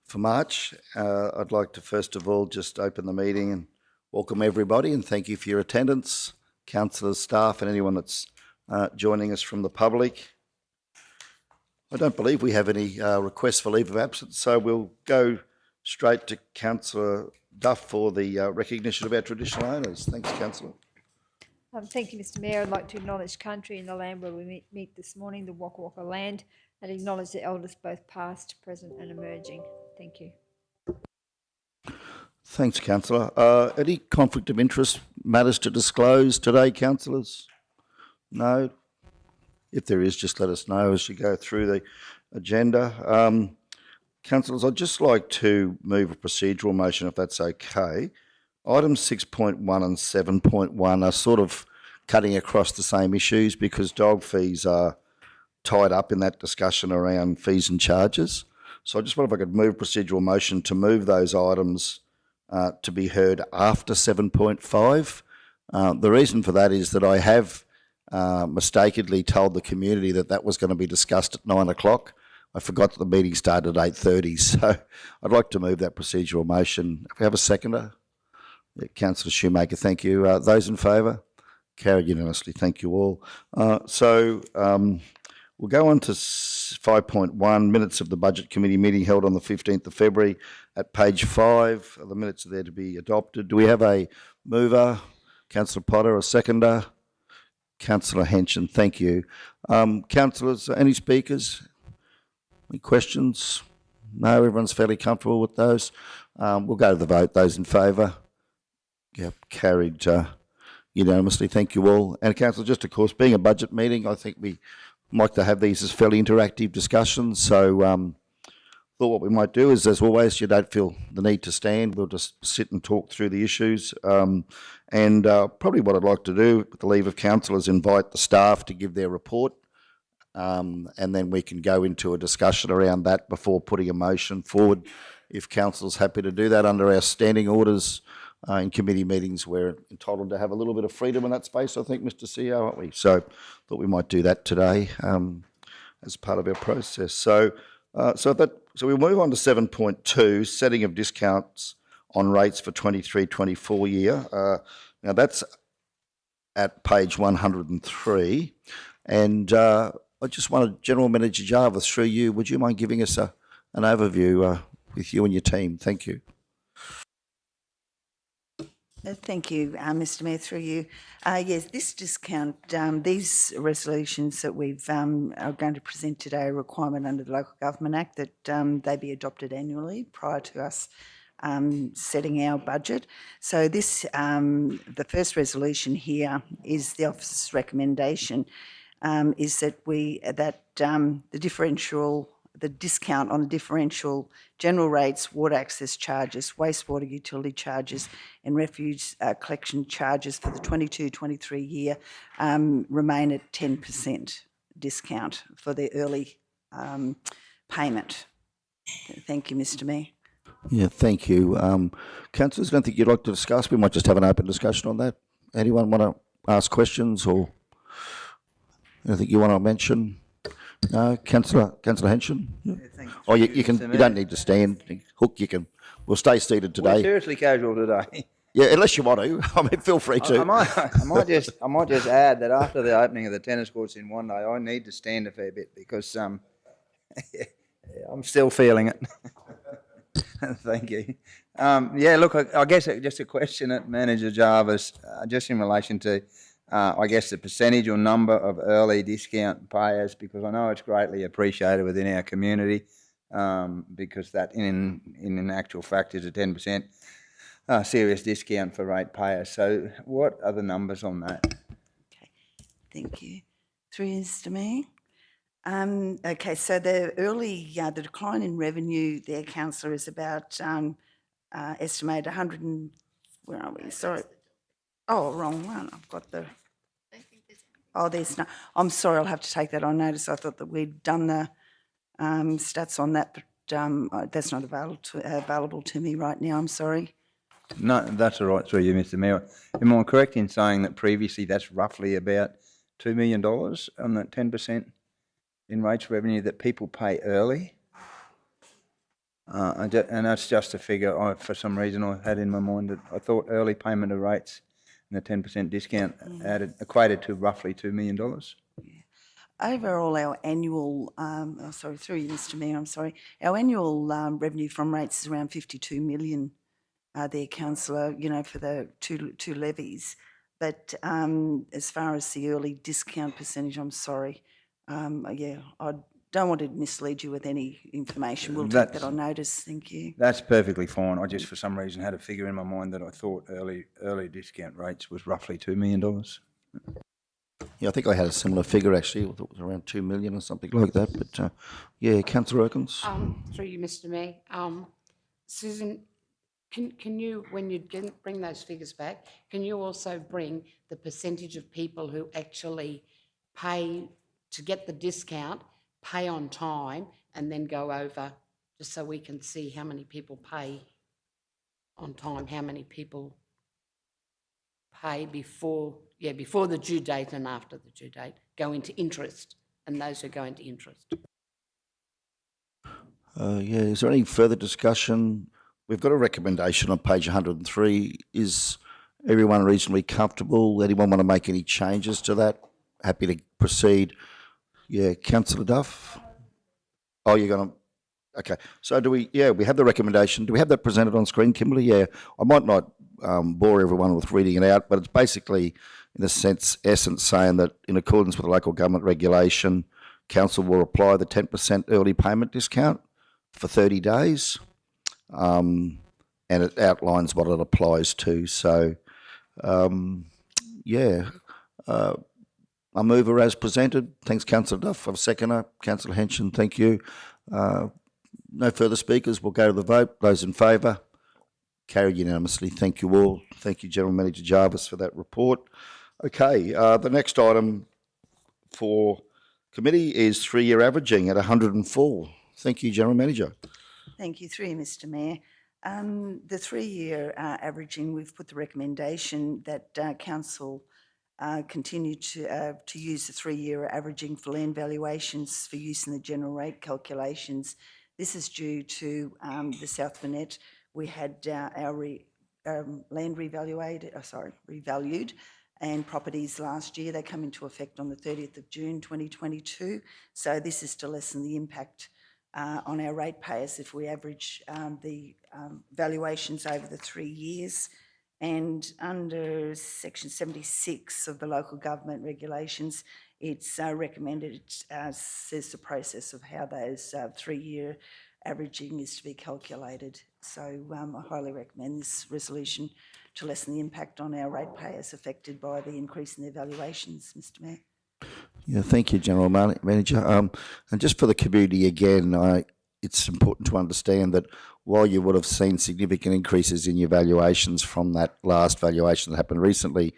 for March. I'd like to first of all just open the meeting and welcome everybody and thank you for your attendance, councillors, staff and anyone that's joining us from the public. I don't believe we have any requests for leave of absence, so we'll go straight to Councillor Duff for the recognition of our traditional owners. Thanks, Councillor. Thank you, Mr Mayor. I'd like to acknowledge country in the land where we meet this morning, the Waka Waka land, and acknowledge the elders both past, present and emerging. Thank you. Thanks, Councillor. Any conflict of interest matters to disclose today, councillors? No? If there is, just let us know as you go through the agenda. Councillors, I'd just like to move a procedural motion, if that's okay. Items 6.1 and 7.1 are sort of cutting across the same issues because dog fees are tied up in that discussion around fees and charges. So I just wonder if I could move procedural motion to move those items to be heard after 7.5. The reason for that is that I have mistakenly told the community that that was going to be discussed at 9 o'clock. I forgot that the meeting started at 8:30, so I'd like to move that procedural motion. If we have a seconder. Yeah, Councillor Shoemaker, thank you. Those in favour? Carried unanimously. Thank you all. We'll go on to 5.1, minutes of the Budget Committee meeting held on the 15th of February. At page 5, the minutes are there to be adopted. Do we have a mover? Councillor Potter, a seconder? Councillor Henson, thank you. Councillors, any speakers? Any questions? No, everyone's fairly comfortable with those. We'll go to the vote. Those in favour? Yep, carried unanimously. Thank you all. And Councillor, just of course, being a budget meeting, I think we like to have these as fairly interactive discussions. So thought what we might do is, as always, you don't feel the need to stand. We'll just sit and talk through the issues. And probably what I'd like to do, with the leave of council, is invite the staff to give their report. And then we can go into a discussion around that before putting a motion forward. If council's happy to do that under our standing orders, in committee meetings, we're entitled to have a little bit of freedom in that space, I think, Mr CEO, aren't we? So thought we might do that today as part of our process. So we'll move on to 7.2, setting of discounts on rates for 23-24 year. Now that's at page 103. And I just wanted General Manager Jarvis, through you, would you mind giving us an overview with you and your team? Thank you. Thank you, Mr Mayor, through you. Yes, this discount, these resolutions that we've are going to present today are a requirement under the Local Government Act that they be adopted annually prior to us setting our budget. So this, the first resolution here is the office's recommendation is that the discount on the differential general rates, water access charges, wastewater utility charges and refuse collection charges for the 22-23 year remain at 10% discount for the early payment. Thank you, Mr Mayor. Yeah, thank you. Councillors, anything you'd like to discuss? We might just have an open discussion on that. Anyone want to ask questions or anything you want to mention? No, Councillor Henson. Yeah. Oh, you can. You don't need to stand. Hook, you can. We'll stay seated today. We're seriously casual today. Yeah, unless you want to. I mean, feel free to. I might just add that after the opening of the tennis courts in one day, I need to stand a fair bit because I'm still feeling it. Thank you. Yeah, look, I guess just a question at Manager Jarvis, just in relation to. I guess the percentage or number of early discount payers, because I know it's greatly appreciated within our community, because that in actual fact is a 10% serious discount for rate payers. So what are the numbers on that? Okay, thank you. Through Mr Mayor. Okay, so the the decline in revenue there, Councillor, is about estimated 100 and, where are we? Sorry. Oh, wrong one. I've got the... Oh, there's no... I'm sorry, I'll have to take that on notice. I thought that we'd done the stats on that, but that's not available to me right now. I'm sorry. No, that's all right through you, Mr Mayor. Am I correct in saying that previously that's roughly about $2 million on that 10% in rates revenue that people pay early? And that's just a figure for some reason I had in my mind that I thought early payment of rates and the 10% discount equated to roughly $2 million. Overall, our annual, through you, Mr Mayor, I'm sorry, our annual revenue from rates is around 52 million there, councillor, you know, for the two levies. But as far as the early discount percentage, I'm sorry, I don't want to mislead you with any information. We'll take that on notice, thank you. That's perfectly fine. I just, for some reason, had a figure in my mind that I thought early discount rates was roughly $2 million. Yeah, I think I had a similar figure actually. I thought it was around 2 million or something like that. But yeah, Councillor Erkins. Through you, Mr Mayor. Susan, can you, when you bring those figures back, can you also bring the percentage of people who actually pay to get the discount, pay on time, and then go over, just so we can see how many people pay on time, how many people pay before the due date and after the due date, go into interest, and those who go into interest. Yeah, is there any further discussion? We've got a recommendation on page 103. Is everyone reasonably comfortable? Anyone want to make any changes to that? Happy to proceed. Yeah, Councillor Duff? Oh, you're going to... Okay, so we have the recommendation. Do we have that presented on screen, Kimberly? Yeah, I might not bore everyone with reading it out, but it's basically, in a essence, saying that in accordance with the local government regulation, council will apply the 10% early payment discount for 30 days, and it outlines what it applies to. So, I move her as presented. Thanks, Councillor Duff. I've seconded her. Councillor Henson, thank you. No further speakers. We'll go to the vote. Those in favour? Carried unanimously. Thank you all. Thank you, General Manager Jarvis, for that report. Okay, the next item for committee is 3-year averaging at 104. Thank you, General Manager. Thank you, through you, Mr Mayor. The 3-year averaging, we've put the recommendation that council continue to use the 3-year averaging for land valuations for use in the general rate calculations. This is due to the South Burnett. We had our land revalued and properties last year. They come into effect on the 30th of June 2022. So this is to lessen the impact on our ratepayers if we average the valuations over the 3 years. And under section 76 of the local government regulations, it's recommended, it says the process of how those 3-year averaging is to be calculated. So I highly recommend this resolution to lessen the impact on our ratepayers affected by the increase in their valuations, Mr Mayor. Yeah, thank you, General Manager. And just for the community again, it's important to understand that while you would have seen significant increases in your valuations from that last valuation that happened recently,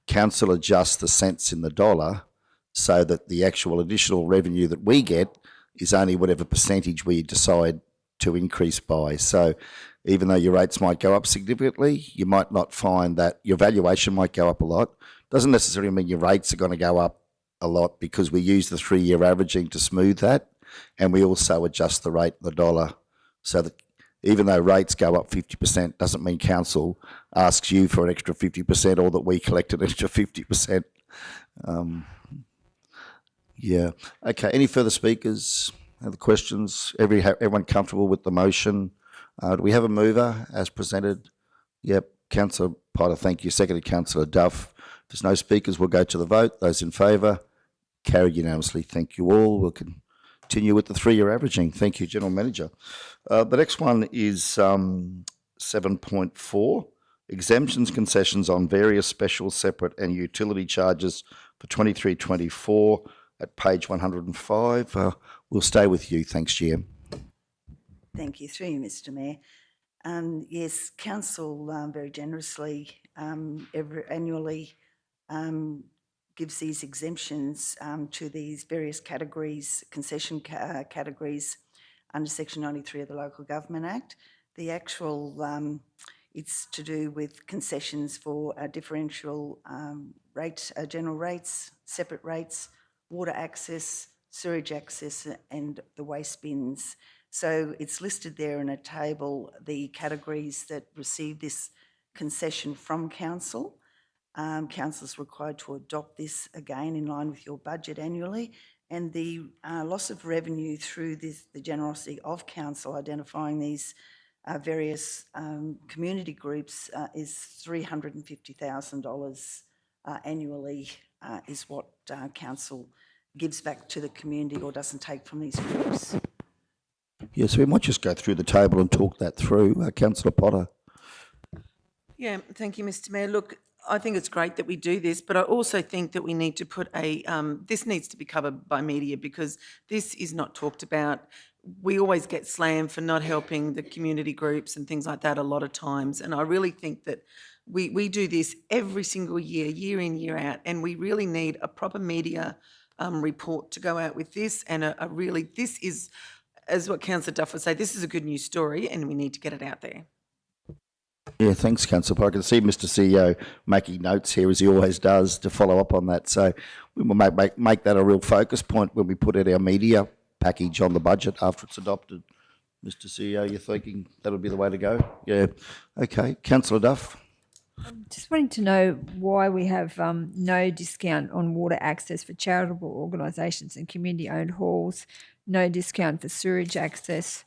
council adjusts the cents in the dollar so that the actual additional revenue that we get is only whatever percentage we decide to increase by. So even though your rates might go up significantly, you might not find that your valuation might go up a lot. Doesn't necessarily mean your rates are going to go up a lot, because we use the 3-year averaging to smooth that, and we also adjust the rate in the dollar so that even though rates go up 50%, doesn't mean council asks you for an extra 50% or that we collect an extra 50%. Yeah. Okay, any further speakers? Other questions? Everyone comfortable with the motion? Do we have a mover as presented? Yep, Councillor Potter, thank you. Seconded, Councillor Duff. If there's no speakers, we'll go to the vote. Those in favour? Carried unanimously. Thank you all. We'll continue with the 3-year averaging. Thank you, General Manager. The next one is 7.4, exemptions, concessions on various special, separate and utility charges for 23-24 at page 105. We'll stay with you. Thanks, GM. Thank you, through you, Mr Mayor. Yes, council very generously annually gives these exemptions to these various categories, concession categories under section 93 of the Local Government Act. The actual, it's to do with concessions for differential rates, general rates, separate rates, water access, sewage access and the waste bins. So it's listed there in a table, the categories that receive this concession from council. Council is required to adopt this again in line with your budget annually. And the loss of revenue through the generosity of council identifying these various community groups is $350,000 annually is what council gives back to the community or doesn't take from these groups. Yes, we might just go through the table and talk that through. Councillor Potter. Yeah, thank you, Mr. Mayor. Look, I think it's great that we do this, but I also think that we need to put this needs to be covered by media because this is not talked about. We always get slammed for not helping the community groups and things like that a lot of times. And I really think that we do this every single year, year in, year out, and we really need a proper media report to go out with this. And this is, as what Councillor Duff would say, this is a good news story and we need to get it out there. Yeah, thanks, Councillor Potter. I can see Mr. CEO making notes here, as he always does, to follow up on that. So we will make that a real focus point when we put out our media package on the budget after it's adopted. Mr. CEO, you're thinking that'll be the way to go? Yeah. Okay. Councillor Duff. Just wanting to know why we have no discount on water access for charitable organisations and community-owned halls, no discount for sewerage access,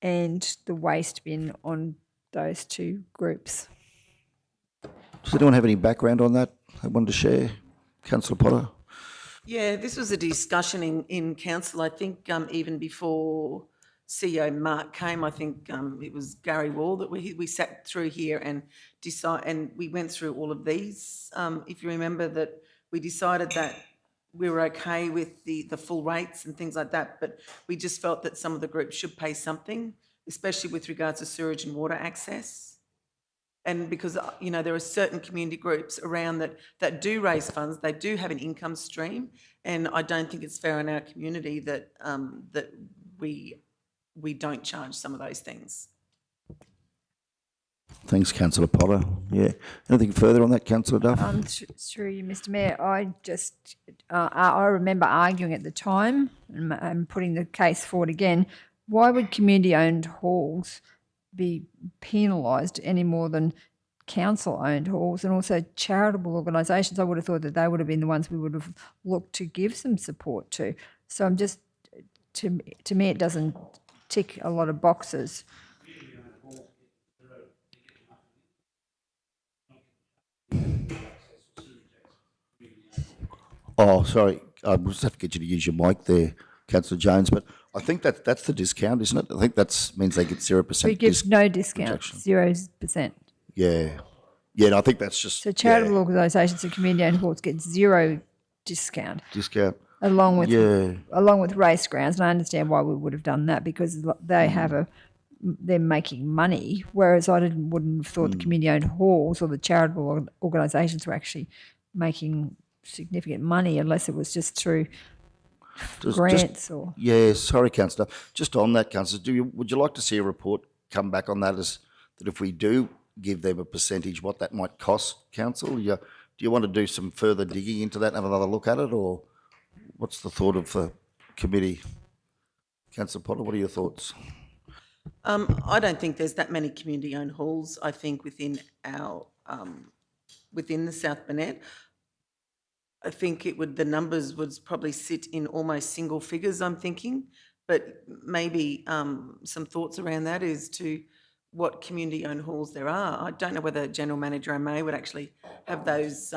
and the waste bin on those two groups. Does anyone have any background on that they wanted to share? Councillor Potter? Yeah, this was a discussion in council, I think even before CEO Mark came, I think it was Gary Wall that we sat through here and we went through all of these. If you remember that we decided that we were okay with the full rates and things like that, but we just felt that some of the groups should pay something, especially with regards to sewage and water access. And because, you know, there are certain community groups around that do raise funds, they do have an income stream, and I don't think it's fair in our community that that we don't charge some of those things. Thanks, Councillor Potter. Yeah. Anything further on that, Councillor Duff? Through you, Mr. Mayor, I remember arguing at the time and putting the case forward again. Why would community-owned halls be penalised any more than council-owned halls and also charitable organisations? I would have thought that they would have been the ones we would have looked to give some support to. So I'm just, to me, it doesn't tick a lot of boxes. Oh, sorry. I just have to get you to use your mic there, Councillor Jones, but I think that's the discount, isn't it? I think that means they get 0%. We give no discount, reduction. 0%. Yeah. Yeah, and I think that's just... So charitable organisations and community-owned halls get zero discount. Discount. Along with race grounds, and I understand why we would have done that because they have they're making money, whereas I wouldn't have thought the community-owned halls or the charitable organisations were actually making significant money unless it was just through grants or... Yeah, sorry, Councillor. Just on that, Councillor, would you like to see a report come back on that, as that if we do give them a percentage, what that might cost, Council? Do you want to do some further digging into that and have another look at it, or what's the thought of the committee? Councillor Potter, what are your thoughts? I don't think there's that many community-owned halls, I think, within our within the South Burnett. I think the numbers would probably sit in almost single figures, I'm thinking, but maybe some thoughts around that as to what community-owned halls there are. I don't know whether General Manager O'May would actually have those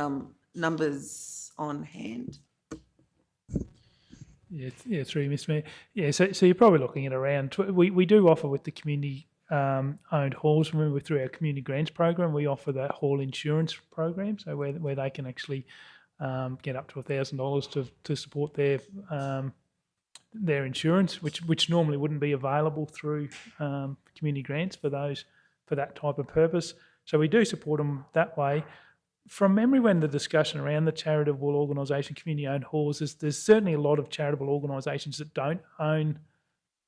numbers on hand. Yeah, through you, Mr. Mayor. Yeah, so you're probably looking at around, we do offer with the community owned halls. Remember, through our community grants program, we offer that hall insurance program, so where they can actually get up to $1,000 to support their insurance, which normally wouldn't be available through community grants for that type of purpose. So we do support them that way. From memory, when the discussion around the charitable organisation, community-owned halls, there's certainly a lot of charitable organisations that don't own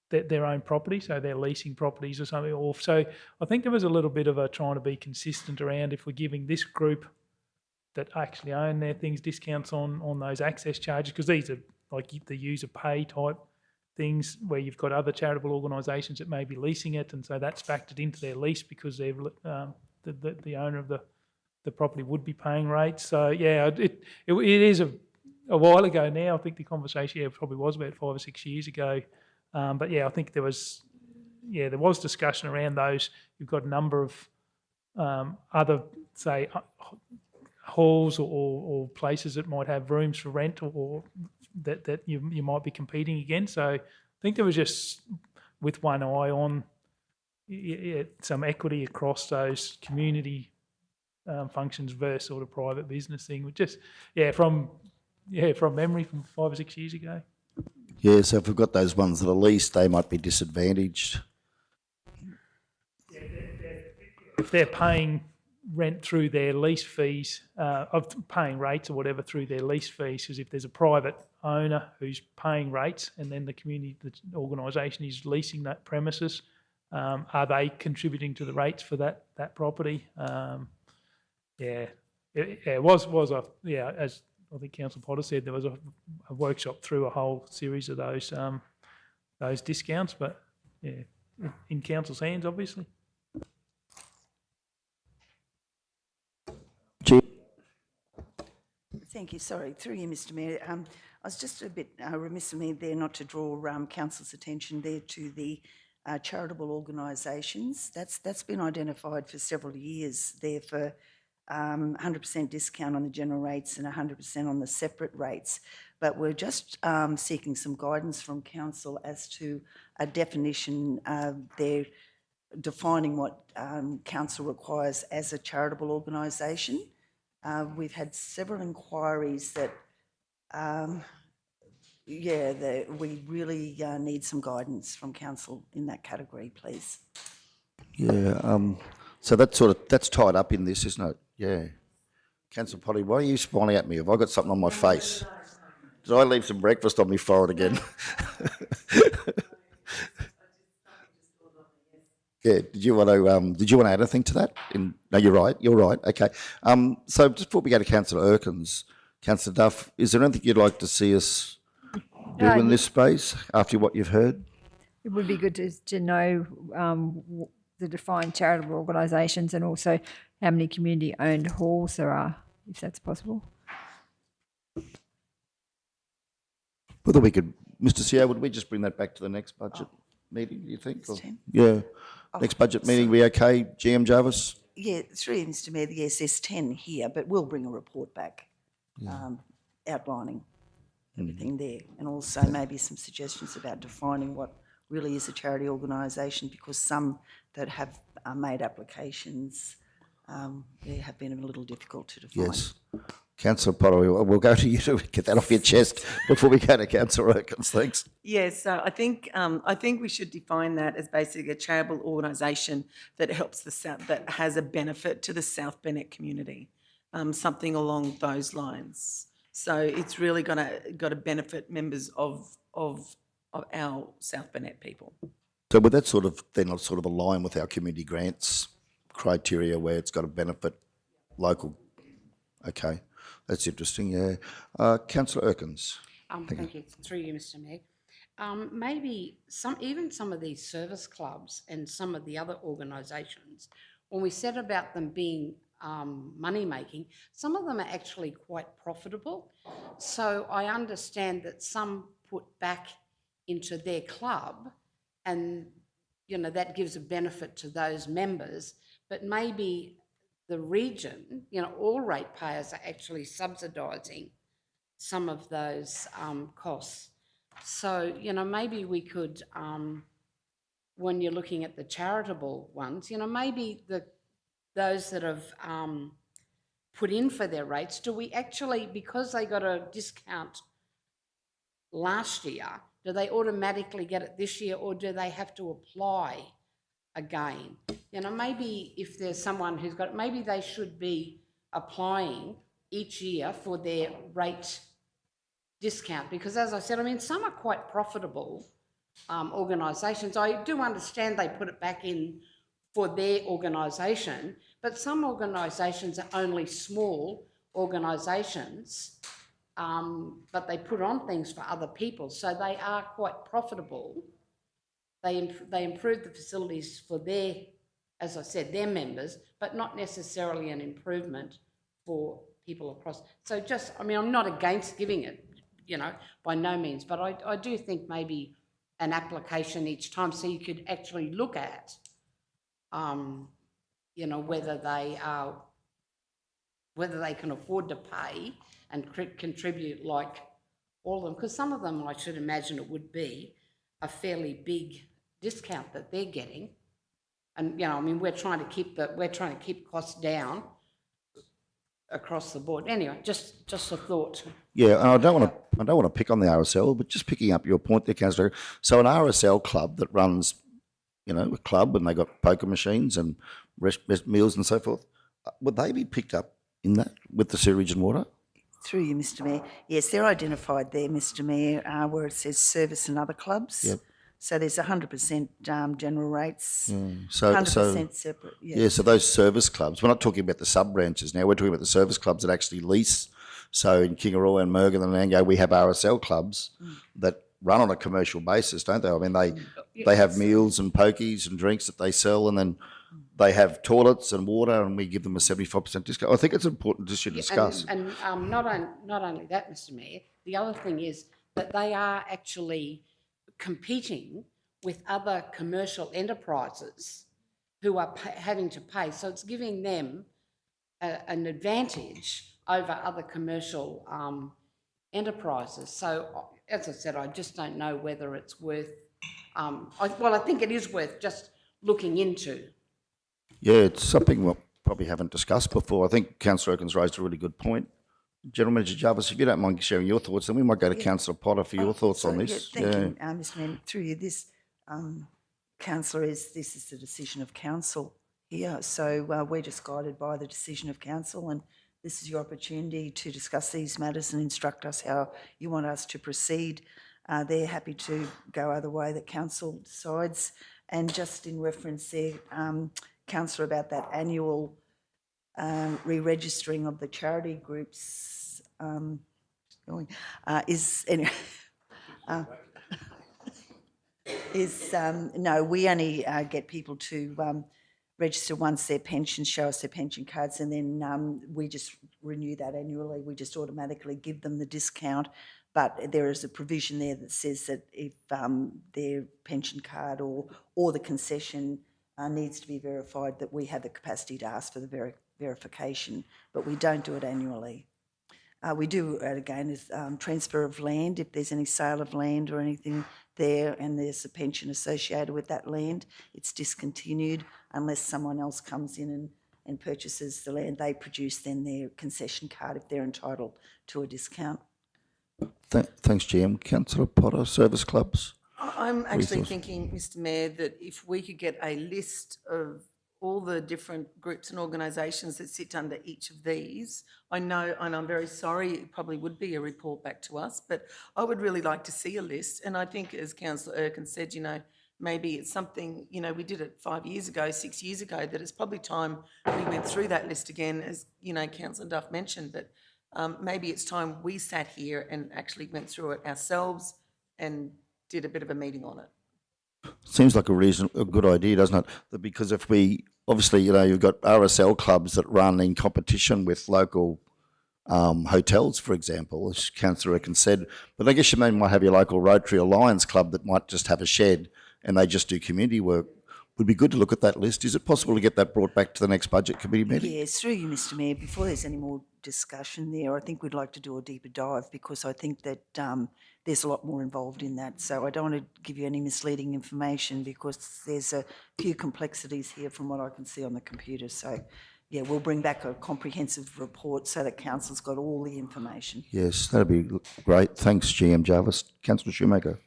their own property, so they're leasing properties or something. So I think there was a little bit of a trying to be consistent around if we're giving this group that actually own their things discounts on those access charges, because these are like the user pay type things where you've got other charitable organisations that may be leasing it, and so that's factored into their lease because they've, the owner of the property would be paying rates. So yeah, it is a while ago now. I think the conversation probably was about 5 or 6 years ago. But yeah, I think there was discussion around those. You've got a number of other, say, halls or places that might have rooms for rent or that you might be competing against. So I think there was just with one eye on some equity across those community functions versus sort of private business thing. Just from memory from 5 or 6 years ago. Yeah, so if we've got those ones that are leased, they might be disadvantaged. If they're paying rent through their lease fees, of paying rates or whatever through their lease fees, because if there's a private owner who's paying rates and then the community, the organisation is leasing that premises, are they contributing to the rates for that property? It was as I think Councillor Potter said, there was a workshop through a whole series of those discounts, but yeah, in council's hands, obviously. Thank you. Sorry, through you, Mr Mayor. I was just a bit remiss of me there not to draw council's attention there to the charitable organisations. That's been identified for several years there for 100% discount on the general rates and 100% on the separate rates. But we're just seeking some guidance from council as to a definition there, defining what council requires as a charitable organisation. We've had several inquiries that, we really need some guidance from council in that category, please. Yeah, so that's tied up in this, isn't it? Yeah. Councillor Potty, why are you smiling at me? Have I got something on my face? Did I leave some breakfast on my forehead again? Yeah. Did you want to add anything to that? No, you're right. You're right. Okay. So just before we go to Councillor Erkins, Councillor Duff, is there anything you'd like to see us do in this space after what you've heard? It would be good to know the defined charitable organisations and also how many community-owned halls there are, if that's possible. Whether we could, Mr CEO, would we just bring that back to the next budget meeting, do you think? Or, yeah. Next budget meeting, we okay, GM Jarvis? Yeah, through you, Mr Mayor, yes, there's 10 here, but we'll bring a report back outlining everything there, and also maybe some suggestions about defining what really is a charity organisation, because some that have made applications have been a little difficult to define. Yes. Councillor Potter, we'll go to you to get that off your chest before we go to Councillor Erkins. Thanks. Yes, so I think we should define that as basically a charitable organisation that helps that has a benefit to the South Bennett community, something along those lines. So it's really got to benefit members of our South Bennett people. So would that sort of align with our community grants criteria where it's got to benefit local? Okay, that's interesting. Yeah, Councillor Erkins. Thank you. Through you, Mr Mayor. Maybe some of these service clubs and some of the other organisations, when we said about them being money making, some of them are actually quite profitable. So I understand that some put back into their club, and that gives a benefit to those members. But maybe the region, all ratepayers are actually subsidising some of those costs. So, maybe we could, when you're looking at the charitable ones, maybe those that have put in for their rates, do we actually, because they got a discount last year, do they automatically get it this year, or do they have to apply again? Maybe if there's someone who's got, maybe they should be applying each year for their rate discount, because as I said, some are quite profitable organisations. I do understand they put it back in for their organisation, but some organisations are only small organisations but they put on things for other people, so they are quite profitable. They improve the facilities for their, as I said, their members, but not necessarily an improvement for people across. So just, I mean, I'm not against giving it, you know, by no means, but I do think maybe an application each time, so you could actually look at, you know, whether they can afford to pay and contribute like all of them, because some of them, I should imagine it would be a fairly big discount that they're getting. And, you know, I mean, we're trying to keep costs down across the board. Anyway, just a thought. Yeah, and I don't want to pick on the RSL, but just picking up your point there, Councillor. So an RSL club that runs, you know, a club and they got poker machines and rest meals and so forth, would they be picked up in that with the sewerage and water? Through you, Mr Mayor. Yes, they're identified there, Mr Mayor, where it says service and other clubs. Yep. So there's 100% general rates, So 100% separate. yeah, so those service clubs, we're not talking about the sub-branches now, we're talking about the service clubs that actually lease. So in Kingaroy and Murgon and Nango, we have RSL clubs that run on a commercial basis, don't they? I mean, they have meals and pokies and drinks that they sell, and then they have toilets and water, and we give them a 75% discount. I think it's an important issue to discuss. And not only that, Mr Mayor, the other thing is that they are actually competing with other commercial enterprises who are having to pay. So it's giving them an advantage over other commercial enterprises. So, as I said, I just don't know whether it's worth, I think it is worth just looking into. Yeah, it's something we probably haven't discussed before. I think Councillor Oaken's raised a really good point. General Manager Jarvis, if you don't mind sharing your thoughts, then we might go to Councillor Potter for your thoughts on this. Thank you, Mr Mayor. Through you, this, Councillor, this is the decision of council here. So we're just guided by the decision of council, and this is your opportunity to discuss these matters and instruct us how you want us to proceed. They're happy to go either way that council decides. And just in reference there, Councillor, about that annual re-registering of the charity groups, no, we only get people to register once their pensions, show us their pension cards, and then we just renew that annually. We just automatically give them the discount. But there is a provision there that says that if their pension card or the concession needs to be verified, that we have the capacity to ask for the verification, but we don't do it annually. We do, again, is transfer of land. If there's any sale of land or anything there and there's a pension associated with that land, it's discontinued unless someone else comes in and purchases the land. They produce then their concession card if they're entitled to a discount. Thanks, GM. Councillor Potter, service clubs. I'm actually thinking, Mr Mayor, that if we could get a list of all the different groups and organisations that sit under each of these, I know, and I'm very sorry, it probably would be a report back to us, but I would really like to see a list. And I think, as Councillor Erkin said, you know, maybe it's something, you know, we did it 5 years ago, 6 years ago, that it's probably time we went through that list again, as, you know, Councillor Duff mentioned, but maybe it's time we sat here and actually went through it ourselves and did a bit of a meeting on it. Seems like a good idea, doesn't it? Because if we, obviously, you know, you've got RSL clubs that run in competition with local hotels, for example, as Councillor Erkin said, but I guess you might have your local Rotary or Lions club that might just have a shed and they just do community work. Would be good to look at that list. Is it possible to get that brought back to the next budget committee meeting? Yes, through you, Mr Mayor, before there's any more discussion there, I think we'd like to do a deeper dive because I think that there's a lot more involved in that. So I don't want to give you any misleading information because there's a few complexities here from what I can see on the computer. So, yeah, we'll bring back a comprehensive report so that council's got all the information. Yes, that'd be great. Thanks, GM Jarvis. Councillor Shoemaker.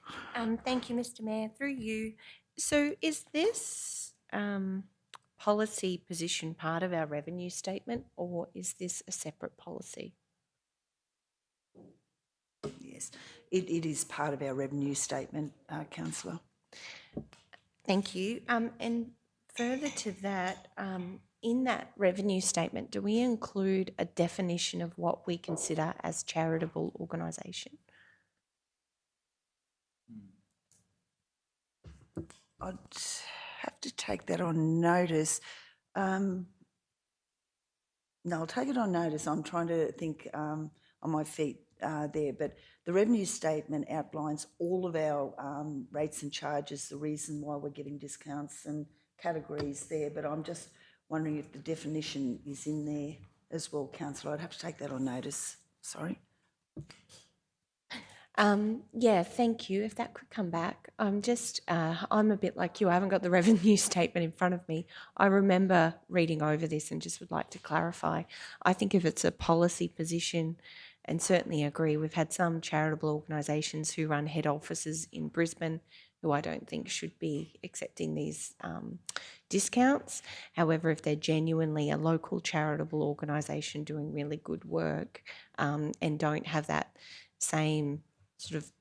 Thank you, Mr Mayor. Through you. So is this policy position part of our revenue statement or is this a separate policy? Yes, it is part of our revenue statement, Councillor. Thank you. And further to that, in that revenue statement, do we include a definition of what we consider as charitable organisation? I'd have to take that on notice. No, I'll take it on notice. I'm trying to think on my feet there, but the revenue statement outlines all of our rates and charges, the reason why we're giving discounts and categories there, but I'm just wondering if the definition is in there as well, councillor. I'd have to take that on notice. Sorry. Yeah, thank you. If that could come back. I'm a bit like you. I haven't got the revenue statement in front of me. I remember reading over this and just would like to clarify. I think if it's a policy position, and certainly agree, we've had some charitable organisations who run head offices in Brisbane who I don't think should be accepting these discounts. However, if they're genuinely a local charitable organisation doing really good work and don't have that same sort of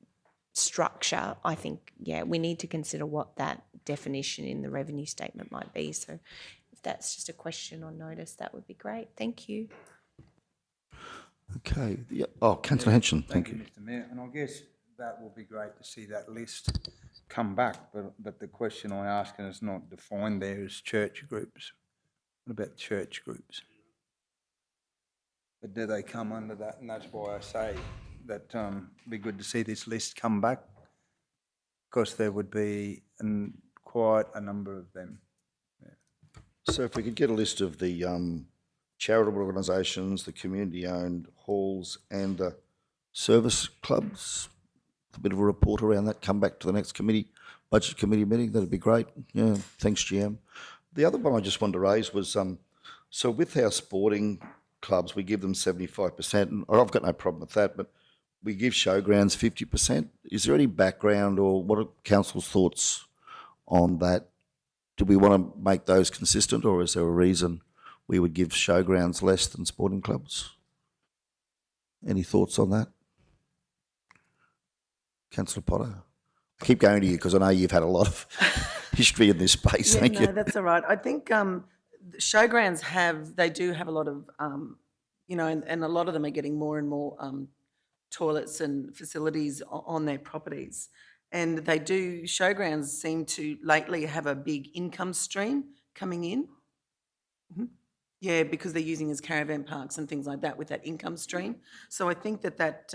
structure, I think, yeah, we need to consider what that definition in the revenue statement might be. So if that's just a question on notice, that would be great. Thank you. Okay. Yeah. Oh, Councillor Henson, thank you. Mr Mayor. And I guess that will be great to see that list come back, but the question I ask, and it's not defined there, is church groups. What about church groups? But do they come under that? And that's why I say that it'd be good to see this list come back, because there would be quite a number of them. So if we could get a list of the charitable organisations, the community-owned halls and the service clubs, a bit of a report around that, come back to the next budget committee meeting, that'd be great. Yeah, thanks, GM. The other one I just wanted to raise was, so with our sporting clubs, we give them 75%, and I've got no problem with that, but we give showgrounds 50%. Is there any background, or what are council's thoughts on that? Do we want to make those consistent, or is there a reason we would give showgrounds less than sporting clubs? Any thoughts on that? Councillor Potter? I keep going to you because I know you've had a lot of history in this space. Yeah, Thank no, you. that's all right. I think showgrounds they do have a lot of, and a lot of them are getting more and more toilets and facilities on their properties. And showgrounds seem to lately have a big income stream coming in. Mm-hmm. Yeah, because they're using as caravan parks and things like that with that income stream. So I think that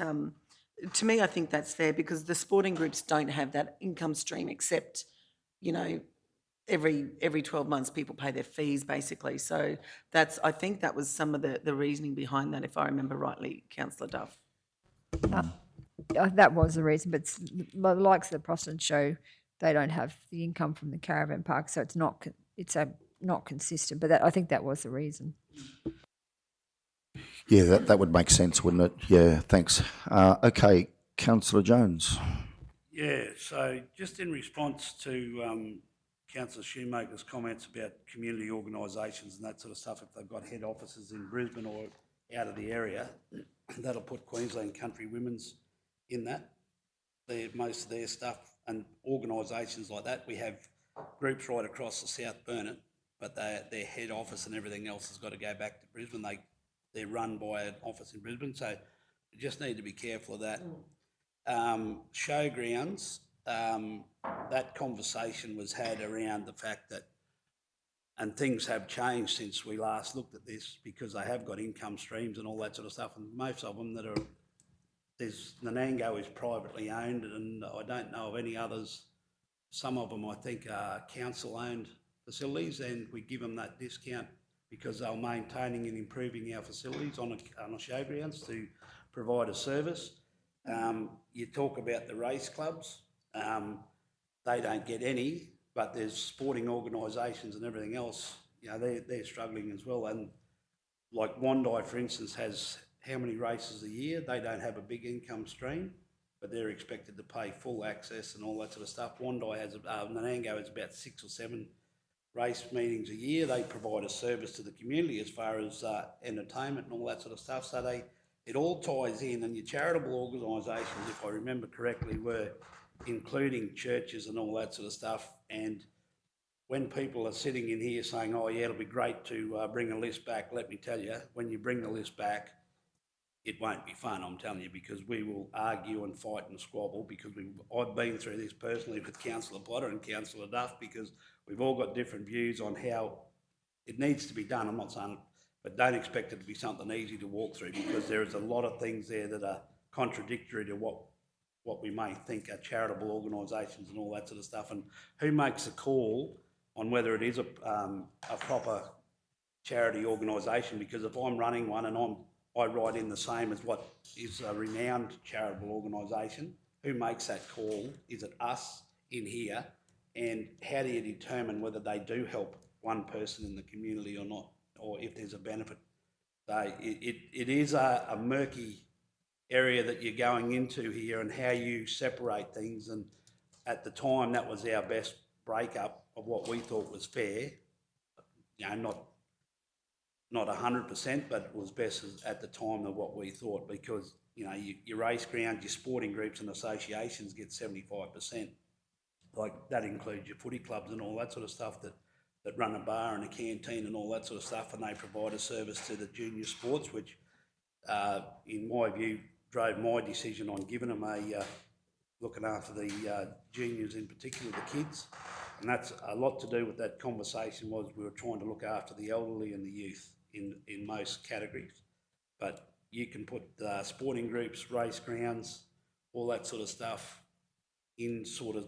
to me, I think that's fair, because the sporting groups don't have that income stream, except, every 12 months people pay their fees basically. So I think that was some of the reasoning behind that, if I remember rightly, Councillor Duff. That was the reason, but the likes of the Proston show, they don't have the income from the caravan park, so it's not consistent. But I think that was the reason. Yeah, that would make sense, wouldn't it? Yeah, thanks. Okay, Councillor Jones. Yeah, so just in response to Councillor Shoemaker's comments about community organisations and that sort of stuff, if they've got head offices in Brisbane or out of the area, that'll put Queensland Country Women's in that. Most of their stuff and organisations like that, we have groups right across the South Burnett, but their head office and everything else has got to go back to Brisbane. They're run by an office in Brisbane, so you just need to be careful of that. Showgrounds, that conversation was had around the fact that, and things have changed since we last looked at this, because they have got income streams and all that sort of stuff, and most of them Nanango is privately owned, and I don't know of any others. Some of them I think are council-owned facilities, and we give them that discount because they're maintaining and improving our facilities on a showgrounds to provide a service. You talk about the race clubs, they don't get any, but there's sporting organisations and everything else, they're struggling as well. And like Wandai, for instance, has how many races a year? They don't have a big income stream, but they're expected to pay full access and all that sort of stuff. Wandai has, Nanango has about 6 or 7 race meetings a year. They provide a service to the community as far as entertainment and all that sort of stuff. So it all ties in, and your charitable organisations, if I remember correctly, were including churches and all that sort of stuff. And when people are sitting in here saying, oh yeah, it'll be great to bring a list back, let me tell you, when you bring the list back, it won't be fun, I'm telling you, because we will argue and fight and squabble because I've been through this personally with Councillor Potter and Councillor Duff because we've all got different views on how it needs to be done. I'm not saying, but don't expect it to be something easy to walk through because there is a lot of things there that are contradictory to what we may think are charitable organisations and all that sort of stuff. And who makes the call on whether it is a proper charity organisation? Because if I'm running one and I write in the same as what is a renowned charitable organisation, who makes that call? Is it us in here? And how do you determine whether they do help one person in the community or not, or if there's a benefit? So it is a murky area that you're going into here and how you separate things. And at the time, that was our best breakup of what we thought was fair. You know, not 100%, but it was best at the time of what we thought because, you know, your race grounds, your sporting groups and associations get 75%. Like that includes your footy clubs and all that sort of stuff that run a bar and a canteen and all that sort of stuff, and they provide a service to the junior sports, which, in my view, drove my decision on giving them looking after the juniors, in particular the kids. And that's a lot to do with that conversation was we were trying to look after the elderly and the youth in most categories. But you can put sporting groups, race grounds, all that sort of stuff in sort of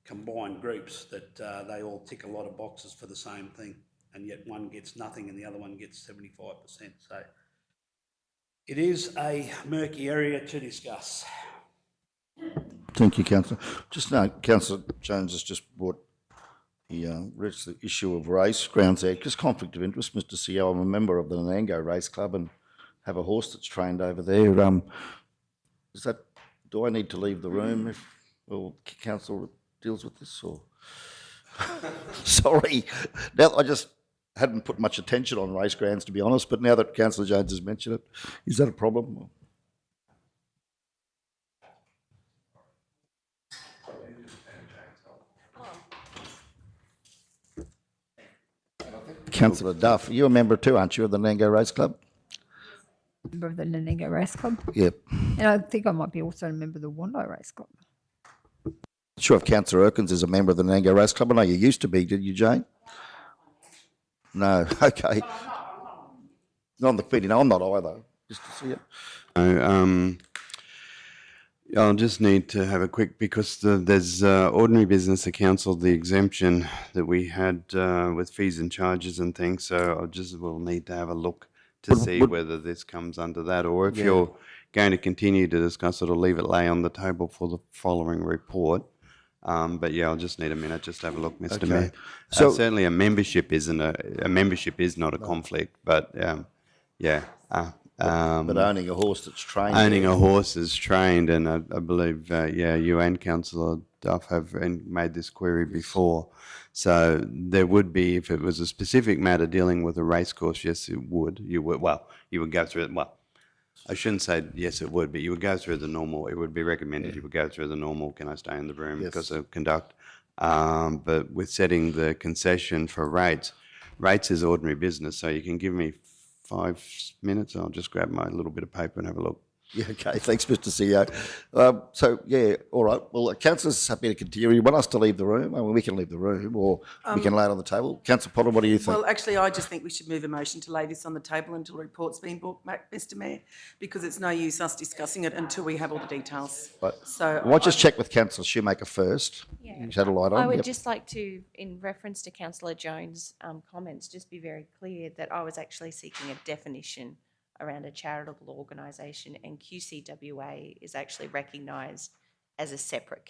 combined groups that they all tick a lot of boxes for the same thing, and yet one gets nothing and the other one gets 75%. So it is a murky area to discuss. Thank you, Councillor. Just now, Councillor Jones has just brought the issue of race grounds there. Just conflict of interest, Mr. CEO. I'm a member of the Nanango Race Club and have a horse that's trained over there. Do I need to leave the room if Council deals with this? Or sorry, now I just hadn't put much attention on race grounds, to be honest. But now that Councillor Jones has mentioned it, is that a problem? Councillor Duff, you're a member too, aren't you, of the Nango Race Club? Member of the Nanango Race Club. Yep. And I think I might be also a member of the Wando Race Club. Sure if Councillor Erkins is a member of the Nango Race Club. I know you used to be, did you, Jane? No, okay. Not on the committee, no, I'm not either, just to see it. I'll just need to have a quick, because there's ordinary business to cancel the exemption that we had with fees and charges and things, so we'll need to have a look to see whether this comes under that, or if you're going to continue to discuss it, or leave it lay on the table for the following report. But yeah, I'll just need a minute just to have a look, Mr. Mayor. So- Certainly a membership is not a conflict, but yeah. But owning a horse that's trained. Owning a horse is trained, and I believe, you and Councillor Duff have made this query before. So there would be, if it was a specific matter dealing with a racecourse, yes, it would. You would go through it. Well, I shouldn't say yes, it would, but you would go through the normal. It would be recommended you would go through the normal. Can I stay in the room because of conduct? But with setting the concession for rates is ordinary business. So you can give me 5 minutes. I'll just grab my little bit of paper and have a look. Yeah, okay. Thanks, Mr. CEO. All right. Well, Councillor's happy to continue. You want us to leave the room? I mean, we can leave the room, or we can lay it on the table. Councillor Potter, what do you think? Well, actually, I just think we should move a motion to lay this on the table until a report's been brought back, Mr. Mayor, because it's no use us discussing it until we have all the details. Right. So I'll just check with Councillor Shoemaker first. Yeah. Shed a light on. I would Yep. just like to, in reference to Councillor Jones' comments, just be very clear that I was actually seeking a definition around a charitable organisation, and QCWA is actually recognised as a separate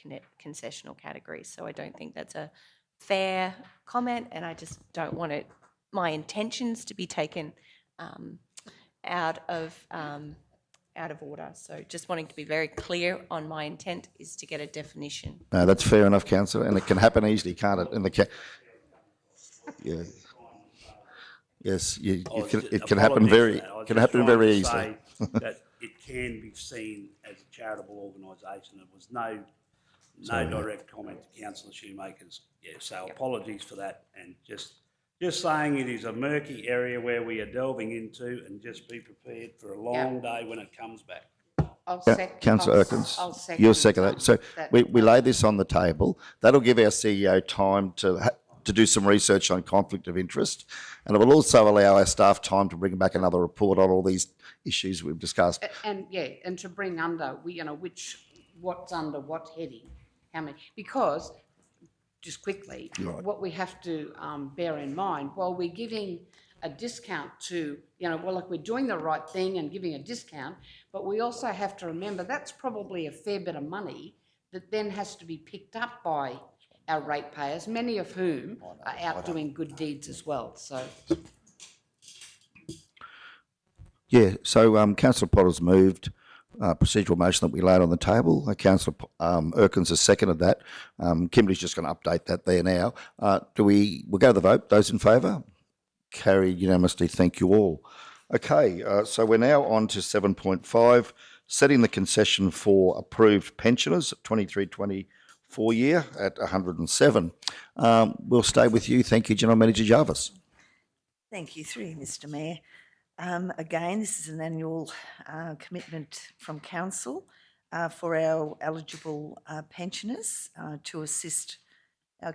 concessional category. So I don't think that's a fair comment, and I just don't want my intentions to be taken out of order. So just wanting to be very clear on my intent is to get a definition. No, that's fair enough, Councillor, and it can happen easily, can't it? Yeah. Yes, it can happen very easily. That it can be seen as a charitable organisation. There was no no direct comment to councillor Shoemaker's. Yeah, so apologies for that, and just saying it is a murky area where we are delving into, and just be prepared for a long day when it comes back. Councillor I'll Erkins, you'll second that. So that we lay this on the table. That'll give our CEO time to do some research on conflict of interest, and it will also allow our staff time to bring back another report on all these issues we've discussed. And to bring under, what's under what heading, how many, because, just quickly, what we have to bear in mind, while we're giving a discount to, we're doing the right thing and giving a discount, but we also have to remember that's probably a fair bit of money that then has to be picked up by our ratepayers, many of whom are out doing good deeds as well, so. Yeah, so Councillor Potter's moved procedural motion that we laid on the table. Councillor Erkins has seconded that. Kimberly's just going to update that there now. We'll go to the vote. Those in favour? Carried unanimously. Thank you all. Okay, so we're now on to 7.5, setting the concession for approved pensioners, 23-24 year at 107. We'll stay with you. Thank you, General Manager Jarvis. Thank you, through you, Mr Mayor. Again, this is an annual commitment from Council for our eligible pensioners to assist our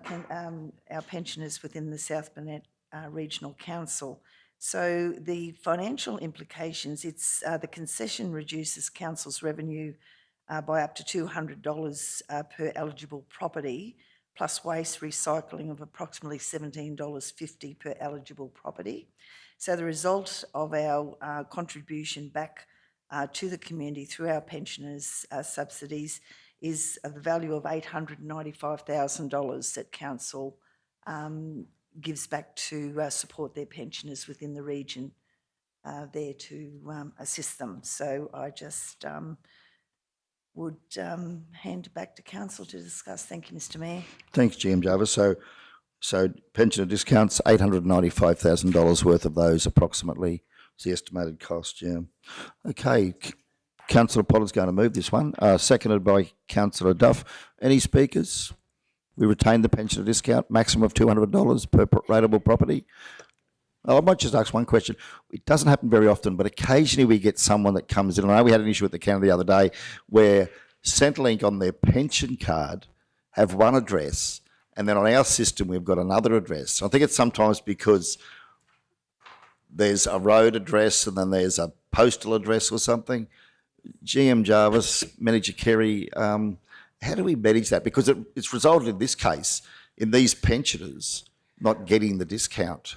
pensioners within the South Burnett Regional Council. So the financial implications, the concession reduces Council's revenue by up to $200 per eligible property, plus waste recycling of approximately $17.50 per eligible property. So the result of our contribution back to the community through our pensioners' subsidies is of the value of $895,000 that Council gives back to support their pensioners within the region there to assist them. So I just would hand back to Council to discuss. Thank you, Mr Mayor. Thanks, GM Jarvis. So pensioner discounts, $895,000 worth of those approximately is the estimated cost, yeah. Okay, Councillor Potter's going to move this one, seconded by Councillor Duff. Any speakers? We retain the pensioner discount, maximum of $200 per rateable property. I might just ask one question. It doesn't happen very often, but occasionally we get someone that comes in. I know we had an issue at the counter the other day where Centrelink on their pension card have one address, and then on our system we've got another address. I think it's sometimes because there's a road address and then there's a postal address or something. GM Jarvis, Manager Kerry, how do we manage that? Because it's resulted in this case, in these pensioners not getting the discount.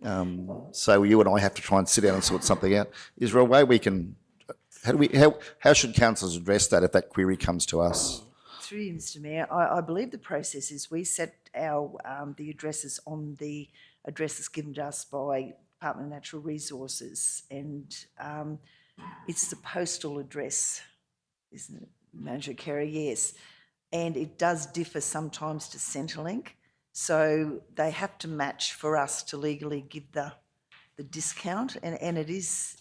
So you and I have to try and sit down and sort something out. Is there a way we can, how should councillors address that if that query comes to us? Through you, Mr Mayor, I believe the process is we set our the addresses on the addresses given to us by Department of Natural Resources, and it's the postal address, isn't it, Manager Kerry? Yes, and it does differ sometimes to Centrelink, so they have to match for us to legally give the discount, and it's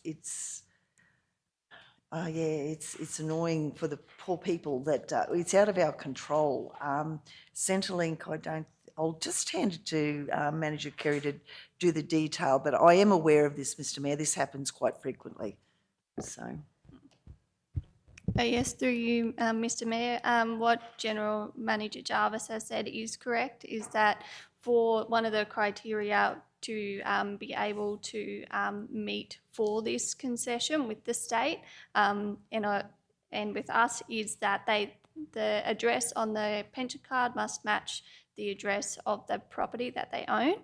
annoying for the poor people that it's out of our control. Centrelink, I'll just hand it to Manager Kerry to do the detail, but I am aware of this, Mr Mayor. This happens quite frequently. So. Yes, through you, Mr Mayor. What General Manager Jarvis has said is correct, is that for one of the criteria to be able to meet for this concession with the state and with us is that the address on the pension card must match the address of the property that they own.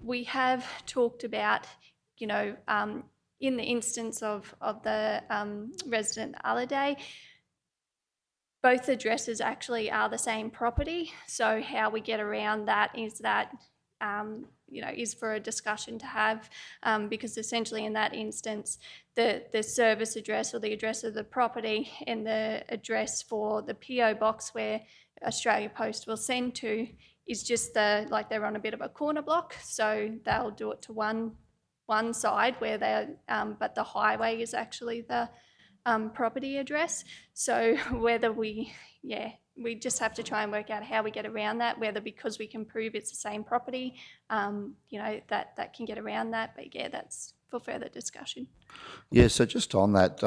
We have talked about, in the instance of the resident the other day, both addresses actually are the same property. So how we get around that is is for a discussion to have, because essentially in that instance, the service address or the address of the property and the address for the PO box where Australia Post will send to is just they're on a bit of a corner block. So they'll do it to one side where but the highway is actually property address. So whether we just have to try and work out how we get around that, whether because we can prove it's the same property, that can get around that. But yeah, that's for further discussion. Yeah, so just on that,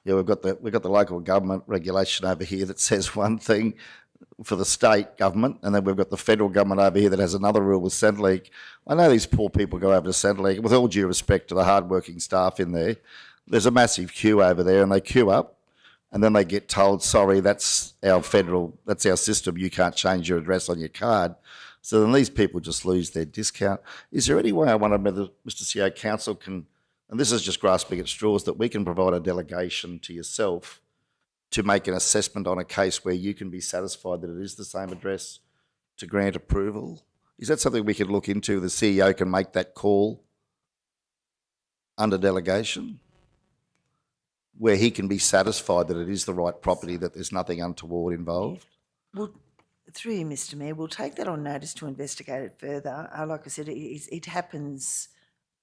we've got the local government regulation over here that says one thing for the state government, and then we've got the federal government over here that has another rule with Centrelink. I know these poor people go over to Centrelink, with all due respect to the hardworking staff in there. There's a massive queue over there, and they queue up, and then they get told, sorry, that's our system, you can't change your address on your card. So then these people just lose their discount. Is there any way, I wonder whether Mr. CEO Council can, and this is just grasping at straws, that we can provide a delegation to yourself to make an assessment on a case where you can be satisfied that it is the same address to grant approval? Is that something we could look into? The CEO can make that call under delegation, where he can be satisfied that it is the right property, that there's nothing untoward involved? Well, through you, Mr Mayor, we'll take that on notice to investigate it further. Like I said, it happens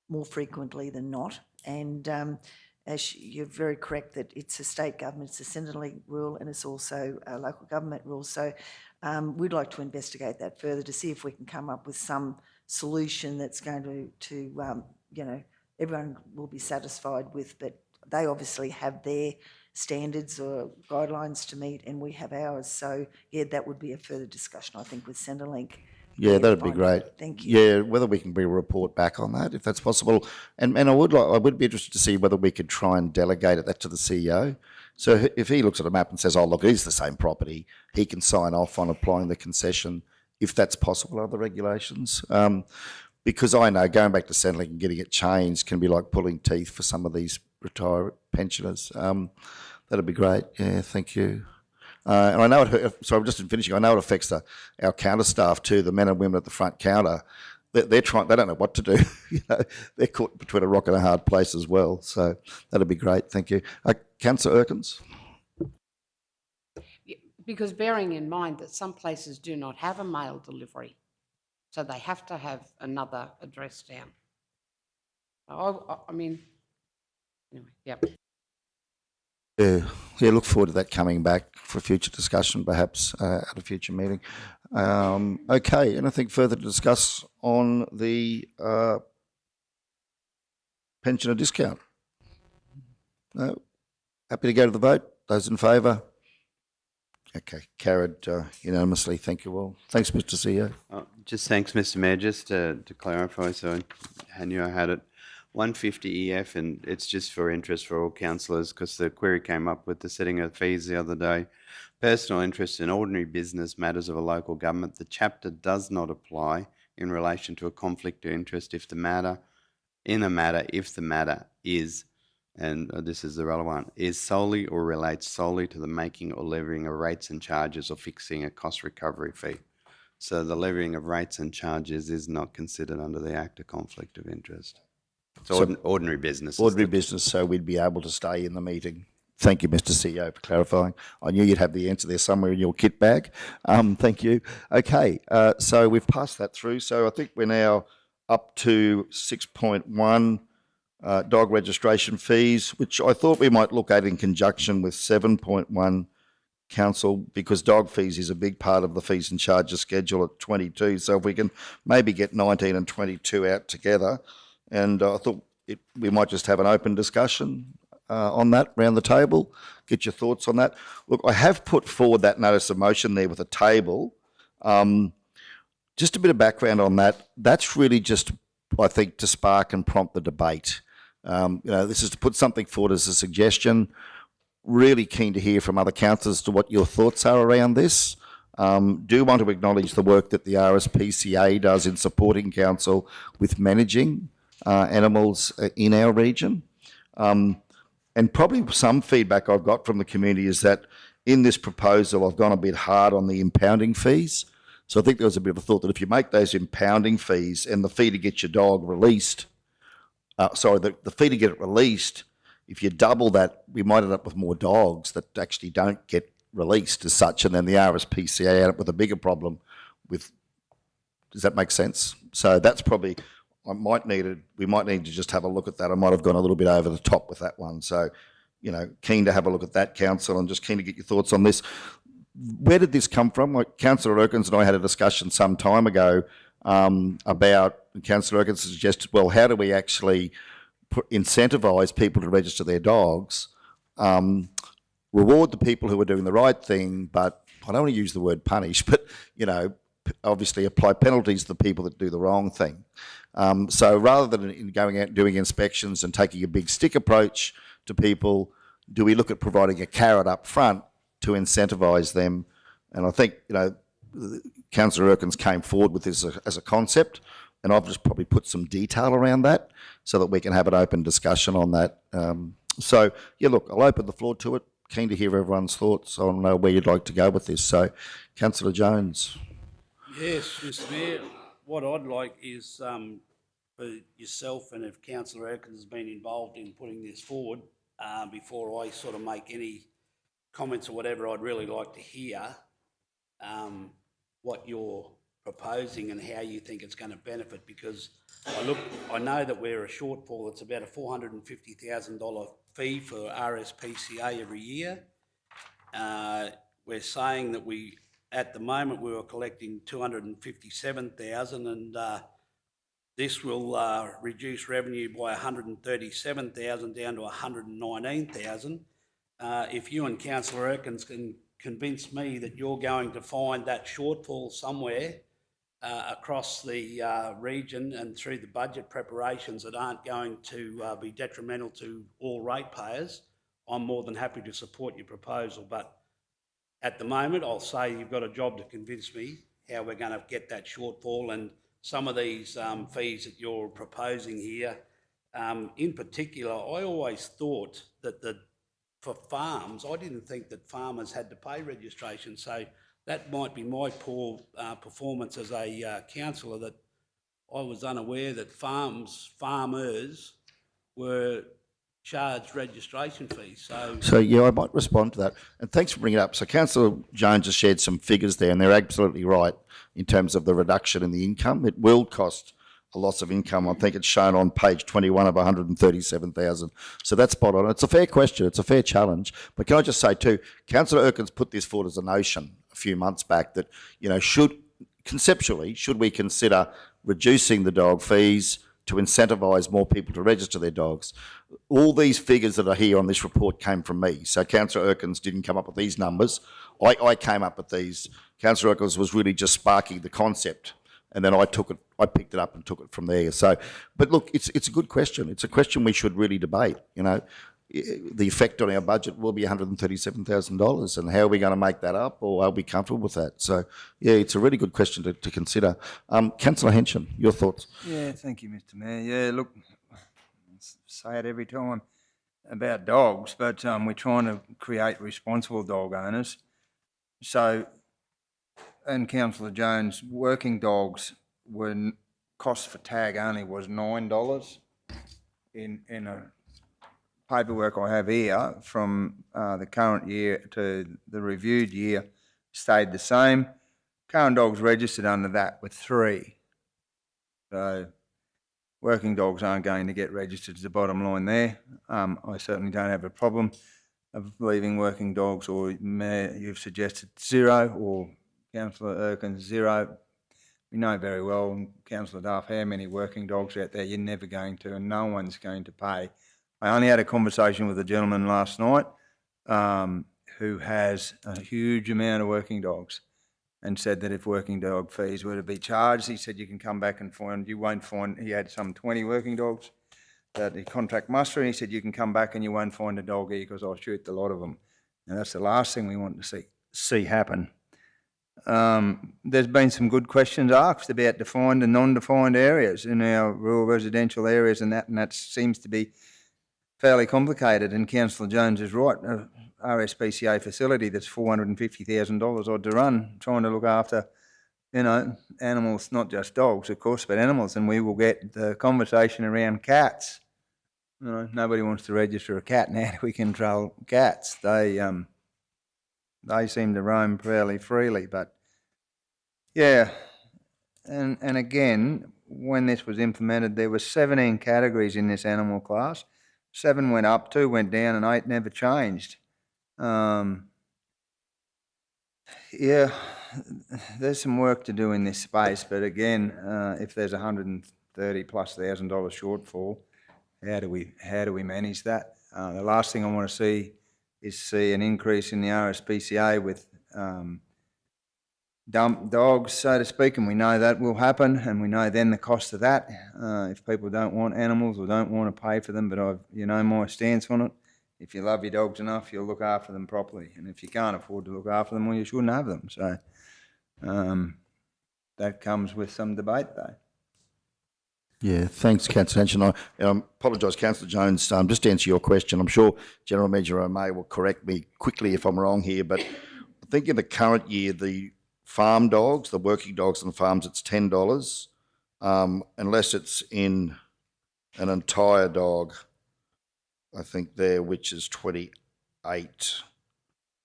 more frequently than not, and as you're very correct that it's a state government, it's a Centrelink rule, and it's also a local government rule. So we'd like to investigate that further to see if we can come up with some solution that's going to everyone will be satisfied with. But they obviously have their standards or guidelines to meet, and we have ours. So yeah, that would be a further discussion, I think, with Centrelink. Yeah, that'd be great. Thank you. Yeah, whether we can bring a report back on that, if that's possible. And I would be interested to see whether we could try and delegate that to the CEO. So if he looks at a map and says, oh, look, it is the same property, he can sign off on applying the concession, if that's possible under the regulations. Because I know going back to Centrelink and getting it changed can be like pulling teeth for some of these retired pensioners. That'd be great. Yeah, thank you. And I know I'm just in finishing. I know it affects our counter staff too, the men and women at the front counter. They're trying. They don't know what to do. They're caught between a rock and a hard place as well. So that'd be great. Thank you, Councillor Erkins. Because bearing in mind that some places do not have a mail delivery, so they have to have another address down. I mean, anyway, yeah. Yeah, look forward to that coming back for future discussion, perhaps at a future meeting. Okay, anything further to discuss on the pensioner discount? No? Happy to go to the vote? Those in favour? Okay, carried unanimously. Thank you all. Thanks, Mr. CEO. Just thanks, Mr. Mayor. Just to clarify, so I knew I had it. 150 EF, and it's just for interest for all councillors, because the query came up with the setting of fees the other day. Personal interest in ordinary business matters of a local government. The chapter does not apply in relation to a conflict of interest if the matter is, and this is the relevant one, is solely or relates solely to the making or levying of rates and charges or fixing a cost recovery fee. So the levying of rates and charges is not considered under the Act a conflict of interest. It's ordinary business. Ordinary business, so we'd be able to stay in the meeting. Thank you, Mr. CEO, for clarifying. I knew you'd have the answer there somewhere in your kit bag. Thank you. Okay, so we've passed that through. So I think we're now up to 6.1, dog registration fees, which I thought we might look at in conjunction with 7.1, council, because dog fees is a big part of the fees and charges schedule at 22. So if we can maybe get 19 and 22 out together. And I thought we might just have an open discussion on that around the table, get your thoughts on that. Look, I have put forward that notice of motion there with a table. Just a bit of background on that. That's really just, I think, to spark and prompt the debate. This is to put something forward as a suggestion. Really keen to hear from other councillors as to what your thoughts are around this. Do want to acknowledge the work that the RSPCA does in supporting council with managing animals in our region. And probably some feedback I've got from the community is that in this proposal, I've gone a bit hard on the impounding fees. So I think there was a bit of a thought that if you make those impounding fees and the fee to get your dog released, the fee to get it released, if you double that, we might end up with more dogs that actually don't get released as such, and then the RSPCA end up with a bigger problem with, does that make sense? So that's probably, we might need to just have a look at that. I might have gone a little bit over the top with that one. So keen to have a look at that, Council, and just keen to get your thoughts on this. Where did this come from? Like Councillor Erkins and I had a discussion some time ago about, Councillor Erkins suggested, well, how do we actually incentivise people to register their dogs, reward the people who are doing the right thing, but I don't want to use the word punish, but, obviously apply penalties to the people that do the wrong thing. So rather than going out and doing inspections and taking a big stick approach to people, do we look at providing a carrot up front to incentivise them? And I think, Councillor Erkins came forward with this as a concept, and I've just probably put some detail around that so that we can have an open discussion on that. So, yeah, look, I'll open the floor to it. Keen to hear everyone's thoughts. I don't know where you'd like to go with this. So, Councillor Jones. Yes, Mr Mayor, what I'd like is for yourself, and if Councillor Erkins has been involved in putting this forward, before I sort of make any comments or whatever, I'd really like to hear what you're proposing and how you think it's going to benefit, because I know that we're a shortfall. It's about a $450,000 fee for RSPCA every year. We're saying that at the moment we were collecting 257,000, and this will reduce revenue by 137,000 down to 119,000. If you and Councillor Erkins can convince me that you're going to find that shortfall somewhere across the region and through the budget preparations that aren't going to be detrimental to all ratepayers, I'm more than happy to support your proposal. But at the moment, I'll say you've got a job to convince me how we're going to get that shortfall, and some of these fees that you're proposing here. In particular, I always thought that for farms, I didn't think that farmers had to pay registration. So that might be my poor performance as a councillor, that I was unaware that farmers were charged registration fees. So, yeah, I might respond to that. And thanks for bringing it up. So Councillor Jones has shared some figures there, and they're absolutely right in terms of the reduction in the income. It will cost a loss of income. I think it's shown on page 21 of 137,000. So that's spot on. It's a fair question. It's a fair challenge. But can I just say too, Councillor Erkins put this forward as a notion a few months back that, should we consider reducing the dog fees to incentivise more people to register their dogs? All these figures that are here on this report came from me. So Councillor Erkins didn't come up with these numbers. I came up with these. Councillor Erkins was really just sparking the concept, and then I picked it up and took it from there. So, but look, it's a good question. It's a question we should really debate. The effect on our budget will be $137,000, and how are we going to make that up, or are we comfortable with that? So, yeah, it's a really good question to consider. Councillor Hensham, your thoughts? Yeah, thank you, Mr Mayor. Yeah, look, I say it every time about dogs, but we're trying to create responsible dog owners. So, and Councillor Jones, working dogs were cost for tag only was $9 in a paperwork I have here from the current year to the reviewed year stayed the same. Current dogs registered under that were $3. So working dogs aren't going to get registered, is the bottom line there. I certainly don't have a problem of leaving working dogs, or Mayor, you've suggested $0, or Councillor Erkins $0. We know very well, Councillor Duff, how many working dogs out there you're never going to, and no one's going to pay. I only had a conversation with a gentleman last night who has a huge amount of working dogs, and said that if working dog fees were to be charged, he said you can come back and find, you won't find, he had some 20 working dogs that he contract muster, and he said you can come back and you won't find a dog here because I'll shoot the lot of them. And that's the last thing we want to see happen. There's been some good questions asked about defined and non-defined areas in our rural residential areas, and that seems to be fairly complicated. And Councillor Jones is right. A RSPCA facility that's $450,000 odd to run, trying to look after, animals, not just dogs, of course, but animals. And we will get the conversation around cats. Nobody wants to register a cat now. We control cats. They seem to roam fairly freely, but yeah. And again, when this was implemented, there were 17 categories in this animal class. 7 went up, 2 went down, and 8 never changed. Yeah, there's some work to do in this space, but again, if there's $130,000+ shortfall, how do we manage that? The last thing I want to see is an increase in the RSPCA with dump dogs, so to speak, and we know that will happen, and we know then the cost of that. If people don't want animals or don't want to pay for them, but you know my stance on it. If you love your dogs enough, you'll look after them properly, and if you can't afford to look after them, well, you shouldn't have them. So that comes with some debate, though. Yeah, thanks, Councillor Hanson. I apologise, Councillor Jones, just to answer your question, I'm sure General Manager O'May will correct me quickly if I'm wrong here, but I think in the current year, the farm dogs, the working dogs on the farms, it's $10, unless it's in an entire dog, I think there, which is 28,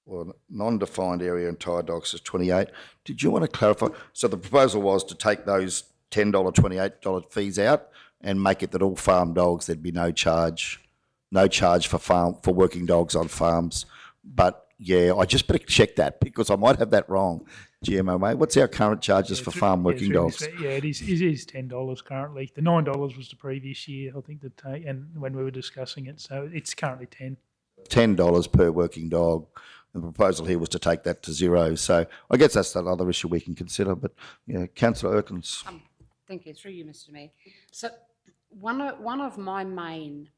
or non-defined area entire dogs is 28. Did you want to clarify? So the proposal was to take those $10, $28 fees out and make it that all farm dogs, there'd be no charge for working dogs on farms. But yeah, I just better check that because I might have that wrong. GMO, mate, what's our current charges for farm working dogs? Yeah, it is $10 currently. The $9 was the previous year, I think, and when we were discussing it. So it's currently $10 per working dog. The proposal here was to take that to $0. So I guess that's another issue we can consider. But yeah, Councillor Erkins. Thank you. Through you, Mr. Mayor. So one of my main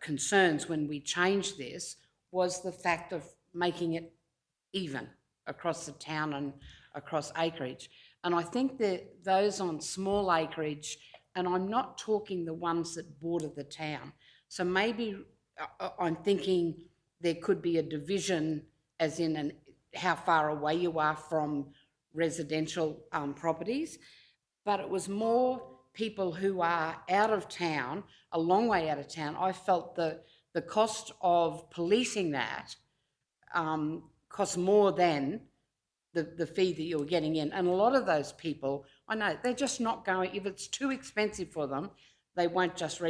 concerns when we changed this was the fact of making it even across the town and across acreage. And I think that those on small acreage, and I'm not talking the ones that border the town, so maybe I'm thinking there could be a division as in how far away you are from residential properties, but it was more people who are out of town, a long way out of town. I felt the cost of policing that costs more than the fee that you're getting in. And a lot of those people, I know, they're just not going, if it's too expensive for them, they just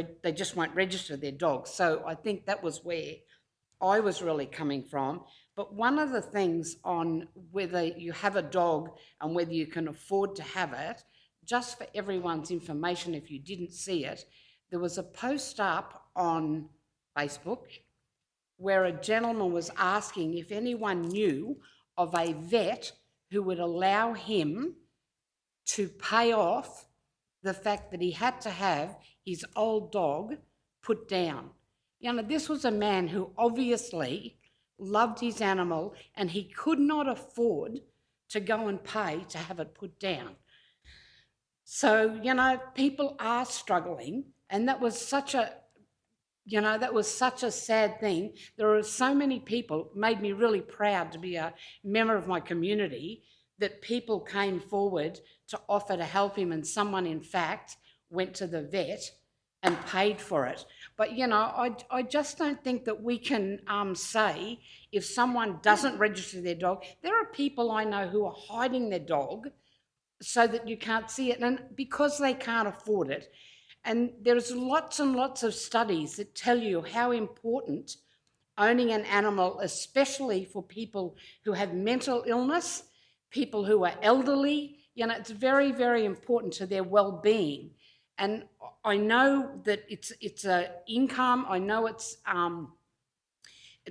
won't register their dogs. So I think that was where I was really coming from. But one of the things on whether you have a dog and whether you can afford to have it, just for everyone's information, if you didn't see it, there was a post up on Facebook where a gentleman was asking if anyone knew of a vet who would allow him to pay off the fact that he had to have his old dog put down. You know, this was a man who obviously loved his animal and he could not afford to go and pay to have it put down. So, you know, people are struggling, and that was such a sad thing. There are so many people, made me really proud to be a member of my community, that people came forward to offer to help him, and someone, in fact, went to the vet and paid for it. But, you know, I just don't think that we can say if someone doesn't register their dog. There are people I know who are hiding their dog so that you can't see it, and because they can't afford it. And there's lots and lots of studies that tell you how important owning an animal, especially for people who have mental illness, people who are elderly, you know, it's very, very important to their well-being. And I know that it's a income. I know it's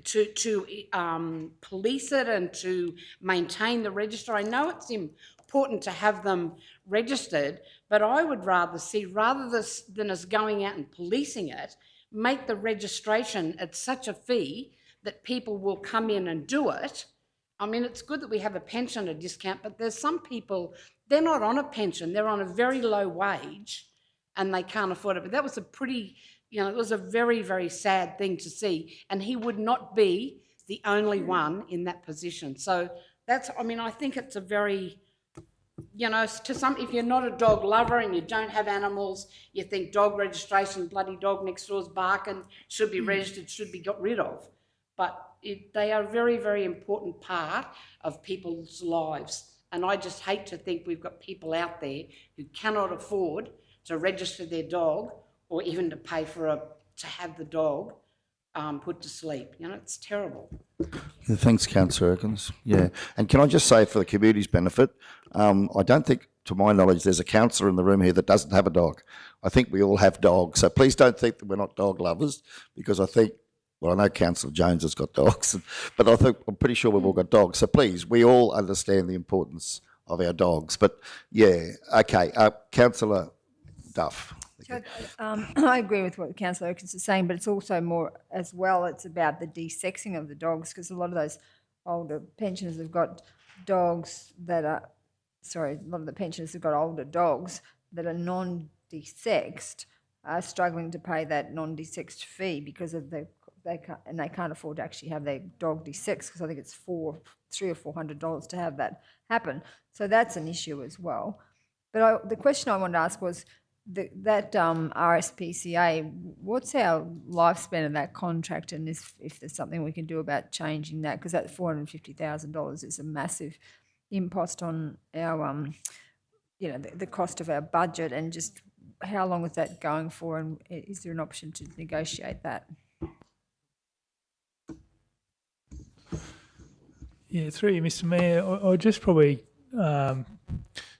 to police it and to maintain the register. I know it's important to have them registered, but I would rather see, rather than us going out and policing it, make the registration at such a fee that people will come in and do it. I mean, it's good that we have a pension, a discount, but there's some people, they're not on a pension, they're on a very low wage and they can't afford it. But that was a pretty, you know, it was a very, very sad thing to see. And he would not be the only one in that position. So that's, I mean, I think it's a very, you know, to some, if you're not a dog lover and you don't have animals, you think dog registration, bloody dog next door's barking, should be registered, should be got rid of. But they are a very, very important part of people's lives. And I just hate to think we've got people out there who cannot afford to register their dog or even to pay for to have the dog put to sleep. You know, it's terrible. Yeah, thanks, Councillor Erkins. Yeah, and can I just say, for the community's benefit, I don't think, to my knowledge, there's a councillor in the room here that doesn't have a dog. I think we all have dogs, so please don't think that we're not dog lovers, because I think, well, I know Councillor Jones has got dogs, but I'm pretty sure we've all got dogs. So please, we all understand the importance of our dogs. But yeah, okay, Councillor Duff. So, I agree with what Councillor Erkins is saying, but it's also more as well, it's about the desexing of the dogs, because a lot of those older pensioners have got dogs that are, sorry, a lot of the pensioners have got older dogs that are non-desexed, are struggling to pay that non-desexed fee because of they can't afford to actually have their dog desexed, because I think it's $300 or $400 to have that happen. So that's an issue as well. But the question I wanted to ask was, that RSPCA, what's our lifespan of that contract, and if there's something we can do about changing that, because that $450,000 is a massive impost on our, the cost of our budget, and just how long is that going for, and is there an option to negotiate that? Yeah, through you, Mr. Mayor, I'd just probably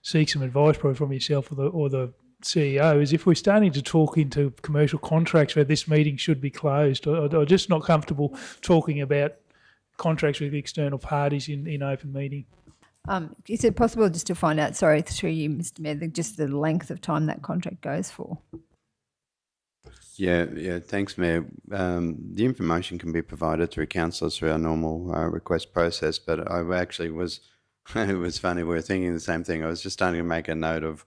seek some advice probably from yourself or the CEO, is if we're starting to talk into commercial contracts where this meeting should be closed. I'm just not comfortable talking about contracts with external parties in open meeting. Is it possible just to find out, sorry, through you, Mr. Mayor, just the length of time that contract goes for? Yeah, thanks, Mayor. The information can be provided through councillors through our normal request process, but I actually was, it was funny, we were thinking the same thing. I was just starting to make a note of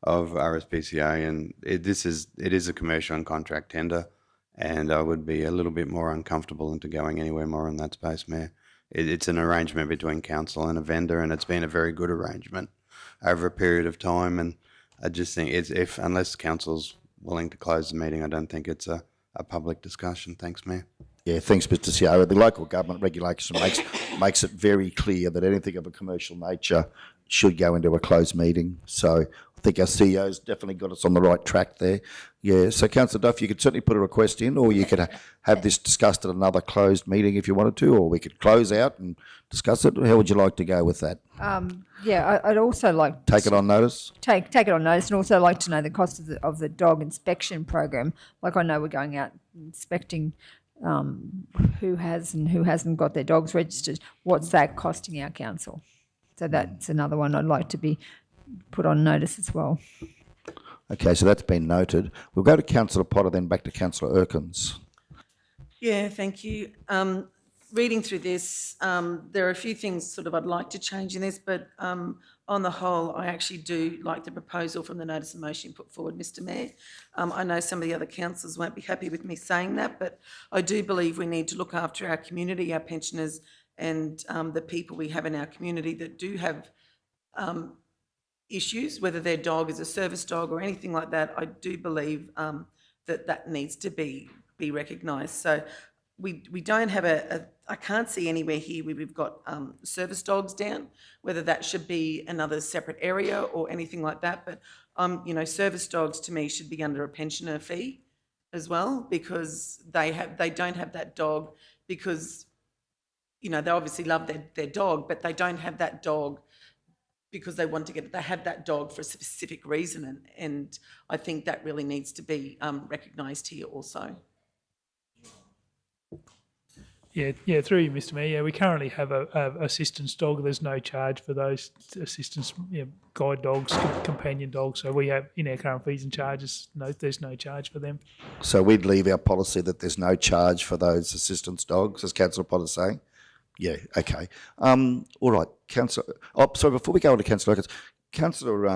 RSPCA, and it is a commercial and contract tender, and I would be a little bit more uncomfortable into going anywhere more in that space, Mayor. It's an arrangement between council and a vendor, and it's been a very good arrangement over a period of time, and I just think unless council's willing to close the meeting, I don't think it's a public discussion. Thanks, Mayor. Yeah, thanks, Mr. CEO. The local government regulation makes it very clear that anything of a commercial nature should go into a closed meeting. So I think our CEO's definitely got us on the right track there. Yeah, so Councillor Duff, you could certainly put a request in, or you could have this discussed at another closed meeting if you wanted to, or we could close out and discuss it. How would you like to go with that? Yeah, I'd also like Take it on notice? take it on notice, and also like to know the cost of the dog inspection program. Like, I know we're going out inspecting who has and who hasn't got their dogs registered. What's that costing our council? So that's another one I'd like to be put on notice as well. Okay, so that's been noted. We'll go to Councillor Potter, then back to Councillor Erkins. Yeah, thank you. Reading through this, there are a few things sort of I'd like to change in this, but on the whole, I actually do like the proposal from the notice of motion put forward, Mr. Mayor. I know some of the other councillors won't be happy with me saying that, but I do believe we need to look after our community, our pensioners, and the people we have in our community that do have issues, whether their dog is a service dog or anything like that. I do believe that needs to be recognised. So we don't have I can't see anywhere here where we've got service dogs down, whether that should be another separate area or anything like that. But service dogs to me should be under a pensioner fee as well, because they don't have that dog because they obviously love their dog, but they don't have that dog because they have that dog for a specific reason, and I think that really needs to be recognised here also. Yeah, through you, Mr. Mayor. Yeah, we currently have a assistance dog. There's no charge for those assistance guide dogs, companion dogs. So we have in our current fees and charges, there's no charge for them. So we'd leave our policy that there's no charge for those assistance dogs, as Councillor Potter's saying? Yeah, okay. All right, Councillor... Oh, sorry, before we go on to Councillor Erkins, Councillor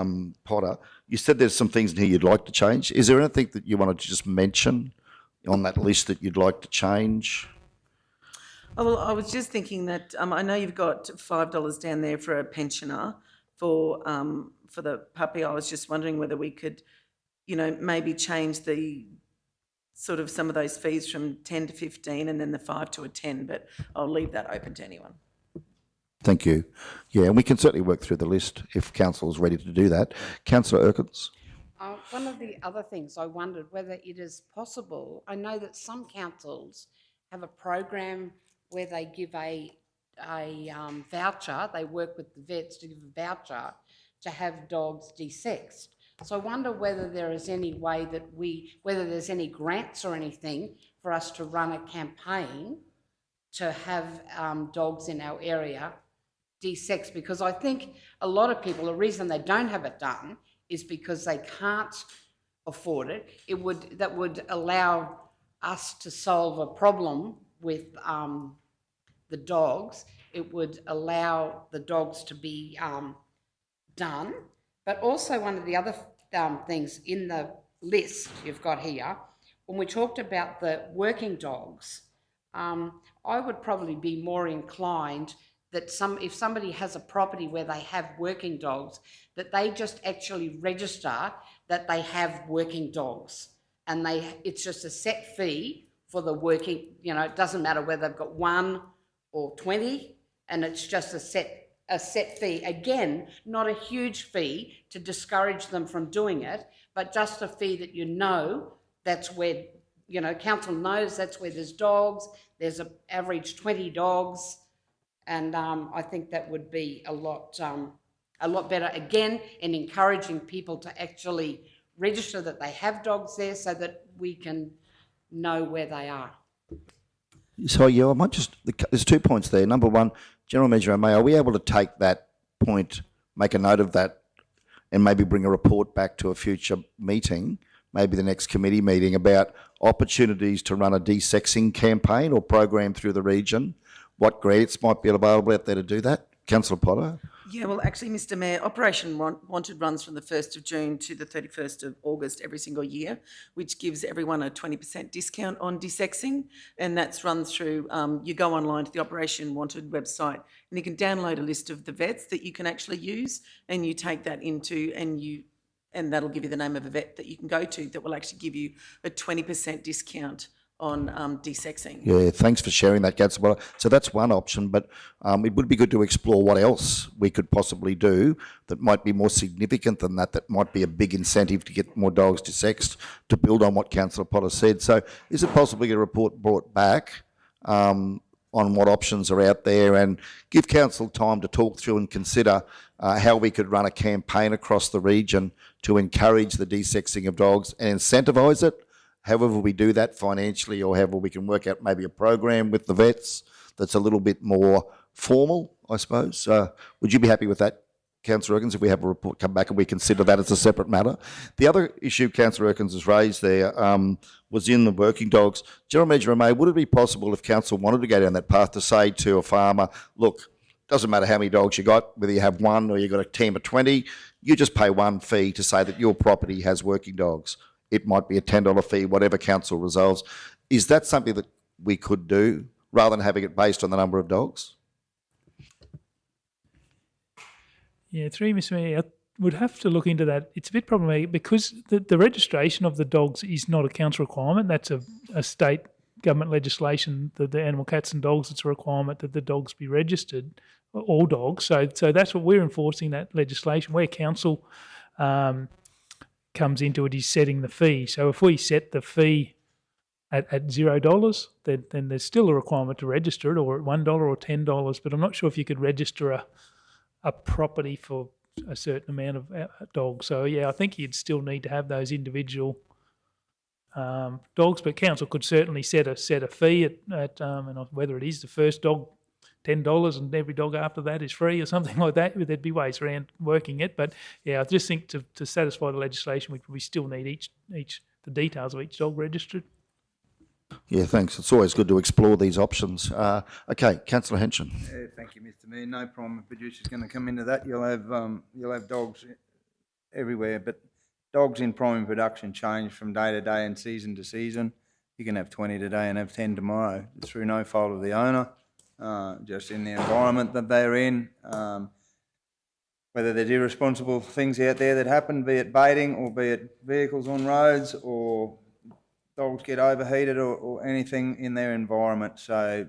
Potter, you said there's some things in here you'd like to change. Is there anything that you wanted to just mention on that list that you'd like to change? Oh, well, I was just thinking that I know you've got $5 down there for a pensioner for the puppy. I was just wondering whether we could, maybe change the sort of some of those fees from 10 to 15 and then the 5 to a 10, but I'll leave that open to anyone. Thank you. Yeah, and we can certainly work through the list if council is ready to do that. Councillor Erkins. One of the other things I wondered whether it is possible, I know that some councils have a program where they give a voucher, they work with the vets to give a voucher to have dogs desexed. So I wonder whether there is any way that whether there's any grants or anything for us to run a campaign to have dogs in our area desexed, because I think a lot of people, the reason they don't have it done is because they can't afford it. That would allow us to solve a problem with the dogs. It would allow the dogs to be done. But also one of the other things in the list you've got here, when we talked about the working dogs, I would probably be more inclined that if somebody has a property where they have working dogs, that they just actually register that they have working dogs, and it's just a set fee for the working, it doesn't matter whether they've got 1 or 20, and it's just a set fee. Again, not a huge fee to discourage them from doing it, but just a fee that that's where, council knows that's where there's dogs, there's an average 20 dogs, and I think that would be a lot better, again, in encouraging people to actually register that they have dogs there so that we can know where they are. So, yeah, I might there's 2 points there. Number one, General Manager O'May, are we able to take that point, make a note of that, and maybe bring a report back to a future meeting, maybe the next committee meeting, about opportunities to run a desexing campaign or program through the region? What grants might be available out there to do that? Councillor Potter? Yeah, well, actually, Mr Mayor, Operation Wanted runs from the 1st of June to the 31st of August every single year, which gives everyone a 20% discount on desexing, and that's run through, you go online to the Operation Wanted website and you can download a list of the vets that you can actually use, and you take that into, and that'll give you the name of a vet that you can go to that will actually give you a 20% discount on desexing. Yeah, thanks for sharing that, Councillor Potter. So that's one option, but it would be good to explore what else we could possibly do that might be more significant than that might be a big incentive to get more dogs desexed, to build on what Councillor Potter said. So is it possible to get a report brought back on what options are out there, and give council time to talk through and consider how we could run a campaign across the region to encourage the desexing of dogs and incentivise it? However we do that financially, or however we can work out maybe a program with the vets that's a little bit more formal, I suppose. Would you be happy with that, Councillor Erkins, if we have a report come back and we consider that as a separate matter? The other issue Councillor Erkins has raised there was in the working dogs. General Manager O'May, would it be possible if council wanted to go down that path to say to a farmer, look, doesn't matter how many dogs you got, whether you have 1 or you got a team of 20, you just pay 1 fee to say that your property has working dogs. It might be a $10 fee, whatever council resolves. Is that something that we could do rather than having it based on the number of dogs? Yeah, through Mr Mayor, I would have to look into that. It's a bit problematic because the registration of the dogs is not a council requirement. That's a state government legislation, the animal cats and dogs, it's a requirement that the dogs be registered, all dogs. So that's what we're enforcing, that legislation. Where council comes into it is setting the fee. So if we set the fee at $0, then there's still a requirement to register it, or at $1 or $10. But I'm not sure if you could register a property for a certain amount of dogs. So yeah, I think you'd still need to have those individual dogs. But council could certainly set a fee at and whether it is the first dog $10 and every dog after that is free or something like that. There'd be ways around working it, but yeah, I just think to satisfy the legislation, we still need the details of each dog registered. Yeah, thanks. It's always good to explore these options. Okay, Councillor Henson. Thank you, Mr Mayor. No problem. A producer's going to come into that. You'll have dogs everywhere, but dogs in primary production change from day to day and season to season. You can have 20 today and have 10 tomorrow. It's through no fault of the owner. Just in the environment that they're in, whether there's irresponsible things out there that happen, be it baiting or be it vehicles on roads or dogs get overheated or anything in their environment. So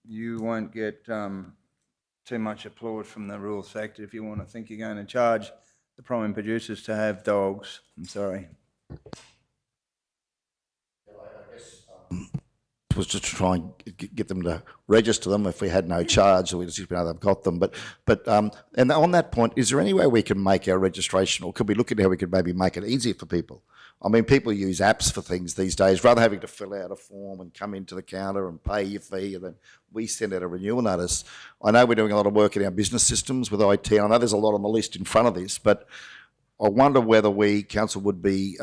you won't get too much applause from the rural sector if you want to think you're going to charge the primary producers to have dogs. I'm sorry. Was just to try and get them to register them if we had no charge, or we just know they've got them. And on that point, is there any way we can make our registration, or could we look at how we could maybe make it easier for people? I mean, people use apps for things these days, rather than having to fill out a form and come into the counter and pay your fee, and then we send out a renewal notice. I know we're doing a lot of work in our business systems with IT. I know there's a lot on the list in front of this, but I wonder whether we, council, would be,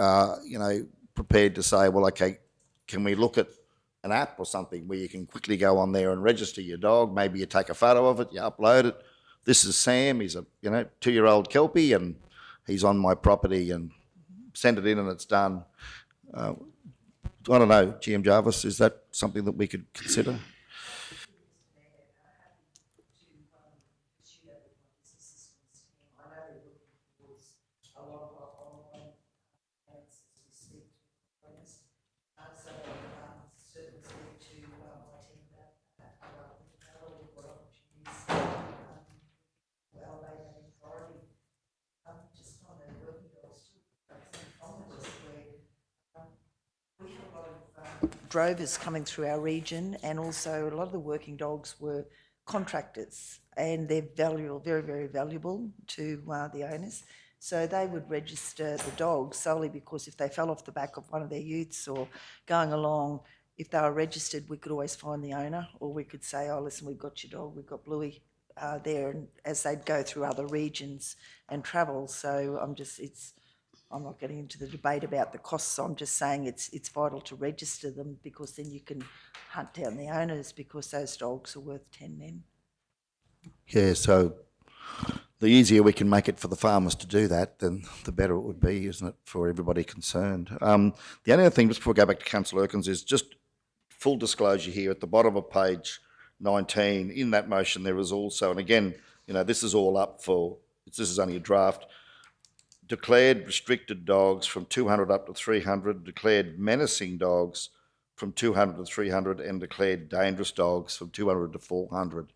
prepared to say, well, okay, can we look at an app or something where you can quickly go on there and register your dog? Maybe you take a photo of it, you upload it. This is Sam. He's a 2-year-old Kelpie, and he's on my property, and send it in, and it's done. I don't know, GM Jarvis, is that something that we could consider? Drovers coming through our region, and also a lot of the working dogs were contractors, and they're valuable, very, very valuable to the owners. So they would register the dogs solely because if they fell off the back of one of their utes or going along, if they were registered, we could always find the owner, or we could say, oh, listen, we've got your dog, we've got Bluey there, and as they'd go through other regions and travel. So I'm not getting into the debate about the costs. I'm just saying it's vital to register them, because then you can hunt down the owners, because those dogs are worth 10 men. Yeah, so the easier we can make it for the farmers to do that, then the better it would be, isn't it, for everybody concerned? The only other thing, just before we go back to Councillor Erkins, is just full disclosure here at the bottom of page 19. In that motion, there is also, and again, this is all up for, this is only a draft, declared restricted dogs from 200 up to 300, declared menacing dogs from 200 to 300, and declared dangerous dogs from 200 to 400.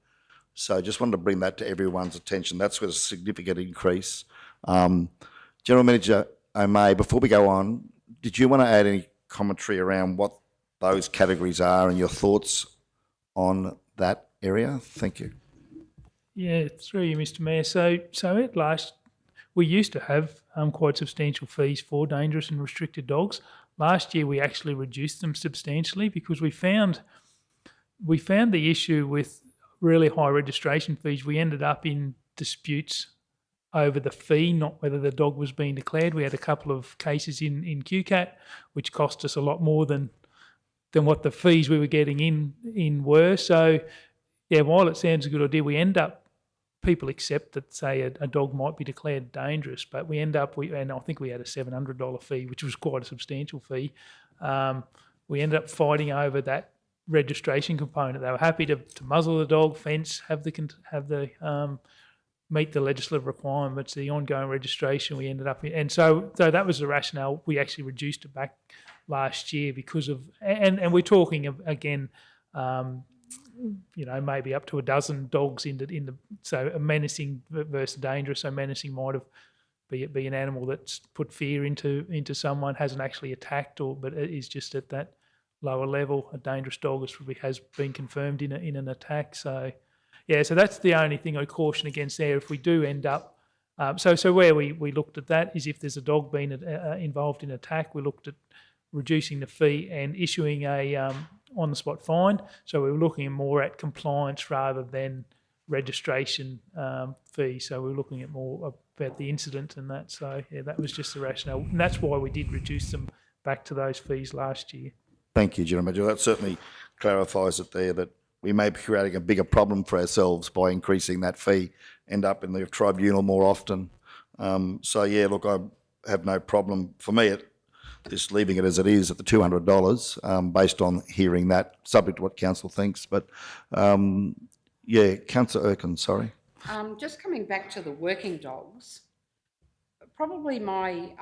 So just wanted to bring that to everyone's attention. That's a significant increase. General Manager O'May, before we go on, did you want to add any commentary around what those categories are and your thoughts on that area? Thank you. Yeah, through you, Mr. Mayor. So at last, we used to have quite substantial fees for dangerous and restricted dogs. Last year, we actually reduced them substantially because we found the issue with really high registration fees. We ended up in disputes over the fee, not whether the dog was being declared. We had a couple of cases in QCAT, which cost us a lot more than what the fees we were getting in were. So, yeah, while it sounds a good idea, people accept that, say, a dog might be declared dangerous, but we end up, and I think we had a $700 fee, which was quite a substantial fee. We ended up fighting over that registration component. They were happy to muzzle the dog, fence, have the meet the legislative requirements. The ongoing registration we ended up in, and so that was the rationale. We actually reduced it back last year because of, and we're talking again. Maybe up to a dozen dogs in the so a menacing versus dangerous. So menacing might have be an animal that's put fear into someone, hasn't actually attacked, but is just at that lower level. A dangerous dog has been confirmed in an attack. So yeah, so that's the only thing I caution against there. If we do end up, so where we looked at that is if there's a dog being involved in attack, we looked at reducing the fee and issuing a on-the-spot fine. So we were looking more at compliance rather than registration fee. So we were looking at more about the incident and that. So yeah, that was just the rationale, and that's why we did reduce them back to those fees last year. Thank you, General Manager. That certainly clarifies it there, that we may be creating a bigger problem for ourselves by increasing that fee, end up in the tribunal more often. So yeah, look, I have no problem. For me, just leaving it as it is at the $200, based on hearing that, subject to what council thinks. But yeah, Councillor Erkins, sorry. Just coming back to the working dogs, probably my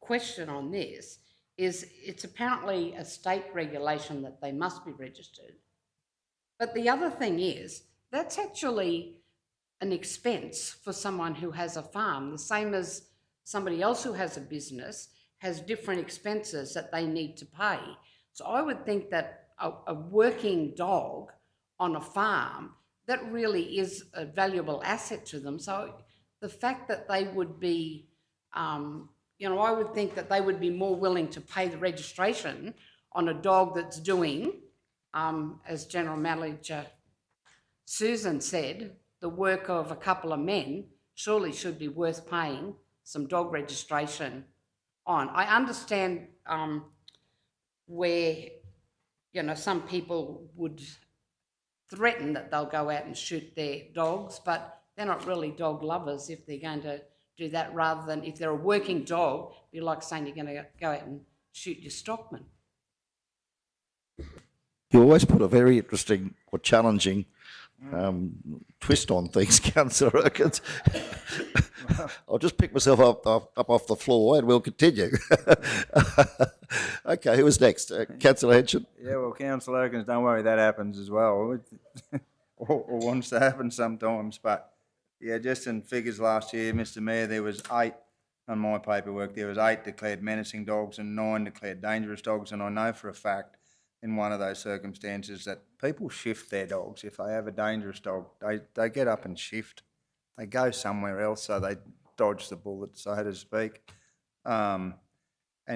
question on this is it's apparently a state regulation that they must be registered. But the other thing is that's actually an expense for someone who has a farm, the same as somebody else who has a business has different expenses that they need to pay. So I would think that a working dog on a farm, that really is a valuable asset to them. So the fact that they would be, I would think that they would be more willing to pay the registration on a dog that's doing, as General Manager Susan said, the work of a couple of men surely should be worth paying some dog registration on. I understand where, some people would threaten that they'll go out and shoot their dogs, but they're not really dog lovers if they're going to do that, rather than if they're a working dog, it'd be like saying you're going to go out and shoot your stockman. You always put a very interesting or challenging twist on things, Councillor Erkins. I'll just pick myself up off the floor and we'll continue. Okay, who was next? Councillor Henson? Yeah, well, Councillor Erkins, don't worry, that happens as well. or wants to happen sometimes. But yeah, just in figures last year, Mr. Mayor, there was 8 on my paperwork. There was 8 declared menacing dogs and 9 declared dangerous dogs. And I know for a fact in one of those circumstances that people shift their dogs. If they have a dangerous dog, they get up and shift. They go somewhere else, so they dodge the bullet, so to speak. And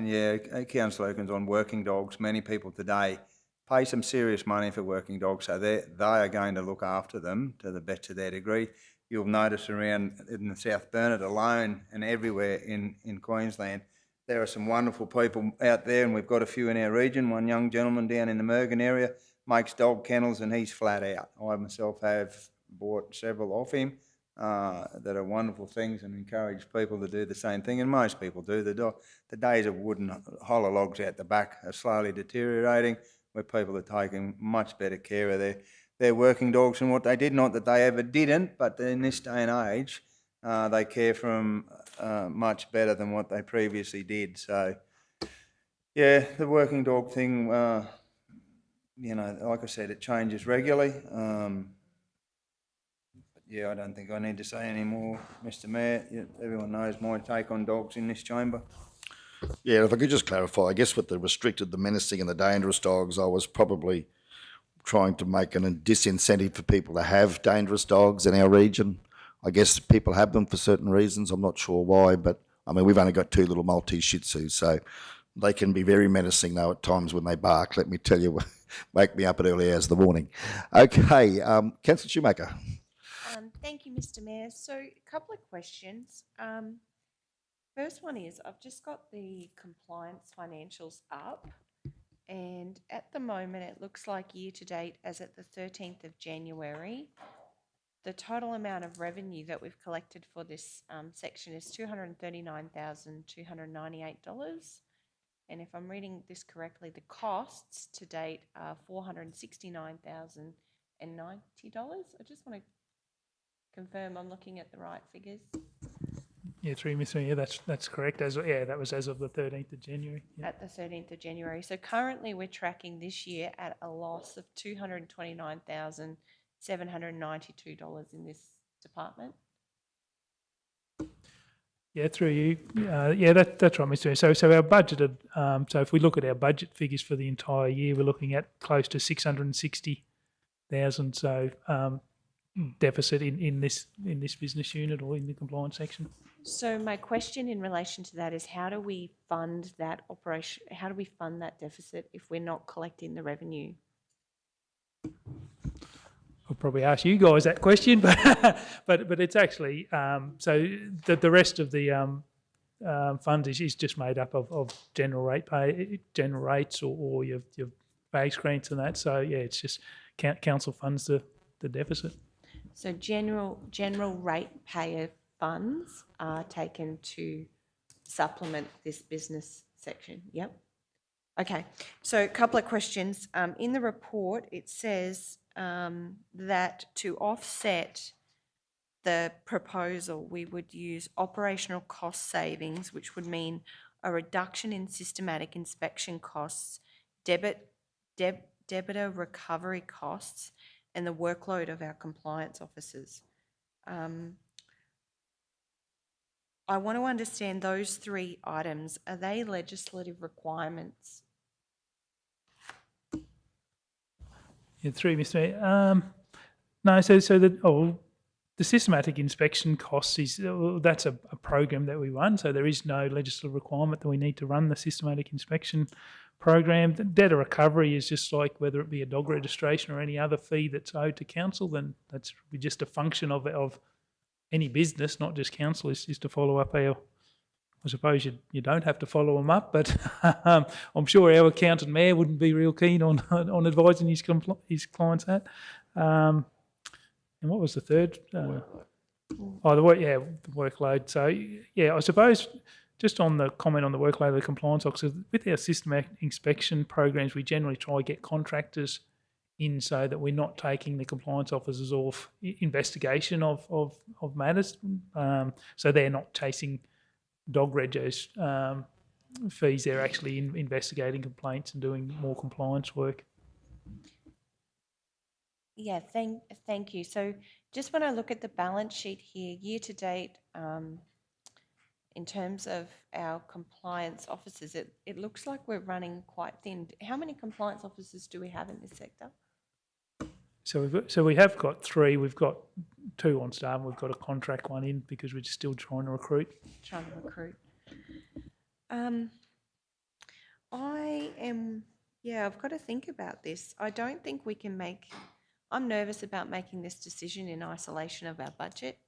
yeah, Councillor Erkins, on working dogs, many people today pay some serious money for working dogs, so they are going to look after them to the best of their degree. You'll notice around in the South Burnett alone and everywhere in Queensland, there are some wonderful people out there, and we've got a few in our region. One young gentleman down in the Mergen area makes dog kennels, and he's flat out. I myself have bought several off him that are wonderful things, and encourage people to do the same thing, and most people do. The days of wooden hollow logs out the back are slowly deteriorating, where people are taking much better care of their working dogs and what they did. Not that they ever didn't, but in this day and age, they care for them much better than what they previously did. So, yeah, the working dog thing, like I said, it changes regularly. Yeah, I don't think I need to say any more, Mr. Mayor. Everyone knows my take on dogs in this chamber. Yeah, if I could just clarify, I guess with the restricted, the menacing and the dangerous dogs, I was probably trying to make a disincentive for people to have dangerous dogs in our region. I guess people have them for certain reasons. I'm not sure why, but I mean, we've only got 2 little Maltese Shih Tzus, so they can be very menacing though at times when they bark. Let me tell you, wake me up at early hours of the morning. Okay, Councillor Shoemaker. Thank you, Mr. Mayor. So a couple of questions. First one is, I've just got the compliance financials up, and at the moment it looks like year to date, as at the 13th of January, the total amount of revenue that we've collected for this section is $239,298. And if I'm reading this correctly, the costs to date are $469,090. I just want to confirm I'm looking at the right figures. Yeah, through Mr. Mayor, that's correct. That was as of the 13th of January. Yeah. At the 13th of January. So currently we're tracking this year at a loss of $229,792 in this department. Yeah, through you. That's right, Mr. Mayor. So our budgeted, so if we look at our budget figures for the entire year, we're looking at close to 660,000. So deficit in this business unit or in the compliance section. So my question in relation to that is, how do we fund that operation? How do we fund that deficit if we're not collecting the revenue? I'll probably ask you guys that question, but it's actually so the rest of the fund is just made up of general rates or your base grants and that. So yeah, it's just council funds the deficit. So general ratepayer funds are taken to supplement this business section. Yep. Okay. So a couple of questions. In the report, it says that to offset the proposal, we would use operational cost savings, which would mean a reduction in systematic inspection costs, debitor recovery costs, and the workload of our compliance officers. I want to understand those 3 items. Are they legislative requirements? Yeah, through Mr. Mayor. No, so the systematic inspection costs is that's a program that we run. So there is no legislative requirement that we need to run the systematic inspection program. The data recovery is just like whether it be a dog registration or any other fee that's owed to council. Then that's just a function of any business, not just council, is to follow up our. I suppose you don't have to follow them up, but I'm sure our accountant mayor wouldn't be real keen on advising his clients that. And what was the third? The workload. So yeah, I suppose just on the comment on the workload of the compliance officers, with our systematic inspection programs, we generally try to get contractors in so that we're not taking the compliance officers off investigation of matters. So they're not chasing dog regos fees. They're actually investigating complaints and doing more compliance work. Yeah, thank you. So just when I look at the balance sheet here, year to date, in terms of our compliance officers, it looks like we're running quite thin. How many compliance officers do we have in this sector? So we have got 3. We've got 2 on staff. We've got a contract one in because we're still trying to recruit. I've got to think about this. I don't think we can I'm nervous about making this decision in isolation of our budget.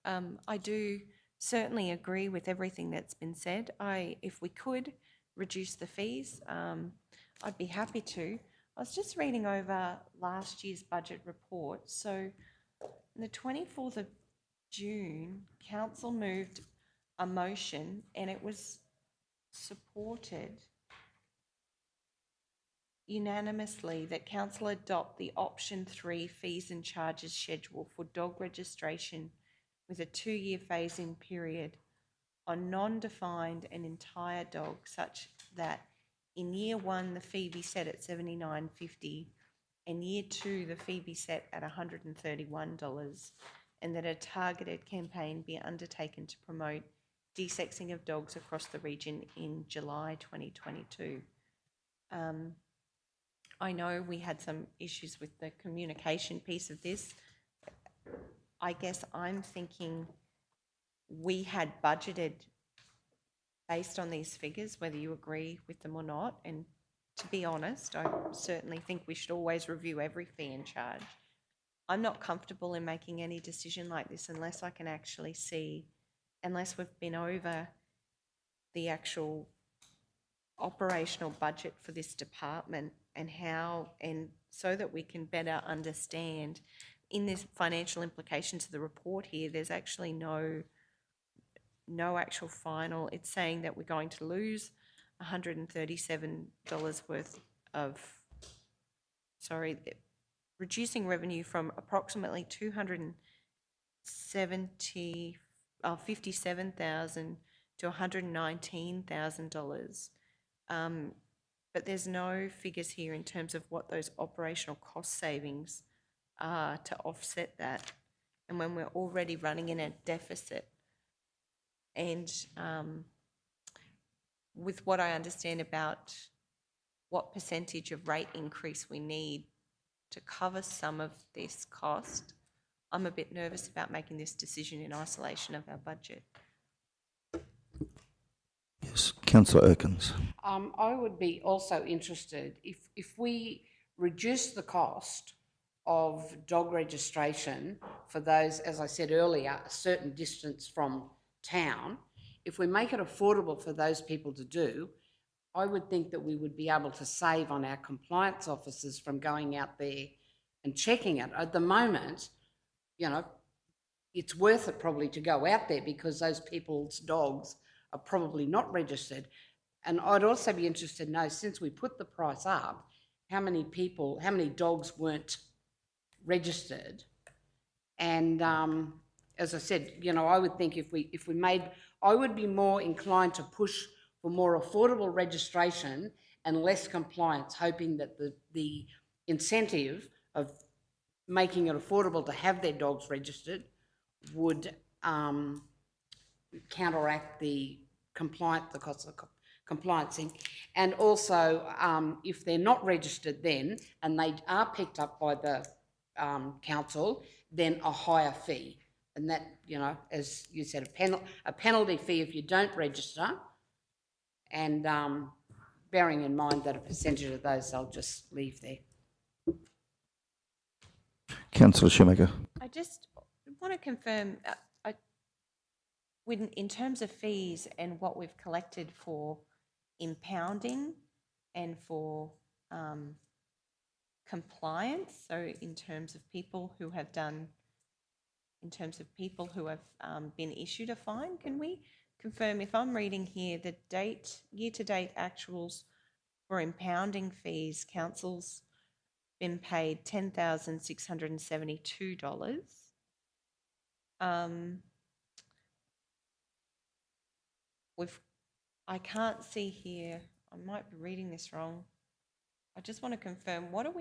I do certainly agree with everything that's been said. If we could reduce the fees, I'd be happy to. I was just reading over last year's budget report. So on the 24th of June, council moved a motion and it was supported unanimously that council adopt the option 3 fees and charges schedule for dog registration with a 2-year phase-in period on non-defined and entire dogs, such that in year 1 the fee be set at $79.50 and year 2 the fee be set at $131, and that a targeted campaign be undertaken to promote desexing of dogs across the region in July 2022. I know we had some issues with the communication piece of this. I guess I'm thinking we had budgeted based on these figures, whether you agree with them or not. And to be honest, I certainly think we should always review every fee and charge. I'm not comfortable in making any decision like this unless I can actually see, unless we've been over the actual operational budget for this department and so that we can better understand in this financial implications of the report here, there's actually no actual final. It's saying that we're going to lose $137 worth of, reducing revenue from approximately $57,000 to $119,000. But there's no figures here in terms of what those operational cost savings are to offset that. And when we're already running in a deficit, and with what I understand about what percentage of rate increase we need to cover some of this cost, I'm a bit nervous about making this decision in isolation of our budget. Yes, Councillor Erkins. I would be also interested if we reduce the cost of dog registration for those, as I said earlier, a certain distance from town, if we make it affordable for those people to do, I would think that we would be able to save on our compliance officers from going out there and checking it. At the moment, it's worth it probably to go out there because those people's dogs are probably not registered. And I'd also be interested to know, since we put the price up, how many dogs weren't registered. And as I said, I would think if we made, I would be more inclined to push for more affordable registration and less compliance, hoping that the incentive of making it affordable to have their dogs registered would counteract the cost of compliancing. And also, if they're not registered then, and they are picked up by the council, then a higher fee. And that, you know, as you said, a penalty fee if you don't register, and bearing in mind that a percentage of those they'll just leave there. Councillor Schumacher. I just want to confirm, in terms of fees and what we've collected for impounding and for compliance, so in terms of people who have been issued a fine, can we confirm, if I'm reading here, the year-to-date actuals for impounding fees, council's been paid $10,672. I can't see here, I might be reading this wrong. I just want to confirm, what do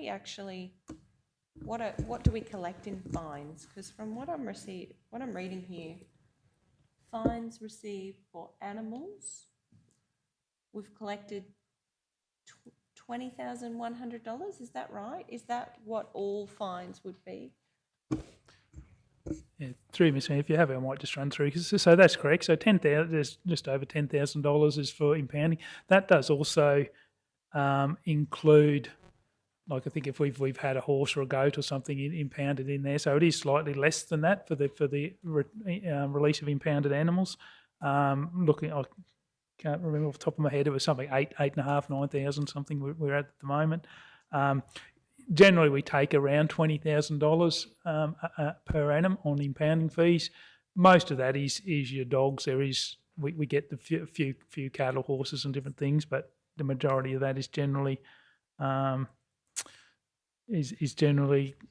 we collect in fines? Because from what I'm reading here, fines received for animals, we've collected $20,100. Is that right? Is that what all fines would be? Yeah, through me, if you have it, I might just run through. So that's correct. So there's just over $10,000 is for impounding. That does also include, like I think if we've had a horse or a goat or something impounded in there, so it is slightly less than that for the release of impounded animals. I can't remember off the top of my head. It was something 8,500, 9,000 something we're at the moment. Generally, we take around $20,000 per annum on impounding fees. Most of that is your dogs. We get the few cattle, horses, and different things, but the majority of that is generally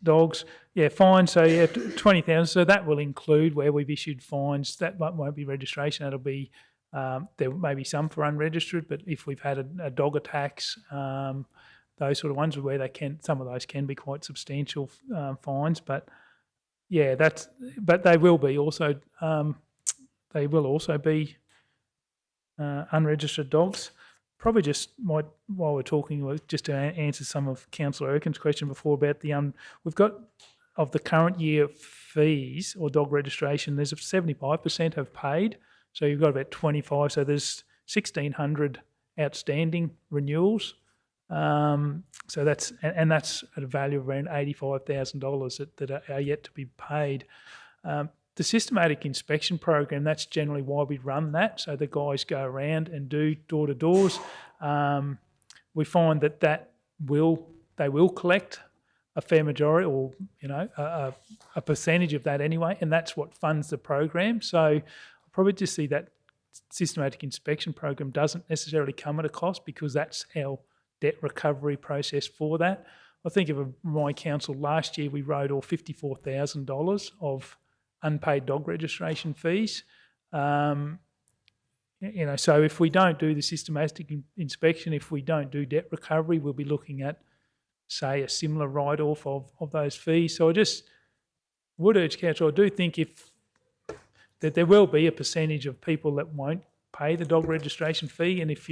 dogs. Yeah, fines. So yeah, 20,000. So that will include where we've issued fines. That won't be registration. That'll be there may be some for unregistered, but if we've had a dog attacks. Those sort of ones where some of those can be quite substantial fines, but yeah, but they will also be unregistered dogs. Probably while we're talking, just to answer some of Councillor Erkin's question before about we've got of the current year fees or dog registration. There's 75% have paid, so you've got about 25. So there's 1,600 outstanding renewals. So that's at a value of around $85,000 that are yet to be paid. The systematic inspection program, that's generally why we run that. So the guys go around and do door-to-doors. We find that they will collect a fair majority, or a percentage of that anyway, and that's what funds the program. So I probably just see that systematic inspection program doesn't necessarily come at a cost, because that's our debt recovery process for that. I think of my council last year, we wrote off $54,000 of unpaid dog registration fees. So if we don't do the systematic inspection, if we don't do debt recovery, we'll be looking at, say, a similar write-off of those fees. So I just would urge council, I do think that there will be a percentage of people that won't pay the dog registration fee, and if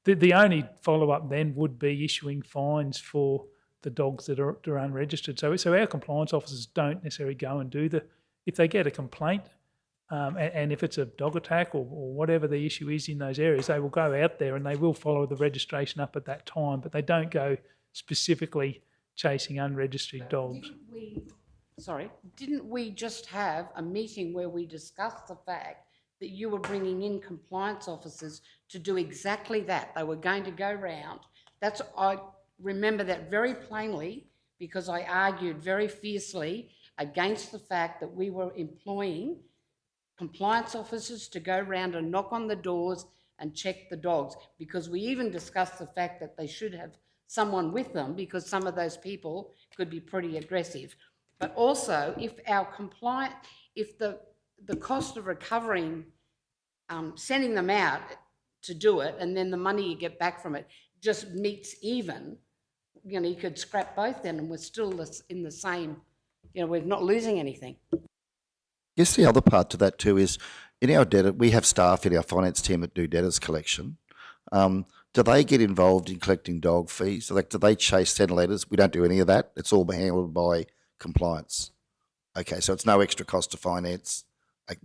the only follow-up then would be issuing fines for the dogs that are unregistered. So our compliance officers don't necessarily go and if they get a complaint, and if it's a dog attack or whatever the issue is in those areas, they will go out there and they will follow the registration up at that time, but they don't go specifically chasing unregistered dogs. Didn't we just have a meeting where we discussed the fact that you were bringing in compliance officers to do exactly that? They were going to go round. I remember that very plainly, because I argued very fiercely against the fact that we were employing compliance officers to go round and knock on the doors and check the dogs, because we even discussed the fact that they should have someone with them, because some of those people could be pretty aggressive. But also, if the cost of recovering, sending them out to do it, and then the money you get back from it just meets even, you could scrap both then, and we're still in the same, we're not losing anything. guess the other part to that too is in our debtor, we have staff in our finance team that do debtors collection. Do they get involved in collecting dog fees? Like, do they send letters? We don't do any of that. It's all handled by compliance. Okay, so it's no extra cost to finance.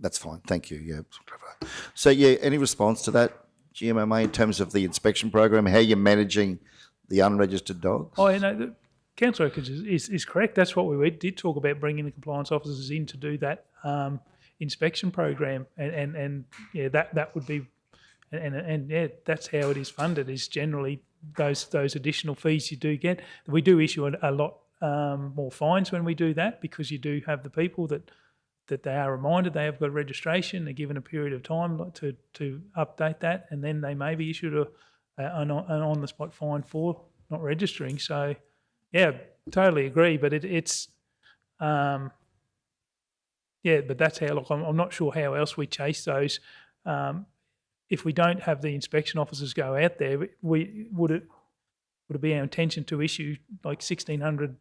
That's fine. Thank you. Yeah. So yeah, any response to that, GMMA, in terms of the inspection program, how you're managing the unregistered dogs? Oh, you know, Councillor Atkins is correct. That's what we did talk about, bringing the compliance officers in to do that inspection program, and yeah, that would be, and yeah, that's how it is funded. Is generally those additional fees you do get. We do issue a lot more fines when we do that, because you do have the people that they are reminded they have got registration. They're given a period of time to update that, and then they may be issued an on-the-spot fine for not registering. So, yeah, totally agree. But it's yeah, but that's how. Look, I'm not sure how else we chase those. If we don't have the inspection officers go out there, would it be our intention to issue like 1,600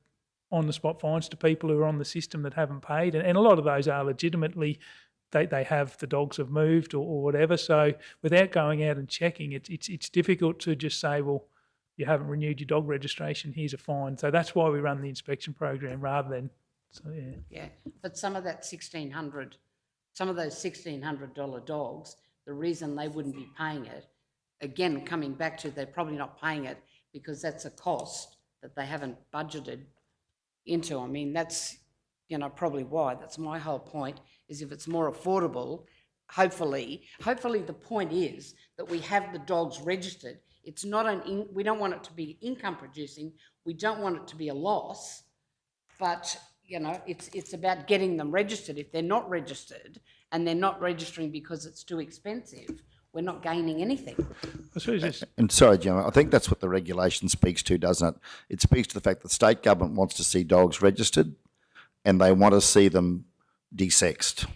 on-the-spot fines to people who are on the system that haven't paid? And a lot of those are legitimately, they have, the dogs have moved or whatever. So without going out and checking, it's difficult to just say, well, you haven't renewed your dog registration, here's a fine. So that's why we run the inspection program rather than, so yeah. Yeah, but some of that 1,600, some of those $1,600 dogs, the reason they wouldn't be paying it, again, coming back to they're probably not paying it because that's a cost that they haven't budgeted into. I mean, that's, you know, probably why. That's my whole point, is if it's more affordable, hopefully the point is that we have the dogs registered. It's not we don't want it to be income producing. We don't want it to be a loss, but, you know, it's about getting them registered. If they're not registered and they're not registering because it's too expensive, we're not gaining anything. I suppose it's, And sorry, Jim, I think that's what the regulation speaks to, doesn't it? It speaks to the fact that the state government wants to see dogs registered and they want to see them desexed.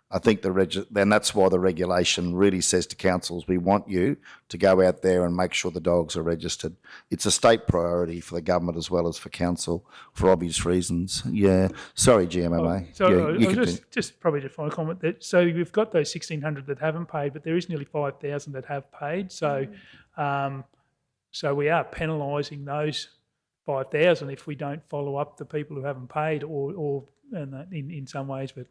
I think then that's why the regulation really says to councils, we want you to go out there and make sure the dogs are registered. It's a state priority for the government as well as for council for obvious reasons. Yeah. Sorry, GMMA. so yeah, I'll just probably just final comment that, so you've got those 1,600 that haven't paid, but there is nearly 5,000 that have paid. So, so we are penalising those 5,000 if we don't follow up the people who haven't paid, or in some ways. But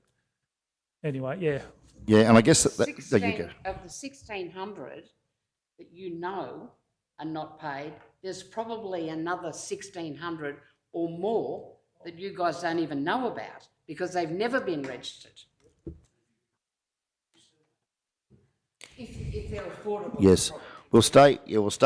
anyway, yeah. Yeah, and I guess there you go. Of the 1,600 that you know are not paid, there's probably another 1,600 or more that you guys don't even know about because they've never been registered. If they're affordable. Yes. We'll stay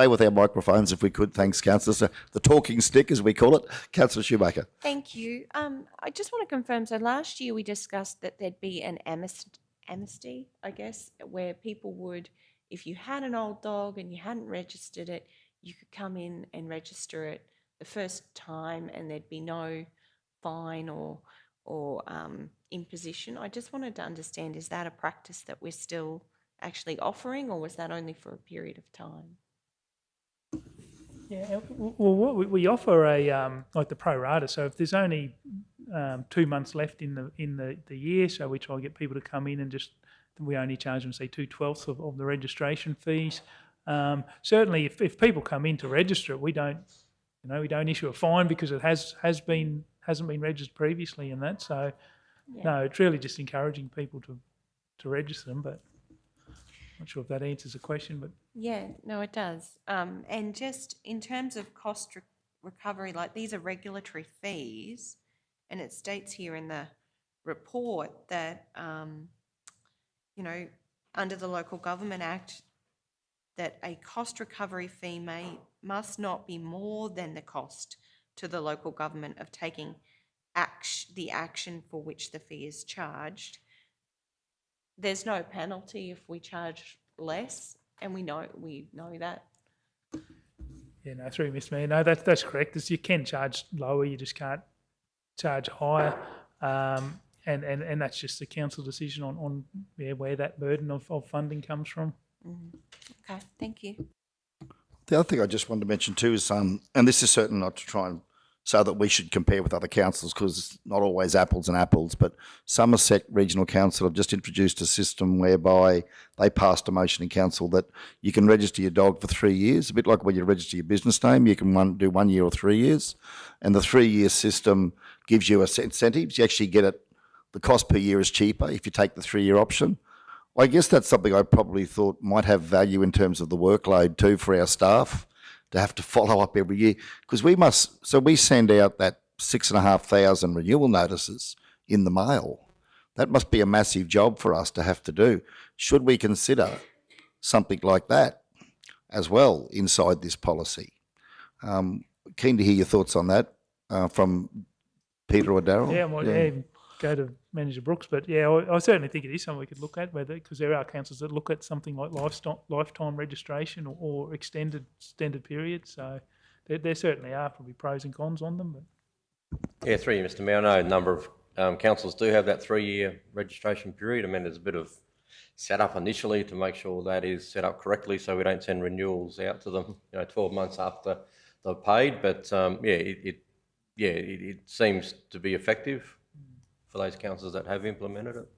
with our microphones if we could. Thanks, Councillor. So the talking stick, as we call it. Councillor Schumacher. Thank you. I just want to confirm, so last year we discussed that there'd be an amnesty, I guess, where people would, if you had an old dog and you hadn't registered it, you could come in and register it the first time and there'd be no fine or imposition. I just wanted to understand, is that a practice that we're still actually offering, or was that only for a period of time? Yeah, well, we offer a like the pro rata. So if there's only 2 months left in the year, so we try to get people to come in and just, we only charge them, say, 2/12 of the registration fees. Certainly, if people come in to register it, we don't issue a fine because it hasn't been registered previously and that. So Yeah. no, it's really just encouraging people to register them, but. Not sure if that answers the question, but Yeah, no, it does. And just in terms of cost recovery, like these are regulatory fees, and it states here in the report that, under the Local Government Act, that a cost recovery fee must not be more than the cost to the local government of taking the action for which the fee is charged. There's no penalty if we charge less, and we know that. yeah, no, through Mr. Mayor, no, that's correct. You can charge lower, you just can't charge higher, and that's just the council decision on where that burden of funding comes from. Okay, thank you. The other thing I just wanted to mention too is, and this is certainly not to try and so that we should compare with other councils, because it's not always apples and apples. But Somerset Regional Council have just introduced a system whereby they passed a motion in council that you can register your dog for 3 years, a bit like when you register your business name. You can do 1 year or 3 years, and the 3-year system gives you incentives. You actually get it. The cost per year is cheaper if you take the 3-year option. I guess that's something I probably thought might have value in terms of the workload too for our staff, to have to follow up every year, because we send out that 6,500 renewal notices in the mail. That must be a massive job for us to have to do. Should we consider something like that as well inside this policy? Keen to hear your thoughts on that from Peter or Darryl. Yeah, I might go to Manager Brooks, but yeah, I certainly think it is something we could look at, because there are councils that look at something like lifetime registration or extended periods. So there certainly are probably pros and cons on them. But Yeah, through you, Mr. Mayor. I know a number of councils do have that 3-year registration period. I mean, there's a bit of setup initially to make sure that is set up correctly, so we don't send renewals out to them, 12 months after they've paid. But it seems to be effective for those councils that have implemented it.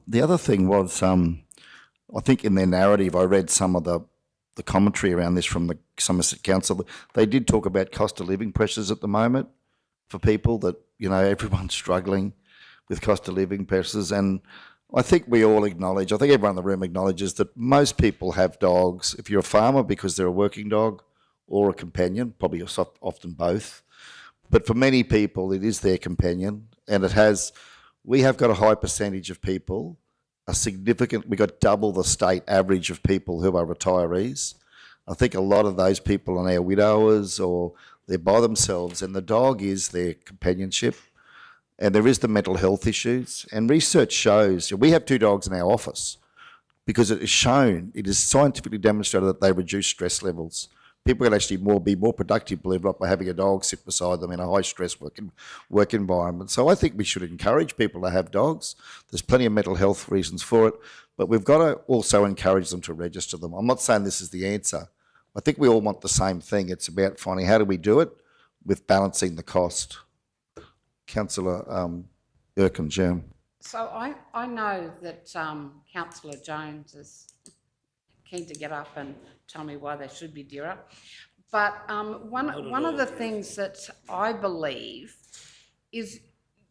The other thing was, I think in their narrative, I read some of the commentary around this from the Somerset Council. They did talk about cost of living pressures at the moment for people, that, everyone's struggling with cost of living pressures. And I think we all acknowledge, I think everyone in the room acknowledges that most people have dogs, if you're a farmer, because they're a working dog, or a companion, probably often both. But for many people, it is their companion, and we have got a high percentage of people, we got double the state average of people who are retirees. I think a lot of those people are now widowers, or they're by themselves, and the dog is their companionship. And there is the mental health issues. And research shows, we have 2 dogs in our office, because it is scientifically demonstrated that they reduce stress levels. People can actually be more productive, believe it or not, by having a dog sit beside them in a high-stress work environment. So I think we should encourage people to have dogs. There's plenty of mental health reasons for it, but we've got to also encourage them to register them. I'm not saying this is the answer. I think we all want the same thing. It's about finding how do we do it with balancing the cost. Councillor Erkin, Jim. So I know that Councillor Jones is keen to get up and tell me why they should be dearer. But one of the things that I believe is,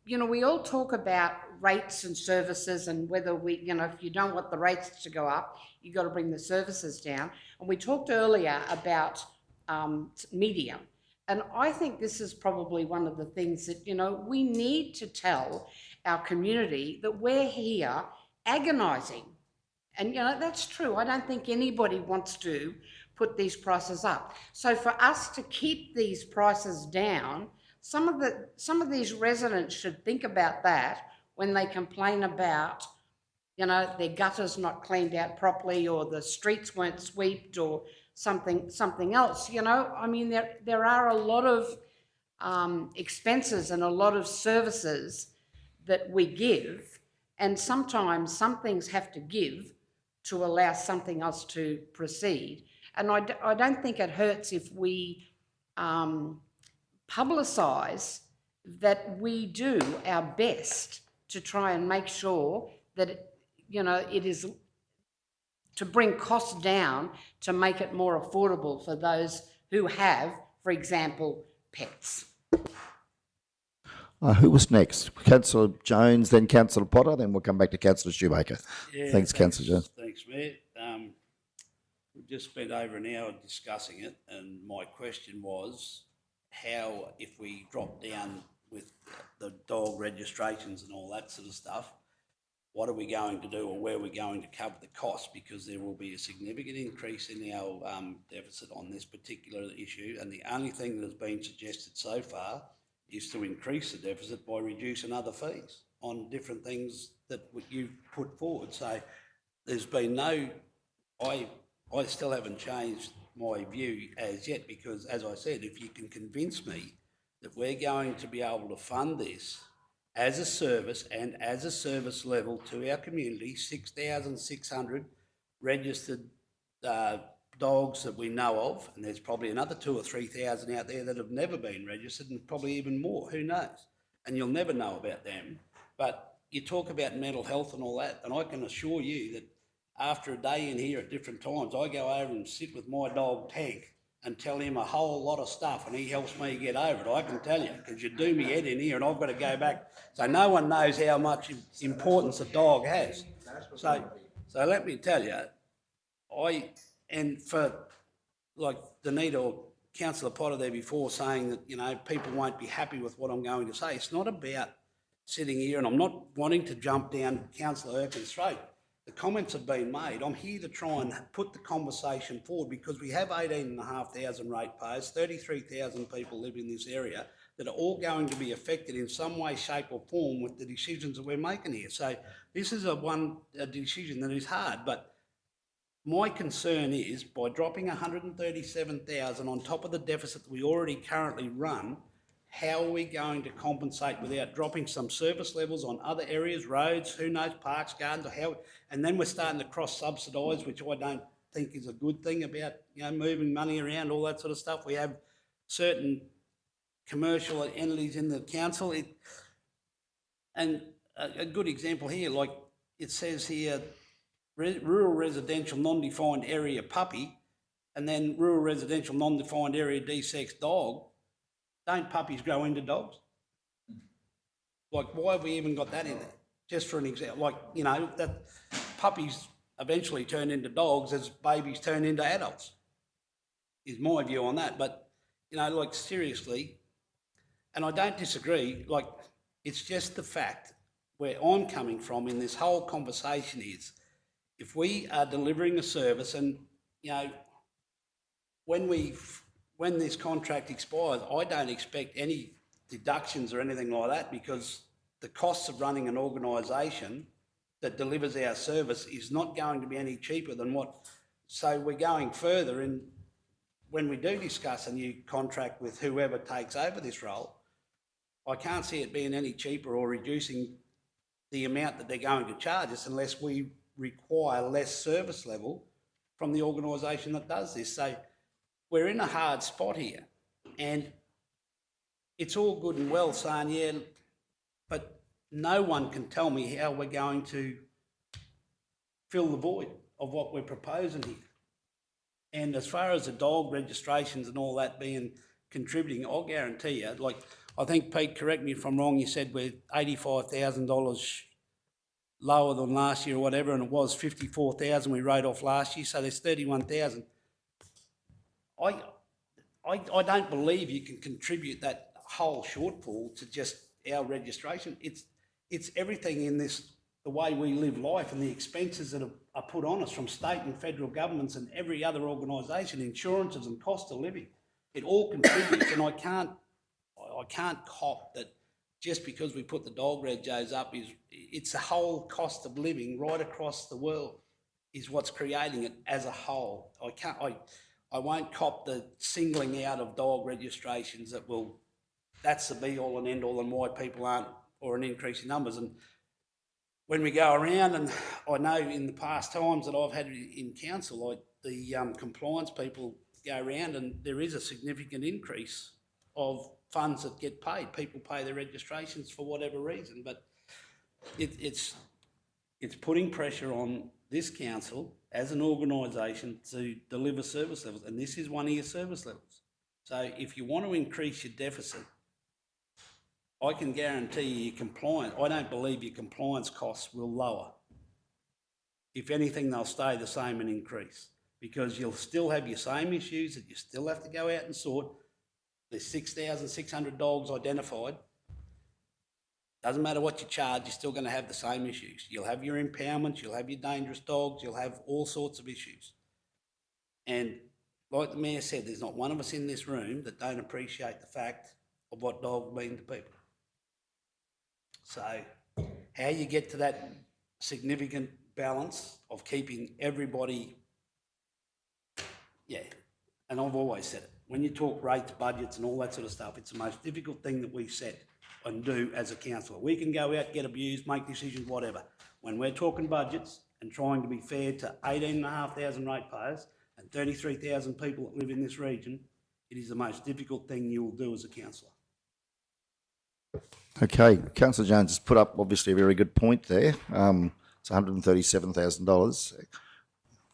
we all talk about rates and services, and whether if you don't want the rates to go up, you've got to bring the services down. And we talked earlier about medium. And I think this is probably one of the things that, we need to tell our community that we're here agonising. And, that's true. I don't think anybody wants to put these prices up. So for us to keep these prices down, some of these residents should think about that when they complain about, their gutters not cleaned out properly, or the streets weren't swept, or something else. I mean, there are a lot of expenses and a lot of services that we give, and sometimes some things have to give to allow something else to proceed. And I don't think it hurts if we publicise that we do our best to try and make sure that, it is to bring costs down, to make it more affordable for those who have, for example, pets. Who was next? Councillor Jones, then Councillor Potter, then we'll come back to Councillor Shoemaker. Yeah, Thanks, Councillor Jones. Thanks, Mayor. We've just spent over an hour discussing it, and my question was how, if we drop down with the dog registrations and all that sort of stuff, what are we going to do, or where are we going to cover the cost? Because there will be a significant increase in our deficit on this particular issue, and the only thing that has been suggested so far is to increase the deficit by reducing other fees on different things that you've put forward. So there's been I still haven't changed my view as yet, because, as I said, if you can convince me that we're going to be able to fund this as a service and as a service level to our community, 6,600 registered dogs that we know of, and there's probably another 2,000 or 3,000 out there that have never been registered, and probably even more, who knows? And you'll never know about them. But you talk about mental health and all that, and I can assure you that after a day in here at different times, I go over and sit with my dog Tank and tell him a whole lot of stuff, and he helps me get over it, I can tell you, because you do me head in here and I've got to go back. So no one knows how much importance a dog has. So let me tell you, and for like Danita or Councillor Potter there before saying that, you know, people won't be happy with what I'm going to say, it's not about sitting here, and I'm not wanting to jump down Councillor Erkin's throat. The comments have been made. I'm here to try and put the conversation forward because we have 18,500 ratepayers, 33,000 people live in this area that are all going to be affected in some way, shape or form with the decisions that we're making here. So this is a decision that is hard, but my concern is by dropping 137,000 on top of the deficit that we already currently run, how are we going to compensate without dropping some service levels on other areas, roads, who knows, parks, gardens, or how? And then we're starting to cross-subsidise, which I don't think is a good thing about, you know, moving money around, all that sort of stuff. We have certain commercial entities in the council. And a good example here, like it says here, rural residential non-defined area puppy, and then rural residential non-defined area de-sex dog. Don't puppies grow into dogs? Like, why have we even got that in there? Just for an example, like, you know, that puppies eventually turn into dogs as babies turn into adults, is my view on that. But, you know, like, seriously, and I don't disagree, like, it's just the fact where I'm coming from in this whole conversation is, if we are delivering a service and, you know, when this contract expires, I don't expect any deductions or anything like that, because the costs of running an organisation that delivers our service is not going to be any cheaper than what. So we're going further, and when we do discuss a new contract with whoever takes over this role, I can't see it being any cheaper or reducing the amount that they're going to charge us unless we require less service level from the organisation that does this. So we're in a hard spot here, and it's all good and well saying, yeah, but no one can tell me how we're going to fill the void of what we're proposing here. And as far as the dog registrations and all that being contributing, I'll guarantee you, like, I think, Pete, correct me if I'm wrong, you said we're $85,000 lower than last year or whatever, and it was 54,000 we wrote off last year, so there's 31,000. I don't believe you can contribute that whole shortfall to just our registration. It's everything in this, the way we live life and the expenses that are put on us from state and federal governments and every other organisation, insurances and cost of living. It all contributes, and I can't cop that just because we put the dog regos up it's the whole cost of living right across the world is what's creating it as a whole. I won't cop the singling out of dog registrations that's the be all and end all and why people aren't, or an increase in numbers. And when we go around, and I know in the past times that I've had in council, like the compliance people go around and there is a significant increase of funds that get paid. People pay their registrations for whatever reason, but it's putting pressure on this council as an organisation to deliver service levels, and this is one of your service levels. So if you want to increase your deficit, I can guarantee you I don't believe your compliance costs will lower. If anything, they'll stay the same and increase, because you'll still have your same issues that you still have to go out and sort. There's 6,600 dogs identified. Doesn't matter what you charge, you're still going to have the same issues. You'll have your impoundments, you'll have your dangerous dogs, you'll have all sorts of issues. And like the Mayor said, there's not one of us in this room that don't appreciate the fact of what dogs mean to people. So how you get to that significant balance of keeping everybody, yeah, and I've always said it, when you talk rates, budgets and all that sort of stuff, it's the most difficult thing that we set and do as a councillor. We can go out, get abused, make decisions, whatever. When we're talking budgets and trying to be fair to 18,500 ratepayers and 33,000 people that live in this region, it is the most difficult thing you will do as a councillor. Okay, Councillor Jones has put up obviously a very good point there. It's $137,000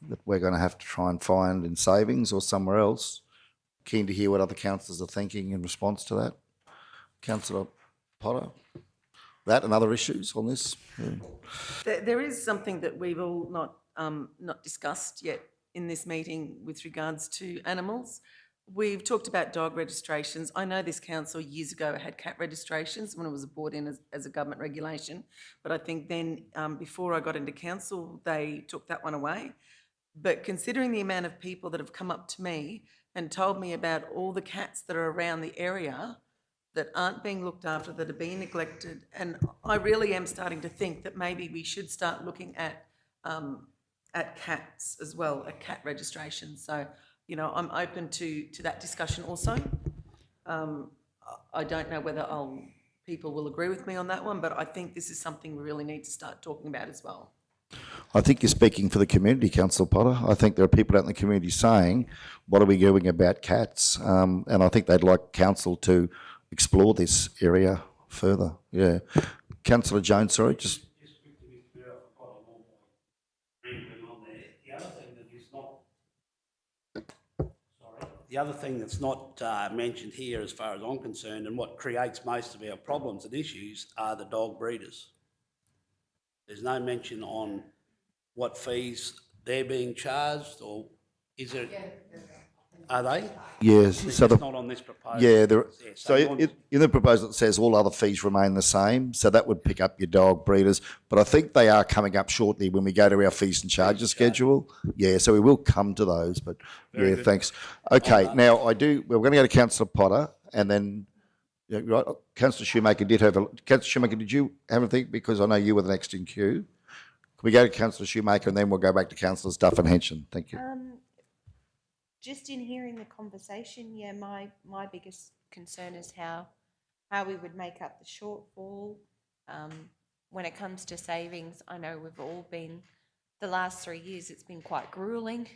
that we're going to have to try and find in savings or somewhere else. Keen to hear what other councillors are thinking in response to that. Councillor Potter, that and other issues on this? Yeah. There is something that we've all not discussed yet in this meeting with regards to animals. We've talked about dog registrations. I know this council years ago had cat registrations when it was brought in as a government regulation, but I think then before I got into council, they took that one away. But considering the amount of people that have come up to me and told me about all the cats that are around the area that aren't being looked after, that are being neglected, and I really am starting to think that maybe we should start looking at cats as well, at cat registration. So, you know, I'm open to that discussion also. I don't know whether people will agree with me on that one, but I think this is something we really need to start talking about as well. I think you're speaking for the community, Councillor Potter. I think there are people out in the community saying, what are we doing about cats? And I think they'd like council to explore this area further. Yeah. Councillor Jones, sorry, just... The other thing that's not mentioned here, as far as I'm concerned, and what creates most of our problems and issues, are the dog breeders. There's no mention on what fees they're being charged, or is there? Are they? Yes. They're So just not on this proposal. Yeah, so in the proposal it says all other fees remain the same, so that would pick up your dog breeders. But I think they are coming up shortly when we go to our fees and charges schedule. Yeah, so we will come to those. But Very yeah, good. thanks. Okay, now we're going to go to Councillor Potter, and then right, Councillor Shoemaker did have Councillor Shoemaker, did you have anything? Because I know you were the next in queue. Can we go to Councillor Shoemaker and then we'll go back to Councillors Duff and Henson? Thank you. Just in hearing the conversation, yeah, my biggest concern is how we would make up the shortfall. When it comes to savings, I know we've all been, the last 3 years, it's been quite grueling,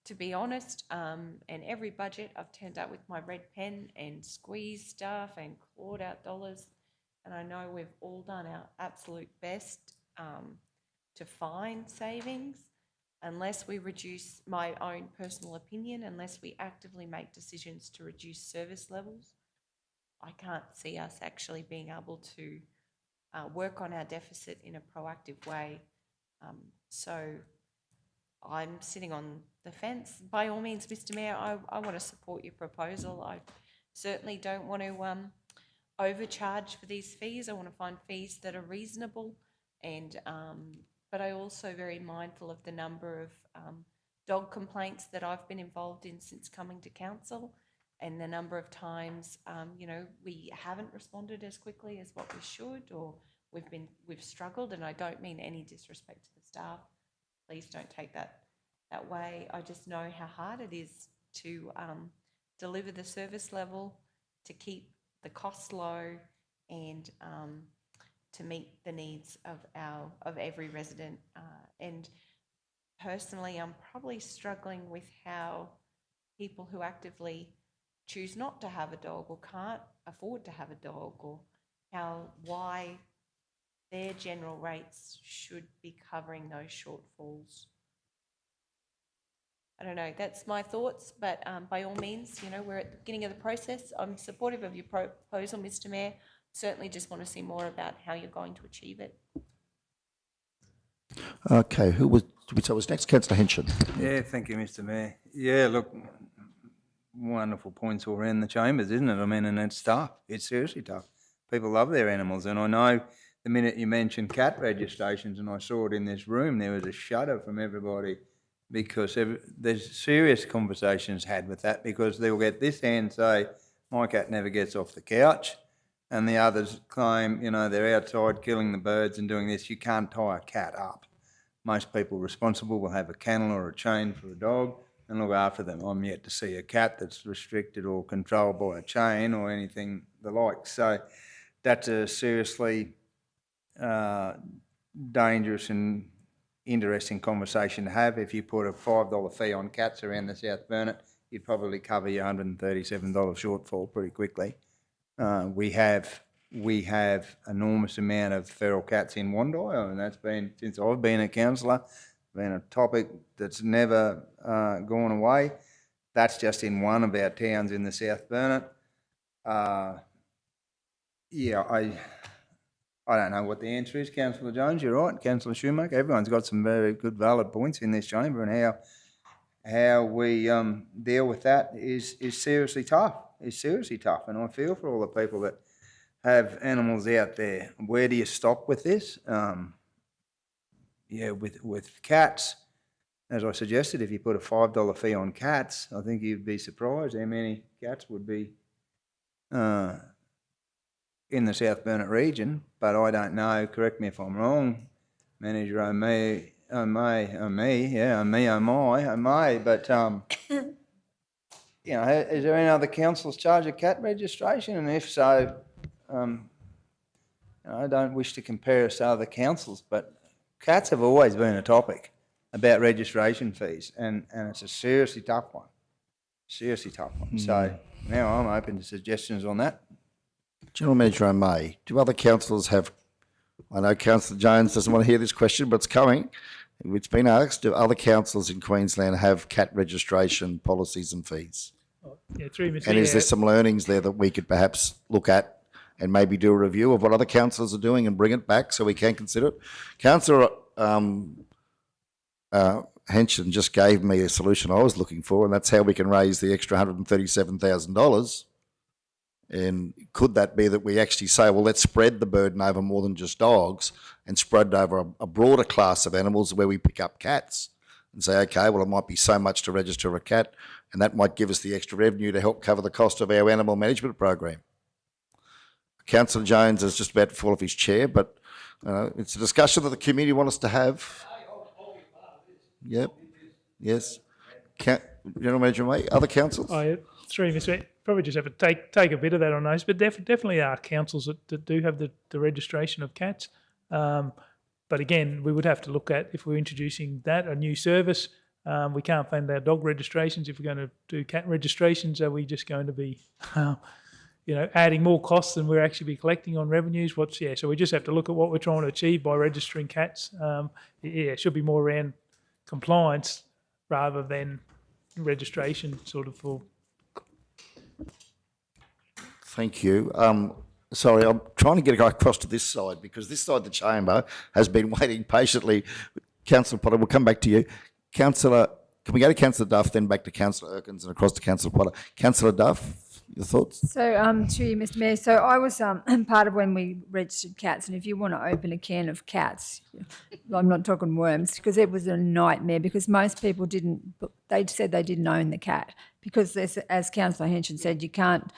to be honest. And every budget I've turned up with my red pen and squeezed stuff and clawed out dollars. And I know we've all done our absolute best to find savings. Unless we reduce, my own personal opinion, unless we actively make decisions to reduce service levels, I can't see us actually being able to work on our deficit in a proactive way. So I'm sitting on the fence. By all means, Mr. Mayor, I want to support your proposal. I certainly don't want to overcharge for these fees. I want to find fees that are reasonable, and but I also very mindful of the number of dog complaints that I've been involved in since coming to council, and the number of times, you know, we haven't responded as quickly as what we should, or we've struggled. And I don't mean any disrespect to the staff. Please don't take that way. I just know how hard it is to deliver the service level, to keep the costs low, and to meet the needs of every resident. And personally, I'm probably struggling with how people who actively choose not to have a dog or can't afford to have a dog, or why their general rates should be covering those shortfalls. I don't know, that's my thoughts, but by all means, you know, we're at the beginning of the process. I'm supportive of your proposal, Mr. Mayor. Certainly just want to see more about how you're going to achieve it. Okay, who was next? Councillor Henson. Yeah, thank you, Mr. Mayor. Yeah, look, wonderful points all around the chambers, isn't it? I mean, and it's tough. It's seriously tough. People love their animals, and I know the minute you mentioned cat registrations, and I saw it in this room, there was a shudder from everybody, because there's serious conversations had with that, because they'll get this hand say, my cat never gets off the couch, and the others claim, you know, they're outside killing the birds and doing this. You can't tie a cat up. Most people responsible will have a kennel or a chain for a dog and look after them. I'm yet to see a cat that's restricted or controlled by a chain or anything the like. So that's a seriously dangerous and interesting conversation to have. If you put a $5 fee on cats around the South Burnett, you'd probably cover your $137 shortfall pretty quickly. We have enormous amount of feral cats in Wandai, and that's been, since I've been a councillor, been a topic that's never gone away. That's just in one of our towns in the South Burnett. Yeah, I don't know what the answer is, Councillor Jones. You're right, Councillor Schumacher. Everyone's got some very good, valid points in this chamber, and how we deal with that is seriously tough. It's seriously tough, and I feel for all the people that have animals out there. Where do you stop with this? Yeah, with cats, as I suggested, if you put a $5 fee on cats, I think you'd be surprised how many cats would be in the South Burnett region. But I don't know, correct me if I'm wrong, Manager O'May, but you know, is there any other councils charge of cat registration? And if so, I don't wish to compare us to other councils, but cats have always been a topic about registration fees, and it's a seriously tough one. Seriously tough one. So now I'm open to suggestions on that. General Manager O'May, do other councillors have, I know Councillor Jones doesn't want to hear this question, but it's coming. It's been asked, do other councils in Queensland have cat registration policies and fees? Yeah, through Mr. And is Mayor. there some learnings there that we could perhaps look at and maybe do a review of what other councillors are doing and bring it back so we can consider it? Councillor Henson just gave me a solution I was looking for, and that's how we can raise the extra $137,000. And could that be that we actually say, well, let's spread the burden over more than just dogs and spread over a broader class of animals where we pick up cats and say, okay, well, it might be so much to register a cat, and that might give us the extra revenue to help cover the cost of our animal management program. Councillor Jones is just about to fall off his chair, but it's a discussion that the community want us to have. Yep. Yes. General Manager May, other councils? Through Mr. Mayor, probably just have to take a bit of that on notice, but definitely are councils that do have the registration of cats. But again, we would have to look at, if we're introducing that, a new service, we can't fund our dog registrations. If we're going to do cat registrations, are we just going to be, adding more costs than we're actually be collecting on revenues? So we just have to look at what we're trying to achieve by registering cats. It should be more around compliance rather than registration sort of for. Thank you. Sorry, I'm trying to get across to this side because this side of the chamber has been waiting patiently. Councillor Potter, we'll come back to you. Councillor, can we go to Councillor Duff, then back to Councillor Erkins and across to Councillor Potter? Councillor Duff, your thoughts? So, to you, Mr. Mayor, so I was part of when we registered cats, and if you want to open a can of cats, I'm not talking worms, because it was a nightmare because most people they said they didn't own the cat because, as Councillor Henson said, you can't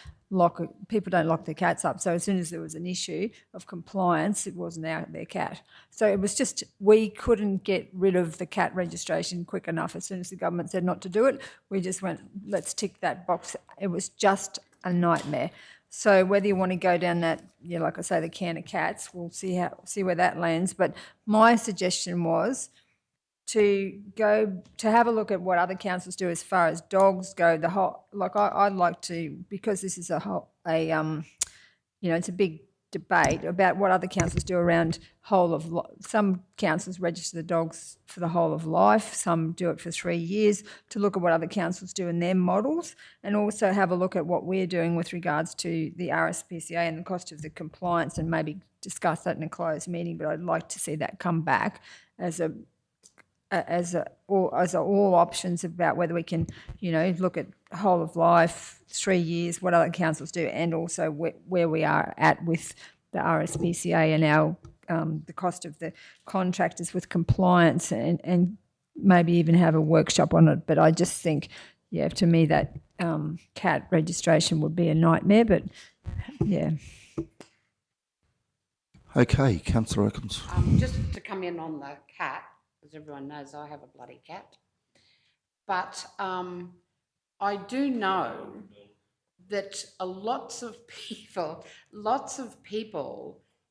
people don't lock their cats up. So as soon as there was an issue of compliance, it wasn't their cat. So it was just, we couldn't get rid of the cat registration quick enough. As soon as the government said not to do it, we just went, let's tick that box. It was just a nightmare. So whether you want to go down that, like I say, the can of cats, we'll see where that lands. But my suggestion was to have a look at what other councils do as far as dogs go. I'd like to, because this is it's a big debate about what other councils do around some councils register the dogs for the whole of life, some do it for 3 years, to look at what other councils do in their models, and also have a look at what we're doing with regards to the RSPCA and the cost of the compliance, and maybe discuss that in a closed meeting. But I'd like to see that come back as all options about whether we can, look at whole of life, 3 years, what other councils do, and also where we are at with the RSPCA and our the cost of the contractors with compliance, and maybe even have a workshop on it. But I just think, to me that cat registration would be a nightmare. But Okay, Councillor Erkins. Just to come in on the cat, as everyone knows, I have a bloody cat. But I do know that lots of people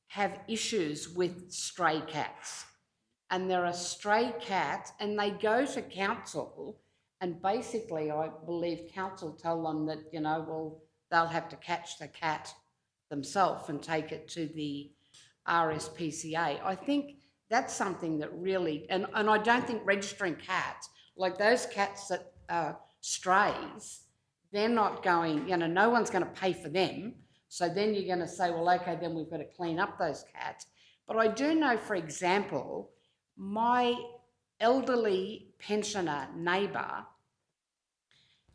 have issues with stray cats. and they're a stray cat, and they go to council, and basically I believe council tell them that, you know, well, they'll have to catch the cat themselves and take it to the RSPCA. I think that's something that really, and I don't think registering cats, like those cats that are strays, they're not going, you know, no one's going to pay for them. So then you're going to say, well, okay, then we've got to clean up those cats. But I do know, for example, my elderly pensioner neighbour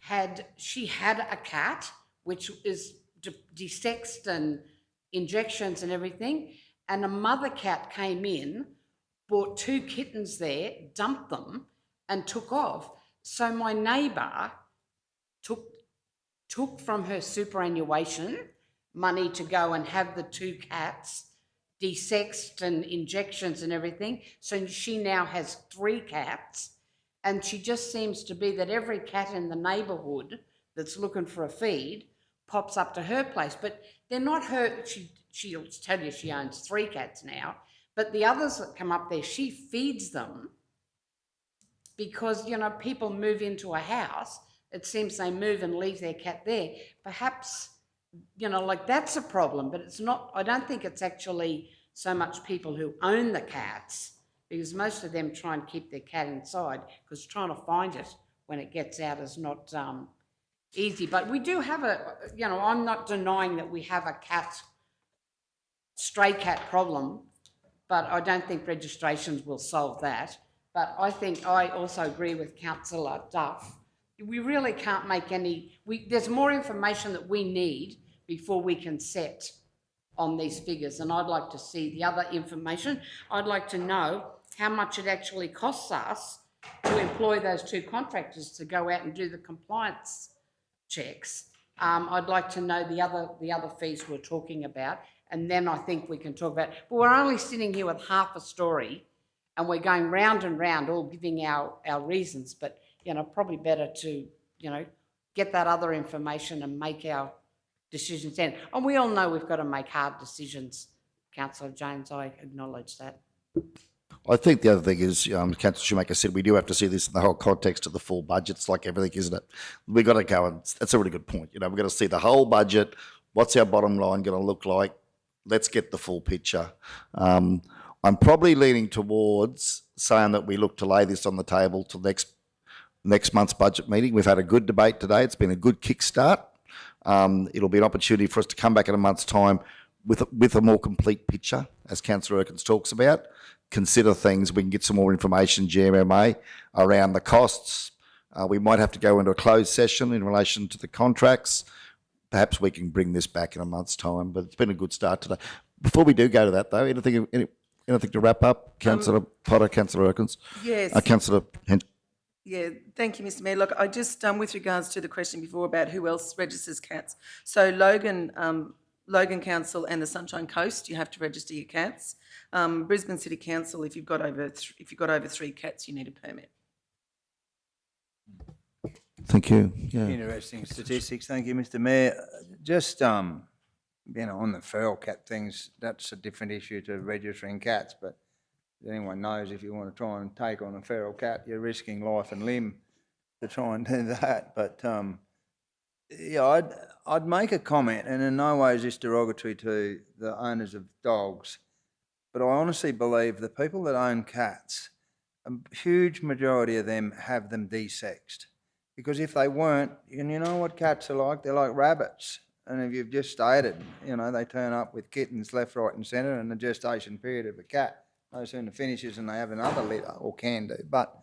had a cat which is desexed and injections and everything, and a mother cat came in, bought 2 kittens there, dumped them, and took off. So my neighbour took from her superannuation money to go and have the 2 cats desexed and injections and everything. So she now has 3 cats, and she just seems to be that every cat in the neighbourhood that's looking for a feed pops up to her place. But they're not her, she'll tell you she owns 3 cats now, but the others that come up there, she feeds them because, you know, people move into a house, it seems they move and leave their cat there. Perhaps, you know, like that's a problem, but it's not, I don't think it's actually so much people who own the cats, because most of them try and keep their cat inside, because trying to find it when it gets out is not easy. But we do have you know, I'm not denying that we have a stray cat problem, but I don't think registrations will solve that. But I also agree with Councillor Duff. We really can't make there's more information that we need before we can set on these figures. And I'd like to see the other information. I'd like to know how much it actually costs us to employ those 2 contractors to go out and do the compliance checks. I'd like to know the other fees we're talking about, and then I think we can talk about, but we're only sitting here with half a story and we're going round and round, all giving our reasons, but, you know, probably better to, you know, get that other information and make our decisions then. And we all know we've got to make hard decisions, Councillor Jones, I acknowledge that. I think the other thing is, Councillor Shoemaker said, we do have to see this in the whole context of the full budget. It's like everything, isn't it? We've got to go, and that's a really good point. You know, we've got to see the whole budget. What's our bottom line going to look like? Let's get the full picture. I'm probably leaning towards saying that we look to lay this on the table till next month's budget meeting. We've had a good debate today. It's been a good kickstart. It'll be an opportunity for us to come back in a month's time with a more complete picture, as Councillor Erkins talks about. Consider things. We can get some more information, GMMA, around the costs. We might have to go into a closed session in relation to the contracts. Perhaps we can bring this back in a month's time, but it's been a good start today. Before we do go to that, though, anything to wrap up? Councillor Potter, Councillor Erkins? Yes. Councillor Hench. Yeah, thank you, Mr Mayor. Look, I just, with regards to the question before about who else registers cats, so Logan Council and the Sunshine Coast, you have to register your cats. Brisbane City Council, if you've got over 3 cats, you need a permit. Thank you. Yeah. Interesting statistics. Thank you, Mr Mayor. Just, you know, on the feral cat things, that's a different issue to registering cats, but anyone knows if you want to try and take on a feral cat, you're risking life and limb to try and do that. But, yeah, I'd make a comment, and in no way is this derogatory to the owners of dogs, but I honestly believe the people that own cats, a huge majority of them have them desexed. Because if they weren't, and you know what cats are like? They're like rabbits. And if you've just stated, you know, they turn up with kittens left, right and centre, and the gestation period of a cat no sooner finishes and they have another litter, or can do. But,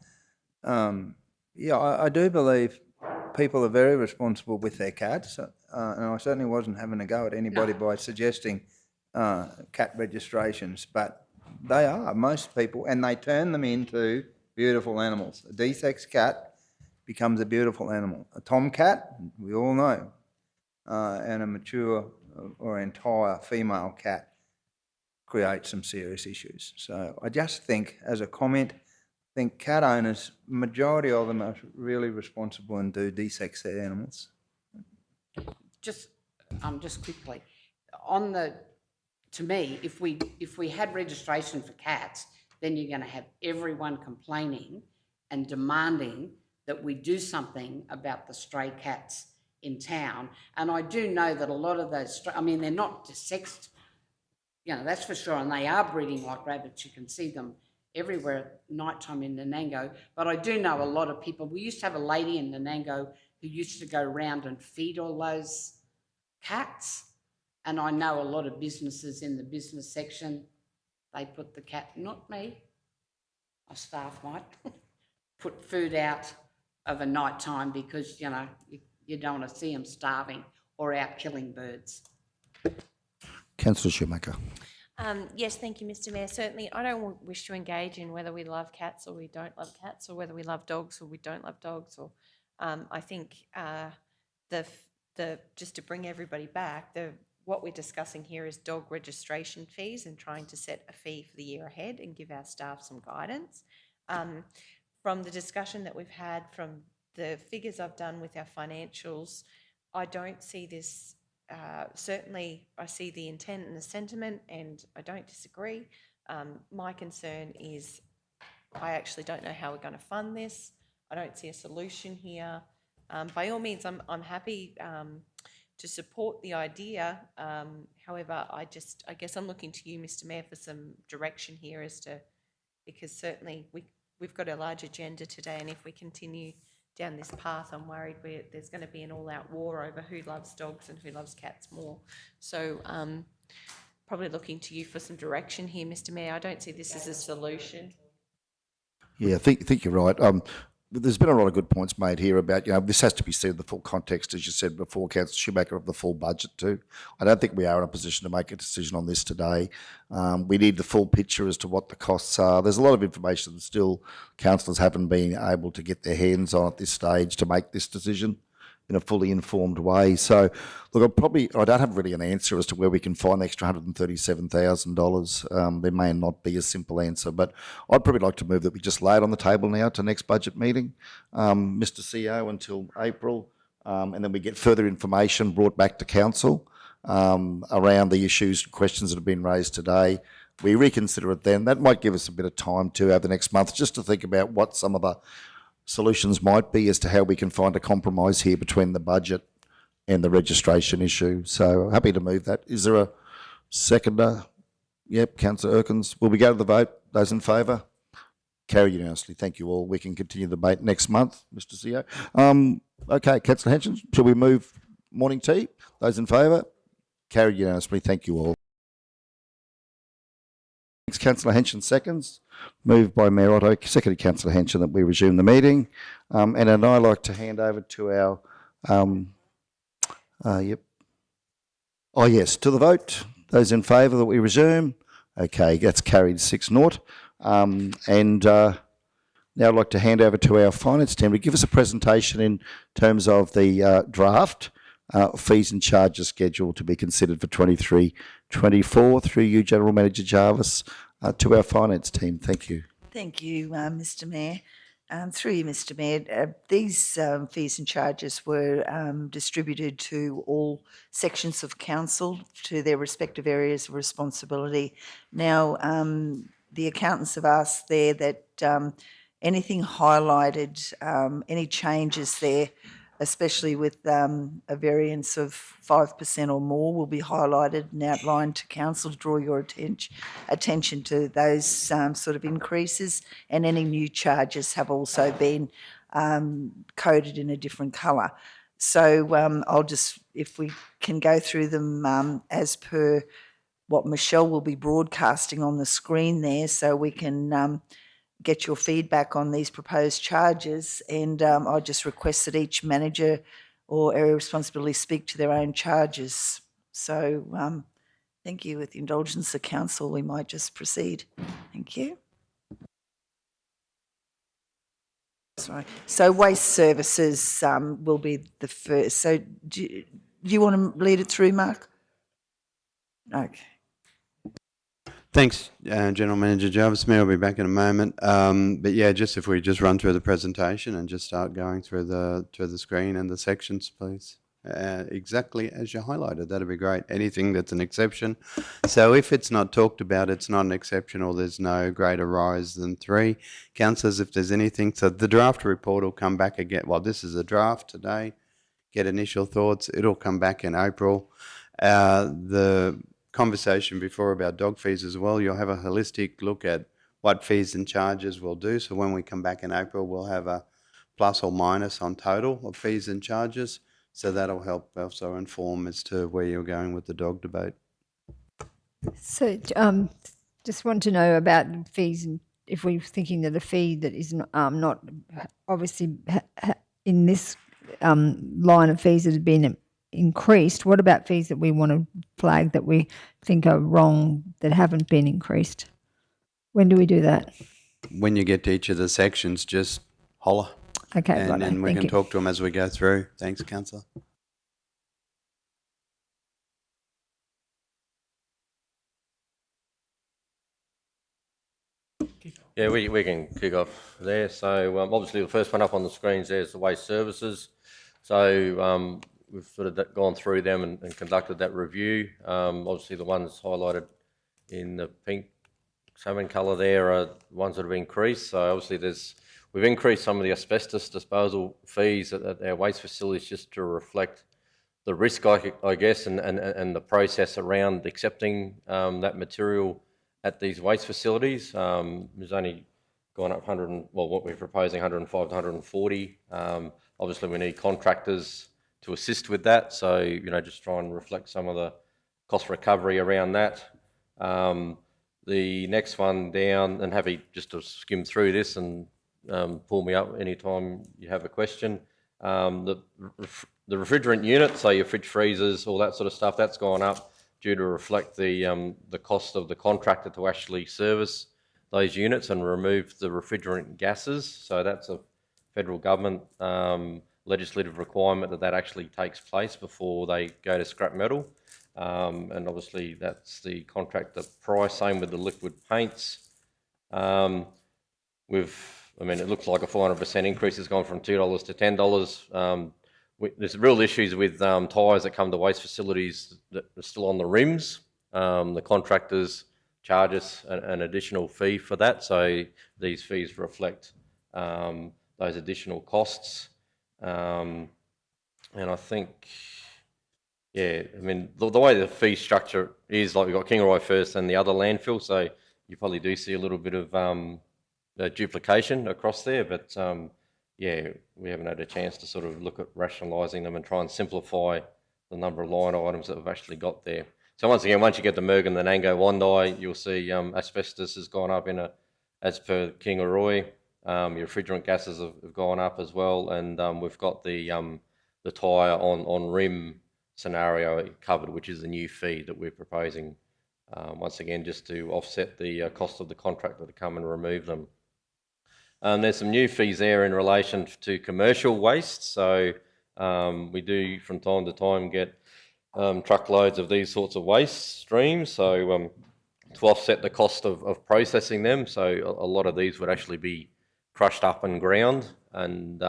yeah, I do believe people are very responsible with their cats, and I certainly wasn't having a go at anybody by suggesting cat registrations, but they are, most people, and they turn them into beautiful animals. A desexed cat becomes a beautiful animal. A tomcat, we all know, and a mature or entire female cat creates some serious issues. So I just think, as a comment, I think cat owners, majority of them are really responsible and do desex their animals. Just quickly, to me, if we had registration for cats, then you're going to have everyone complaining and demanding that we do something about the stray cats in town. And I do know that a lot of those, I mean, they're not sexed, you know, that's for sure, and they are breeding like rabbits. You can see them everywhere at night time in Nanango. But I do know a lot of people. We used to have a lady in Nanango who used to go around and feed all those cats. And I know a lot of businesses in the business section, they put the cat, not me, our staff might, put food out of a night time because, you know, you don't want to see them starving or out killing birds. Councillor Schumacher. Yes, thank you, Mr. Mayor. Certainly, I don't wish to engage in whether we love cats or we don't love cats, or whether we love dogs or we don't love dogs. Or I think just to bring everybody back, what we're discussing here is dog registration fees and trying to set a fee for the year ahead and give our staff some guidance. From the discussion that we've had, from the figures I've done with our financials, I don't see this. Certainly, I see the intent and the sentiment, and I don't disagree. My concern is I actually don't know how we're going to fund this. I don't see a solution here. By all means, I'm happy to support the idea. However, I guess I'm looking to you, Mr. Mayor, for some direction here because certainly we've got a large agenda today, and if we continue down this path, I'm worried there's going to be an all-out war over who loves dogs and who loves cats more. So probably looking to you for some direction here, Mr. Mayor. I don't see this as a solution. Yeah, I think you're right. There's been a lot of good points made here about, you know, this has to be seen in the full context, as you said before, Councillor Schumacher, of the full budget too. I don't think we are in a position to make a decision on this today. We need the full picture as to what the costs are. There's a lot of information that still councillors haven't been able to get their hands on at this stage to make this decision in a fully informed way. So, look, I don't have really an answer as to where we can find the extra $137,000. There may not be a simple answer, but I'd probably like to move that we just lay it on the table now to next budget meeting, Mr. CEO, until April, and then we get further information brought back to council around the issues and questions that have been raised today. We reconsider it then. That might give us a bit of time too over the next month just to think about what some of the solutions might be as to how we can find a compromise here between the budget and the registration issue. So happy to move that. Is there a seconder? Yep, Councillor Erkins. Will we go to the vote? Those in favour? Carried unanimously. Thank you all. We can continue the debate next month, Mr. CEO. Okay, Councillor Henson, shall we move morning tea? Those in favour? Carried unanimously. Thank you all. Thanks, Councillor Henson, seconds. Moved by Mayor Otto, seconded Councillor Henson, that we resume the meeting. And then I'd like to hand over to our, to the vote. Those in favour that we resume? Okay, that's carried 6-0. Now I'd like to hand over to our finance team to give us a presentation in terms of the draft fees and charges schedule to be considered for 23-24 through you, General Manager Jarvis, to our finance team. Thank you. Thank you, Mr. Mayor. Through you, Mr. Mayor, these fees and charges were distributed to all sections of council to their respective areas of responsibility. Now, the accountants have asked there that anything highlighted, any changes there, especially with a variance of 5% or more, will be highlighted and outlined to council to draw your attention to those sort of increases, and any new charges have also been coded in a different colour. So I'll just, if we can go through them as per what Michelle will be broadcasting on the screen there, so we can get your feedback on these proposed charges, and I just request that each manager or area of responsibility speak to their own charges. So thank you. With the indulgence of council, we might just proceed. Thank you. Sorry. So waste services will be the first. So do you want to lead it through, Mark? Okay. Thanks, General Manager Jarvis. Mayor will be back in a moment. But yeah, just if we just run through the presentation and just start going through the screen and the sections, please. exactly as you highlighted. That'd be great. Anything that's an exception. So if it's not talked about, it's not an exception, or there's no greater rise than 3. Councillors, if there's anything, so the draft report will come back again. Well, this is a draft today. Get initial thoughts. It'll come back in April. The conversation before about dog fees as well, you'll have a holistic look at what fees and charges we'll do. So when we come back in April, we'll have a plus or minus on total of fees and charges. So that'll help also inform as to where you're going with the dog debate. So, just want to know about fees, and if we're thinking that a fee that is not obviously in this line of fees that have been increased, what about fees that we want to flag that we think are wrong that haven't been increased? When do we do that? When you get to each of the sections, just holler. Okay, And righto, then we thank can you. talk to them as we go through. Thanks, Councillor. Yeah, we can kick off there. So obviously the first one up on the screens there is the waste services. So we've sort of gone through them and conducted that review. Obviously the ones highlighted in the pink salmon colour there are ones that have increased. So obviously we've increased some of the asbestos disposal fees at our waste facilities just to reflect the risk, I guess, and the process around accepting that material at these waste facilities. There's only gone up what we're proposing, 105 to 140. Obviously, we need contractors to assist with that. So, just try and reflect some of the cost recovery around that. The next one down, and happy just to skim through this and pull me up anytime you have a question. The refrigerant unit, so your fridge freezers, all that sort of stuff, that's gone up due to reflect the cost of the contractor to actually service those units and remove the refrigerant gases. So that's a federal government legislative requirement that actually takes place before they go to scrap metal. And obviously that's the contractor price, same with the liquid paints. It looks like a 400% increase has gone from $2 to $10. There's real issues with tyres that come to waste facilities that are still on the rims. The contractors charge us an additional fee for that, so these fees reflect those additional costs. And I think, the way the fee structure is, like we've got Kingaroy first and the other landfill, so you probably do see a little bit of duplication across there, but we haven't had a chance to sort of look at rationalising them and try and simplify the number of line items that we've actually got there. So once again, once you get the Merg and the Nango Wondai, you'll see asbestos has gone up as per Kingaroy. Your refrigerant gases have gone up as well, and we've got the tyre on rim scenario covered, which is a new fee that we're proposing. Once again, just to offset the cost of the contractor to come and remove them. There's some new fees there in relation to commercial waste. So we do from time to time get truckloads of these sorts of waste streams. So to offset the cost of processing them, so a lot of these would actually be crushed up and ground, and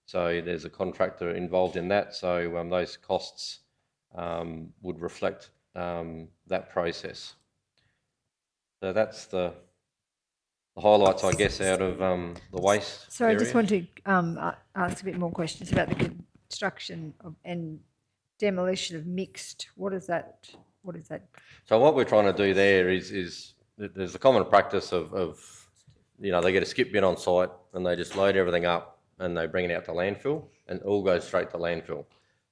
so there's a contractor involved in that. So those costs would reflect that process. So that's the highlights, I guess, out of the waste. So I just area. want to ask a bit more questions about the construction and demolition of mixed. What is that? So what we're trying to do there is there's a common practice of they get a skip bin on site and they just load everything up and they bring it out to landfill, and it all goes straight to landfill.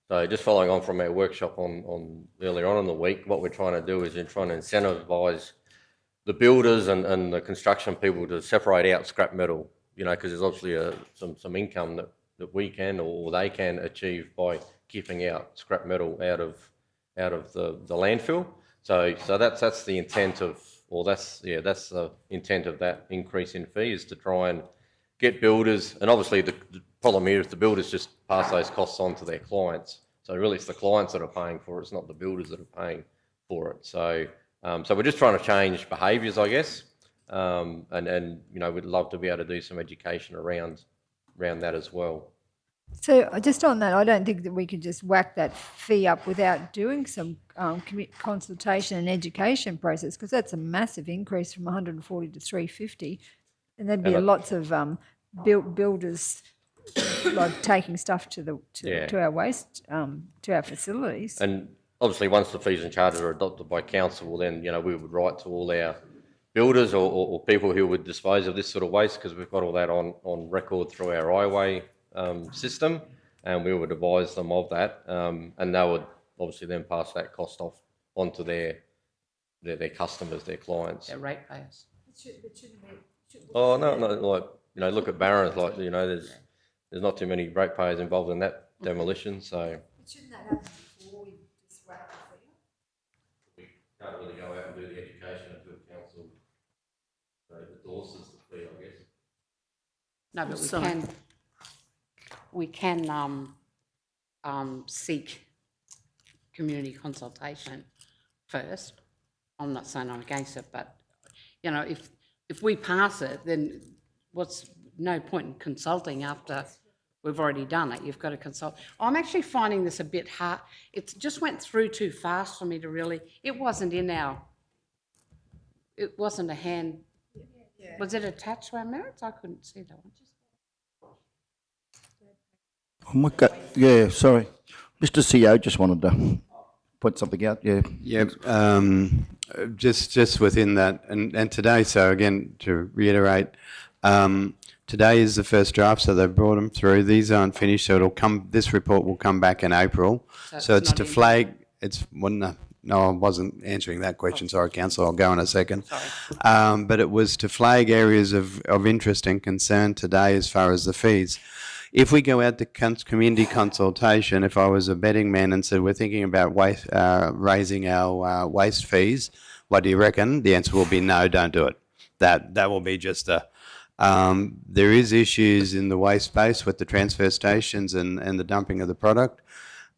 So just following on from our workshop on earlier on in the week, what we're trying to do is we're trying to incentivise the builders and the construction people to separate out scrap metal, because there's obviously some income that we can or they can achieve by keeping out scrap metal out of the landfill. So that's the intent of, that's the intent of that increase in fee, is to try and get builders, and obviously the problem here is the builders just pass those costs on to their clients. So really it's the clients that are paying for it, it's not the builders that are paying for it. So we're just trying to change behaviours, I guess, and we'd love to be able to do some education around that as well. So just on that, I don't think that we could just whack that fee up without doing some consultation and education process, because that's a massive increase from 140 to 350. And there'd be And I- lots of builders like taking stuff to Yeah. our waste, to our facilities. And obviously, once the fees and charges are adopted by council, well, then, we would write to all our builders or people who would dispose of this sort of waste, because we've got all that on record through our highway system, and we would advise them of that, and they would obviously then pass that cost off onto their customers, their clients. They're ratepayers. Oh, no, like, look at Barron's, like, there's not too many ratepayers involved in that demolition, so. Shouldn't that happen before we just whack the fee up? We can't really go out and do the education until council endorses the fee, I guess. No, but Sorry. we can seek community consultation first. I'm not saying I'm against it, but, if we pass it, then what's no point in consulting after we've already done it. You've got to consult. I'm actually finding this a bit hard. It just went through too fast for me to really, it wasn't a hand, was it attached to our minutes? I couldn't see that one. Oh my God, yeah, sorry. Mr. CEO just wanted to point something out, yeah. Yeah, just within that, and today, so again, to reiterate, today is the first draft, so they've brought them through. These aren't finished, so this report will come back in April. So it's not to in- flag, no, I wasn't answering that question, sorry, councillor, I'll go in a second. Sorry. But it was to flag areas of interest and concern today as far as the fees. If we go out to community consultation, if I was a betting man and said, we're thinking about raising our waste fees, what do you reckon? The answer will be no, don't do it. That will be just a... there is issues in the waste space with the transfer stations and the dumping of the product.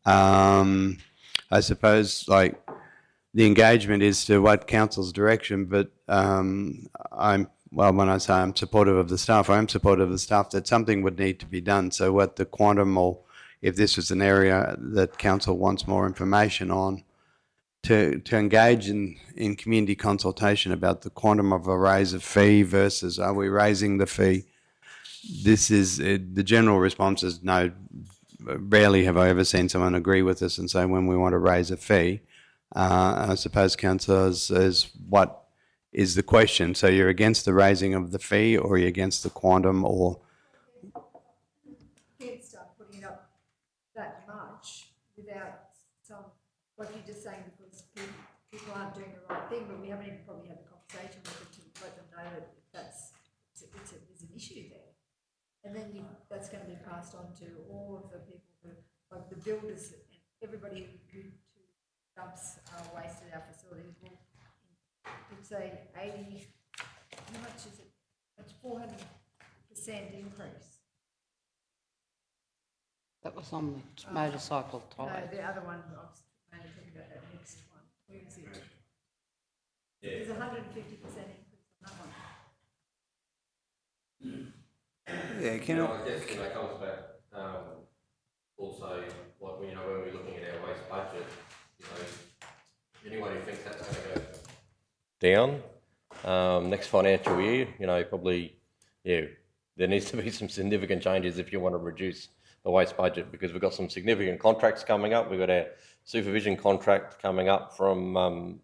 I suppose, like, the engagement is to what council's direction, but when I say I'm supportive of the staff, I am supportive of the staff that something would need to be done. So what the quantum, or if this was an area that council wants more information on, to engage in community consultation about the quantum of a raise of fee versus are we raising the fee. This is, the general response is no. Rarely have I ever seen someone agree with us and say when we want to raise a fee. I suppose, councillor, is what is the question. So you're against the raising of the fee, or you're against the quantum, or... Can't start putting it up that much without some, like you're just saying, because people aren't doing the right thing, but we haven't even probably had a conversation with them to let them know that there's an issue there. And then that's going to be passed on to all of the people who, like the builders, and everybody who dumps waste at our facilities. It's a 80, how much is it? It's 400% increase. That was on the motorcycle No, tyre. the other one, I was mainly talking about that next one. Where is it? There's 150% increase on that one. Yeah, I guess, it comes back, also, like, when we're looking at our waste budget, anyone who thinks that's going to go down, next financial year, probably, there needs to be some significant changes if you want to reduce the waste budget, because we've got some significant contracts coming up. We've got our supervision contract coming up from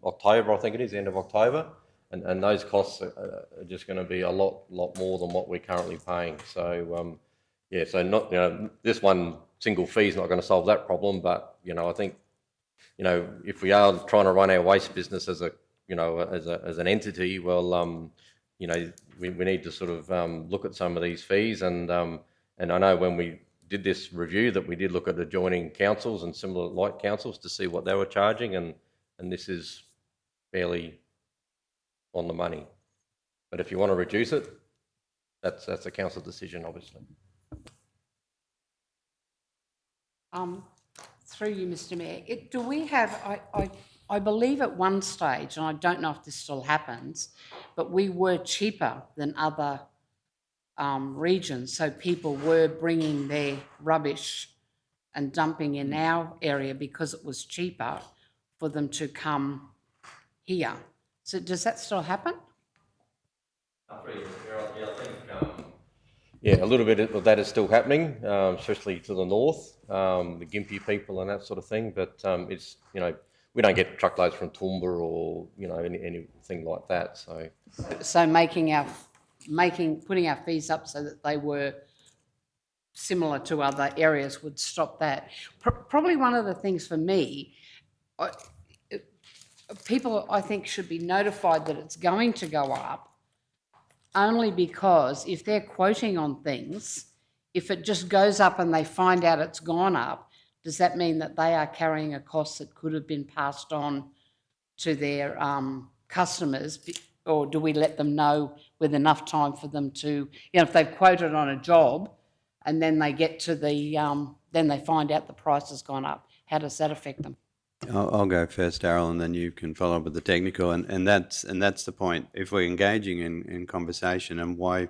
October, I think it is, end of October. And those costs are just going to be a lot more than what we're currently paying. So, so not, this one single fee is not going to solve that problem. But, I think, if we are trying to run our waste business as as an entity, well, we need to sort of look at some of these fees. And I know when we did this review that we did look at adjoining councils and similar like councils to see what they were charging. And this is fairly on the money. But if you want to reduce it, that's a council decision, obviously. Through you, Mr. Mayor, do we have, I believe at one stage, and I don't know if this still happens, but we were cheaper than other regions, so people were bringing their rubbish and dumping in our area because it was cheaper for them to come here. So does that still happen? Yeah, a little bit of that is still happening, especially to the north, the Gympie people and that sort of thing. But it's, you know, we don't get truckloads from Toowoomba or, you know, anything like that. So Putting our fees up so that they were similar to other areas would stop that. Probably one of the things for me, people I think should be notified that it's going to go up, only because if they're quoting on things, if it just goes up and they find out it's gone up, does that mean that they are carrying a cost that could have been passed on to their customers? Or do we let them know with enough time for them to, you know, if they've quoted on a job and then they get to the, then they find out the price has gone up, how does that affect them? I'll go first, Darryl, and then you can follow up with the technical. And that's the point. If we're engaging in conversation, and why,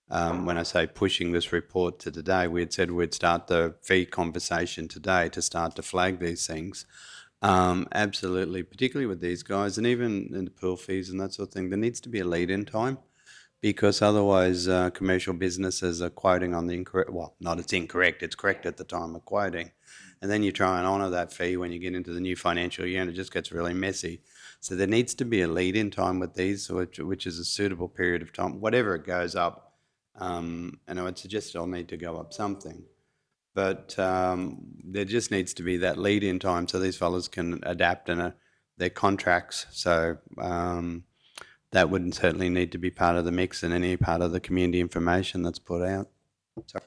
when I say pushing this report to today, we had said we'd start the fee conversation today to start to flag these things. Absolutely, particularly with these guys, and even in the pool fees and that sort of thing, there needs to be a lead-in time, because otherwise commercial businesses are quoting on the incorrect, well, not it's incorrect, it's correct at the time of quoting. And then you try and honour that fee when you get into the new financial year, and it just gets really messy. So there needs to be a lead-in time with these, which is a suitable period of time, whatever it goes up. And I would suggest it'll need to go up something. But there just needs to be that lead-in time so these fellas can adapt in their contracts. So that would certainly need to be part of the mix and any part of the community information that's put out. Sorry.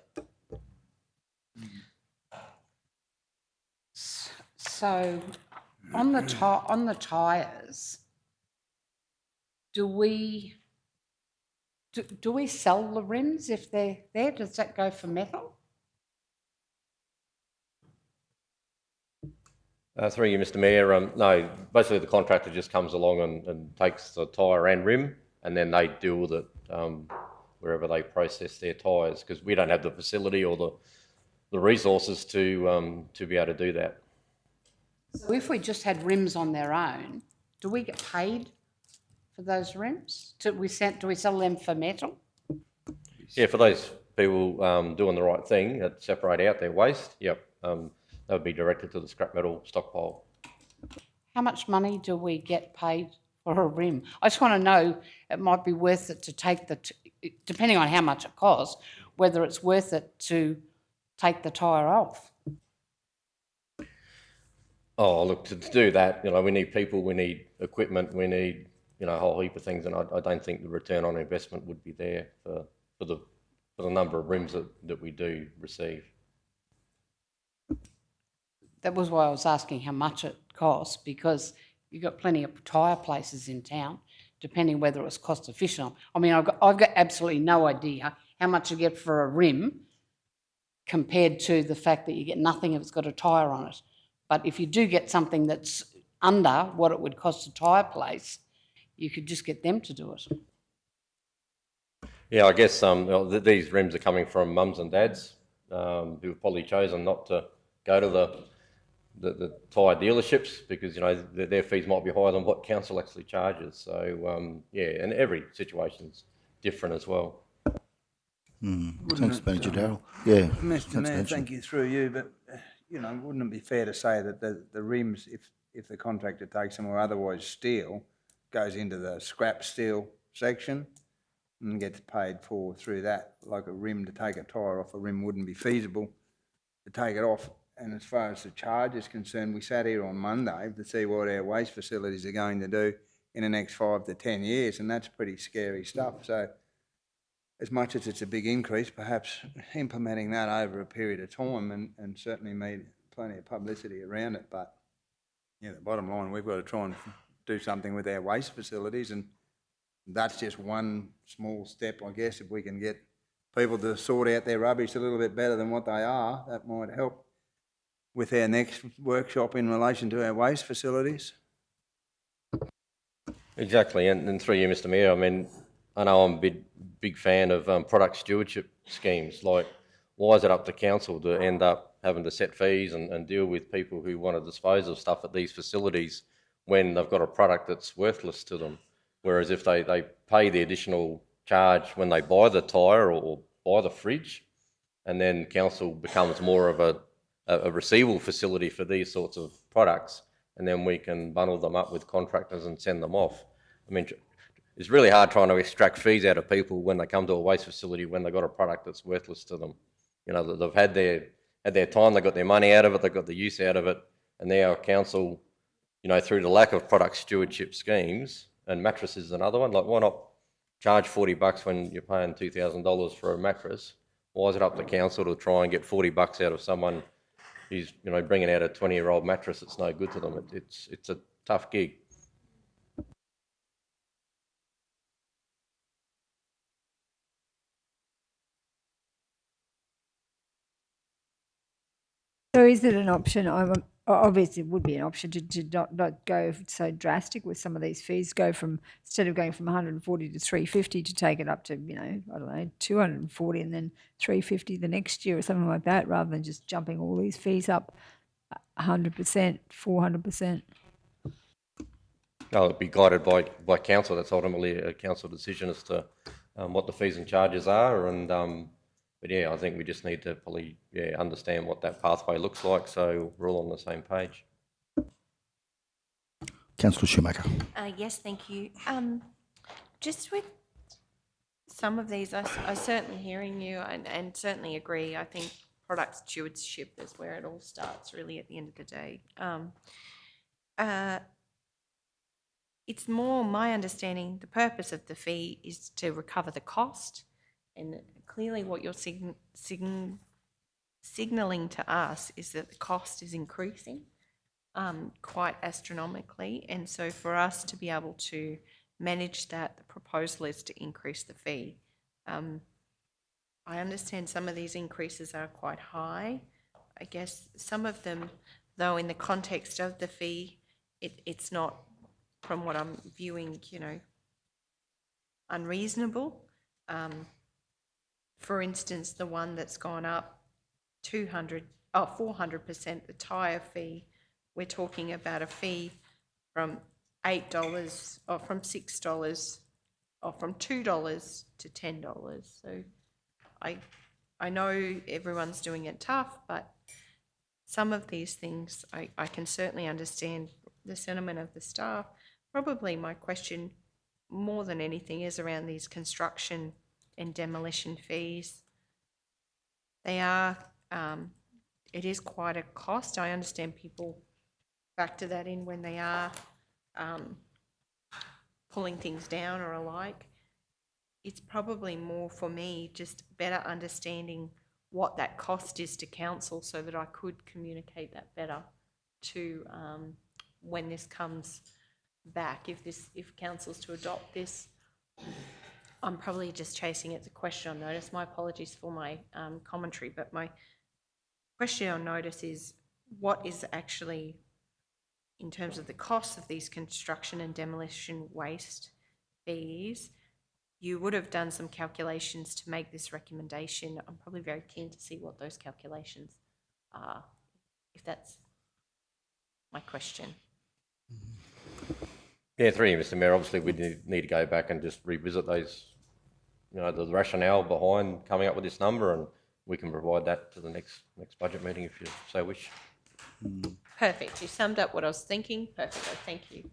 So on the tyres, do we sell the rims if they're there? Does that go for metal? Through you, Mr Mayor, no, basically the contractor just comes along and takes the tyre and rim, and then they deal with it wherever they process their tyres, because we don't have the facility or the resources to be able to do that. So if we just had rims on their own, do we get paid for those rims? Do we sell them for metal? Yeah, for those people doing the right thing, that separate out their waste, yep, that would be directed to the scrap metal stockpile. How much money do we get paid for a rim? I just want to know, it might be worth it to take depending on how much it costs, whether it's worth it to take the tyre off. Oh, look, to do that, you know, we need people, we need equipment, we need, you know, a whole heap of things, and I don't think the return on investment would be there for the number of rims that we do receive. That was why I was asking how much it costs, because you've got plenty of tyre places in town, depending whether it's cost efficient. I mean, I've got absolutely no idea how much you get for a rim compared to the fact that you get nothing if it's got a tyre on it. But if you do get something that's under what it would cost a tyre place, you could just get them to do it. Yeah, I guess these rims are coming from mums and dads who've probably chosen not to go to the tyre dealerships because, you know, their fees might be higher than what council actually charges. So, yeah, and every situation's different as well. Thanks, Manager Darryl. Yeah. Mr Mayor, thank you through you, but, you know, wouldn't it be fair to say that the rims, if the contractor takes them or otherwise steel, goes into the scrap steel section and gets paid for through that, like a rim to take a tyre off a rim wouldn't be feasible to take it off. And as far as the charge is concerned, we sat here on Monday to see what our waste facilities are going to do in the next 5 to 10 years, and that's pretty scary stuff. So as much as it's a big increase, perhaps implementing that over a period of time and certainly made plenty of publicity around it. But, yeah, the bottom line, we've got to try and do something with our waste facilities, and that's just one small step, I guess. If we can get people to sort out their rubbish a little bit better than what they are, that might help with our next workshop in relation to our waste facilities. Exactly, and through you, Mr Mayor, I mean, I know I'm a big fan of product stewardship schemes. Like, why is it up to council to end up having to set fees and deal with people who want to dispose of stuff at these facilities when they've got a product that's worthless to them? Whereas if they pay the additional charge when they buy the tyre or buy the fridge, and then council becomes more of a receivable facility for these sorts of products, and then we can bundle them up with contractors and send them off. I mean, it's really hard trying to extract fees out of people when they come to a waste facility when they've got a product that's worthless to them. You know, they've had their time, they got their money out of it, they got the use out of it, and now council, you know, through the lack of product stewardship schemes, and mattresses is another one, like why not charge $40 when you're paying $2,000 for a mattress? Why is it up to council to try and get $40 out of someone who's, you know, bringing out a 20-year-old mattress that's no good to them? It's a tough gig. So is it an option? Obviously, it would be an option to not go so drastic with some of these fees. Go from, instead of going from 140 to 350, to take it up to, you know, I don't know, 240 and then 350 the next year or something like that, rather than just jumping all these fees up 100%, 400%. No, it'd be guided by council. That's ultimately a council decision as to what the fees and charges are. And but yeah, I think we just need to probably understand what that pathway looks like, so we're all on the same page. Councillor Schumacher. Yes, thank you. Just with some of these, I certainly hearing you and certainly agree. I think product stewardship is where it all starts, really, at the end of the day. It's more my understanding, the purpose of the fee is to recover the cost, and clearly what you're signalling to us is that the cost is increasing quite astronomically, and so for us to be able to manage that, the proposal is to increase the fee. I understand some of these increases are quite high. I guess some of them, though, in the context of the fee, it's not, from what I'm viewing, you know, unreasonable. For instance, the one that's gone up 400%, the tyre fee, we're talking about a fee from $8 or from $6 or from $2 to $10. So I know everyone's doing it tough, but some of these things I can certainly understand the sentiment of the staff. Probably my question more than anything is around these construction and demolition fees. They are, it is quite a cost. I understand people factor that in when they are pulling things down or alike. It's probably more for me just better understanding what that cost is to council so that I could communicate that better to when this comes back. If council's to adopt this, I'm probably just chasing it. It's a question on notice. My apologies for my commentary, but my question on notice is what is actually, in terms of the cost of these construction and demolition waste fees, you would have done some calculations to make this recommendation. I'm probably very keen to see what those calculations are, if that's my question. Yeah, through you, Mr. Mayor, obviously we need to go back and just revisit those, you know, the rationale behind coming up with this number, and we can provide that to the next budget meeting if you so wish. Perfect. You summed up what I was thinking. Perfect. Thank you.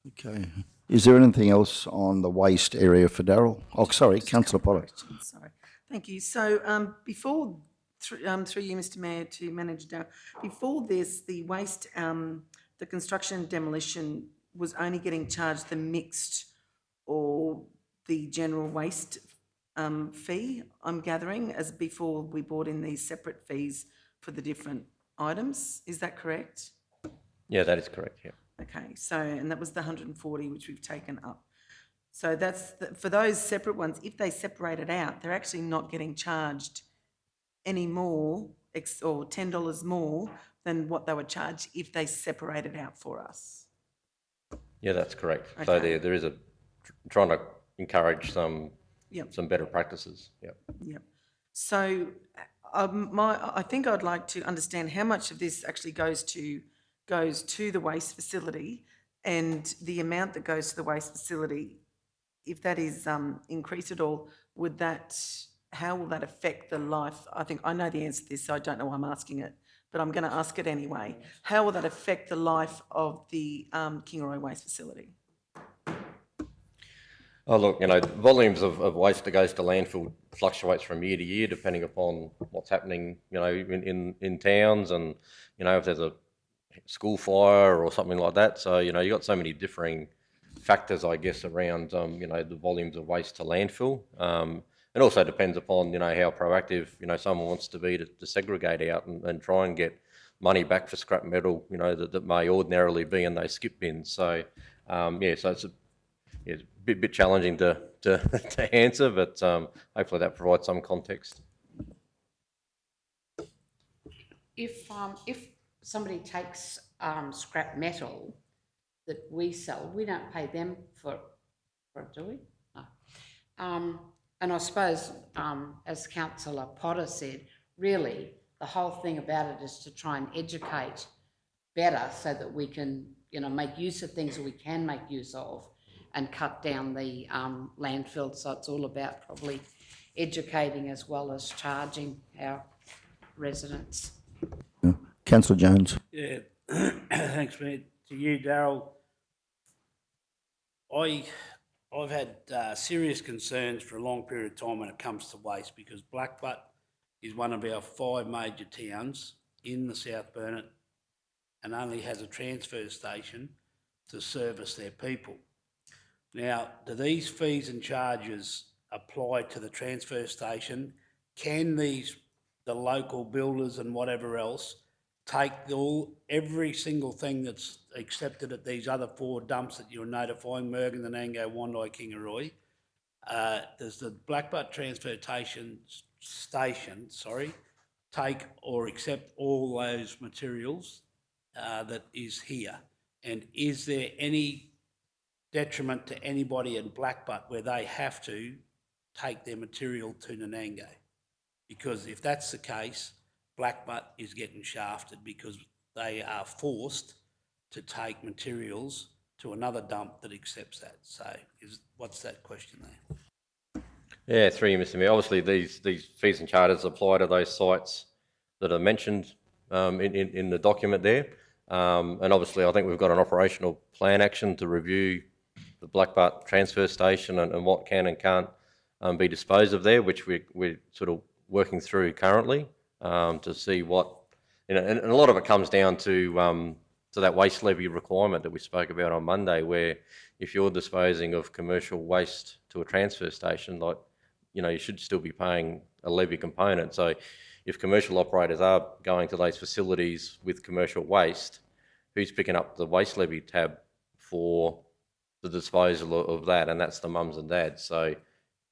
Okay. Is there anything else on the waste area for Darryl? Oh, sorry, Councillor Potter. Sorry. Thank you. So before, through you, Mr. Mayor, to Manager Darryl, before this, the waste, the construction and demolition was only getting charged the mixed or the general waste fee, I'm gathering, as before we brought in these separate fees for the different items. Is that correct? Yeah, that is correct, yeah. Okay, so, and that was the 140, which we've taken up. So that's, for those separate ones, if they separate it out, they're actually not getting charged any more, or $10 more than what they would charge if they separate it out for us. Yeah, that's correct. Okay. So there is trying to encourage some Yep. some better practices. Yep. Yep. So I think I'd like to understand how much of this actually goes to the waste facility, and the amount that goes to the waste facility, if that is increased at all, how will that affect the life? I think I know the answer to this, so I don't know why I'm asking it, but I'm going to ask it anyway. How will that affect the life of the Kingaroy Waste Facility? Oh, look, volumes of waste that goes to landfill fluctuates from year to year, depending upon what's happening, in towns, and, if there's a school fire or something like that. So, you've got so many differing factors, I guess, around, the volumes of waste to landfill. It also depends upon, how proactive, someone wants to be to segregate out and try and get money back for scrap metal, that may ordinarily be in those skip bins. So, so it's a bit challenging to to answer, but hopefully that provides some context. If somebody takes scrap metal that we sell, we don't pay them for it, do we? No. And I suppose, as Councillor Potter said, really the whole thing about it is to try and educate better so that we can, make use of things that we can make use of, and cut down the landfill. So it's all about probably educating as well as charging our residents. Councillor Jones. Yeah, thanks, Mayor. To you, Darryl. I've had serious concerns for a long period of time when it comes to waste, because Blackbutt is one of our 5 major towns in the South Burnett and only has a transfer station to service their people. Now, do these fees and charges apply to the transfer station? Can the local builders and whatever else take every single thing that's accepted at these other 4 dumps that you're notifying, Mergen, Nanango, Wandai, Kingaroy? Does the Blackbutt transfer station take or accept all those materials that is here? And is there any detriment to anybody in Blackbutt where they have to take their material to Nanango? Because if that's the case, Blackbutt is getting shafted because they are forced to take materials to another dump that accepts that. So what's that question there? Yeah, through you, Mr. Mayor. Obviously, these fees and charges apply to those sites that are mentioned in the document there. And obviously, I think we've got an operational plan action to review the Blackbutt transfer station and what can and can't be disposed of there, which we're sort of working through currently to see what, and a lot of it comes down to that waste levy requirement that we spoke about on Monday, where if you're disposing of commercial waste to a transfer station, you should still be paying a levy component. So if commercial operators are going to those facilities with commercial waste, who's picking up the waste levy tab for the disposal of that? And that's the mums and dads. So,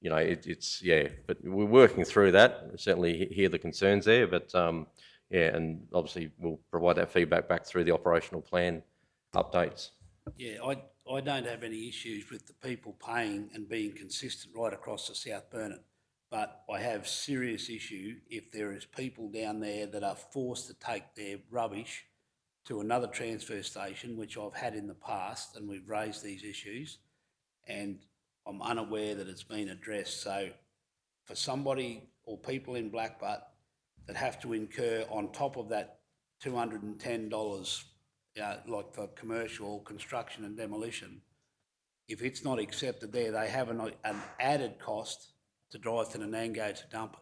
but we're working through that. We certainly hear the concerns there, but and obviously we'll provide that feedback back through the operational plan updates. Yeah, I don't have any issues with the people paying and being consistent right across the South Burnett, but I have serious issue if there is people down there that are forced to take their rubbish to another transfer station, which I've had in the past, and we've raised these issues, and I'm unaware that it's been addressed. So for somebody or people in Blackbutt that have to incur on top of that $210, like for commercial construction and demolition, if it's not accepted there, they have an added cost to drive to Nanango to dump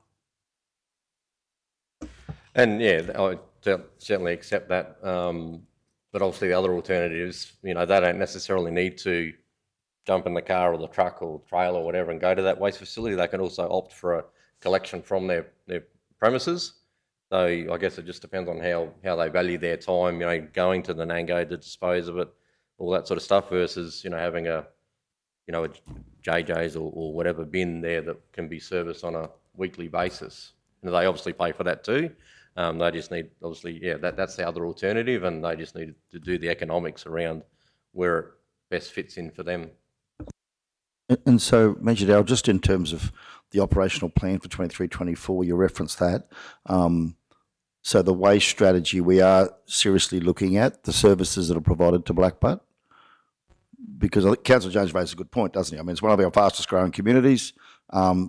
it. And yeah, I certainly accept that. But obviously the other alternatives, they don't necessarily need to jump in the car or the truck or trailer or whatever and go to that waste facility. They can also opt for a collection from their premises. So I guess it just depends on how they value their time, going to the Nanango to dispose of it, all that sort of stuff, versus, having a JJ's or whatever bin there that can be serviced on a weekly basis. And they obviously pay for that too. They just need, obviously, that's the other alternative, and they just need to do the economics around where it best fits in for them. And so, Major Darrell, just in terms of the operational plan for 23-24, you referenced that. So the waste strategy, we are seriously looking at the services that are provided to Blackbutt, because I think Councillor Jones raised a good point, doesn't he? I mean, it's one of our fastest growing communities.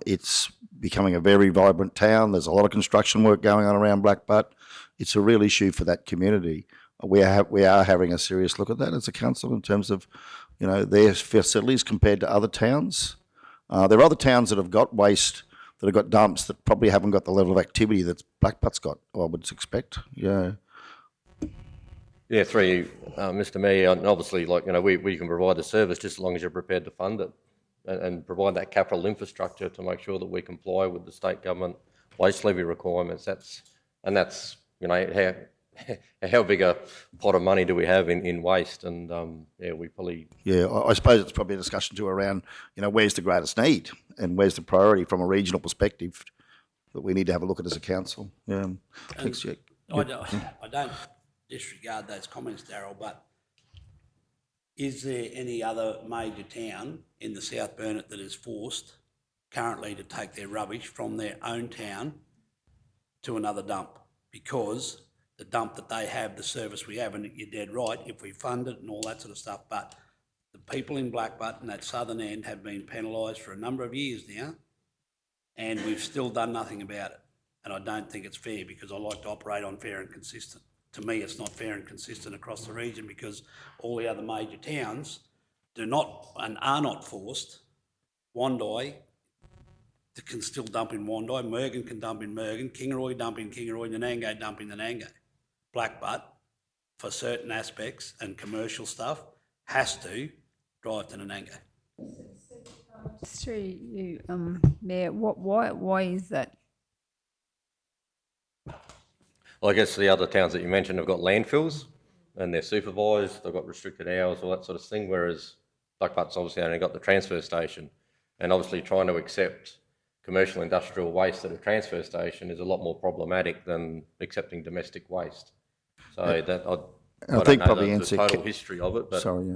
It's becoming a very vibrant town. There's a lot of construction work going on around Blackbutt. It's a real issue for that community. We are having a serious look at that as a council in terms of, their facilities compared to other towns. There are other towns that have got waste, that have got dumps that probably haven't got the level of activity that Blackbutt's got, I would expect. Yeah. Yeah, through you, Mr Mayor, and obviously, we can provide the service just as long as you're prepared to fund it and provide that capital infrastructure to make sure that we comply with the state government waste levy requirements. That's how big a pot of money do we have in waste? And we probably... Yeah, I suppose it's probably a discussion too around, where's the greatest need and where's the priority from a regional perspective that we need to have a look at as a council. Yeah. Thanks, Jake. I don't disregard those comments, Darryl, but is there any other major town in the South Burnett that is forced currently to take their rubbish from their own town to another dump? Because the dump that they have, the service we have, and you're dead right, if we fund it and all that sort of stuff, but the people in Blackbutt and that southern end have been penalised for a number of years now, and we've still done nothing about it. And I don't think it's fair, because I like to operate on fair and consistent. To me, it's not fair and consistent across the region, because all the other major towns do not and are not forced. Wandai can still dump in Wandai, Mergen can dump in Mergen, Kingaroy dump in Kingaroy, Nanango dump in Nanango. Blackbutt, for certain aspects and commercial stuff, has to drive to Nanango. Just through you, Mayor, why is that? Well, I guess the other towns that you mentioned have got landfills and they're supervised, they've got restricted hours, all that sort of thing, whereas Blackbutt's obviously only got the transfer station. And obviously trying to accept commercial industrial waste at a transfer station is a lot more problematic than accepting domestic waste. So I think don't know probably the total history of it, but Sorry,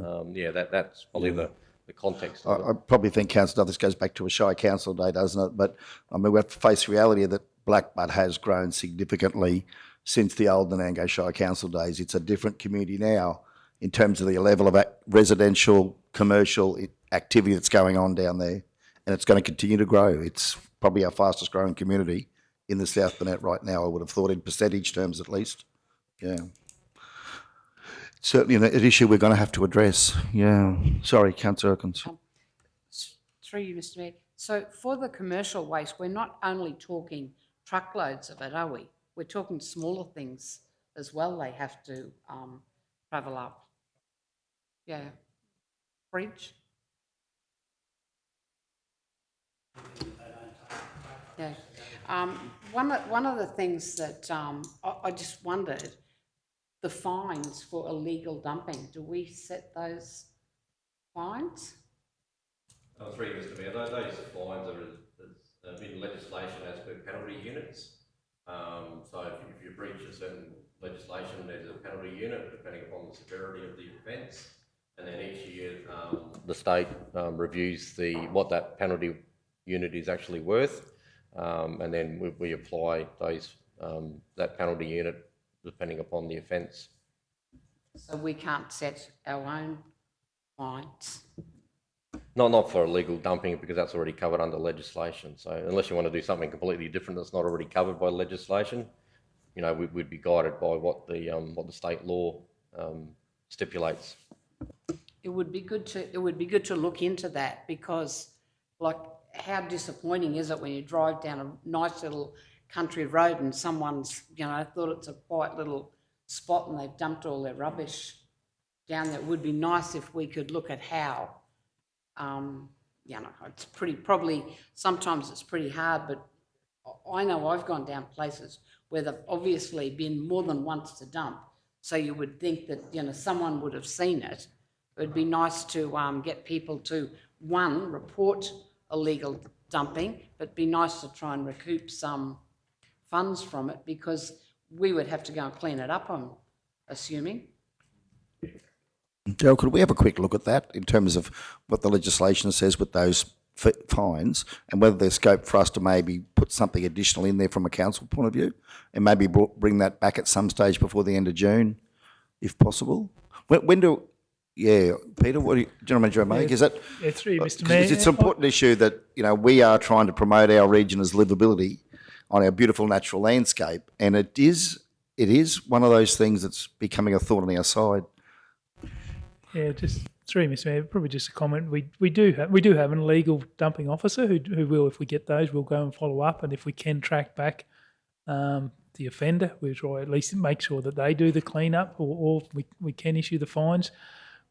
that's probably the context of it. I probably think, Councillor, this goes back to a Shire Council day, doesn't it? But I mean, we have to face reality that Blackbutt has grown significantly since the old Nanango Shire Council days. It's a different community now in terms of the level of residential, commercial activity that's going on down there, and it's going to continue to grow. It's probably our fastest growing community in the South Burnett right now, I would have thought, in percentage terms at least. Yeah. Certainly an issue we're going to have to address. Yeah. Sorry, Councillor Erkins. Through you, Mr Mayor. So for the commercial waste, we're not only talking truckloads of it, are we? We're talking smaller things as well. They have to travel up. Yeah. Bridge. Yeah. One of the things that I just wondered, the fines for illegal dumping, do we set those fines? Through you, Mr Mayor, those fines are in legislation as per penalty units. So if you breach a certain legislation, there's a penalty unit depending upon the severity of the offence, and then each year the state reviews what that penalty unit is actually worth, and then we apply that penalty unit depending upon the offence. So we can't set our own fines? Not for illegal dumping, because that's already covered under legislation. So unless you want to do something completely different that's not already covered by legislation, we'd be guided by what the state law stipulates. It would be good to look into that, because, like, how disappointing is it when you drive down a nice little country road and someone's, thought it's a quiet little spot and they've dumped all their rubbish down there. It would be nice if we could look at how. It's probably sometimes it's pretty hard, but I know I've gone down places where they've obviously been more than once to dump. So you would think that, someone would have seen it. It would be nice to get people to, one, report illegal dumping, but be nice to try and recoup some funds from it, because we would have to go and clean it up, I'm assuming. Gerald, could we have a quick look at that in terms of what the legislation says with those fines and whether there's scope for us to maybe put something additional in there from a council point of view and maybe bring that back at some stage before the end of June, if possible? When do, yeah, Peter, what do you, General Manager O'Make, is that? Yeah, through you, Mr Mayor. It's an important issue that, you know, we are trying to promote our region as livability on our beautiful natural landscape, and it is one of those things that's becoming a thorn on our side. Yeah, just through you, Mr Mayor, probably just a comment. We do have an illegal dumping officer who will, if we get those, we'll go and follow up, and if we can track back the offender, we try at least make sure that they do the clean-up, or we can issue the fines.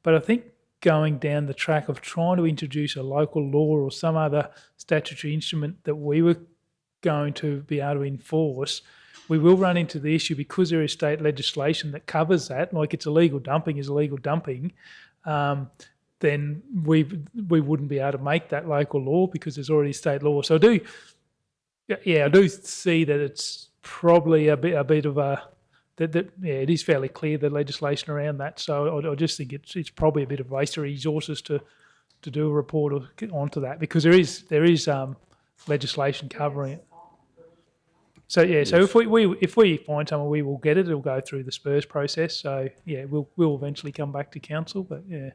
But I think going down the track of trying to introduce a local law or some other statutory instrument that we were going to be able to enforce, we will run into the issue because there is state legislation that covers that, like it's illegal dumping is illegal dumping, then we wouldn't be able to make that local law because there's already state law. So I do see that it's probably a bit of a, it is fairly clear, the legislation around that. So I just think it's probably a bit of waste of resources to do a report onto that because there is legislation covering it. So yeah, so if we find someone, we will get it. It'll go through the SBRC process. So yeah, we'll eventually come back to council. But yeah.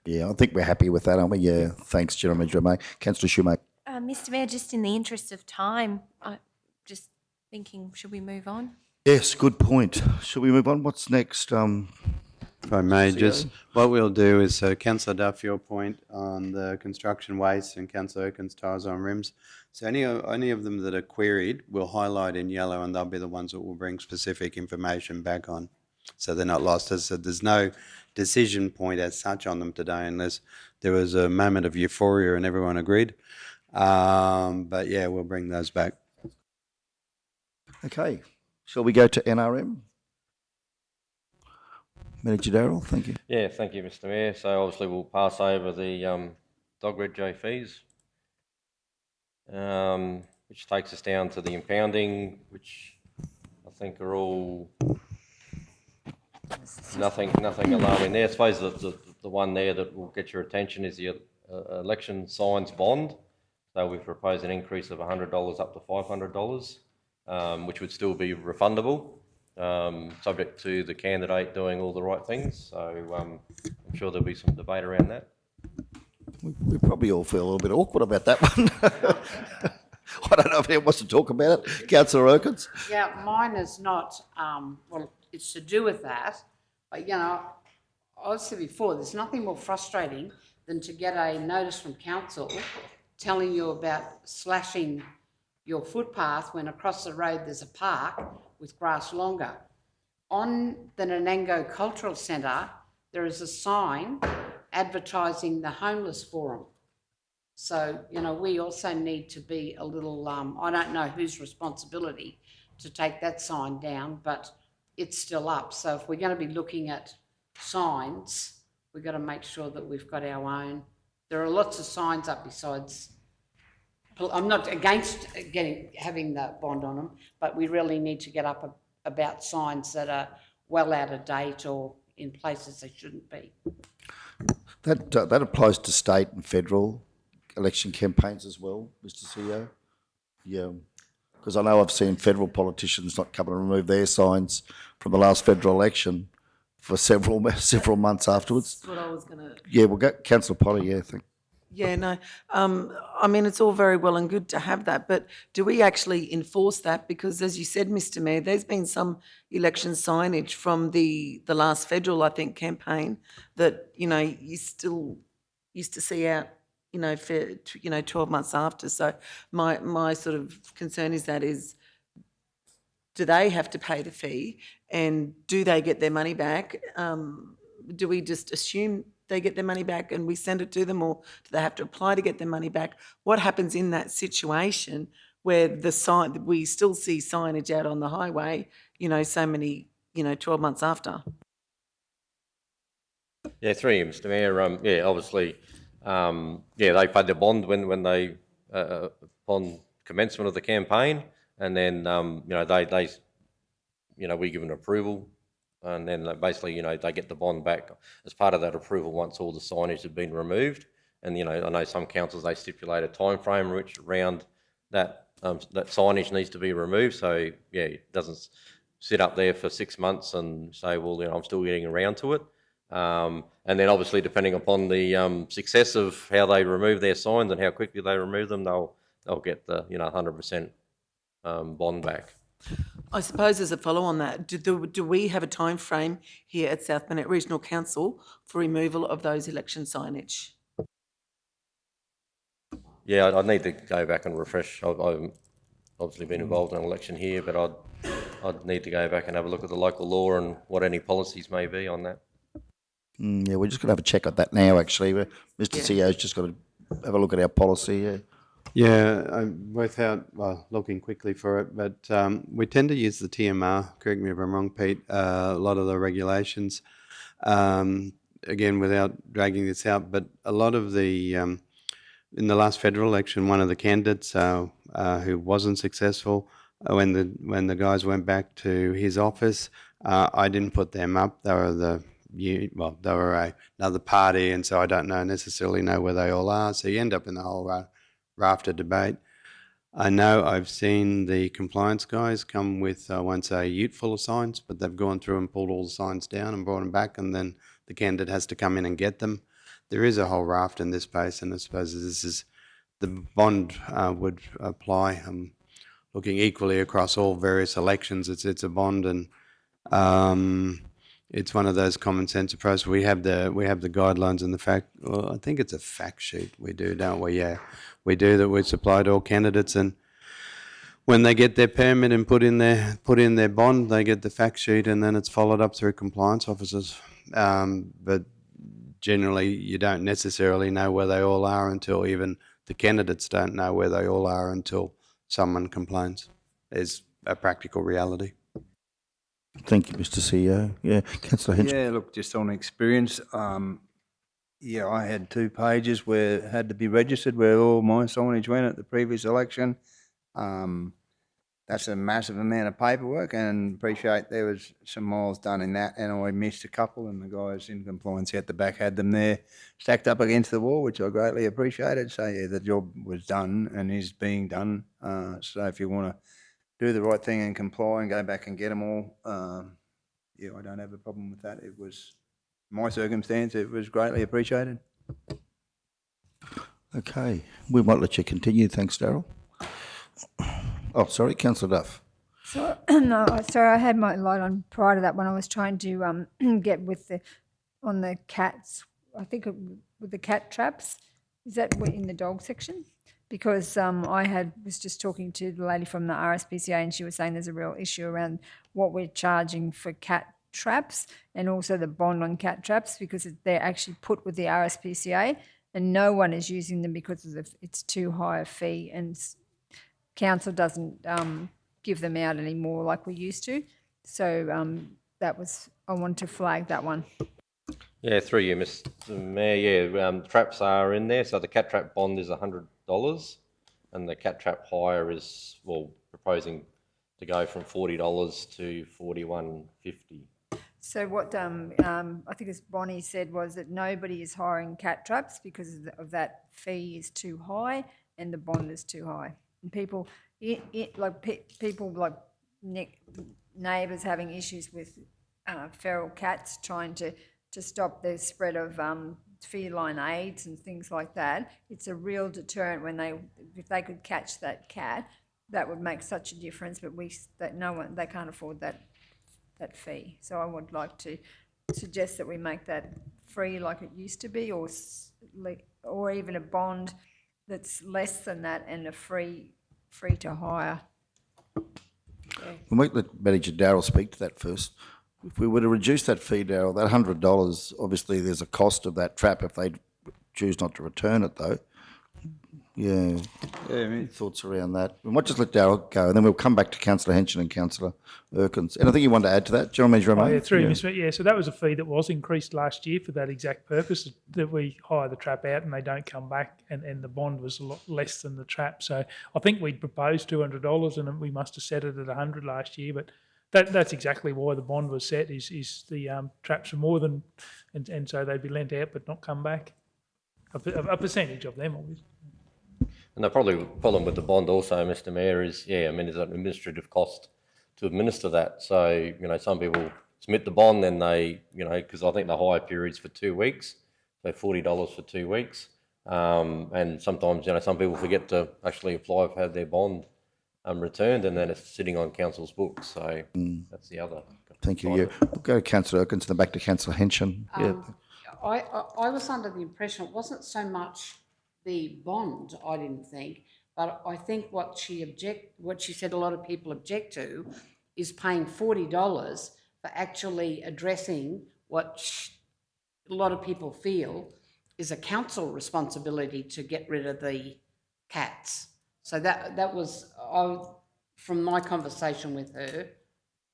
Yeah, I think we're happy with that, aren't we? Yeah, thanks, General Manager O'Make. Councillor Shoemaker. Mr Mayor, just in the interest of time, just thinking, should we move on? Yes, good point. Should we move on? What's next? If I may, just what we'll do is, so Councillor Duff, your point on the construction waste and Councillor Erkins tyres on rims. So any of them that are queried, we'll highlight in yellow and they'll be the ones that will bring specific information back on. So they're not lost. As I said, there's no decision point as such on them today unless there was a moment of euphoria and everyone agreed. But yeah, we'll bring those back. Okay. Shall we go to NRM? Manager Darrell, thank you. Yeah, thank you, Mr Mayor. So obviously we'll pass over the dog red J fees, which takes us down to the impounding, which I think are all nothing alarming there. I suppose the one there that will get your attention is the election signs bond. So we've proposed an increase of $100 up to $500, which would still be refundable, subject to the candidate doing all the right things. So I'm sure there'll be some debate around that. We probably all feel a little bit awkward about that one. I don't know if anyone wants to talk about it. Councillor Erkins? Yeah, mine is not, well, it's to do with that. But, you know, I've said before, there's nothing more frustrating than to get a notice from council telling you about slashing your footpath when across the road there's a park with grass longer. On the Nanango Cultural Centre, there is a sign advertising the homeless forum. So, you know, we also need to be a little, I don't know whose responsibility to take that sign down, but it's still up. So if we're going to be looking at signs, we've got to make sure that we've got our own. There are lots of signs up besides, I'm not against having the bond on them, but we really need to get up about signs that are well out of date or in places they shouldn't be. That applies to state and federal election campaigns as well, Mr CEO. Yeah, because I know I've seen federal politicians not come and remove their signs from the last federal election for several months afterwards. That's what I was going to... Yeah, we'll get Councillor Potter, yeah, thank. Yeah, no. I mean, it's all very well and good to have that, but do we actually enforce that? Because as you said, Mr Mayor, there's been some election signage from the last federal, I think, campaign that, you know, you still used to see out, you know, for, 12 months after. So my sort of concern is do they have to pay the fee and do they get their money back? Do we just assume they get their money back and we send it to them, or do they have to apply to get their money back? What happens in that situation where we still see signage out on the highway, you know, so many, 12 months after? Yeah, through you, Mr Mayor. Yeah, obviously, they paid their bond when they upon commencement of the campaign, and then they we give an approval And then basically, they get the bond back as part of that approval once all the signage has been removed. And, I know some councils, they stipulate a time frame which around that signage needs to be removed. So, yeah, it doesn't sit up there for 6 months and say, well, I'm still getting around to it. And then obviously, depending upon the success of how they remove their signs and how quickly they remove them, they'll get the 100% bond back. I suppose as a follow on that, do we have a time frame here at South Burnett Regional Council for removal of those election signage? Yeah, I'd need to go back and refresh. I've obviously been involved in an election here, but I'd need to go back and have a look at the local law and what any policies may be on that. Yeah, we're just going to have a check at that now, actually. Mr. CEO's just got to have a look at our policy, yeah. Yeah, without looking quickly for it, but we tend to use the TMR, correct me if I'm wrong, Pete, a lot of the regulations, again, without dragging this out, but a lot of the, in the last federal election, one of the candidates who wasn't successful, when the guys went back to his office, I didn't put them up. They were they were another party, and so I don't necessarily know where they all are. So you end up in the whole rafter debate. I know I've seen the compliance guys come with, I won't say a ute full of signs, but they've gone through and pulled all the signs down and brought them back, and then the candidate has to come in and get them. There is a whole raft in this space, and I suppose this is the bond would apply. Looking equally across all various elections, it's a bond, and it's one of those common sense approaches. We have the guidelines and the fact. Well, I think it's a fact sheet we do, don't we? Yeah, we do that. We supply to all candidates, and when they get their permit and put in their bond, they get the fact sheet, and then it's followed up through compliance officers. But generally, you don't necessarily know where they all are until even the candidates don't know where they all are until someone complains. Is a practical reality. Thank you, Mr. CEO. Yeah, Councillor Hench. Yeah, look, just on experience, I had 2 pages where it had to be registered where all my signage went at the previous election. That's a massive amount of paperwork, and appreciate there was some miles done in that, and I missed a couple, and the guys in compliance at the back had them there stacked up against the wall, which I greatly appreciated. So yeah, the job was done and is being done. So if you want to do the right thing and comply and go back and get them all, I don't have a problem with that. It was my circumstance. It was greatly appreciated. Okay, we might let you continue. Thanks, Darryl. Oh, sorry, Councillor Duff. So, no, sorry, I had my light on prior to that when I was trying to get with on the cats, I think with the cat traps. Is that in the dog section? Because I was just talking to the lady from the RSPCA, and she was saying there's a real issue around what we're charging for cat traps and also the bond on cat traps, because they're actually put with the RSPCA and no one is using them because it's too high a fee, and council doesn't give them out anymore like we used to. So I want to flag that one. Yeah, through you, Mr. Mayor. Yeah, traps are in there. So the cat trap bond is $100, and the cat trap hire is proposing to go from $40 to $41.50. So what I think as Bonnie said was that nobody is hiring cat traps because of that fee is too high and the bond is too high. And people like neighbours having issues with feral cats trying to stop the spread of feline AIDS and things like that. It's a real deterrent if they could catch that cat, that would make such a difference. But they can't afford that fee. So I would like to suggest that we make that free like it used to be, or even a bond that's less than that and a free to hire. Yeah. We might let Manager Darryl speak to that first. If we were to reduce that fee, Darryl, that $100, obviously there's a cost of that trap if they choose not to return it, though. Yeah. Any thoughts around that? We might just let Darryl go, and then we'll come back to Councillor Henson and Councillor Erkins. Anything you want to add to that? General Manager Romain? Yeah, through you, Mr. Yeah, so that was a fee that was increased last year for that exact purpose, that we hire the trap out and they don't come back, and the bond was a lot less than the trap. So I think we proposed $200 and we must have set it at $100 last year, but that's exactly why the bond was set, is the traps are more than, and so they'd be lent out but not come back. A percentage of them, obviously. And the probably problem with the bond also, Mr Mayor, is, there's an administrative cost to administer that. So, some people submit the bond, then they, because I think the hire period's for 2 weeks, so $40 for 2 weeks. And sometimes, some people forget to actually apply for have their bond returned, and then it's sitting on council's books. So that's the other. Thank you. Yeah. We'll go to Councillor Erkins, then back to Councillor Henson. I was under the impression it wasn't so much the bond, I didn't think, but I think what she said a lot of people object to is paying $40 for actually addressing what a lot of people feel is a council responsibility to get rid of the cats. So that was, from my conversation with her,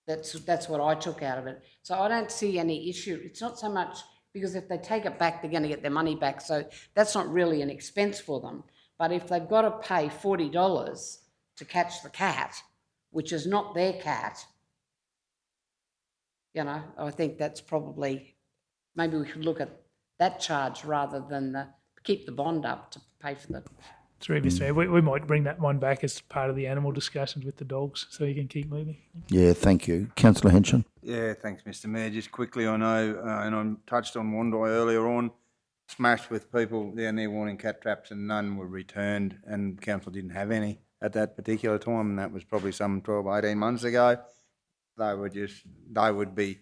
that's what I took out of it. So I don't see any issue. It's not so much, because if they take it back, they're going to get their money back. So that's not really an expense for them. But if they've got to pay $40 to catch the cat, which is not their cat, I think that's probably, maybe we should look at that charge rather than keep the bond up to pay for the... Through Mr Mayor, we might bring that one back as part of the animal discussions with the dogs, so you can keep moving. Yeah, thank you. Councillor Henson. Yeah, thanks, Mr Mayor. Just quickly, I know, and I touched on Wandai earlier on, smashed with people down there wanting cat traps, and none were returned, and council didn't have any at that particular time, and that was probably some 12, 18 months ago. They would be,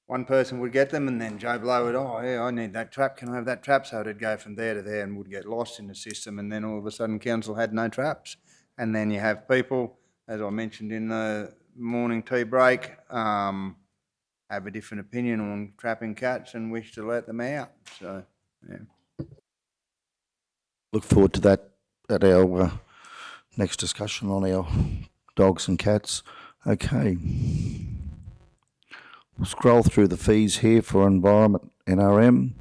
one person would get them, and then Joe Blow would, oh yeah, I need that trap, can I have that trap? So it'd go from there to there and would get lost in the system, and then all of a sudden council had no traps. And then you have people, as I mentioned in the morning tea break, have a different opinion on trapping cats and wish to let them out. So, yeah. Look forward to that at our next discussion on our dogs and cats. Okay. We'll scroll through the fees here for environment NRM.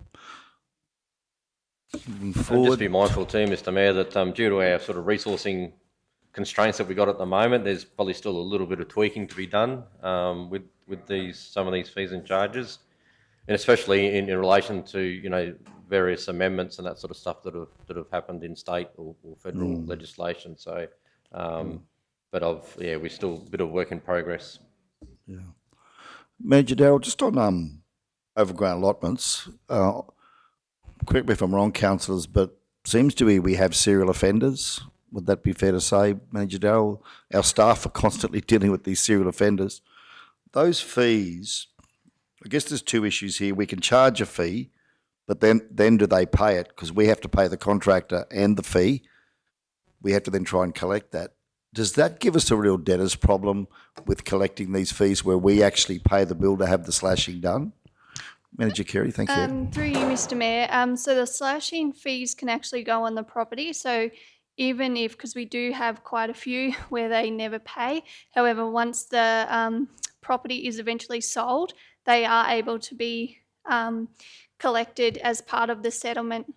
Moving And forward. just be mindful too, Mr Mayor, that due to our sort of resourcing constraints that we got at the moment, there's probably still a little bit of tweaking to be done with some of these fees and charges, and especially in relation to various amendments and that sort of stuff that have happened in state or federal legislation. So, we're still a bit of work in progress. Yeah. Manager Darrell, just on overground allotments, correct me if I'm wrong, councillors, but seems to be we have serial offenders. Would that be fair to say, Manager Darrell? Our staff are constantly dealing with these serial offenders. Those fees, I guess there's two issues here. We can charge a fee, but then do they pay it? Because we have to pay the contractor and the fee. We have to then try and collect that. Does that give us a real debtors problem with collecting these fees where we actually pay the bill to have the slashing done? Manager Carey, thank you. Through you, Mr Mayor. So the slashing fees can actually go on the property. So even if, because we do have quite a few where they never pay, however, once the property is eventually sold, they are able to be collected as part of the settlement.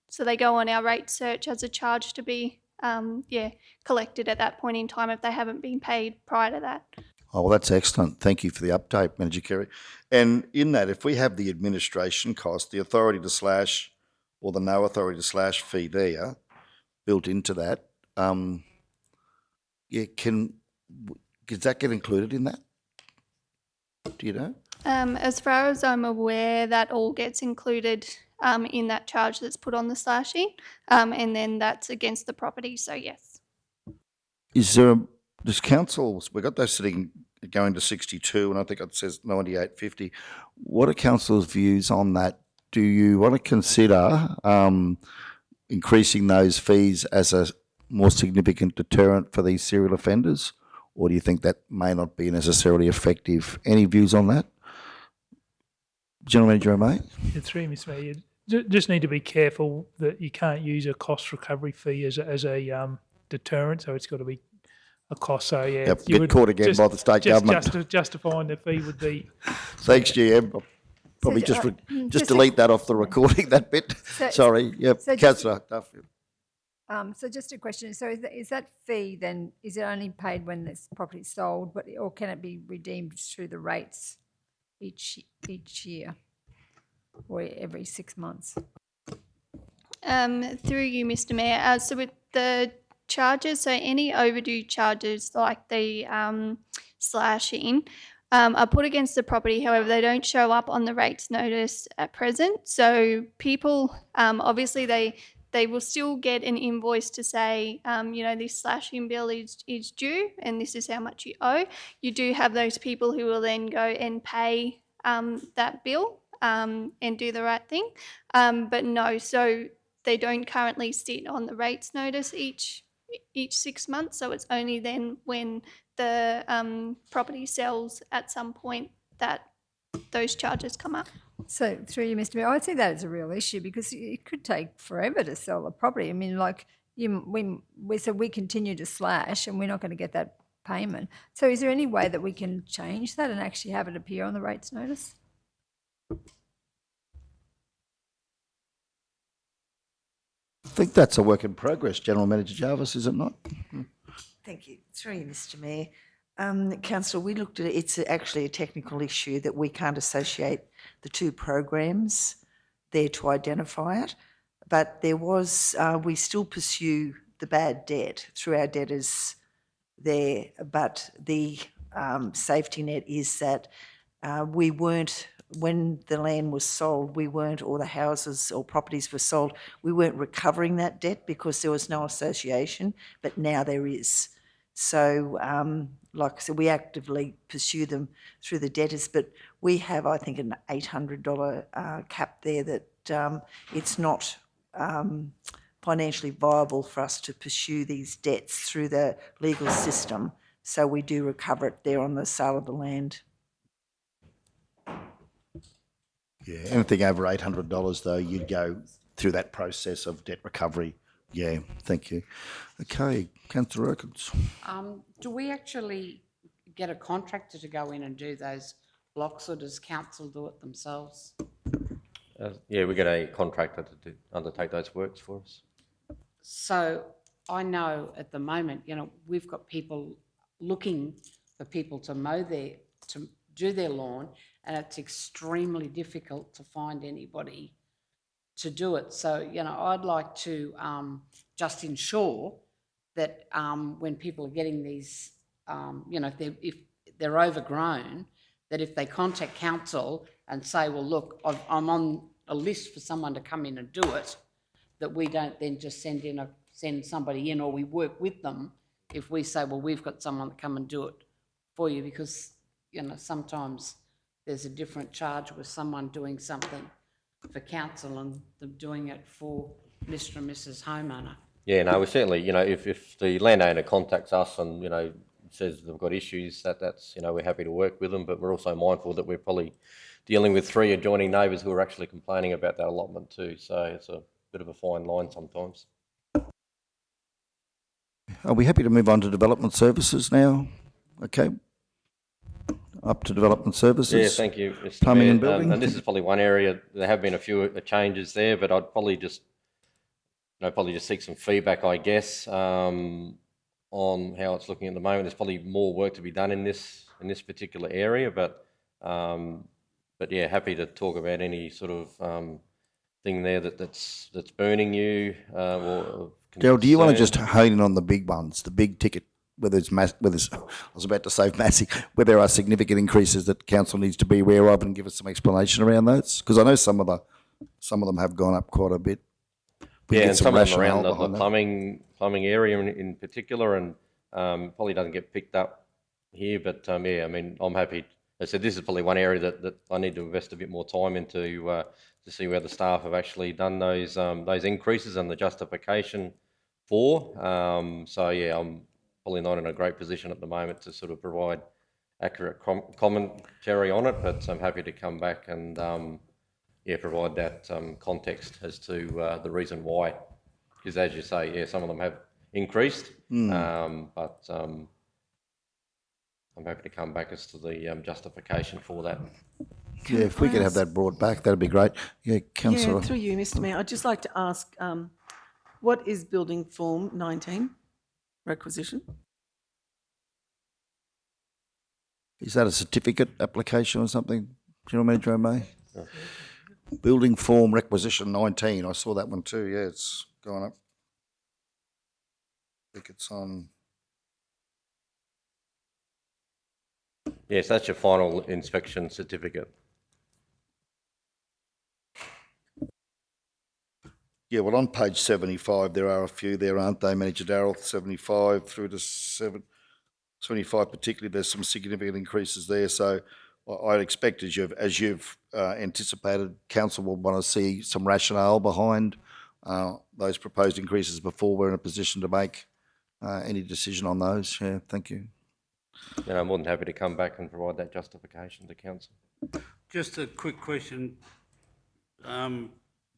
So they go on our rate search as a charge to be collected at that point in time if they haven't been paid prior to that. Oh, well, that's excellent. Thank you for the update, Manager Carey. And in that, if we have the administration cost, the authority to slash or the no authority to slash fee there built into that, does that get included in that? Do you know? As far as I'm aware, that all gets included in that charge that's put on the slashing, and then that's against the property, so yes. Is there does council, we've got those sitting going to 62 and I think it says 98.50. What are council's views on that? Do you want to consider increasing those fees as a more significant deterrent for these serial offenders, or do you think that may not be necessarily effective? Any views on that? General Manager O'May? Yeah, through Mr Mayor, you just need to be careful that you can't use a cost recovery fee as a deterrent, so it's got to be a cost. So yeah, yep, get caught again by the state government. Justifying the fee would be. Thanks, GM. Probably just delete that off the recording, that bit. Sorry. Yep. Councillor Duffield. So just a question. So is that fee then, is it only paid when this property is sold, or can it be redeemed through the rates each year or every 6 months? Through you, Mr. Mayor. So with the charges, so any overdue charges like the slashing are put against the property. However, they don't show up on the rates notice at present. So people, obviously, they will still get an invoice to say, this slashing bill is due and this is how much you owe. You do have those people who will then go and pay that bill and do the right thing. But no, so they don't currently sit on the rates notice each 6 months. So it's only then when the property sells at some point that those charges come up. So through you, Mr. Mayor, I see that as a real issue because it could take forever to sell a property. I mean, like we continue to slash and we're not going to get that payment. So is there any way that we can change that and actually have it appear on the rates notice? I think that's a work in progress, General Manager Jarvis, is it not? Thank you. Through you, Mr. Mayor. Councillor, we looked at it. It's actually a technical issue that we can't associate the two programs there to identify it. But there was, we still pursue the bad debt through our debtors there. But the safety net is that we weren't, when the land was sold, we weren't, or the houses or properties were sold, we weren't recovering that debt because there was no association, but now there is. So, like I said, we actively pursue them through the debtors, but we have, I think, an $800 cap there that it's not financially viable for us to pursue these debts through the legal system. So we do recover it there on the sale of the land. Yeah, anything over $800 though, you'd go through that process of debt recovery. Yeah, thank you. Okay, Councillor Erkins. Do we actually get a contractor to go in and do those blocks, or does council do it themselves? Yeah, we get a contractor to undertake those works for us. So I know at the moment, we've got people looking for people to to do their lawn, and it's extremely difficult to find anybody to do it. So, I'd like to just ensure that when people are getting these, if they're overgrown, that if they contact council and say, well, look, I'm on a list for someone to come in and do it, that we don't then just send somebody in, or we work with them if we say, well, we've got someone to come and do it for you, because, sometimes there's a different charge with someone doing something for council and them doing it for Mr. and Mrs. homeowner. Yeah, no, we certainly, if the landowner contacts us and, says they've got issues, that's, we're happy to work with them, but we're also mindful that we're probably dealing with 3 adjoining neighbours who are actually complaining about that allotment too. So it's a bit of a fine line sometimes. Are we happy to move on to development services now? Okay. Up to development services. Yeah, thank you, Mr. Plumbing Mayor. and building. And this is probably one area, there have been a few changes there, but I'd probably just seek some feedback, I guess, on how it's looking at the moment. There's probably more work to be done in this particular area, but yeah, happy to talk about any sort of thing there that's burning you or Daryl, do you want to concern. just hone in on the big ones, the big ticket, whether it's I was about to say massive, where there are significant increases that council needs to be aware of, and give us some explanation around those? Because I know some of them have gone up quite a bit. We Yeah, get and some of them rationale around the behind that. plumbing area in particular, and probably doesn't get picked up here. But yeah, I mean, I'm happy. I said this is probably one area that I need to invest a bit more time into to see where the staff have actually done those increases and the justification for. So yeah, I'm probably not in a great position at the moment to sort of provide accurate commentary on it, but I'm happy to come back and provide that context as to the reason why. Because as you say, yeah, some of them have increased, but I'm happy to come back as to the justification for that. Yeah, if we could have that brought back, that'd be great. Yeah, Councillor. Yeah, through you, Mr. Mayor. I'd just like to ask What is building form 19 requisition? Is that a certificate application or something? General Manager O'May? Building form requisition 19. I saw that one too. Yeah, it's gone up. I think it's on. Yes, that's your final inspection certificate. Yeah, well, on page 75, there are a few there, aren't they, Manager Darrell? 75 through to 75 particularly, there's some significant increases there. So I'd expect, as you've anticipated, council will want to see some rationale behind those proposed increases before we're in a position to make any decision on those. Yeah, thank you. And I'm more than happy to come back and provide that justification to council. Just a quick question.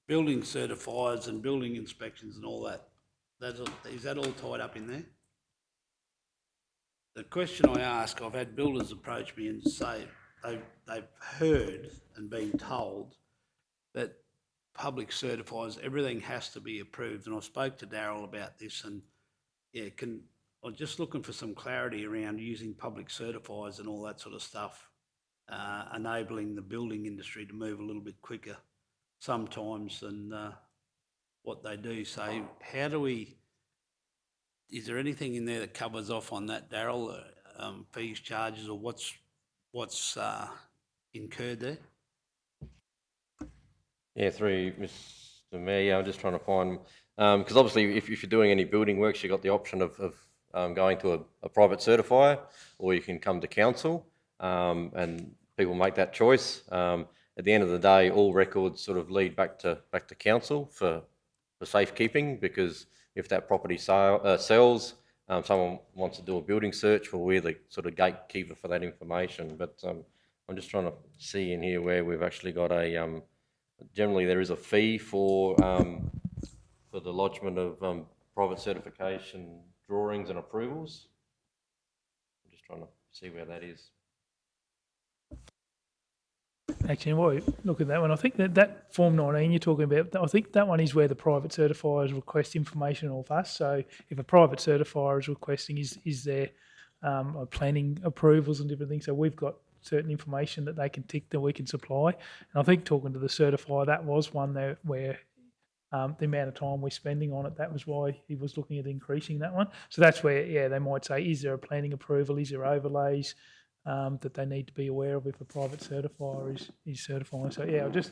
Building certifiers and building inspections and all that, is that all tied up in there? The question I ask, I've had builders approach me and say they've heard and been told that public certifiers, everything has to be approved. And I spoke to Darryl about this, and yeah, I'm just looking for some clarity around using public certifiers and all that sort of stuff, enabling the building industry to move a little bit quicker sometimes than what they do. So how do we, is there anything in there that covers off on that, Darryl, fees, charges, or what's incurred there? Yeah, through Mr. Mayor, I'm just trying to find, because obviously if you're doing any building works, you've got the option of going to a private certifier, or you can come to council, and people make that choice. At the end of the day, all records sort of lead back to council for safekeeping, because if that property sells, someone wants to do a building search, well, we're the sort of gatekeeper for that information. But I'm just trying to see in here where we've actually got a, generally there is a fee for the lodgement of private certification drawings and approvals. I'm just trying to see where that is. Actually, while you look at that one, I think that Form 19 you're talking about, I think that one is where the private certifiers request information of us. So if a private certifier is requesting, is there planning approvals and different things, so we've got certain information that they can tick that we can supply. And I think talking to the certifier, that was one there where the amount of time we're spending on it, that was why he was looking at increasing that one. So that's where, yeah, they might say, is there a planning approval, is there overlays that they need to be aware of if a private certifier is certifying. So yeah, I'll just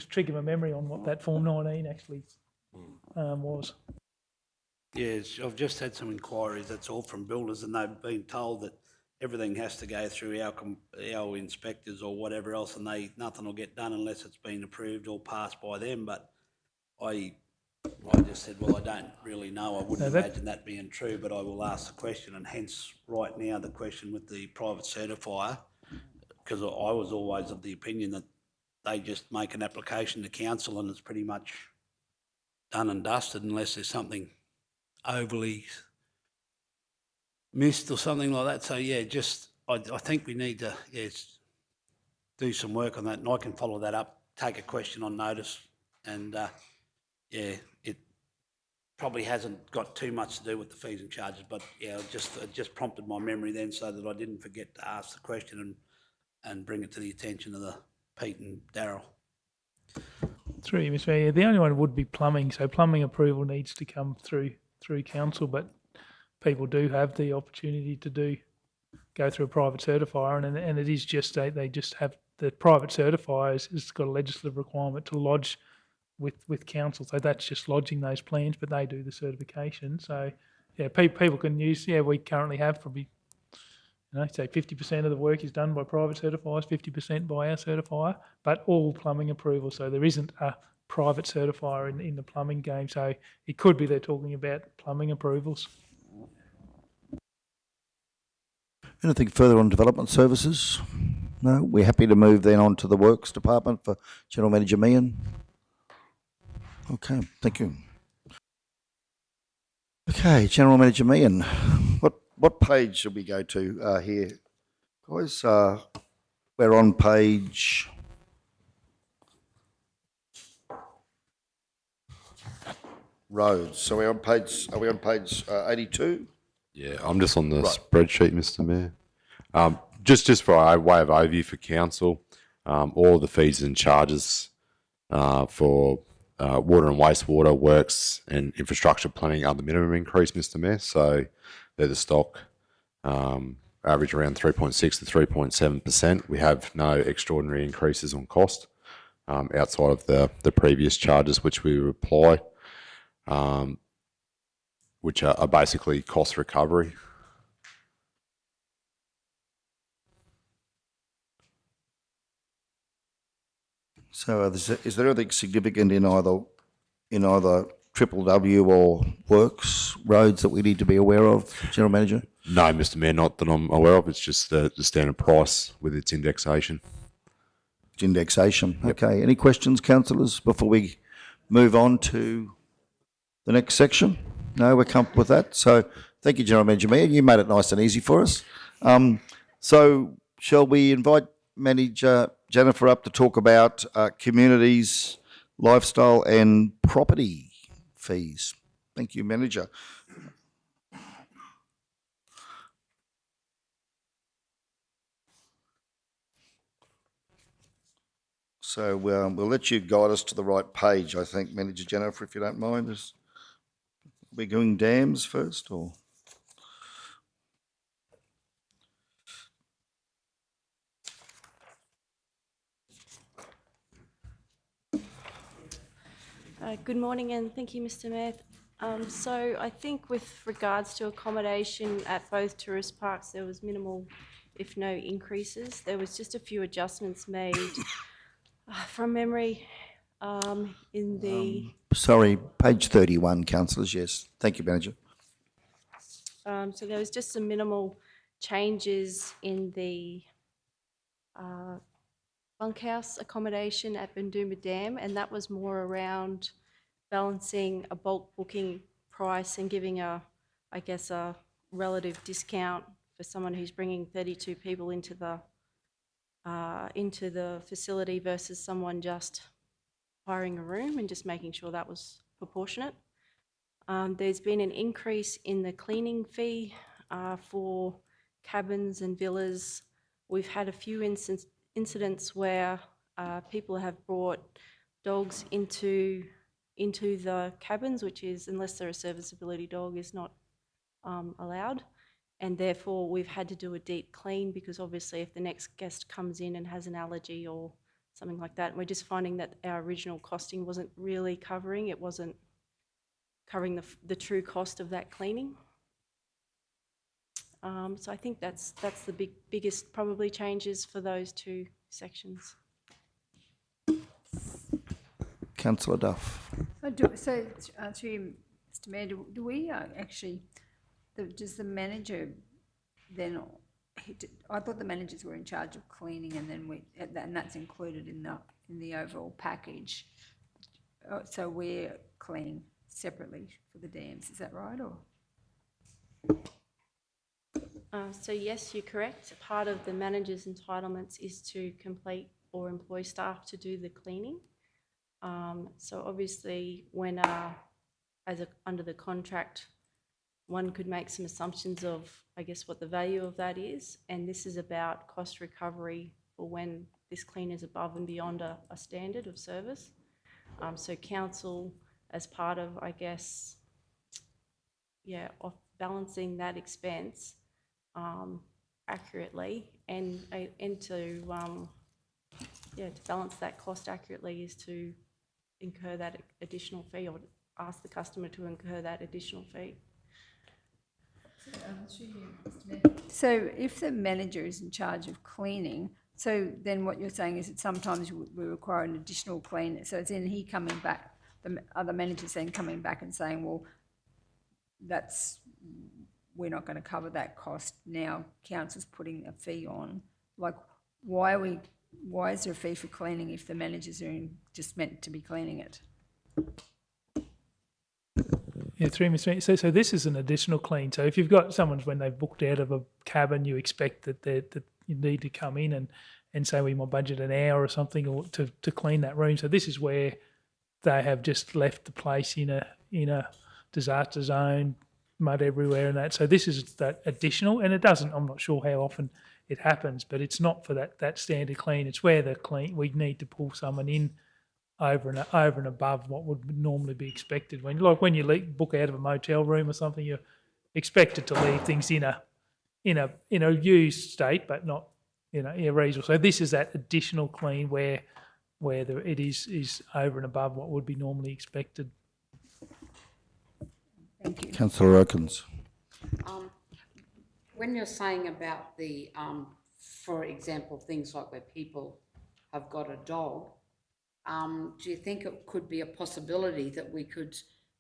trigger my memory on what that Form 19 actually was. Yes, I've just had some inquiries, that's all, from builders, and they've been told that everything has to go through our inspectors or whatever else, and nothing will get done unless it's been approved or passed by them. But I just said, well, I don't really know. I wouldn't imagine that being true, but I will ask the question, and hence right now the question with the private certifier, because I was always of the opinion that they just make an application to council and it's pretty much done and dusted unless there's something overly missed or something like that. So yeah, I think we need to do some work on that, and I can follow that up, take a question on notice, and it probably hasn't got too much to do with the fees and charges, but yeah, it just prompted my memory then, so that I didn't forget to ask the question and bring it to the attention of the Pete and Darryl. Through you, Mr. Mayor, the only one would be plumbing. So plumbing approval needs to come through council, but people do have the opportunity to go through a private certifier, and it is just they just have the private certifiers has got a legislative requirement to lodge with council. So that's just lodging those plans, but they do the certification. So yeah, people can use. Yeah, we currently have probably, say 50% of the work is done by private certifiers, 50% by our certifier, but all plumbing approval. So there isn't a private certifier in the plumbing game. So it could be they're talking about plumbing approvals. Anything further on development services? No? We're happy to move then on to the Works Department for General Manager Meehan. Okay, thank you. Okay, General Manager Meehan, what page should we go to here? Guys, we're on page... roads. So are we on page 82? Yeah, I'm just on the spreadsheet, Mr. Mayor. Just for a way of overview for council, all the fees and charges for water and wastewater works and infrastructure planning are the minimum increase, Mr. Mayor. So they're the stock, average around 3.6 to 3.7%. We have no extraordinary increases on cost outside of the previous charges which we apply, which are basically cost recovery. So is there anything significant in either Triple W or Works roads that we need to be aware of, General Manager? No, Mr. Mayor, not that I'm aware of. It's just the standard price with its indexation. It's indexation. Okay. Any questions, councillors, before we move on to the next section? No, we're comfortable with that. So thank you, General Manager Mayor. You made it nice and easy for us. So shall we invite Manager Jennifer up to talk about communities, lifestyle and property fees? Thank you, Manager. So we'll let you guide us to the right page, I think, Manager Jennifer, if you don't mind. We're going dams first, or? Good morning and thank you, Mr. Mayor. So I think with regards to accommodation at both tourist parks, there was minimal, if no increases. There was just a few adjustments made from memory in the... Sorry, page 31, councillors, yes. Thank you, Manager. So there was just some minimal changes in the bunkhouse accommodation at Bundooma Dam, and that was more around balancing a bulk booking price and giving a relative discount for someone who's bringing 32 people into the facility versus someone just hiring a room, and just making sure that was proportionate. There's been an increase in the cleaning fee for cabins and villas. We've had a few incidents where people have brought dogs into the cabins, which is, unless they're a serviceability dog, is not allowed. And therefore we've had to do a deep clean, because obviously if the next guest comes in and has an allergy or something like that, we're just finding that our original costing wasn't really covering the true cost of that cleaning. So I think that's the biggest probably changes for those two sections. Councillor Duff. Through you, Mr. Mayor, do we actually, does the manager then, I thought the managers were in charge of cleaning, and then and that's included in the overall package. So we're cleaning separately for the dams, is that right? Or? So yes, you're correct. Part of the manager's entitlements is to complete or employ staff to do the cleaning. So obviously when under the contract, one could make some assumptions of, I guess, what the value of that is, and this is about cost recovery for when this clean is above and beyond a standard of service. So council, as part of, I guess, of balancing that expense accurately, and to balance that cost accurately, is to incur that additional fee, or ask the customer to incur that additional fee. So if the manager is in charge of cleaning, so then what you're saying is that sometimes we require an additional cleaner. So it's then he coming back, the other managers then coming back and saying, well, we're not going to cover that cost. Now council's putting a fee on. Like, why is there a fee for cleaning if the managers are just meant to be cleaning it? Yeah, through Mr. Mayor. So this is an additional clean. So if you've got someone, when they've booked out of a cabin, you expect that you need to come in and say we might budget an hour or something, or to clean that room. So this is where they have just left the place in in a disaster zone, mud everywhere and that. So this is that additional, and it doesn't, I'm not sure how often it happens, but it's not for that standard clean. It's where we need to pull someone in over and above what would normally be expected. When you book out of a motel room or something, you're expected to leave things in a used state, but not irreasonable. So this is that additional clean where it is over and above what would be normally expected. Thank you. Councillor Wilkins. When you're saying about the, for example, things like where people have got a dog, do you think it could be a possibility that we could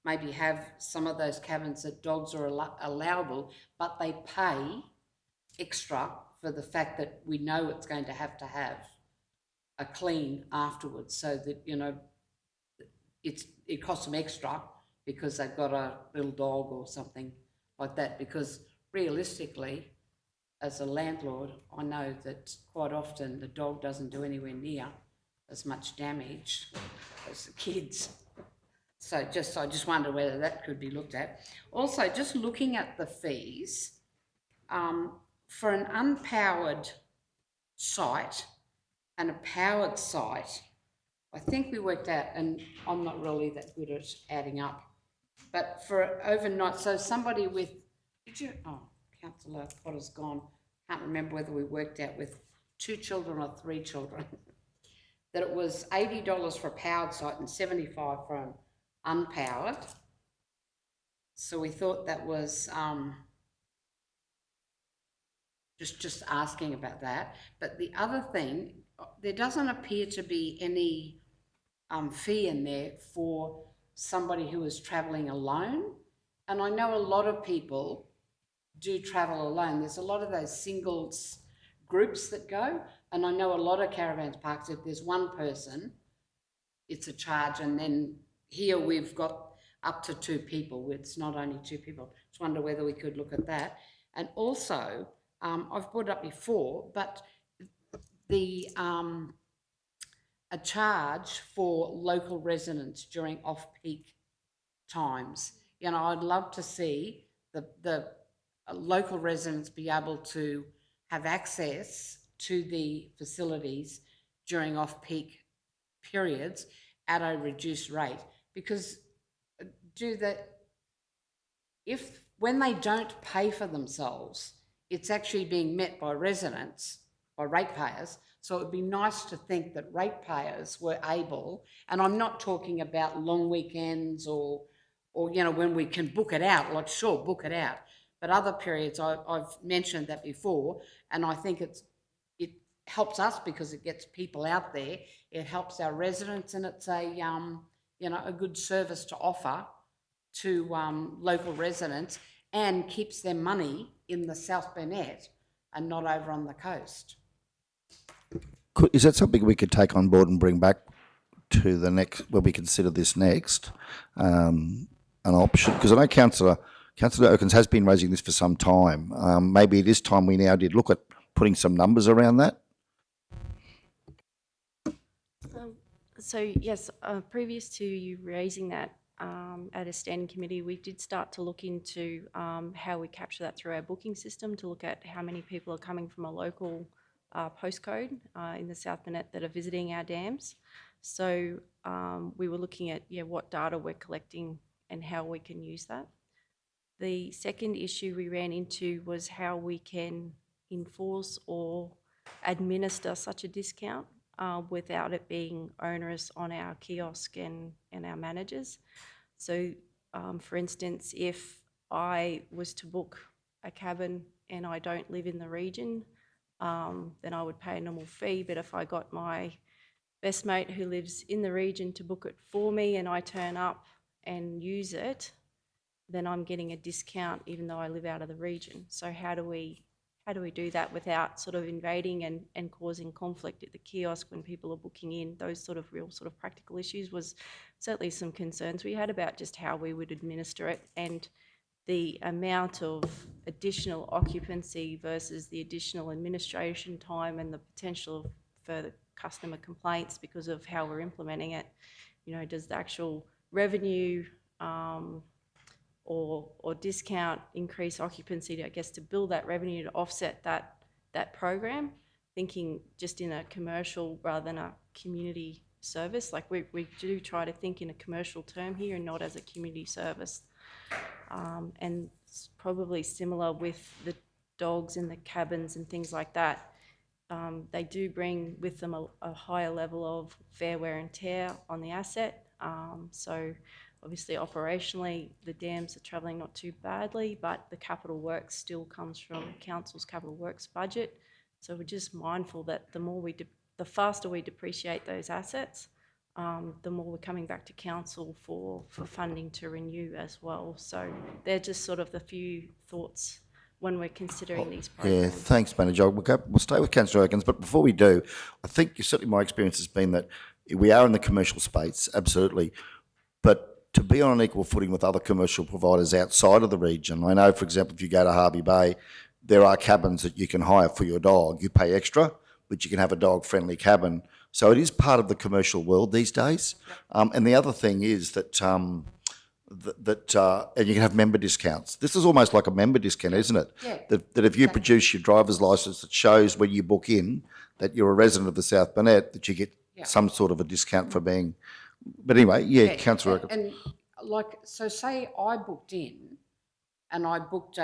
maybe have some of those cabins that dogs are allowable, but they pay extra for the fact that we know it's going to have a clean afterwards, so that, it costs them extra because they've got a little dog or something like that? Because realistically, as a landlord, I know that quite often the dog doesn't do anywhere near as much damage as the kids. So I just wonder whether that could be looked at. Also, just looking at the fees, for an unpowered site and a powered site, I think we worked out, and I'm not really that good at adding up, but for overnight, so somebody with, Councillor Potter's gone, can't remember whether we worked out with 2 children or 3 children, that it was $80 for a powered site and $75 for an unpowered. So we thought that was just asking about that. But the other thing, there doesn't appear to be any fee in there for somebody who is travelling alone. And I know a lot of people do travel alone. There's a lot of those singles groups that go, and I know a lot of caravan parks, if there's one person, it's a charge, and then here we've got up to 2 people. It's not only 2 people. Just wonder whether we could look at that. And also, I've brought it up before, but the a charge for local residents during off-peak times. I'd love to see the local residents be able to have access to the facilities during off-peak periods at a reduced rate, because when they don't pay for themselves, it's actually being met by residents, by ratepayers. So it would be nice to think that ratepayers were able, and I'm not talking about long weekends or when we can book it out, like sure, book it out. But other periods, I've mentioned that before, and I think it helps us because it gets people out there. It helps our residents, and it's a good service to offer to local residents, and keeps their money in the South Burnett and not over on the coast. Is that something we could take on board and bring back to the next, when we consider this next, an option? Because I know Councillor Oakins has been raising this for some time. Maybe it is time we now did look at putting some numbers around that. So yes, previous to you raising that at a standing committee, we did start to look into how we capture that through our booking system, to look at how many people are coming from a local postcode in the South Burnett that are visiting our dams. So we were looking at what data we're collecting and how we can use that. The second issue we ran into was how we can enforce or administer such a discount without it being onerous on our kiosk and our managers. So, for instance, if I was to book a cabin and I don't live in the region, then I would pay a normal fee. But if I got my best mate who lives in the region to book it for me and I turn up and use it, then I'm getting a discount even though I live out of the region. So how do we do that without sort of invading and causing conflict at the kiosk when people are booking in? Those sort of real sort of practical issues was certainly some concerns we had about just how we would administer it, and the amount of additional occupancy versus the additional administration time and the potential of further customer complaints because of how we're implementing it. Does the actual revenue or discount, increase occupancy, to, I guess, to build that revenue to offset that program, thinking just in a commercial rather than a community service. Like we do try to think in a commercial term here and not as a community service. And it's probably similar with the dogs in the cabins and things like that. They do bring with them a higher level of fair wear and tear on the asset. So obviously operationally the dams are travelling not too badly, but the capital works still comes from council's capital works budget. So we're just mindful that the faster we depreciate those assets, the more we're coming back to council for funding to renew as well. So they're just sort of the few thoughts when we're considering these programs. Yeah, thanks, Manager. We'll stay with Councillor Erkins, but before we do, I think certainly my experience has been that we are in the commercial space, absolutely, but to be on an equal footing with other commercial providers outside of the region. I know, for example, if you go to Harvey Bay, there are cabins that you can hire for your dog. You pay extra, but you can have a dog-friendly cabin. So it is part of the commercial world these days. And the other thing is that and you can have member discounts. This is almost like a member discount, isn't it? Yeah. That if you produce your driver's licence that shows when you book in that you're a resident of the South Burnett, that you get some sort of a discount for being. But anyway, Councillor Erkins. And like, so say I booked in and I booked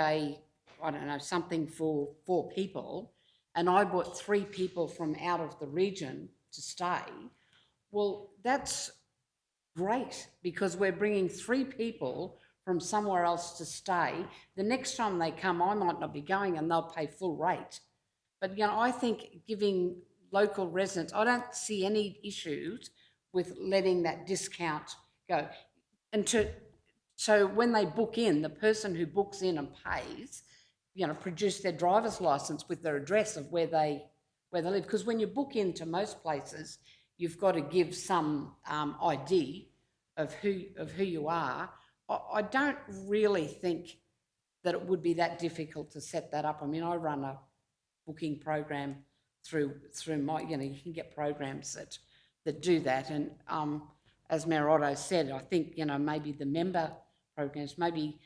something for 4 people, and I brought 3 people from out of the region to stay. Well, that's great, because we're bringing 3 people from somewhere else to stay. The next time they come, I might not be going and they'll pay full rate. But, I think giving local residents, I don't see any issues with letting that discount go. So when they book in, the person who books in and pays, produce their driver's license with their address of where they live. Because when you book into most places, you've got to give some ID of who you are. I don't really think that it would be that difficult to set that up. I mean, I run a booking program through my, you can get programs that do that. And as Mayor Otto said, I think, maybe the member programs, maybe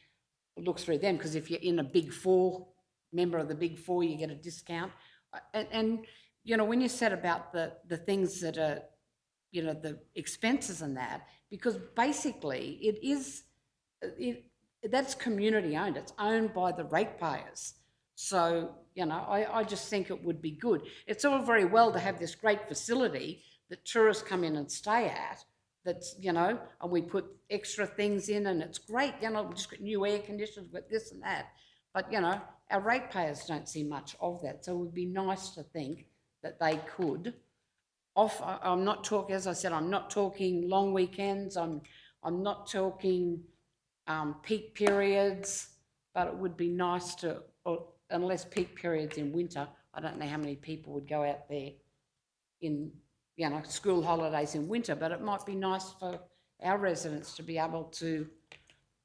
look through them, because if you're in a Big 4, member of the Big 4, you get a discount. And when you said about the things that are, the expenses and that, because basically that's community owned. It's owned by the ratepayers. So, I just think it would be good. It's all very well to have this great facility that tourists come in and stay at, that's, and we put extra things in and it's great, we've just got new air conditioners, we've got this and that. But, our ratepayers don't see much of that. So it would be nice to think that they could I'm not talking, as I said, I'm not talking long weekends, I'm not talking peak periods, but it would be nice to, unless peak periods in winter, I don't know how many people would go out there in, school holidays in winter, but it might be nice for our residents to be able to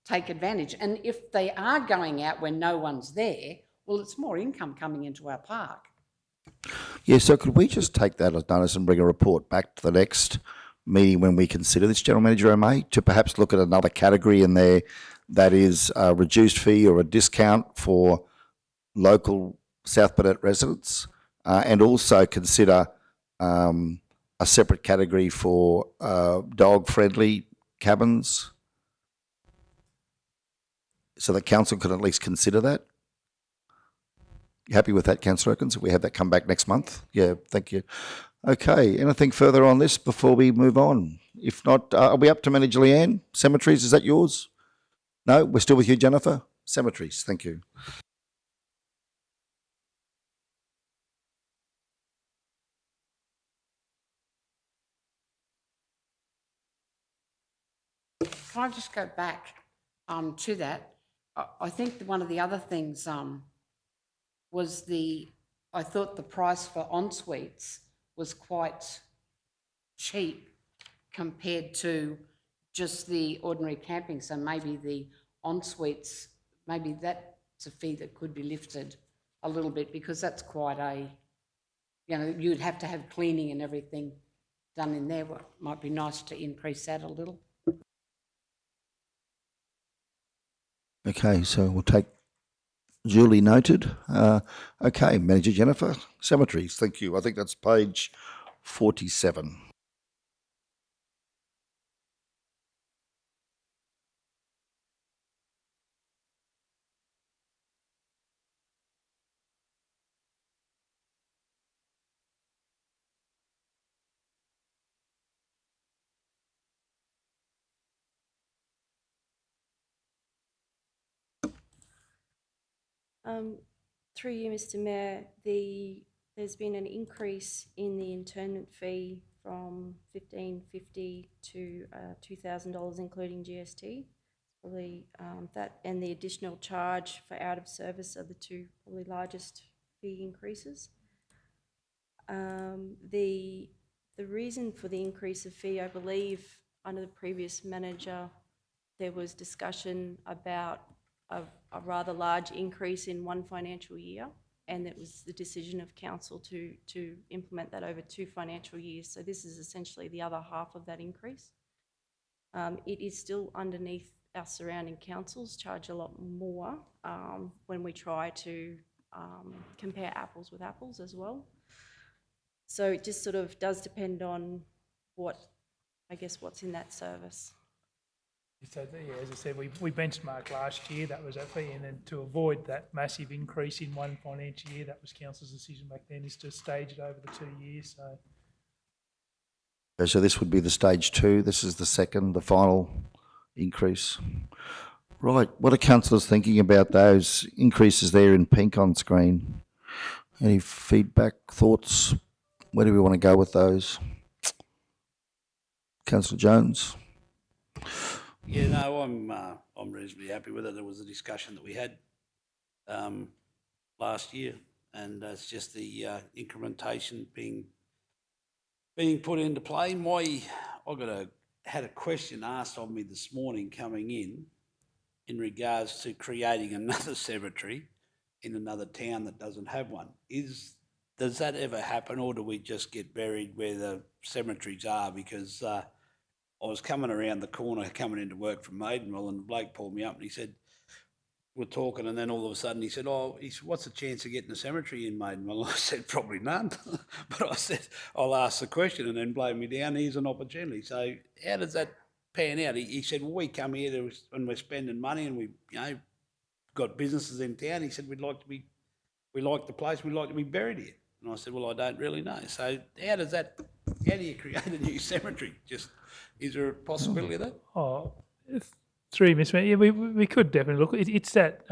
take advantage. And if they are going out when no one's there, well, it's more income coming into our park. Yeah, so could we just take that as notice and bring a report back to the next meeting when we consider this, General Manager O'May, to perhaps look at another category in there that is a reduced fee or a discount for local South Burnett residents, and also consider a separate category for dog-friendly cabins, so that council could at least consider that? You happy with that, Councillor Erkins, if we have that come back next month? Yeah, thank you. Okay, anything further on this before we move on? If not, are we up to Manager Leanne? Cemeteries, is that yours? No, we're still with you, Jennifer? Cemeteries, thank you. Can I just go back to that? I think one of the other things was I thought the price for en-suites was quite cheap compared to just the ordinary camping. So maybe the en-suites, maybe that's a fee that could be lifted a little bit, because that's quite a, you'd have to have cleaning and everything done in there. Well, it might be nice to increase that a little. Okay, so we'll take duly noted. Okay, Manager Jennifer, cemeteries, thank you. I think that's page 47. Through you, Mr. Mayor, there's been an increase in the internment fee from $1,550 to $2,000, including GST. Probably that and the additional charge for out of service are the two probably largest fee increases. The reason for the increase of fee, I believe, under the previous manager, there was discussion about a rather large increase in one financial year, and it was the decision of council to implement that over 2 financial years. So this is essentially the other half of that increase. It is still underneath our surrounding councils, charge a lot more when we try to compare apples with apples as well. So it just sort of does depend on what's in that service. So, yeah, as I said, we benchmarked last year, that was our fee, and then to avoid that massive increase in one financial year, that was council's decision back then, is to stage it over the 2 years, so. Okay, so this would be the stage 2. This is the final increase. Right, what are councillors thinking about those increases there in pink on screen? Any feedback, thoughts? Where do we want to go with those? Councillor Jones? Yeah, no, I'm reasonably happy with it. There was a discussion that we had last year, and it's just the incrementation being put into play. Had a question asked of me this morning coming in regards to creating another cemetery in another town that doesn't have one. Does that ever happen, or do we just get buried where the cemeteries are? Because I was coming around the corner, coming into work from Maidenville, and the bloke pulled me up and he said, we're talking, and then all of a sudden he said, what's the chance of getting a cemetery in Maidenville? I said, probably none. But I said, I'll ask the question, and then blow me down. Here's an opportunity. So how does that pan out? He said, well, we come here when we're spending money and we, got businesses in town. He said, we like the place, we'd like to be buried here. And I said, well, I don't really know. So how do you create a new cemetery? Is there a possibility of that? Oh, through you, Mr. Mayor, yeah, we could definitely look. It's that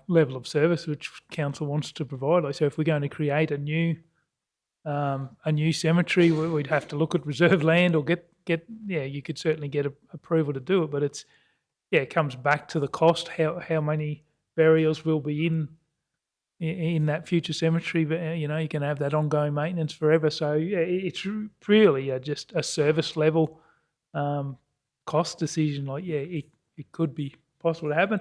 level of service which council wants to provide. Like, so if we're going to create a new cemetery, we'd have to look at reserve land or get you could certainly get approval to do it, but it comes back to the cost. How many burials will be in that future cemetery? But you can have that ongoing maintenance forever. So it's really just a service level cost decision. Like it could be possible to happen.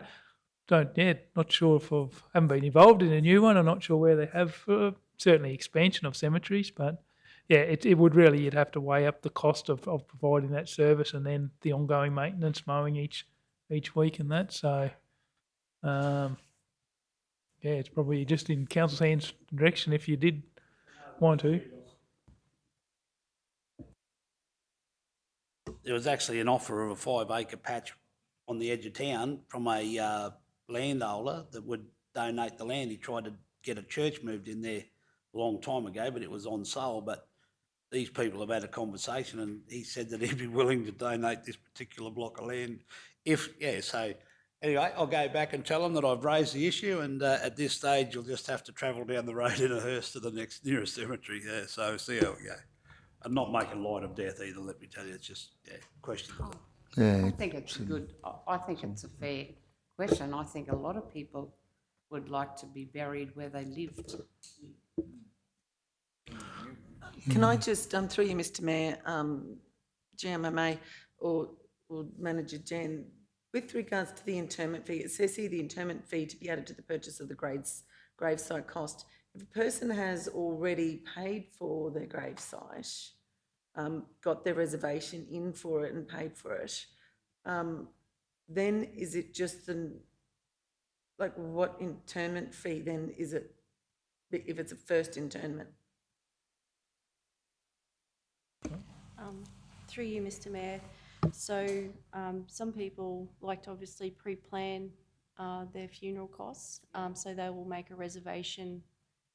Not sure if haven't been involved in a new one. I'm not sure where they have certainly expansion of cemeteries, but it would really, you'd have to weigh up the cost of providing that service and then the ongoing maintenance, mowing each week and that. So it's probably just in council's hands direction if you did want to. There was actually an offer of a 5-acre patch on the edge of town from a landholder that would donate the land. He tried to get a church moved in there a long time ago, but it was on sale. But these people have had a conversation, and he said that he'd be willing to donate this particular block of land. So anyway, I'll go back and tell them that I've raised the issue, and at this stage, you'll just have to travel down the road in a hearse to the nearest cemetery. Yeah, so see how we go. I'm not making light of death either, let me tell you. It's just a question. I think it's good. I think it's a fair question. I think a lot of people would like to be buried where they lived. Can I just, through you, Mr. Mayor, GMMA or Manager Jen, with regards to the interment fee, it says here the interment fee to be added to the purchase of the gravesite cost. If a person has already paid for their gravesite, got their reservation in for it and paid for it, then is it just Like, what internment fee then is it, if it's a first internment? Through you, Mr. Mayor. So some people like to obviously pre-plan their funeral costs. So they will make a reservation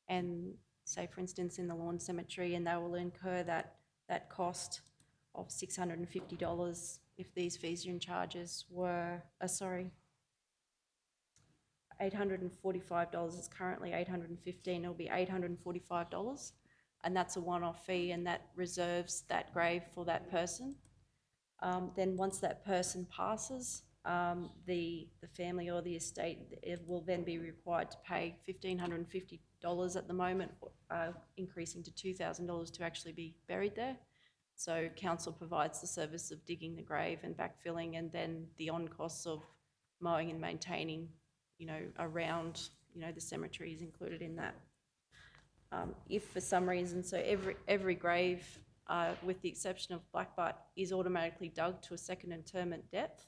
and say, for instance, in the Lawn Cemetery, and they will incur that cost of $650 if these fees and charges were, $845 is currently $815, it'll be $845. And that's a one-off fee, and that reserves that grave for that person. Then once that person passes, the family or the estate, it will then be required to pay $1,550 at the moment, increasing to $2,000 to actually be buried there. So council provides the service of digging the grave and backfilling, and then the on-costs of mowing and maintaining, around, the cemetery is included in that. If for some reason, so every grave, with the exception of Blackbutt, is automatically dug to a second interment depth.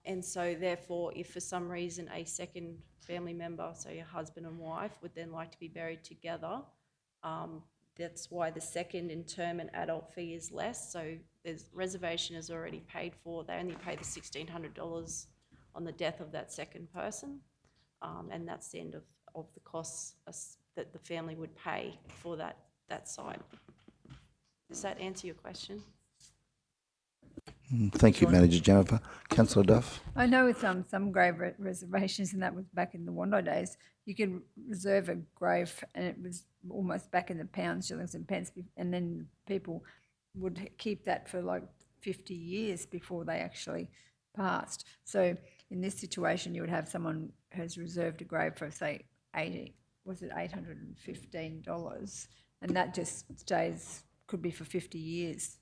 And so therefore, if for some reason a second family member, so your husband and wife, would then like to be buried together, that's why the second interment adult fee is less. So there's reservation is already paid for. They only pay the $1,600 on the death of that second person. And that's the end of the costs that the family would pay for that site. Does that answer your question? Thank you, Manager Jennifer. Councillor Duff? I know with some grave reservations, and that was back in the Wando days, you could reserve a grave and it was almost back in the pounds, shillings and pence, and then people would keep that for like 50 years before they actually passed. So in this situation, you would have someone who's reserved a grave for, say, $815, and that just stays, could be for 50 years.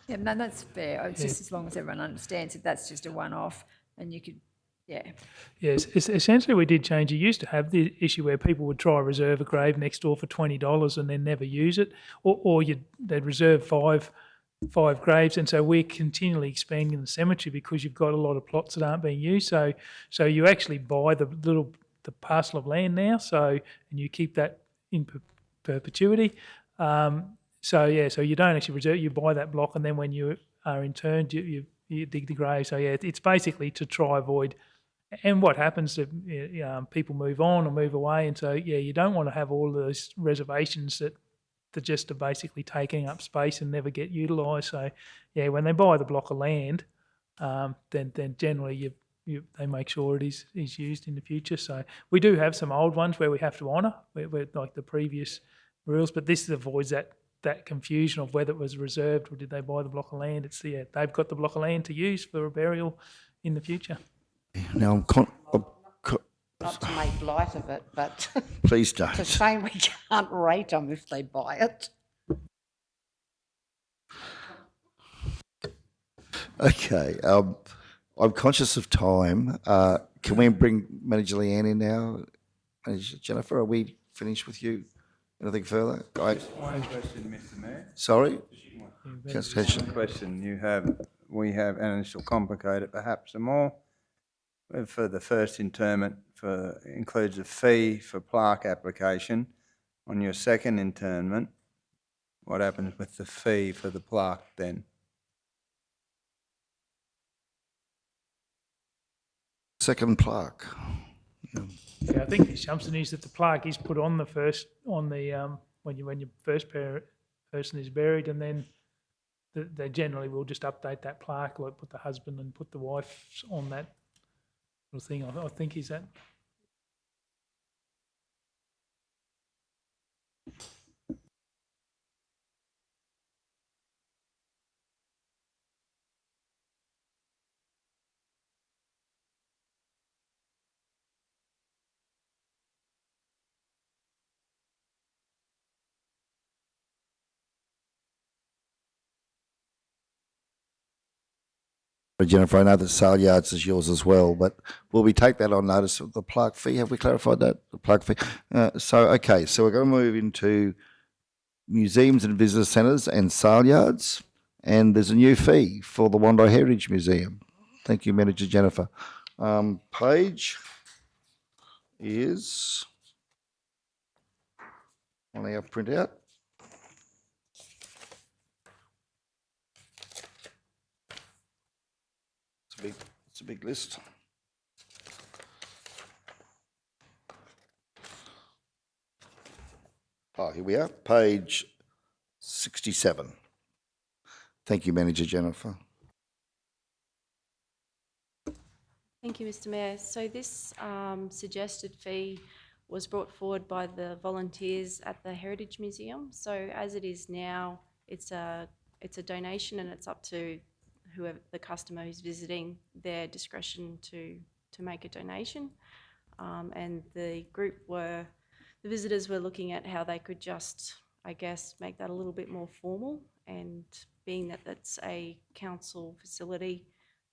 Yeah, no, that's fair. It's just as long as everyone understands that that's just a one-off, and you could, yeah. Yes, essentially we did change. You used to have the issue where people would try to reserve a grave next door for $20 and then never use it, or they'd reserve five graves, and so we're continually expanding the cemetery because you've got a lot of plots that aren't being used. So you actually buy the parcel of land now, and you keep that in perpetuity. So you don't actually reserve, you buy that block, and then when you are interned, you dig the grave. So yeah, it's basically to try avoid. And what happens if people move on or move away, and so yeah, you don't want to have all those reservations that just are basically taking up space and never get utilised. So yeah, when they buy the block of land, then generally they make sure it is used in the future. So we do have some old ones where we have to honour, where like the previous rules, but this avoids that confusion of whether it was reserved or did they buy the block of land. It's they've got the block of land to use for a burial in the future. Now, Not to make light of it, but please don't. to say we can't rate them if they buy it. Okay, I'm conscious of time. Can we bring Manager Leanne in now? Manager Jennifer, are we finished with you? Anything further? One question, Mr. Mayor. Sorry? Councillor One question. We have, and this will complicate it perhaps some more. For the first interment, includes a fee for plaque application. On your second interment, what happens with the fee for the plaque then? Second plaque. Yeah, I think the assumption is that the plaque is put on when your first person is buried, and then they generally will just update that plaque, like put the husband and put the wife on that sort of thing. I think is that. Jennifer, I know that sale yards is yours as well, but will we take that on notice of the plaque fee? Have we clarified that? The plaque fee. So we're going to move into museums and visitor centres and sale yards, and there's a new fee for the Wando Heritage Museum. Thank you, Manager Jennifer. Page is on our printout. It's a big list. Oh, here we are, page 67. Thank you, Manager Jennifer. Thank you, Mr. Mayor. So this suggested fee was brought forward by the volunteers at the Heritage Museum. So as it is now, it's a donation, and it's up to whoever the customer who's visiting their discretion to make a donation. And the visitors were looking at how they could just, I guess, make that a little bit more formal. And being that that's a council facility,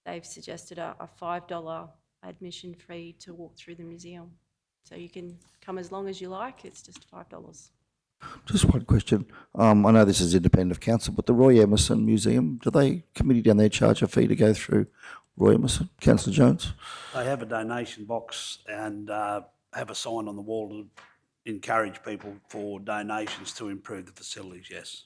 they've suggested a $5 admission fee to walk through the museum. So you can come as long as you like, it's just $5. Just one question. I know this is independent of council, but the Roy Emerson Museum, do they, committee down there, charge a fee to go through Roy Emerson? Councillor Jones? They have a donation box and have a sign on the wall to encourage people for donations to improve the facilities, yes.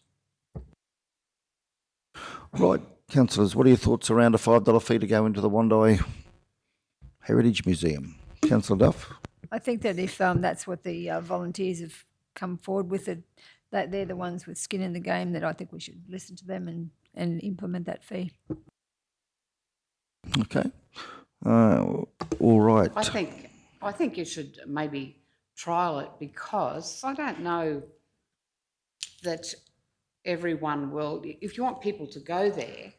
Right, councillors, what are your thoughts around a $5 fee to go into the Wandai Heritage Museum? Councillor Duff? I think that if that's what the volunteers have come forward with, that they're the ones with skin in the game, that I think we should listen to them and implement that fee. Okay. All right. I think you should maybe trial it, because I don't know that everyone will. If you want people to go there,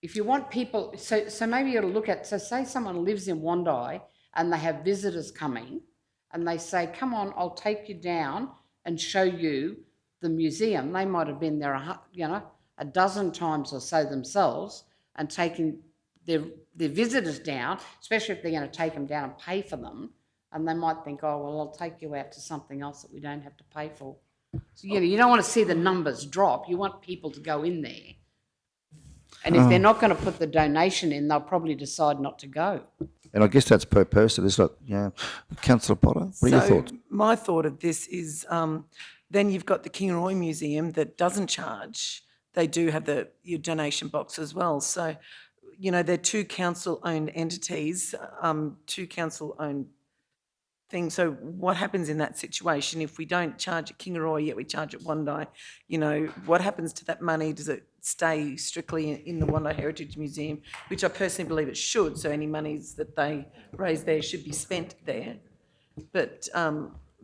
if you want people, so maybe you ought to look at, so say someone lives in Wandai and they have visitors coming and they say, come on, I'll take you down and show you the museum. They might have been there, a dozen times or so themselves, and taking their visitors down, especially if they're going to take them down and pay for them. And they might think, oh, well, I'll take you out to something else that we don't have to pay for. So, you don't want to see the numbers drop. You want people to go in there. And if they're not going to put the donation in, they'll probably decide not to go. And I guess that's per person, it's not, Councillor Potter, what are your thoughts? My thought of this is then you've got the Kingaroy Museum that doesn't charge. They do have your donation box as well. So, they're two council-owned entities, two council-owned things. So what happens in that situation if we don't charge at Kingaroy yet we charge at Wandai? What happens to that money? Does it stay strictly in the Wandai Heritage Museum, which I personally believe it should, so any monies that they raise there should be spent there. But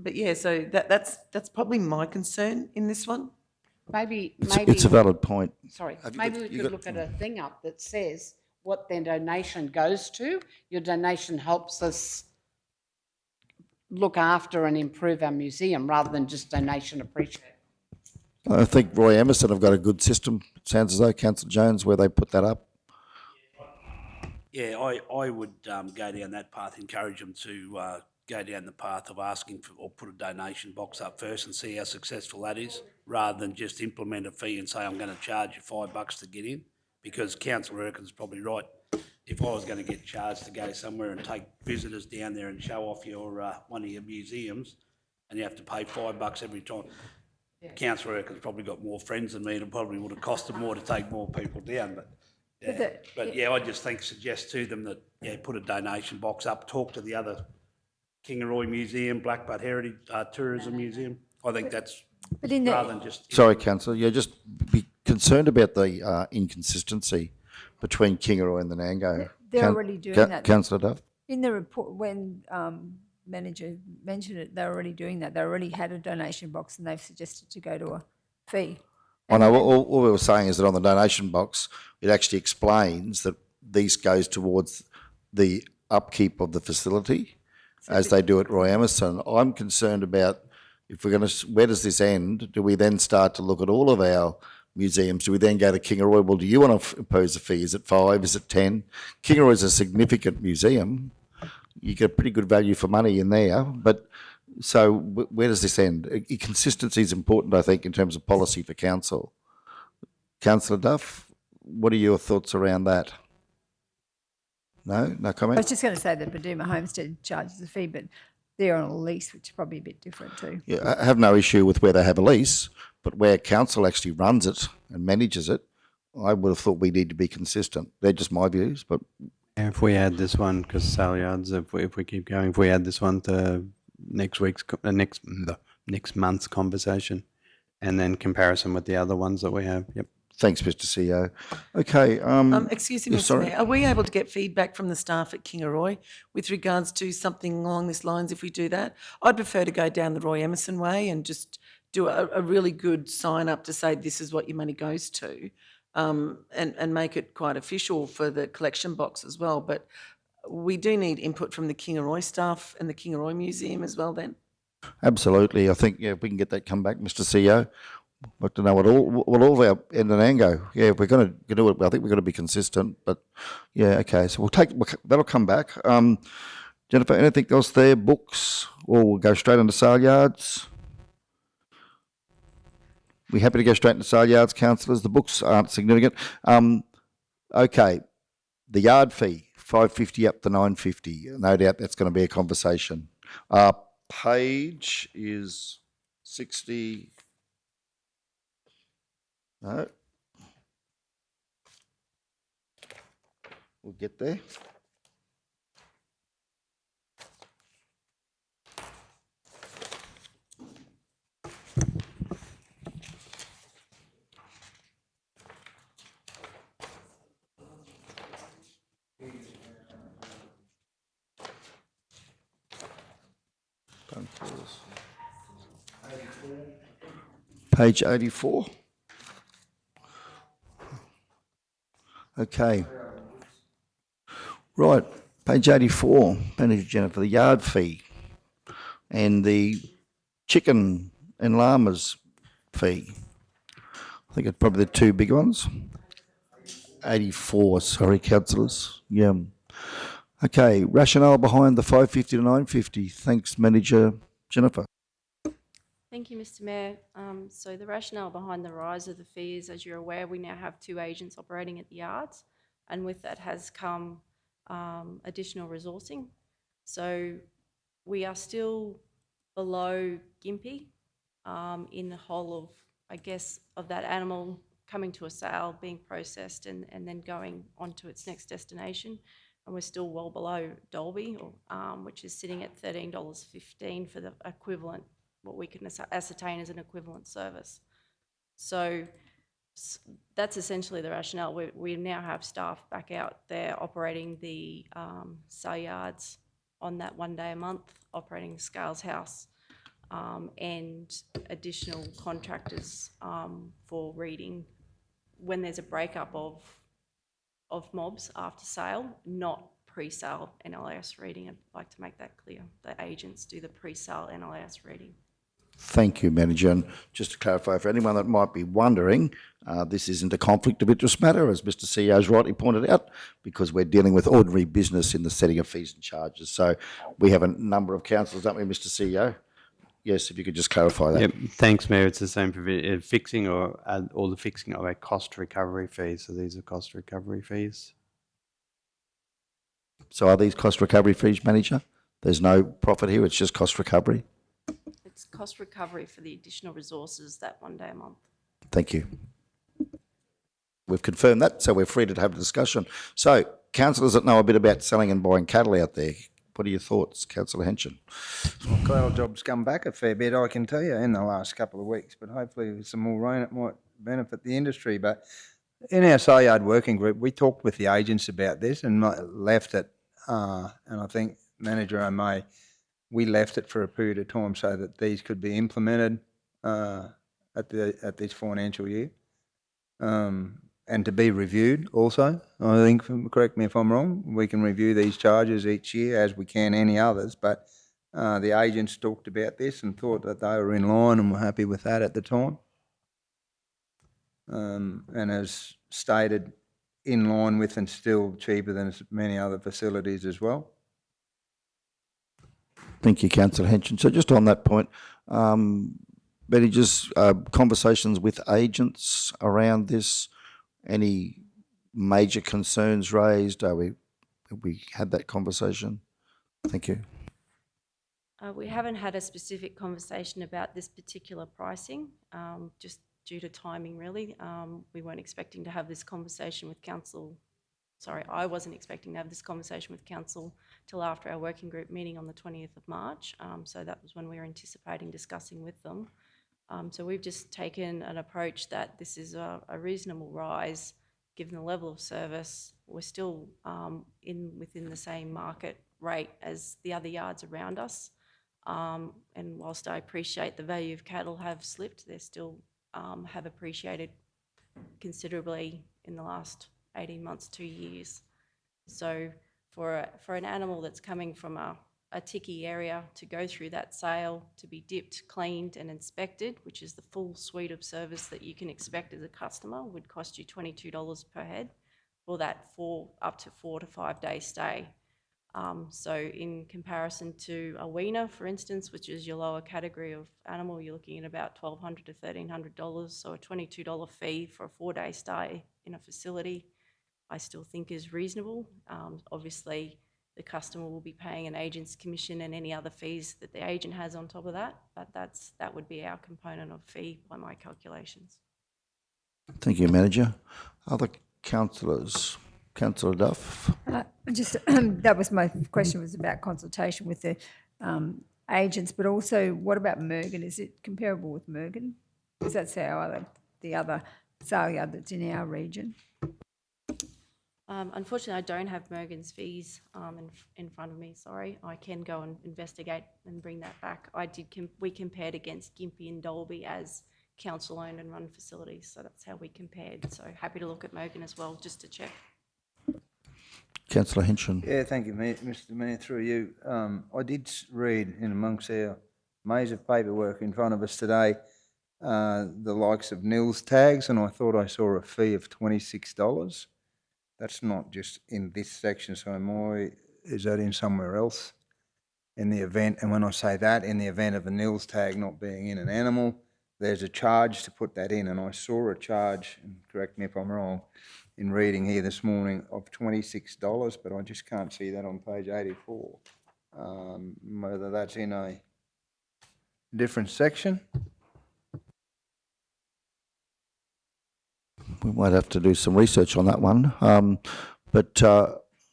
yeah, so that's probably my concern in this one. Maybe It's a valid point. Sorry, maybe we could look at a thing up that says what their donation goes to. Your donation helps us look after and improve our museum, rather than just donation appreciate. I think Roy Emerson have got a good system. It sounds as though, Councillor Jones, where they put that up. Yeah, I would go down that path, encourage them to go down the path of asking for, or put a donation box up first and see how successful that is, rather than just implement a fee and say, I'm going to charge you $5 to get in, because Councillor Erkin's probably right. If I was going to get charged to go somewhere and take visitors down there and show off your one of your museums, and you have to pay $5 every time, Councillor Erkin's probably got more friends than me, and it probably would have cost him more to take more people down. But I just suggest to them that, put a donation box up, talk to the other Kingaroy Museum, Blackbutt Heritage Tourism Museum. I think that's rather than just... Sorry, Councillor, just be concerned about the inconsistency between Kingaroy and the Nango. They're already doing that. Councillor Duff? In the report, when manager mentioned it, they're already doing that. They already had a donation box and they've suggested to go to a fee. I know, all we were saying is that on the donation box, it actually explains that these goes towards the upkeep of the facility, as they do at Roy Emerson. I'm concerned about, if we're going to, where does this end? Do we then start to look at all of our museums? Do we then go to Kingaroy? Well, do you want to impose a fee? Is it 5? Is it 10? Kingaroy is a significant museum. You get pretty good value for money in there. But so where does this end? Consistency is important, I think, in terms of policy for council. Councillor Duff, what are your thoughts around that? No I comment? was just going to say that Beduma Homestead charges a fee, but they're on a lease, which is probably a bit different too. Yeah, I have no issue with where they have a lease, but where council actually runs it and manages it, I would have thought we need to be consistent. They're just my views, but If we add this one, because sale yards, if we keep going, if we add this one to next month's conversation, and then comparison with the other ones that we have. Yep. thanks, Mr. CEO. Okay. Excuse me, yeah, Mr. sorry. Mayor, are we able to get feedback from the staff at Kingaroy with regards to something along these lines if we do that? I'd prefer to go down the Roy Emerson way and just do a really good sign up to say this is what your money goes to, and make it quite official for the collection box as well. But we do need input from the Kingaroy staff and the Kingaroy Museum as well then. Absolutely. I think, yeah, if we can get that come back, Mr. CEO, I'd like to know what all of our end and go. Yeah, if we're going to do it, I think we're going to be consistent. But yeah, okay. So that'll come back. Jennifer, anything else there? Books, or we'll go straight into sale yards? We happy to go straight into sale yards, councillors? The books aren't significant. Okay, the yard fee, $5.50 up to $9.50. No doubt that's going to be a conversation. Page is 60. No. We'll get there. Page 84. Okay. Right, page 84, Manager Jennifer, the yard fee and the chicken and llamas fee. I think it's probably the two big ones. 84, sorry, councillors. Yeah. Okay, rationale behind the 550 to 950. Thanks, Manager Jennifer. Thank you, Mr. Mayor. So the rationale behind the rise of the fees, as you're aware, we now have 2 agents operating at the yards, and with that has come additional resourcing. So we are still below Gympie in the whole of, I guess, of that animal coming to a sale, being processed and then going on to its next destination. And we're still well below Dolby, which is sitting at $13.15 for the equivalent, what we can ascertain as an equivalent service. So that's essentially the rationale. We now have staff back out there operating the sale yards on that 1 day a month, operating the Scales House, and additional contractors for reading when there's a breakup of mobs after sale, not pre-sale NLAS reading. I'd like to make that clear. The agents do the pre-sale NLAS reading. Thank you, Manager. And just to clarify, for anyone that might be wondering, this isn't a conflict of interest matter, as Mr. CEO has rightly pointed out, because we're dealing with ordinary business in the setting of fees and charges. So we have a number of councillors, don't we, Mr. CEO? Yes, if you could just clarify that. Yep. Thanks, Mayor. It's the same fixing or the fixing of a cost recovery fee. So these are cost recovery fees. So are these cost recovery fees, Manager? There's no profit here, it's just cost recovery? It's cost recovery for the additional resources that 1 day a month. Thank you. We've confirmed that, so we're free to have a discussion. So, councillors that know a bit about selling and buying cattle out there, what are your thoughts, Councillor Henson? Well, cattle job's come back a fair bit, I can tell you, in the last couple of weeks, but hopefully with some more rain it might benefit the industry. But in our sale yard working group, we talked with the agents about this and left it, and I think Manager O'May, we left it for a period of time so that these could be implemented at this financial year, and to be reviewed also. I think, correct me if I'm wrong, we can review these charges each year as we can any others, but the agents talked about this and thought that they were in line and were happy with that at the time. And as stated, in line with and still cheaper than many other facilities as well. Thank you, Councillor Henson. So just on that point, managers, conversations with agents around this, any major concerns raised? Are we Have we had that conversation? Thank you. We haven't had a specific conversation about this particular pricing, just due to timing, really. We weren't expecting to have this conversation with council. Sorry, I wasn't expecting to have this conversation with council till after our working group meeting on the 20th of March. So that was when we were anticipating discussing with them. So we've just taken an approach that this is a reasonable rise given the level of service. We're still within the same market rate as the other yards around us. And whilst I appreciate the value of cattle have slipped, they still have appreciated considerably in the last 18 months, 2 years. So for an animal that's coming from a ticky area to go through that sale, to be dipped, cleaned and inspected, which is the full suite of service that you can expect as a customer, would cost you $22 per head for that up to 4 to 5 day stay. So in comparison to a weaner, for instance, which is your lower category of animal, you're looking at about $1,200 to $1,300. So a $22 fee for a 4 day stay in a facility, I still think is reasonable. Obviously, the customer will be paying an agent's commission and any other fees that the agent has on top of that, but that would be our component of fee by my calculations. Thank you, Manager. Other councillors? Councillor Duff? That was my question, was about consultation with the agents, but also what about Mergen? Is it comparable with Mergen? Because that's the other sale yard that's in our region. Unfortunately, I don't have Mergen's fees in front of me, sorry. I can go and investigate and bring that back. We compared against Gympie and Dalby as council-owned and run facilities, so that's how we compared. So happy to look at Mergen as well, just to check. Councillor Hinchin. Yeah, thank you, Mr Mayor, through you. I did read in amongst our maze of paperwork in front of us today the likes of nils tags, and I thought I saw a fee of $26. That's not just in this section, so is that in somewhere else? In the event, and when I say that, in the event of a nils tag not being in an animal, there's a charge to put that in, and I saw a charge, and correct me if I'm wrong, in reading here this morning of $26, but I just can't see that on page 84. Whether that's in a different section. We might have to do some research on that one. But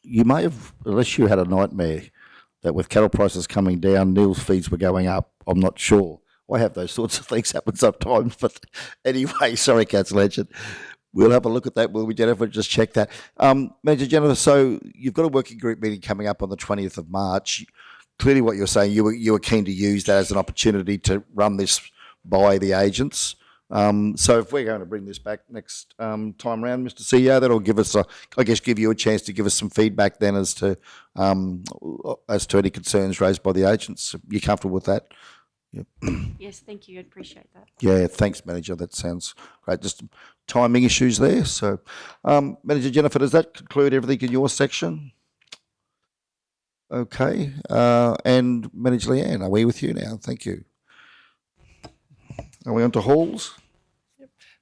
you may have, unless you had a nightmare that with cattle prices coming down, nils fees were going up. I'm not sure. I have those sorts of things happen sometimes. But anyway, sorry, Councillor Hinchin. We'll have a look at that, will we, Jennifer? Just check that. Manager Jennifer, so you've got a working group meeting coming up on the 20th of March. Clearly what you're saying, you were keen to use that as an opportunity to run this by the agents. So if we're going to bring this back next time round, Mr CEO, that'll give us, give you a chance to give us some feedback then as to any concerns raised by the agents. You comfortable with that? Yep. Yes, thank you. I'd appreciate that. Yeah, thanks, Manager. That sounds great. Just timing issues there. So, Manager Jennifer, does that conclude everything in your section? Okay. And Manager Leanne, are we with you now? Thank you. Are we on to halls?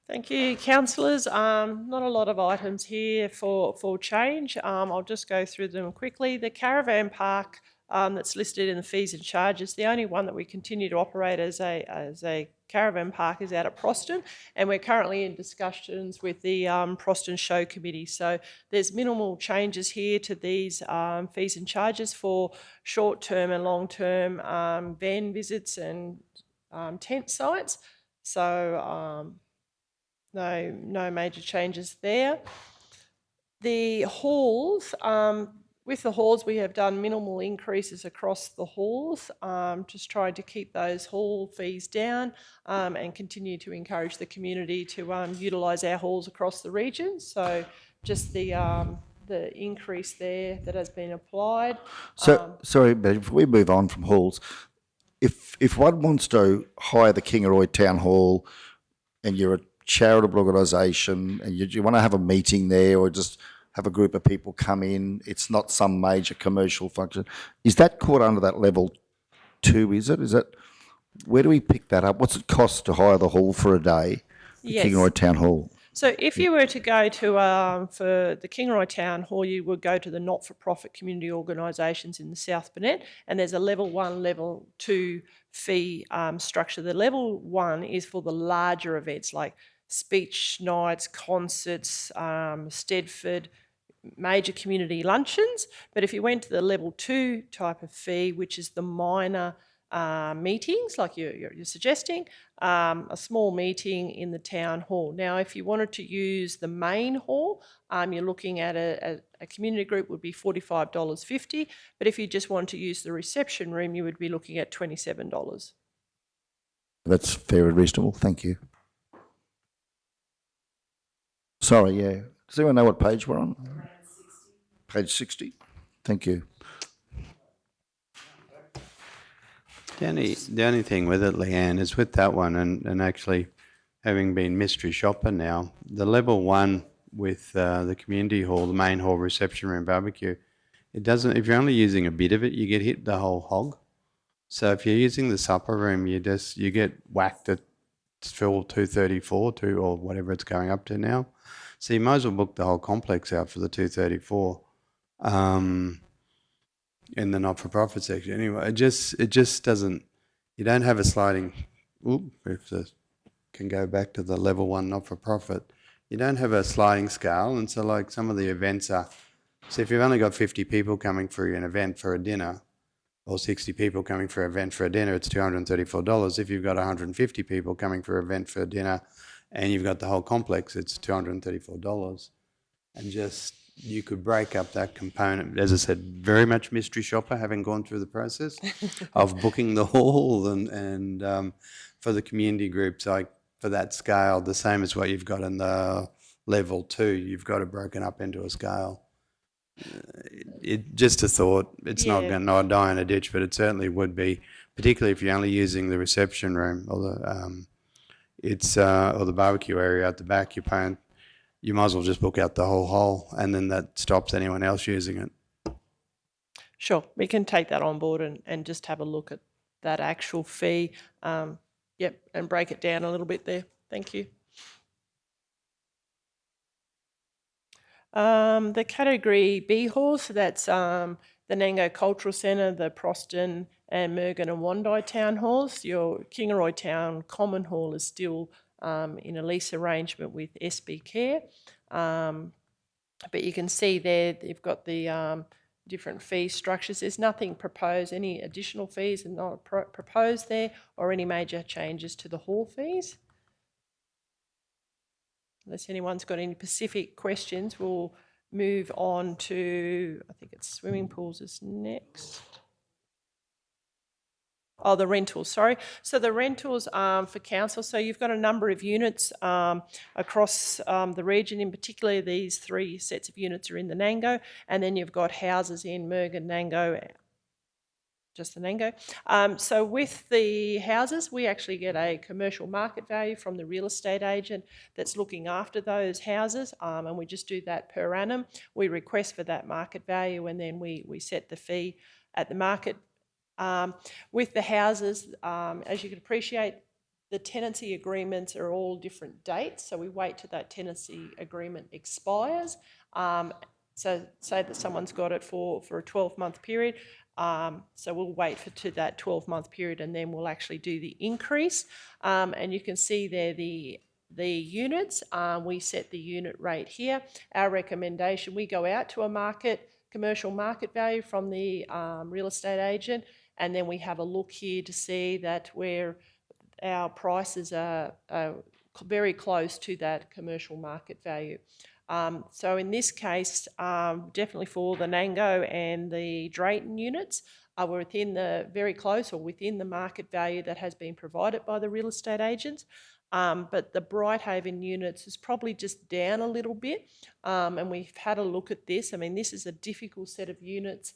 Thank you, councillors. Not a lot of items here for change. I'll just go through them quickly. The caravan park that's listed in the fees and charges, the only one that we continue to operate as a caravan park is out at Proston, and we're currently in discussions with the Proston Show Committee. So there's minimal changes here to these fees and charges for short-term and long-term van visits and tent sites. So no major changes there. The halls, with the halls we have done minimal increases across the halls, just trying to keep those hall fees down and continue to encourage the community to utilise our halls across the region. So just the increase there that has been applied. So sorry, but if we move on from halls, if one wants to hire the Kingaroy Town Hall and you're a charitable organisation and you want to have a meeting there or just have a group of people come in, it's not some major commercial function, is that caught under that level 2, is it? Where do we pick that up? What's it cost to hire the hall for a day, the Yes. Kingaroy Town Hall? So if you were to go to, for the Kingaroy Town Hall, you would go to the not-for-profit community organisations in the South Burnett, and there's a level 1, level 2 fee structure. The level 1 is for the larger events like speech nights, concerts, Stedford, major community luncheons. But if you went to the level 2 type of fee, which is the minor meetings, like you're suggesting, a small meeting in the town hall. Now, if you wanted to use the main hall, you're looking at a community group would be $45.50, but if you just want to use the reception room, you would be looking at $27. That's fair and reasonable. Thank you. Sorry, yeah. Does anyone know what page we're on? Page 60. Thank you. The only thing with it, Leanne, is with that one, and actually having been mystery shopper now, the level 1 with the community hall, the main hall, reception room, barbecue, it doesn't, if you're only using a bit of it, you get hit the whole hog. So if you're using the supper room, you get whacked at fill 234 or whatever it's going up to now. So you might as well book the whole complex out for the 234. In the not-for-profit section. Anyway, it just doesn't, you don't have a sliding, can go back to the level 1 not-for-profit, you don't have a sliding scale, and so like some of the events are, so if you've only got 50 people coming for an event for a dinner, or 60 people coming for an event for a dinner, it's $234. If you've got 150 people coming for an event for a dinner, and you've got the whole complex, it's $234. And just, you could break up that component. As I said, very much mystery shopper, having gone through the process of booking the hall and for the community groups, like for that scale, the same as what you've got in the level 2, you've got it broken up into a scale. It just a thought. It's not going to die in a ditch, but it certainly would be, particularly if you're only using the reception room or the or the barbecue area at the back. You're paying. You might as well just book out the whole hole, and then that stops anyone else using it. Sure, we can take that on board and just have a look at that actual fee. Yep, and break it down a little bit there. Thank you. The category B halls, so that's the Nango Cultural Centre, the Proston and Mergen and Wandai Town Halls. Your Kingaroy Town Common Hall is still in a lease arrangement with SB Care. But you can see there they've got the different fee structures. There's nothing proposed, any additional fees are not proposed there, or any major changes to the hall fees. Unless anyone's got any specific questions, we'll move on to, I think it's swimming pools is next. Oh, the rentals, sorry. So the rentals for council, so you've got a number of units across the region, in particular these 3 sets of units are in the Nango, and then you've got houses in Mergen, Nango, just the Nango. So with the houses, we actually get a commercial market value from the real estate agent that's looking after those houses, and we just do that per annum. We request for that market value, and then we set the fee at the market. With the houses, as you can appreciate, the tenancy agreements are all different dates, so we wait till that tenancy agreement expires. So say that someone's got it for a 12-month period, so we'll wait to that 12-month period, and then we'll actually do the increase. And you can see there the units. We set the unit rate here. Our recommendation, we go out to a commercial market value from the real estate agent, and then we have a look here to see that our prices are very close to that commercial market value. So in this case, definitely for the Nango and the Drayton units, we're very close or within the market value that has been provided by the real estate agents. But the Brighthaven units is probably just down a little bit, and we've had a look at this. I mean, this is a difficult set of units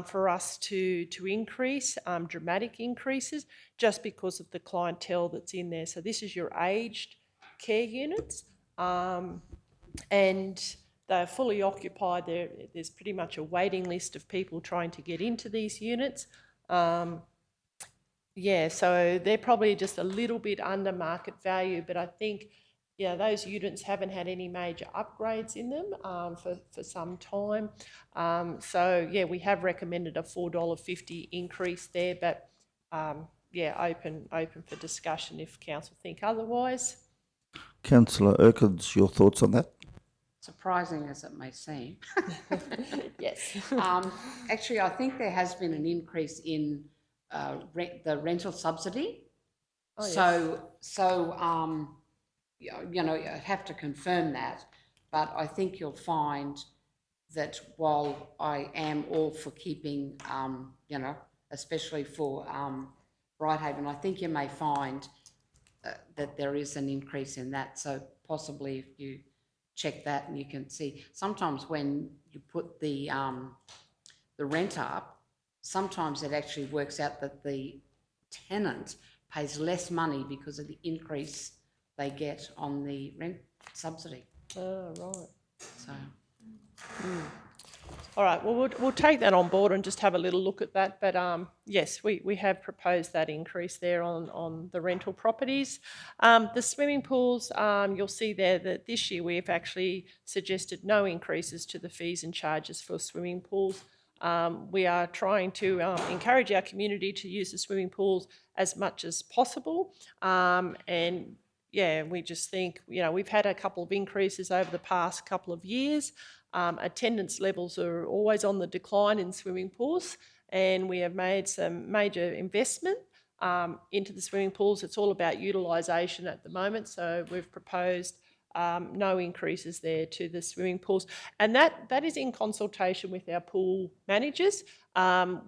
for us to increase, dramatic increases, just because of the clientele that's in there. So this is your aged care units, and they're fully occupied. There's pretty much a waiting list of people trying to get into these units. Yeah, so they're probably just a little bit under market value, but I think, those units haven't had any major upgrades in them for some time. So yeah, we have recommended a $4.50 increase there, but open for discussion if council think otherwise. Councillor Urquhart, your thoughts on that? Surprising as it may seem. Yes. Actually, I think there has been an increase in the rental subsidy. Oh, yes. I'd have to confirm that, but I think you'll find that while I am all for keeping, especially for Brighthaven, I think you may find that there is an increase in that. So possibly if you check that and you can see, sometimes when you put the rent up, sometimes it actually works out that the tenant pays less money because of the increase they get on the rent subsidy. Oh, right. So. All right, well, we'll take that on board and just have a little look at that. But yes, we have proposed that increase there on the rental properties. The swimming pools, you'll see there that this year we've actually suggested no increases to the fees and charges for swimming pools. We are trying to encourage our community to use the swimming pools as much as possible. And yeah, we just think, we've had a couple of increases over the past couple of years. Attendance levels are always on the decline in swimming pools, and we have made some major investment into the swimming pools. It's all about utilisation at the moment, so we've proposed no increases there to the swimming pools, and that is in consultation with our pool managers.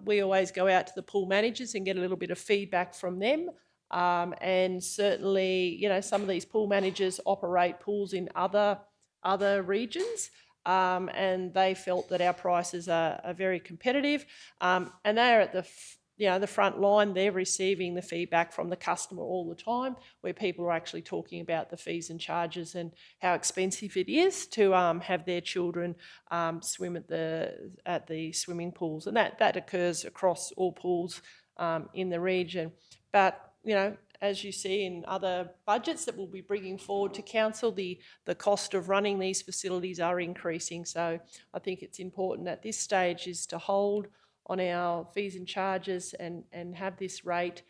We always go out to the pool managers and get a little bit of feedback from them. And certainly, some of these pool managers operate pools in other regions, and they felt that our prices are very competitive. And they are at the front line. They're receiving the feedback from the customer all the time, where people are actually talking about the fees and charges and how expensive it is to have their children swim at the swimming pools, and that occurs across all pools in the region. But as you see in other budgets that we'll be bringing forward to council, the cost of running these facilities are increasing. So I think it's important at this stage is to hold on our fees and charges and have this rate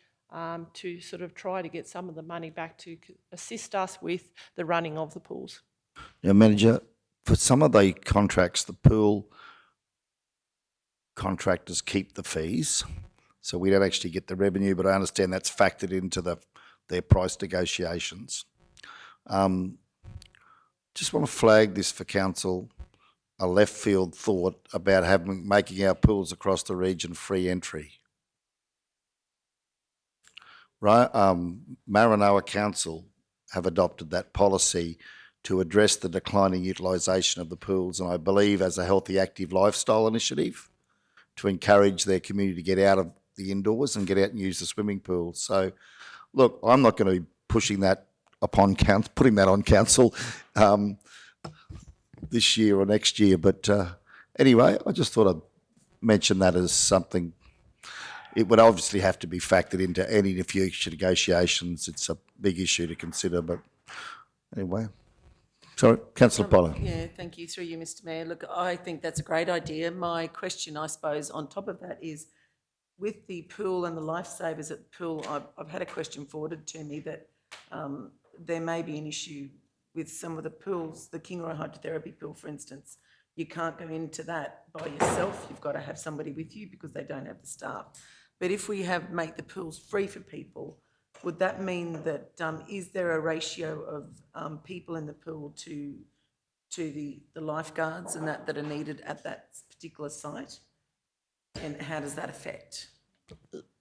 to sort of try to get some of the money back to assist us with the running of the pools. Now, Manager, for some of the contracts, the pool contractors keep the fees, so we don't actually get the revenue, but I understand that's factored into their price negotiations. Just want to flag this for council, a left field thought about making our pools across the region free entry. Right, Maranoa Council have adopted that policy to address the declining utilisation of the pools, and I believe as a healthy active lifestyle initiative to encourage their community to get out of the indoors and get out and use the swimming pool. So, look, I'm not going to be pushing that upon council, putting that on council this year or next year. But anyway, I just thought I'd mention that as something. It would obviously have to be factored into any future negotiations. It's a big issue to consider. But anyway, sorry, Councillor Potter. Yeah, thank you. Through you, Mr. Mayor. Look, I think that's a great idea. My question, I suppose, on top of that is, with the pool and the lifesavers at the pool, I've had a question forwarded to me that there may be an issue with some of the pools, the Kingaroy Hydrotherapy pool, for instance. You can't go into that by yourself. You've got to have somebody with you because they don't have the staff. But if we make the pools free for people, would that mean that is there a ratio of people in the pool to the lifeguards and that are needed at that particular site? And how does that affect?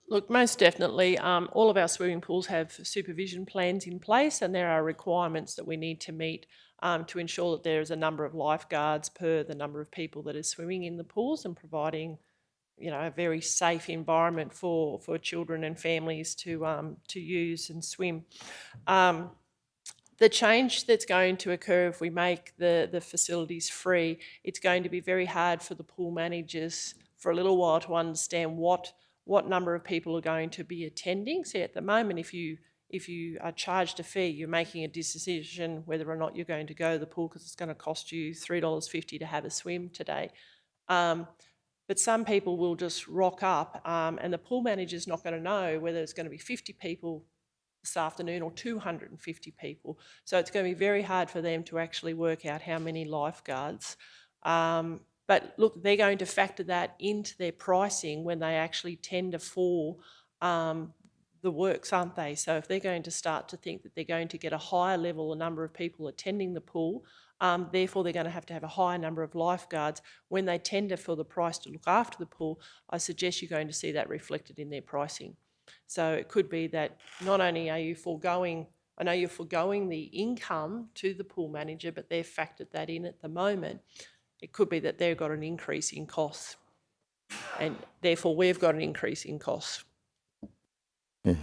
Look, most definitely, all of our swimming pools have supervision plans in place, and there are requirements that we need to meet to ensure that there is a number of lifeguards per the number of people that are swimming in the pools, and providing, a very safe environment for children and families to use and swim. The change that's going to occur if we make the facilities free, it's going to be very hard for the pool managers for a little while to understand what number of people are going to be attending. See, at the moment, if you if you are charged a fee, you're making a decision whether or not you're going to go to the pool because it's going to cost you $3.50 to have a swim today. But some people will just rock up and the pool manager's not going to know whether it's going to be 50 people this afternoon or 250 people. So it's going to be very hard for them to actually work out how many lifeguards. But look, they're going to factor that into their pricing when they actually tender for the works, aren't they? So if they're going to start to think that they're going to get a higher level, a number of people attending the pool, therefore they're going to have a higher number of lifeguards. When they tender for the price to look after the pool, I suggest you're going to see that reflected in their pricing. So it could be that not only are you foregoing, I know you're foregoing the income to the pool manager, but they've factored that in at the moment. It could be that they've got an increase in costs and therefore we've got an increase in costs. Yeah.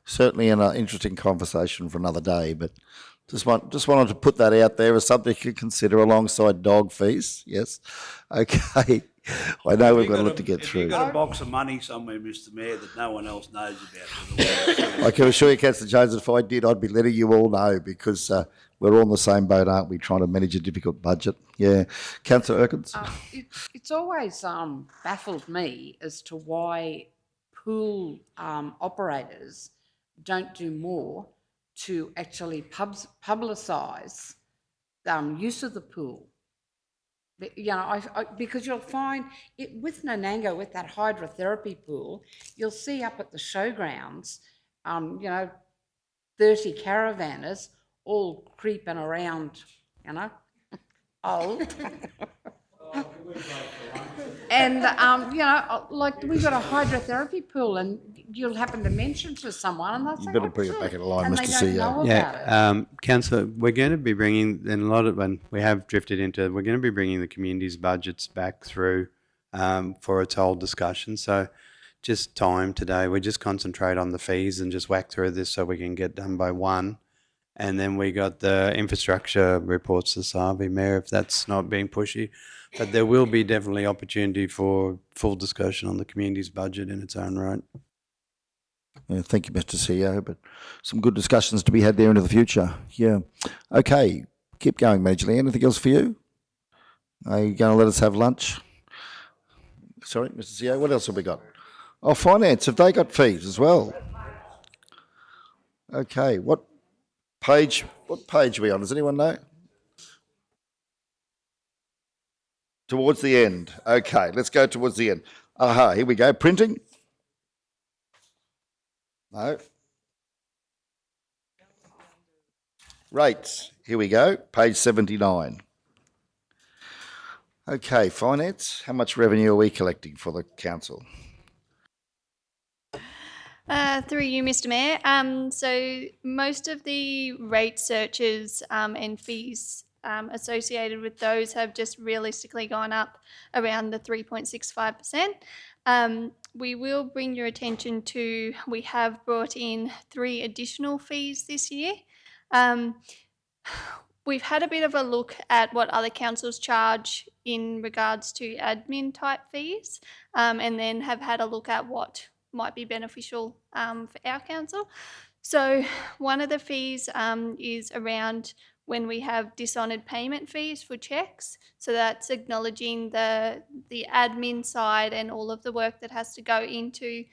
Certainly an interesting conversation for another day, but just wanted to put that out there as something you could consider alongside dog fees. Yes. Okay. I know we've got a lot to get through. You've got a box of money somewhere, Mr Mayor, that no one else knows about. I can assure you, Councillor Jones, if I did, I'd be letting you all know because we're all in the same boat, aren't we, trying to manage a difficult budget? Yeah. Councillor Erkins? It's always baffled me as to why pool operators don't do more to actually publicise use of the pool. You know, because you'll find it with Nanango, with that hydrotherapy pool, you'll see up at the showgrounds, 30 caravanners all creeping around, old. And, like we've got a hydrotherapy pool and you'll happen to mention to someone and they'll say, You better bring it back in line, and Mr. they don't know CEO. about it. Councillor, we're going to be bringing, and a lot of, when we have drifted into, we're going to be bringing the community's budgets back through for its whole discussion. So just time today, we just concentrate on the fees and just whack through this so we can get done by 1. And then we got the infrastructure reports this Harvey, Mayor, if that's not being pushy. But there will be definitely opportunity for full discussion on the community's budget in its own right. Yeah, thank you, Mr. CEO, but some good discussions to be had there into the future. Yeah. Okay, keep going, Major Lee. Anything else for you? Are you going to let us have lunch? Sorry, Mr. CEO, what else have we got? Oh, finance, have they got fees as well? Okay, what page are we on? Does anyone know? Towards the end. Okay, let's go towards the end. Aha, here we go. Printing? No. Rates. Here we go. Page 79. Okay, finance. How much revenue are we collecting for the council? Through you, Mr. Mayor. So most of the rate searches and fees associated with those have just realistically gone up around the 3.65%. We will bring your attention to, we have brought in 3 additional fees this year. We've had a bit of a look at what other councils charge in regards to admin type fees, and then have had a look at what might be beneficial for our council. So one of the fees is around when we have dishonoured payment fees for cheques. So that's acknowledging the admin side and all of the work that has to go into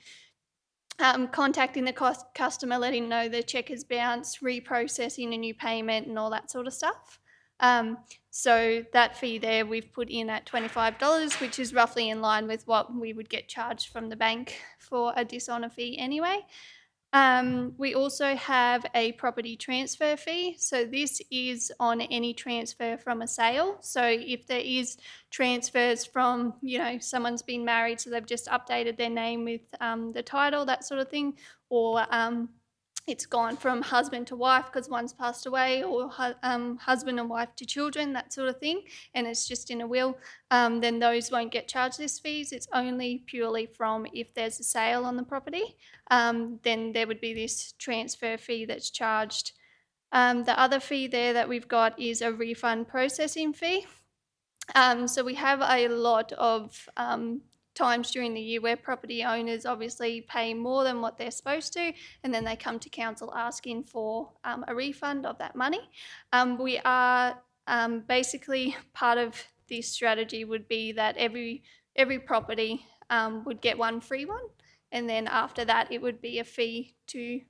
contacting the customer, letting know the cheque has bounced, reprocessing a new payment and all that sort of stuff. So that fee there we've put in at $25, which is roughly in line with what we would get charged from the bank for a dishonour fee anyway. We also have a property transfer fee. So this is on any transfer from a sale. So if there is transfers from, someone's been married, so they've just updated their name with the title, that sort of thing, or it's gone from husband to wife because one's passed away, or husband and wife to children, that sort of thing, and it's just in a will, then those won't get charged this fees. It's only purely from if there's a sale on the property, then there would be this transfer fee that's charged. The other fee there that we've got is a refund processing fee. So we have a lot of times during the year where property owners obviously pay more than what they're supposed to, and then they come to council asking for a refund of that money. We are basically part of this strategy would be that every property would get one free one, and then after that it would be a fee to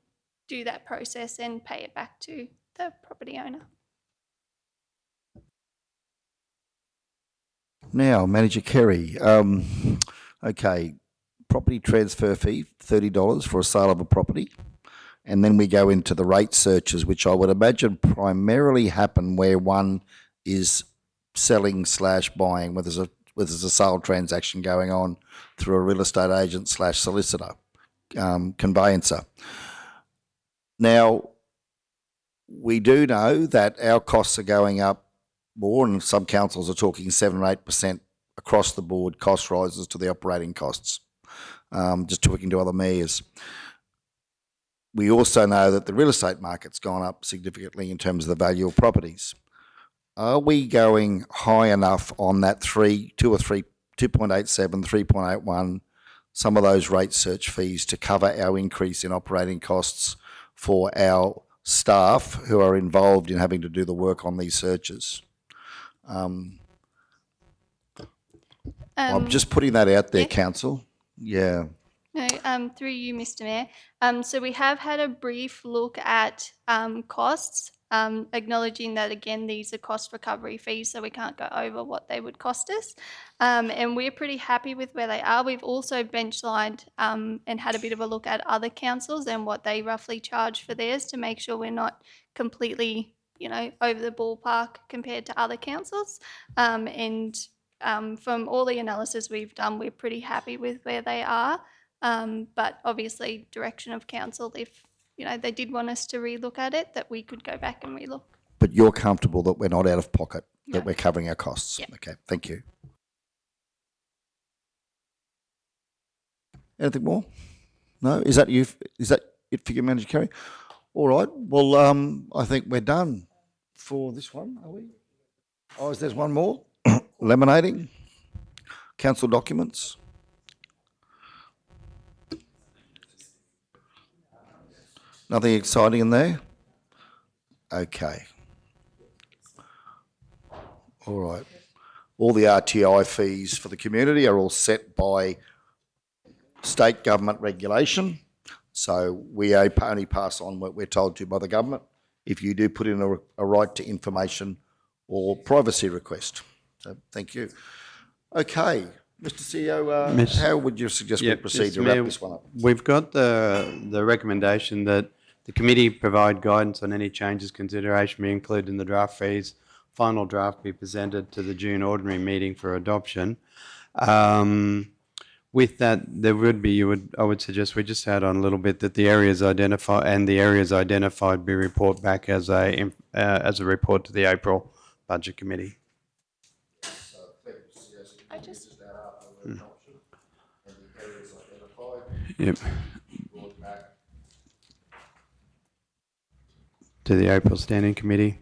do that process and pay it back to the property owner. Now, Manager Kerry, okay, property transfer fee, $30 for a sale of a property. And then we go into the rate searches, which I would imagine primarily happen where one is selling / buying, where there's a sale transaction going on through a real estate agent / solicitor, conveyancer. Now, we do know that our costs are going up more, and some councils are talking 7 or 8% across the board cost rises to the operating costs, just talking to other mayors. We also know that the real estate market's gone up significantly in terms of the value of properties. Are we going high enough on that 2.87, 3.81, some of those rate search fees to cover our increase in operating costs for our staff who are involved in having to do the work on these searches? I'm just putting that out there, Council. Yeah. No, through you, Mr. Mayor. So we have had a brief look at costs, acknowledging that, again, these are cost recovery fees, so we can't go over what they would cost us. And we're pretty happy with where they are. We've also benchlined and had a bit of a look at other councils and what they roughly charge for theirs to make sure we're not completely, over the ballpark compared to other councils. And from all the analysis we've done, we're pretty happy with where they are. But obviously, direction of council, if they did want us to relook at it, that we could go back and relook. But you're comfortable that we're not out of pocket, that we're covering our costs? Yep. Okay, thank you. Anything more? No? Is that it for you, Manager Kerry? All right. Well, I think we're done for this one, are we? Oh, there's one more? Laminating? Council documents? Nothing exciting in there? Okay. All right. All the RTI fees for the community are all set by state government regulation. So we only pass on what we're told to by the government if you do put in a right to information or privacy request. So thank you. Okay. Mr. CEO, how would you suggest we proceed to wrap this one up? We've got the recommendation that the committee provide guidance on any changes consideration be included in the draft fees. Final draft be presented to the June ordinary meeting for adoption. With that, there would be, I would suggest we just add on a little bit that the areas identified be report back as a report to the April Budget Committee. Yep. To the April Standing Committee.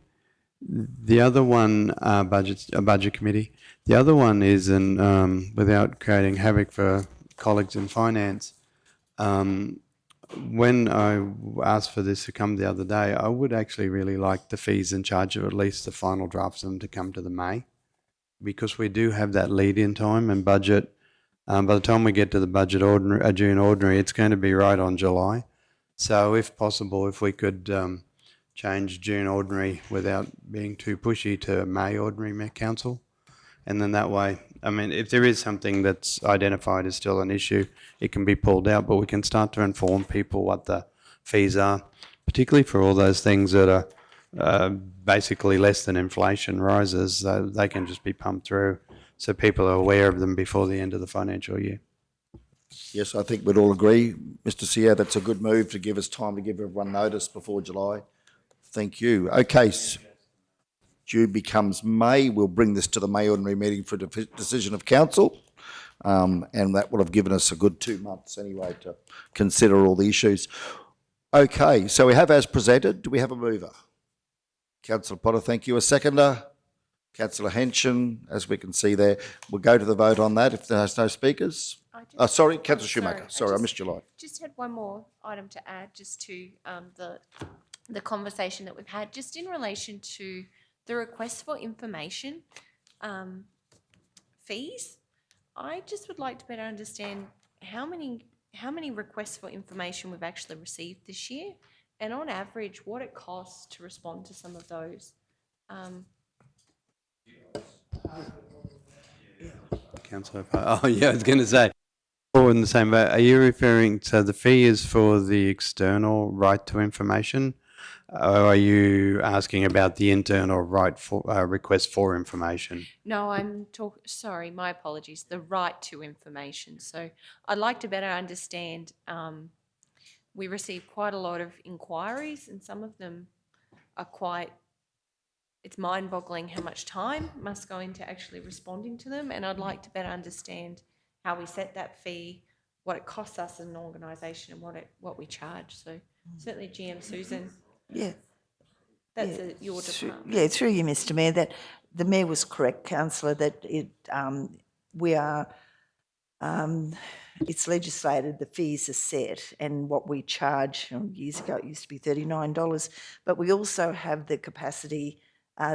The other one, Budget Committee. The other one is, without creating havoc for colleagues in finance, when I asked for this to come the other day, I would actually really like the fees and charge of at least the final drafts of them to come to the May, because we do have that lead-in time and budget. By the time we get to the budget June ordinary, it's going to be right on July. So if possible, if we could change June ordinary without being too pushy to May ordinary council. And then that way, I mean, if there is something that's identified as still an issue, it can be pulled out, but we can start to inform people what the fees are, particularly for all those things that are basically less than inflation rises. They can just be pumped through so people are aware of them before the end of the financial year. Yes, I think we'd all agree. Mr. CEO, that's a good move to give us time to give everyone notice before July. Thank you. Okay, June becomes May. We'll bring this to the May ordinary meeting for decision of council, and that will have given us a good 2 months anyway to consider all the issues. Okay, so we have as presented. Do we have a mover? Councillor Potter, thank you. A seconder? Councillor Henson, as we can see there. We'll go to the vote on that if there's no speakers. Sorry, Councillor Schumacher. Sorry, I missed your line. Just had one more item to add, just to the conversation that we've had, just in relation to the request for information fees. I just would like to better understand how many requests for information we've actually received this year, and on average, what it costs to respond to some of those. Councillor, oh yeah, I was going to say, all in the same way, are you referring to the fee is for the external right to information? Or are you asking about the internal right for request for information? No, sorry, my apologies, the right to information. So I'd like to better understand, we receive quite a lot of inquiries, and some of them are it's mind-boggling how much time must go into actually responding to them, and I'd like to better understand how we set that fee, what it costs us as an organisation, and what we charge. So certainly GM Susan. Yeah. That's your department. Yeah, through you, Mr Mayor, that the Mayor was correct, councillor, that we are, it's legislated, the fees are set, and what we charge, years ago it used to be $39, but we also have the capacity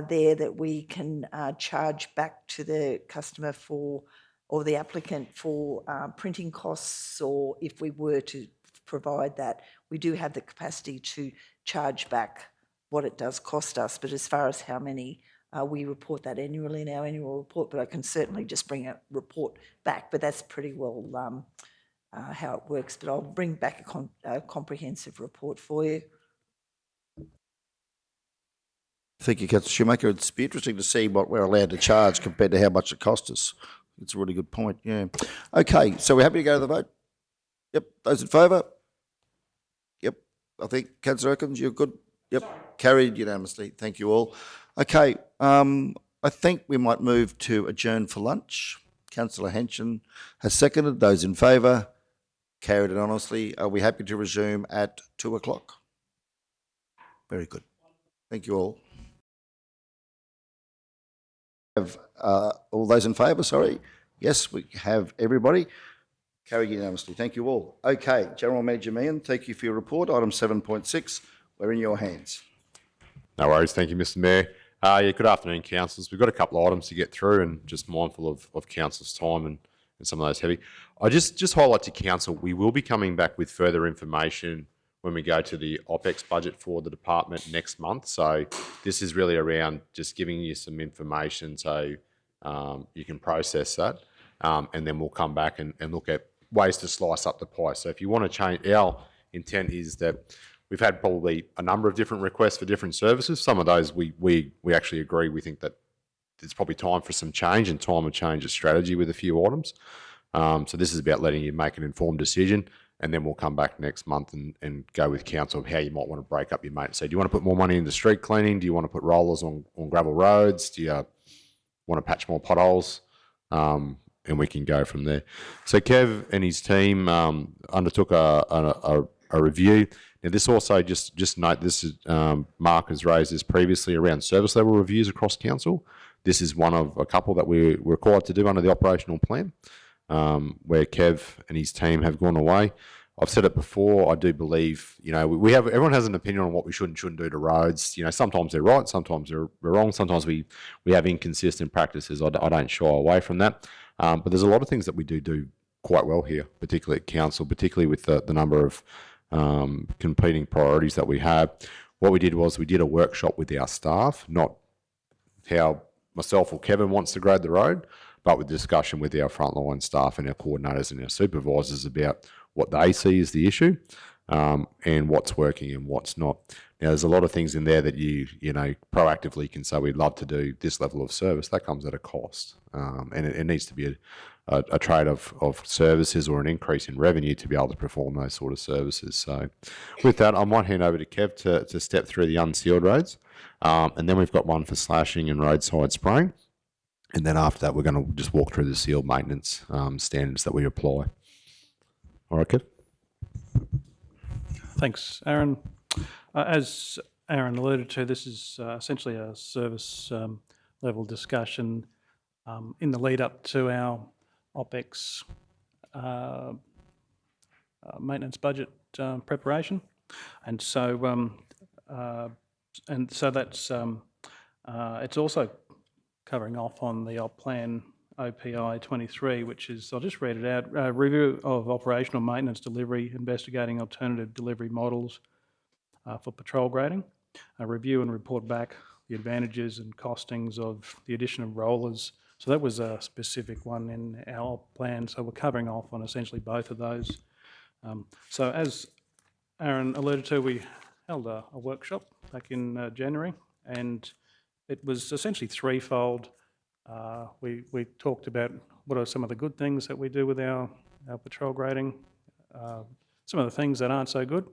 there that we can charge back to the customer or the applicant for printing costs, or if we were to provide that, we do have the capacity to charge back what it does cost us. But as far as how many, we report that annually in our annual report, but I can certainly just bring a report back, but that's pretty well how it works. But I'll bring back a comprehensive report for you. Thank you, Councillor Schumacher. It's be interesting to see what we're allowed to charge compared to how much it costs us. It's a really good point, yeah. Okay, so we're happy to go to the vote? Yep, those in favour? Yep, I think Councillor Erkins, you're good? Yep, carried unanimously. Thank you all. Okay, I think we might move to adjourn for lunch. Councillor Henson has seconded. Those in favour? Carried unanimously. Are we happy to resume at 2 o'clock? Very good. Thank you all. Have all those in favour, sorry? Yes, we have everybody. Carried unanimously. Thank you all. Okay, General Manager Meehan, thank you for your report. Item 7.6, we're in your hands. No worries. Thank you, Mr Mayor. Yeah, good afternoon, councillors. We've got a couple of items to get through, and just mindful of councillors' time and some of those heavy. I just highlight to council, we will be coming back with further information when we go to the OPEX budget for the department next month. So this is really around just giving you some information so you can process that, and then we'll come back and look at ways to slice up the pie. So if you want to change, our intent is that we've had probably a number of different requests for different services. Some of those we actually agree. We think that it's probably time for some change and time to change of strategy with a few items. So this is about letting you make an informed decision, and then we'll come back next month and go with council of how you might want to break up your maintenance. So do you want to put more money into street cleaning? Do you want to put rollers on gravel roads? Do you want to patch more potholes? And we can go from there. So Kev and his team undertook a review. Now this also, just note, this is, Mark has raised this previously around service level reviews across council. This is one of a couple that we're required to do under the operational plan, where Kev and his team have gone away. I've said it before, I do believe, everyone has an opinion on what we should and shouldn't do to roads. Sometimes they're right, sometimes they're wrong, sometimes we have inconsistent practices. I don't shy away from that. But there's a lot of things that we do quite well here, particularly at council, particularly with the number of competing priorities that we have. What we did was we did a workshop with our staff, not how myself or Kevin wants to grade the road, but with discussion with our frontline staff and our coordinators and our supervisors about what they see as the issue, and what's working and what's not. Now, there's a lot of things in there that you proactively can say we'd love to do this level of service. That comes at a cost, and it needs to be a trade of services or an increase in revenue to be able to perform those sort of services. So with that, I might hand over to Kev to step through the unsealed roads, and then we've got one for slashing and roadside spraying. And then after that, we're going to just walk through the sealed maintenance standards that we apply. All right, Kev? Thanks, Aaron. As Aaron alluded to, this is essentially a service level discussion in the lead up to our OPEX maintenance budget preparation. And so that's it's also covering off on the op plan OPI 23, which is, I'll just read it out, review of operational maintenance delivery, investigating alternative delivery models for patrol grading, review and report back the advantages and costings of the addition of rollers. So that was a specific one in our plan, so we're covering off on essentially both of those. So as Aaron alluded to, we held a workshop back in January, and it was essentially threefold. We talked about what are some of the good things that we do with our patrol grading, some of the things that aren't so good,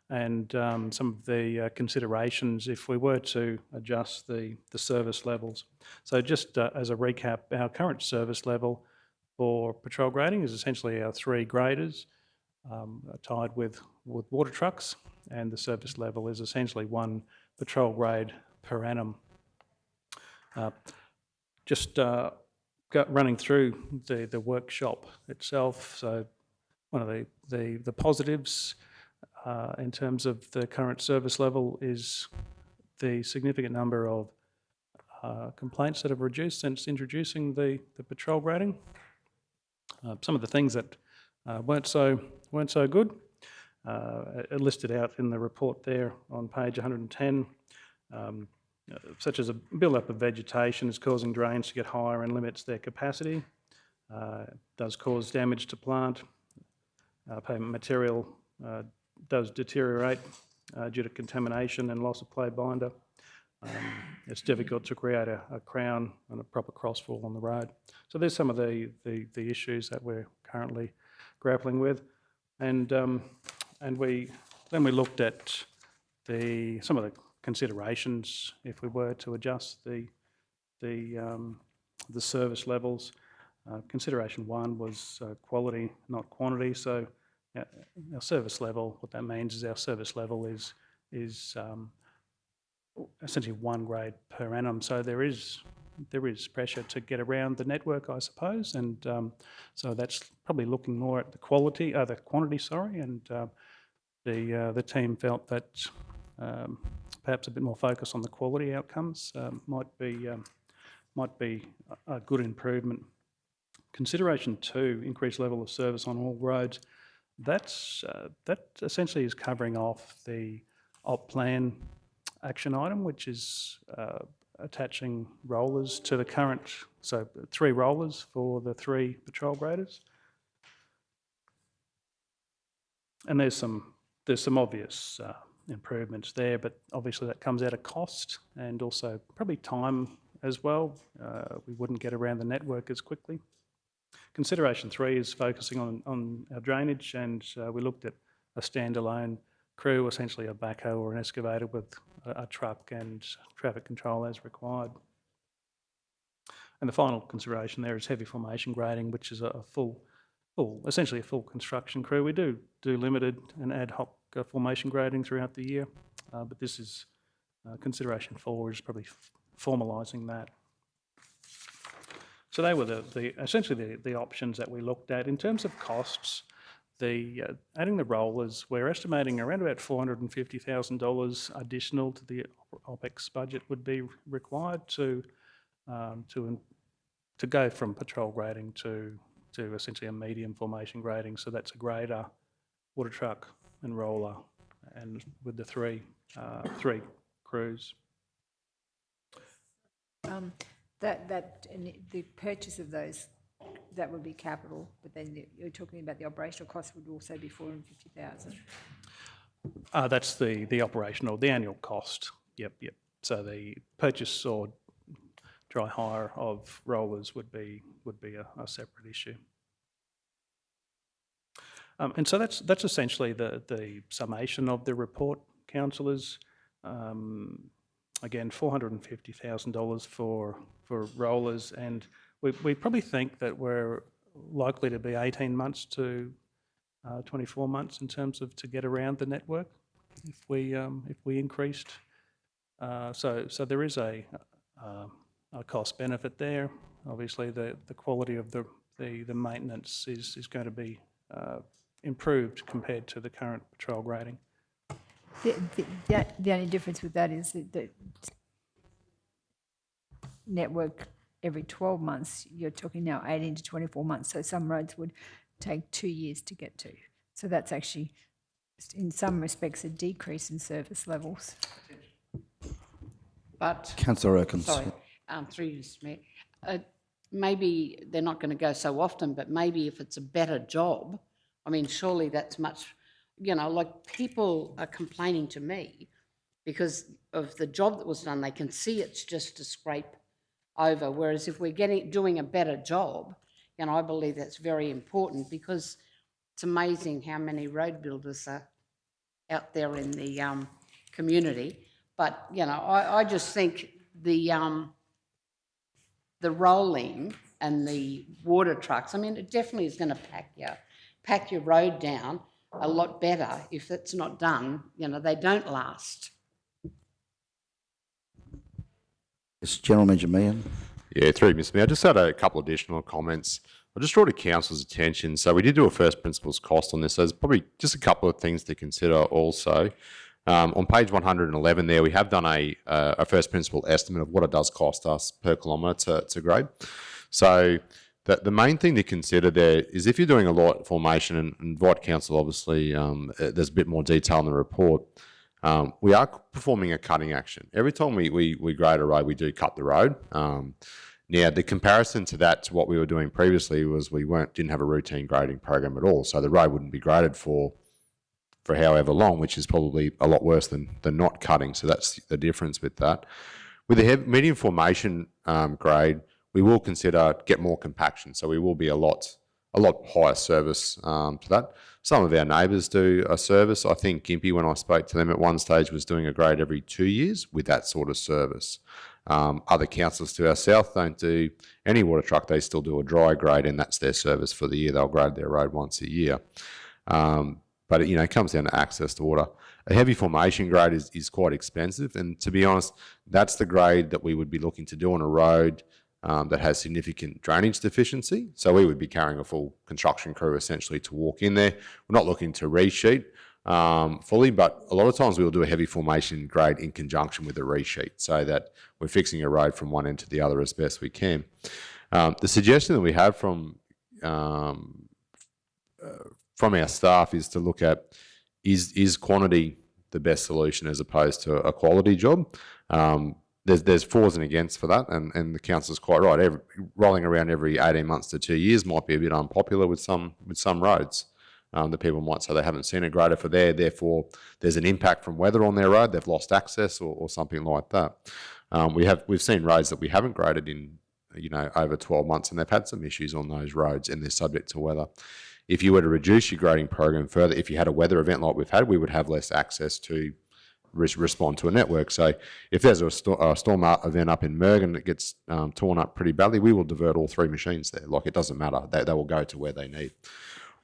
and some of the considerations if we were to adjust the service levels. So just as a recap, our current service level for patrol grading is essentially our 3 graders tied with water trucks, and the service level is essentially 1 patrol grade per annum. Running through the workshop itself, so one of the positives in terms of the current service level is the significant number of complaints that have reduced since introducing the patrol grading. Some of the things that weren't so good listed out in the report there on page 110, such as a build-up of vegetation is causing drains to get higher and limits their capacity. It does cause damage to plant. Pavement material does deteriorate due to contamination and loss of clay binder. It's difficult to create a crown and a proper crossfall on the road. So there's some of the issues that we're currently grappling with, and we looked at some of the considerations if we were to adjust the service levels. Consideration 1 was quality, not quantity. So our service level, what that means is our service level is essentially 1 grade per annum. So there is pressure to get around the network, I suppose, and so that's probably looking more at the quantity, and the team felt that perhaps a bit more focus on the quality outcomes might be a good improvement. Consideration 2, increased level of service on all roads. That essentially is covering off the op plan action item, which is attaching rollers to the current, so 3 rollers for the 3 patrol graders. And there's some obvious improvements there, but obviously that comes at a cost and also probably time as well. We wouldn't get around the network as quickly. Consideration 3 is focusing on our drainage, and we looked at a standalone crew, essentially a backhoe or an excavator with a truck and traffic control as required. And the final consideration there is heavy formation grading, which is essentially a full construction crew. We do limited and ad hoc formation grading throughout the year, but this is consideration 4 is probably formalising that. So they were essentially the options that we looked at. In terms of costs, adding the rollers, we're estimating around about $450,000 additional to the OPEX budget would be required to go from patrol grading to essentially a medium formation grading. So that's a grader, water truck, and roller, and with the three crews. The purchase of those, that would be capital, but then you're talking about the operational cost would also be $450,000. That's the operational, the annual cost. Yep. So the purchase or dry hire of rollers would be a separate issue. And so that's essentially the summation of the report, councillors. Again, $450,000 for rollers, and we probably think that we're likely to be 18 months to 24 months in terms of to get around the network if we increased. So there is a cost benefit there. Obviously, the quality of the maintenance is going to be improved compared to the current patrol grading. The only difference with that is that the network every 12 months, you're talking now 18 to 24 months. So some roads would take 2 years to get to. So that's actually, in some respects, a decrease in service levels. But, Councillor Erkins. sorry, through you, Mr Mayor, maybe they're not going to go so often, but maybe if it's a better job, I mean, surely that's much, like people are complaining to me because of the job that was done. They can see it's just a scrape over, whereas if we're doing a better job, I believe that's very important because it's amazing how many road builders are out there in the community. But, I just think the rolling and the water trucks, I mean, it definitely is going to pack your road down a lot better if it's not done. They don't last. Yes, General Manager Meehan. Yeah, through Mr. Mayor, I just had a couple additional comments. I'll just draw to Council's attention. So we did do a first principles cost on this. So there's probably just a couple of things to consider also. On page 111 there, we have done a first principle estimate of what it does cost us per kilometre to grade. So the main thing to consider there is if you're doing a lot formation, and invite Council, obviously, there's a bit more detail in the report. We are performing a cutting action. Every time we grade a road, we do cut the road. Now, the comparison to that, to what we were doing previously, was we didn't have a routine grading program at all. So the road wouldn't be graded for however long, which is probably a lot worse than not cutting. So that's the difference with that. With the medium formation grade, we will consider get more compaction. So we will be a lot higher service to that. Some of our neighbours do a service. I think Gympie, when I spoke to them at one stage, was doing a grade every 2 years with that sort of service. Other councils to our south don't do any water truck. They still do a dry grade, and that's their service for the year. They'll grade their road once a year. But it comes down to access to water. A heavy formation grade is quite expensive, and to be honest, that's the grade that we would be looking to do on a road that has significant drainage deficiency. So we would be carrying a full construction crew essentially to walk in there. We're not looking to resheet fully, but a lot of times we'll do a heavy formation grade in conjunction with a resheet so that we're fixing a road from one end to the other as best we can. The suggestion that we have from our staff is to look at is quantity the best solution as opposed to a quality job. There's fors and against for that, and the council's quite right. Rolling around every 18 months to 2 years might be a bit unpopular with some roads. That people might say they haven't seen a grader for there, therefore there's an impact from weather on their road, they've lost access or something like that. We've seen roads that we haven't graded in over 12 months, and they've had some issues on those roads, and they're subject to weather. If you were to reduce your grading program further, if you had a weather event like we've had, we would have less access to respond to a network. So if there's a storm event up in Mergen that gets torn up pretty badly, we will divert all 3 machines there. Like, it doesn't matter. They will go to where they need.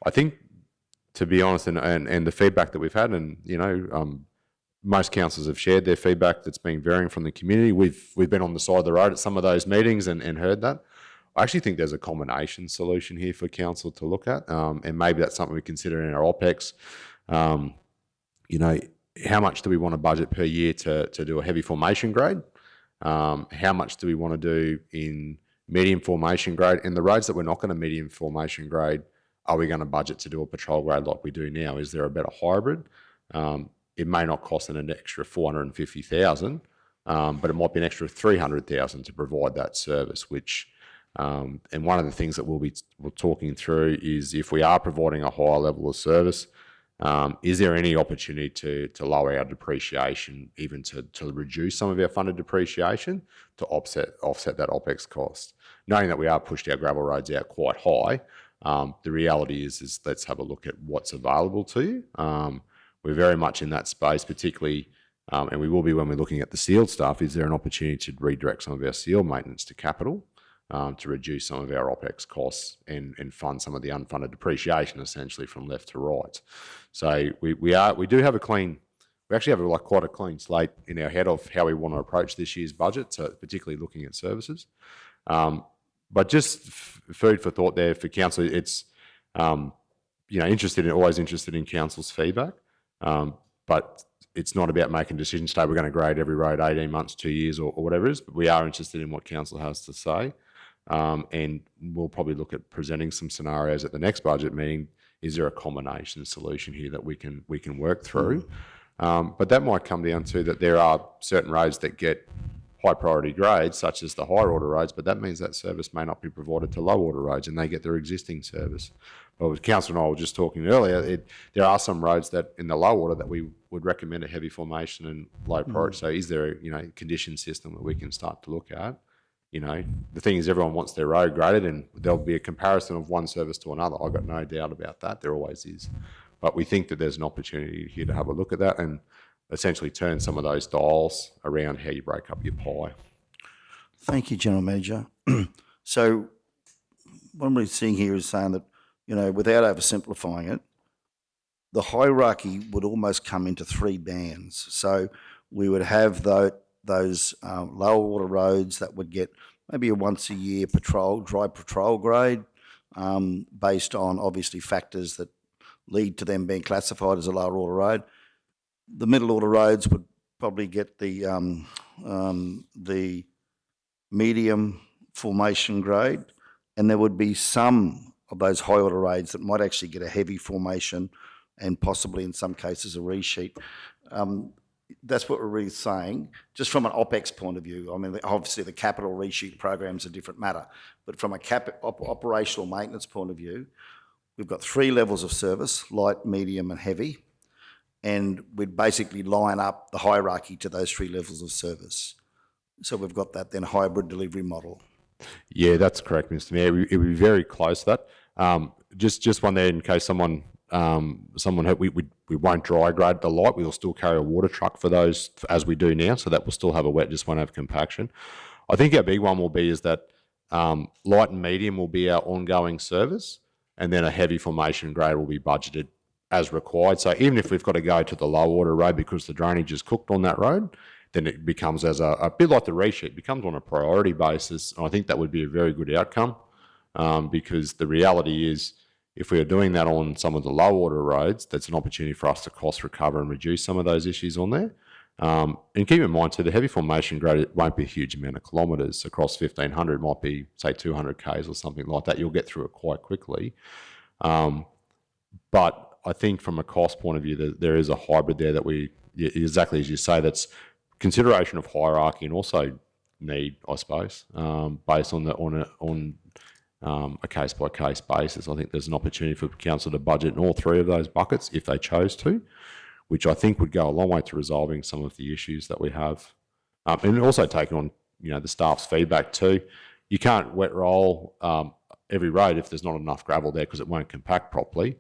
I think, to be honest, and the feedback that we've had, and most councils have shared their feedback that's been varying from the community. We've been on the side of the road at some of those meetings and heard that. I actually think there's a combination solution here for council to look at, and maybe that's something we consider in our OPEX. How much do we want to budget per year to do a heavy formation grade? How much do we want to do in medium formation grade? And the roads that we're not going to medium formation grade, are we going to budget to do a patrol grade like we do now? Is there a better hybrid? It may not cost an extra $450,000, but it might be an extra $300,000 to provide that service, which... and one of the things that we're talking through is, if we are providing a higher level of service, is there any opportunity to lower our depreciation, even to reduce some of our funded depreciation to offset that OPEX cost? Knowing that we are pushed our gravel roads out quite high, the reality is let's have a look at what's available to you. We're very much in that space, particularly, and we will be when we're looking at the sealed stuff. Is there an opportunity to redirect some of our sealed maintenance to capital? To reduce some of our OPEX costs and fund some of the unfunded depreciation, essentially from left to right. So we do have a clean we actually have quite a clean slate in our head of how we want to approach this year's budget, so particularly looking at services. But just food for thought there for council. It's always interested in council's feedback, but it's not about making decisions today. We're going to grade every road 18 months, 2 years, or whatever it is. But we are interested in what council has to say, and we'll probably look at presenting some scenarios at the next budget meeting. Is there a combination solution here that we can work through? But that might come down to that there are certain roads that get high priority grades, such as the higher order roads, but that means that service may not be provided to low order roads, and they get their existing service. But with Councillor and I were just talking earlier, there are some roads that in the low order that we would recommend a heavy formation and low priority. So is there a condition system that we can start to look at? The thing is, everyone wants their road graded, and there'll be a comparison of one service to another. I've got no doubt about that. There always is. But we think that there's an opportunity here to have a look at that and essentially turn some of those dials around how you break up your pie. Thank you, General Manager. So what we're seeing here is saying that, without oversimplifying it, the hierarchy would almost come into 3 bands. So we would have those lower order roads that would get maybe a once-a-year dry patrol grade, based on obviously factors that lead to them being classified as a lower order road. The middle order roads would probably get the medium formation grade, and there would be some of those high order roads that might actually get a heavy formation and possibly in some cases a resheet. That's what we're really saying, just from an OPEX point of view. I mean, obviously the capital resheet program's a different matter, but from a operational maintenance point of view, we've got 3 levels of service: light, medium and heavy. And we'd basically line up the hierarchy to those 3 levels of service. So we've got that then hybrid delivery model. Yeah, that's correct, Mr. Mayor. It would be very close to that. Just one there in case someone we won't dry grade the light. We'll still carry a water truck for those as we do now, so that will still have a wet, just won't have compaction. I think our big one will be is that light and medium will be our ongoing service, and then a heavy formation grade will be budgeted as required. So even if we've got to go to the low order road because the drainage is cooked on that road, then it becomes as a bit like the resheet, becomes on a priority basis. And I think that would be a very good outcome, because the reality is if we are doing that on some of the low order roads, that's an opportunity for us to cost recover and reduce some of those issues on there. And keep in mind too, the heavy formation grade, it won't be a huge amount of kilometres across 1,500, might be say 200 Ks or something like that. You'll get through it quite quickly. But I think from a cost point of view, there is a hybrid there that exactly as you say, that's consideration of hierarchy and also need, I suppose, based on a case by case basis. I think there's an opportunity for council to budget in all 3 of those buckets if they chose to, which I think would go a long way to resolving some of the issues that we have, and also taking on the staff's feedback too. You can't wet roll every road if there's not enough gravel there because it won't compact properly.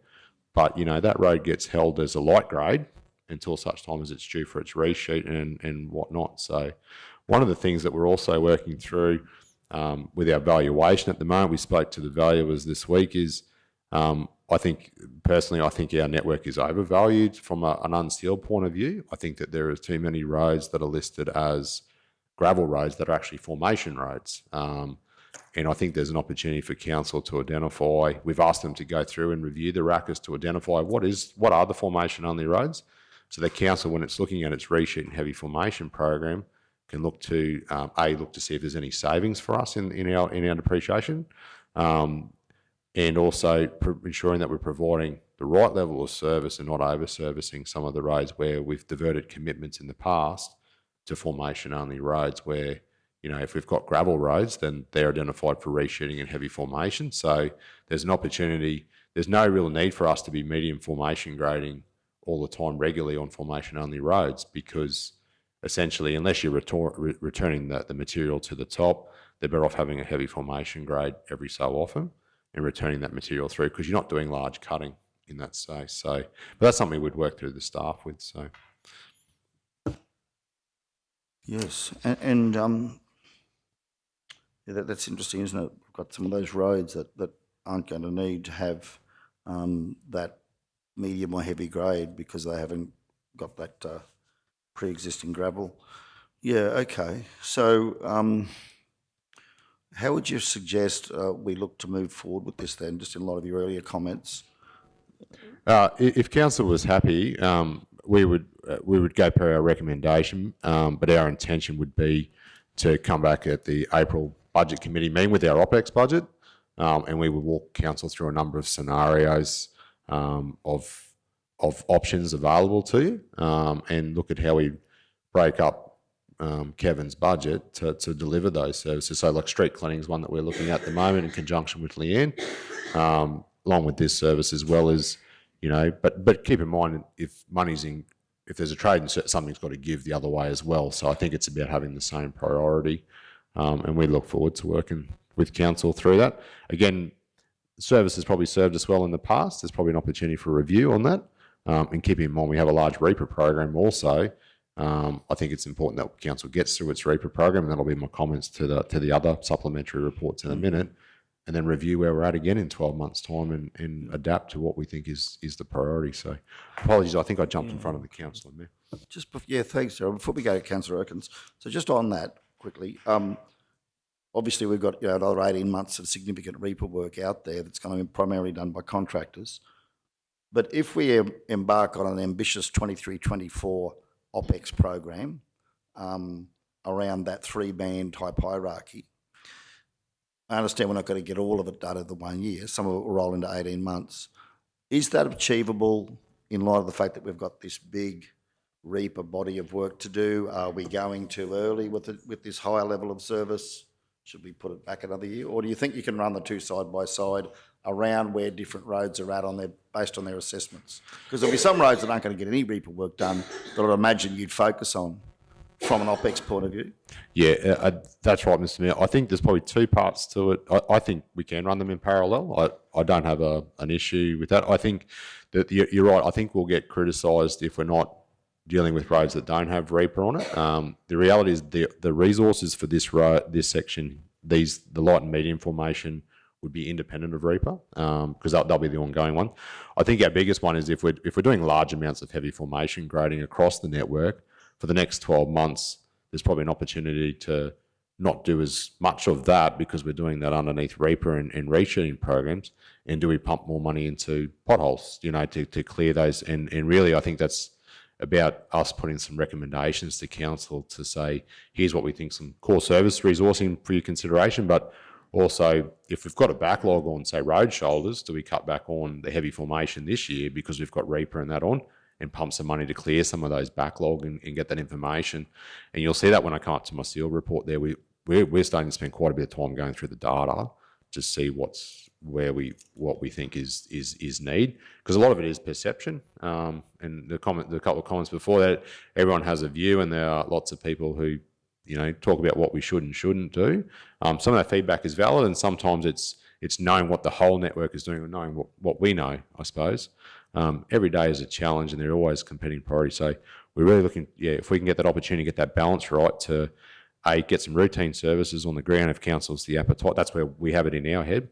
But, that road gets held as a light grade until such time as it's due for its resheet and whatnot. So one of the things that we're also working through with our valuation at the moment, we spoke to the valuers this week, is I think our network is overvalued from an unsealed point of view. I think that there are too many roads that are listed as gravel roads that are actually formation roads. And I think there's an opportunity for council to identify. We've asked them to go through and review the RACs to identify what are the formation only roads, so that council, when it's looking at its resheet and heavy formation program, can look to see if there's any savings for us in our depreciation, and also ensuring that we're providing the right level of service and not over servicing some of the roads where we've diverted commitments in the past to formation only roads where, if we've got gravel roads, then they're identified for resheeting and heavy formation. So there's an opportunity. There's no real need for us to be medium formation grading all the time regularly on formation only roads, because essentially, unless you're returning the material to the top, they're better off having a heavy formation grade every so often and returning that material through, because you're not doing large cutting in that space. So, but that's something we'd work through the staff with. So, yes, and yeah, that's interesting, isn't it? We've got some of those roads that aren't going to need to have that medium or heavy grade because they haven't got that pre-existing gravel. Yeah, okay. So how would you suggest we look to move forward with this then, just in light of your earlier comments? If council was happy, we would go per our recommendation, but our intention would be to come back at the April budget committee meeting with our OPEX budget, and we would walk council through a number of scenarios of options available to you, and look at how we break up Kevin's budget to deliver those services. So like street cleaning is one that we're looking at the moment in conjunction with Leanne, along with this service as well as, you know, but keep in mind if there's a trade and something's got to give the other way as well. So I think it's about having the same priority, and we look forward to working with council through that. Again, the service has probably served us well in the past. There's probably an opportunity for review on that. And keeping in mind we have a large Reaper program also. I think it's important that council gets through its Reaper program, and that'll be my comments to the other supplementary reports in a minute, and then review where we're at again in 12 months' time and adapt to what we think is the priority. So apologies, I think I jumped in front of the councillor, Mayor. Yeah, thanks, Gerald. Before we go to Councillor Erkins, so just on that quickly, obviously we've got another 18 months of significant Reaper work out there that's going to be primarily done by contractors. But if we embark on an ambitious 23-24 OPEX program around that three-band type hierarchy, I understand we're not going to get all of it done in the 1 year. Some of it will roll into 18 months. Is that achievable in light of the fact that we've got this big Reaper body of work to do? Are we going too early with this higher level of service? Should we put it back another year? Or do you think you can run the two side by side around where different roads are at based on their assessments? Because there'll be some roads that aren't going to get any Reaper work done that I'd imagine you'd focus on from an OPEX point of view. Yeah, that's right, Mr. Mayor. I think there's probably two parts to it. I think we can run them in parallel. I don't have an issue with that. I think that you're right. I think we'll get criticised if we're not dealing with roads that don't have Reaper on it. The reality is the resources for this road, this section, the light and medium formation would be independent of Reaper, because they'll be the ongoing one. I think our biggest one is if we're doing large amounts of heavy formation grading across the network for the next 12 months, there's probably an opportunity to not do as much of that because we're doing that underneath Reaper and resheeting programs. And do we pump more money into potholes, to clear those? And really, I think that's about us putting some recommendations to council to say, here's what we think some core service resourcing for your consideration, but also if we've got a backlog on, say, road shoulders, do we cut back on the heavy formation this year because we've got Reaper and that on, and pump some money to clear some of those backlog and get that information? And you'll see that when I come up to my seal report there, we're starting to spend quite a bit of time going through the data to see what we think is need, because a lot of it is perception. And the couple of comments before that, everyone has a view, and there are lots of people who talk about what we should and shouldn't do. Some of that feedback is valid, and sometimes it's knowing what the whole network is doing, or knowing what we know, I suppose. Every day is a challenge, and there are always competing priorities. So we're really looking, if we can get that opportunity, get that balance right to get some routine services on the ground if council's the appetite. That's where we have it in our head.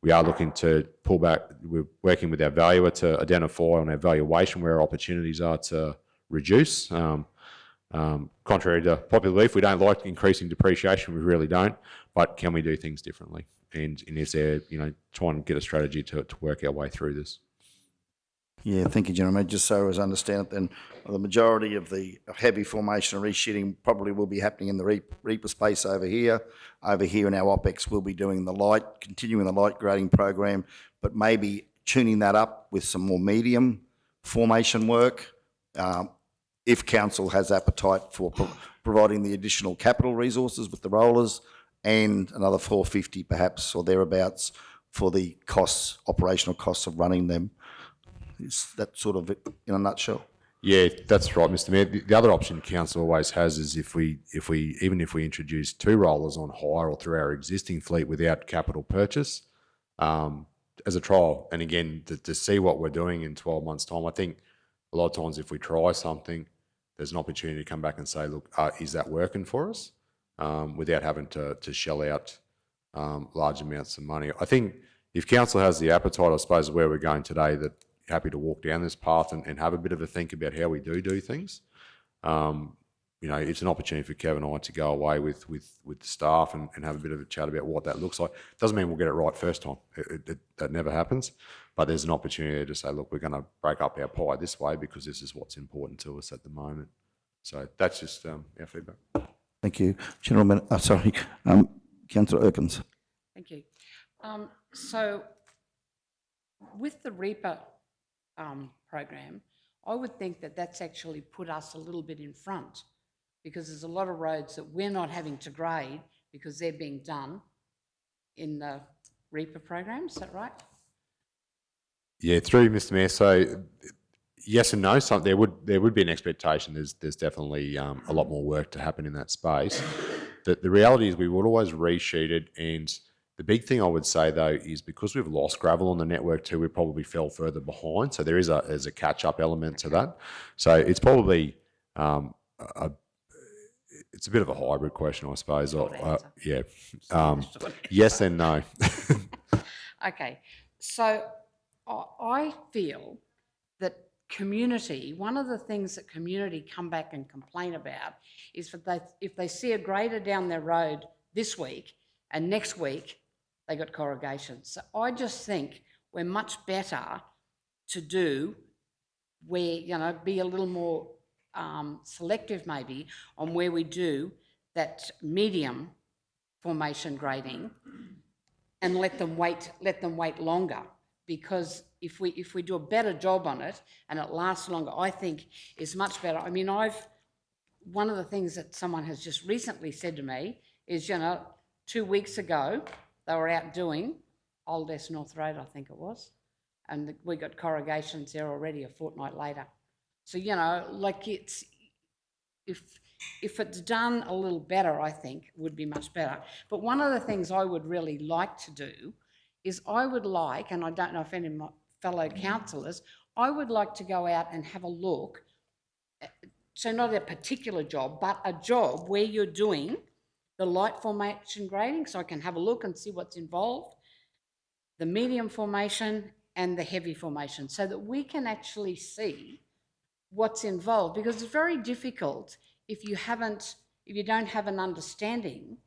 We are looking to pull back. We're working with our valuer to identify on our valuation where our opportunities are to reduce. Contrary to popular belief, we don't like increasing depreciation. We really don't. But can we do things differently? And is there, try and get a strategy to work our way through this? Yeah, thank you, gentlemen. Just so as I understand it, then the majority of the heavy formation and resheeting probably will be happening in the Reaper space over here. Over here in our OPEX, we'll be doing continuing the light grading program, but maybe tuning that up with some more medium formation work, if council has appetite for providing the additional capital resources with the rollers, and another 450 perhaps or thereabouts for the operational costs of running them. Is that sort of it in a nutshell? Yeah, that's right, Mr. Mayor. The other option council always has is if we introduce two rollers on hire or through our existing fleet without capital purchase, as a trial, and again to see what we're doing in 12 months' time. I think a lot of times if we try something, there's an opportunity to come back and say, look, is that working for us, without having to shell out large amounts of money. I think if council has the appetite, I suppose where we're going today, that happy to walk down this path and have a bit of a think about how we do things. you know, it's an opportunity for Kevin and I to go away with the staff and have a bit of a chat about what that looks like. Doesn't mean we'll get it right first time. That never happens. But there's an opportunity to say, look, we're going to break up our pie this way because this is what's important to us at the moment. So that's just our feedback. Thank you. Councillor Erkins. Thank you. So with the Reaper program, I would think that that's actually put us a little bit in front, because there's a lot of roads that we're not having to grade because they're being done in the Reaper program. Is that right? Yeah, through Mr. Mayor. So yes and no. So there would be an expectation. There's definitely a lot more work to happen in that space. The reality is we would always resheet it, and the big thing I would say though is because we've lost gravel on the network too, we probably fell further behind. So there's a catch up element to that. So it's probably it's a bit of a hybrid question, I suppose. Yeah. Yes and no. Okay. So I feel that community, one of the things that community come back and complain about is that if they see a grader down their road this week and next week they got corrugation. So I just think we're much better to do where, you know, be a little more selective maybe on where we do that medium formation grading and let them wait longer. Because if we do a better job on it and it lasts longer, I think is much better. I mean, one of the things that someone has just recently said to me is, you know, 2 weeks ago they were out doing Old S North Road, I think it was, and we got corrugations there already a fortnight later. So, you know, like if it's done a little better, I think it would be much better. But one of the things I would really like to do is I would like, and I don't know if any of my fellow councillors, I would like to go out and have a look, so not a particular job, but a job where you're doing the light formation grading, so I can have a look and see what's involved, the medium formation and the heavy formation, so that we can actually see what's involved, because it's very difficult if you don't have an understanding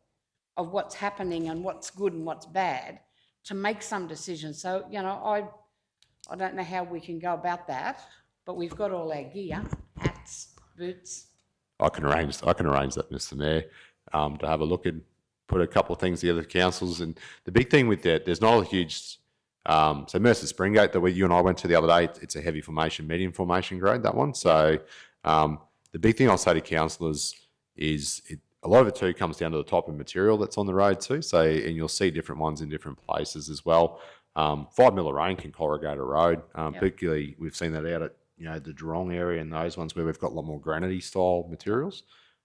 of what's happening and what's good and what's bad to make some decisions. So, you know, I don't know how we can go about that, but we've got all our gear, hats, boots. I can arrange that, Mr. Mayor, to have a look and put a couple of things together for councils. And the big thing with that, there's not a huge, so Mercer Springate that you and I went to the other day, it's a heavy formation, medium formation grade, that one. So the big thing I'll say to councillors is a lot of it too comes down to the type of material that's on the road too. So, and you'll see different ones in different places as well. 5 mil of rain can corrugate a road. Particularly, we've seen that out at, you know, the Geelong area and those ones where we've got a lot more granity style materials.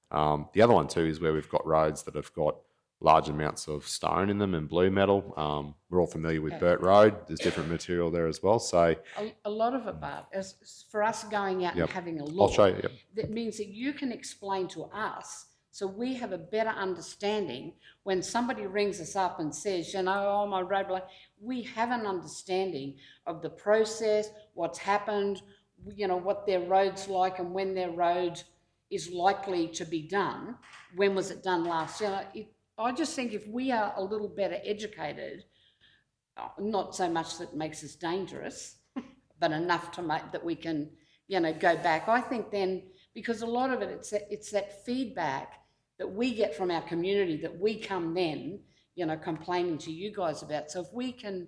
The other one too is where we've got roads that have got large amounts of stone in them and blue metal. We're all familiar with Burt Road. There's different material there as well. So a lot of it, Bart, as for us going out and having a look, I'll show you. That means that you can explain to us, so we have a better understanding when somebody rings us up and says, you know, oh, my road, we have an understanding of the process, what's happened, you know, what their road's like and when their road is likely to be done. When was it done last? You know, I just think if we are a little better educated, not so much that makes us dangerous, but enough to make that we can, you know, go back. I think then, because a lot of it, it's that feedback that we get from our community that we come then, you know, complaining to you guys about. So if we can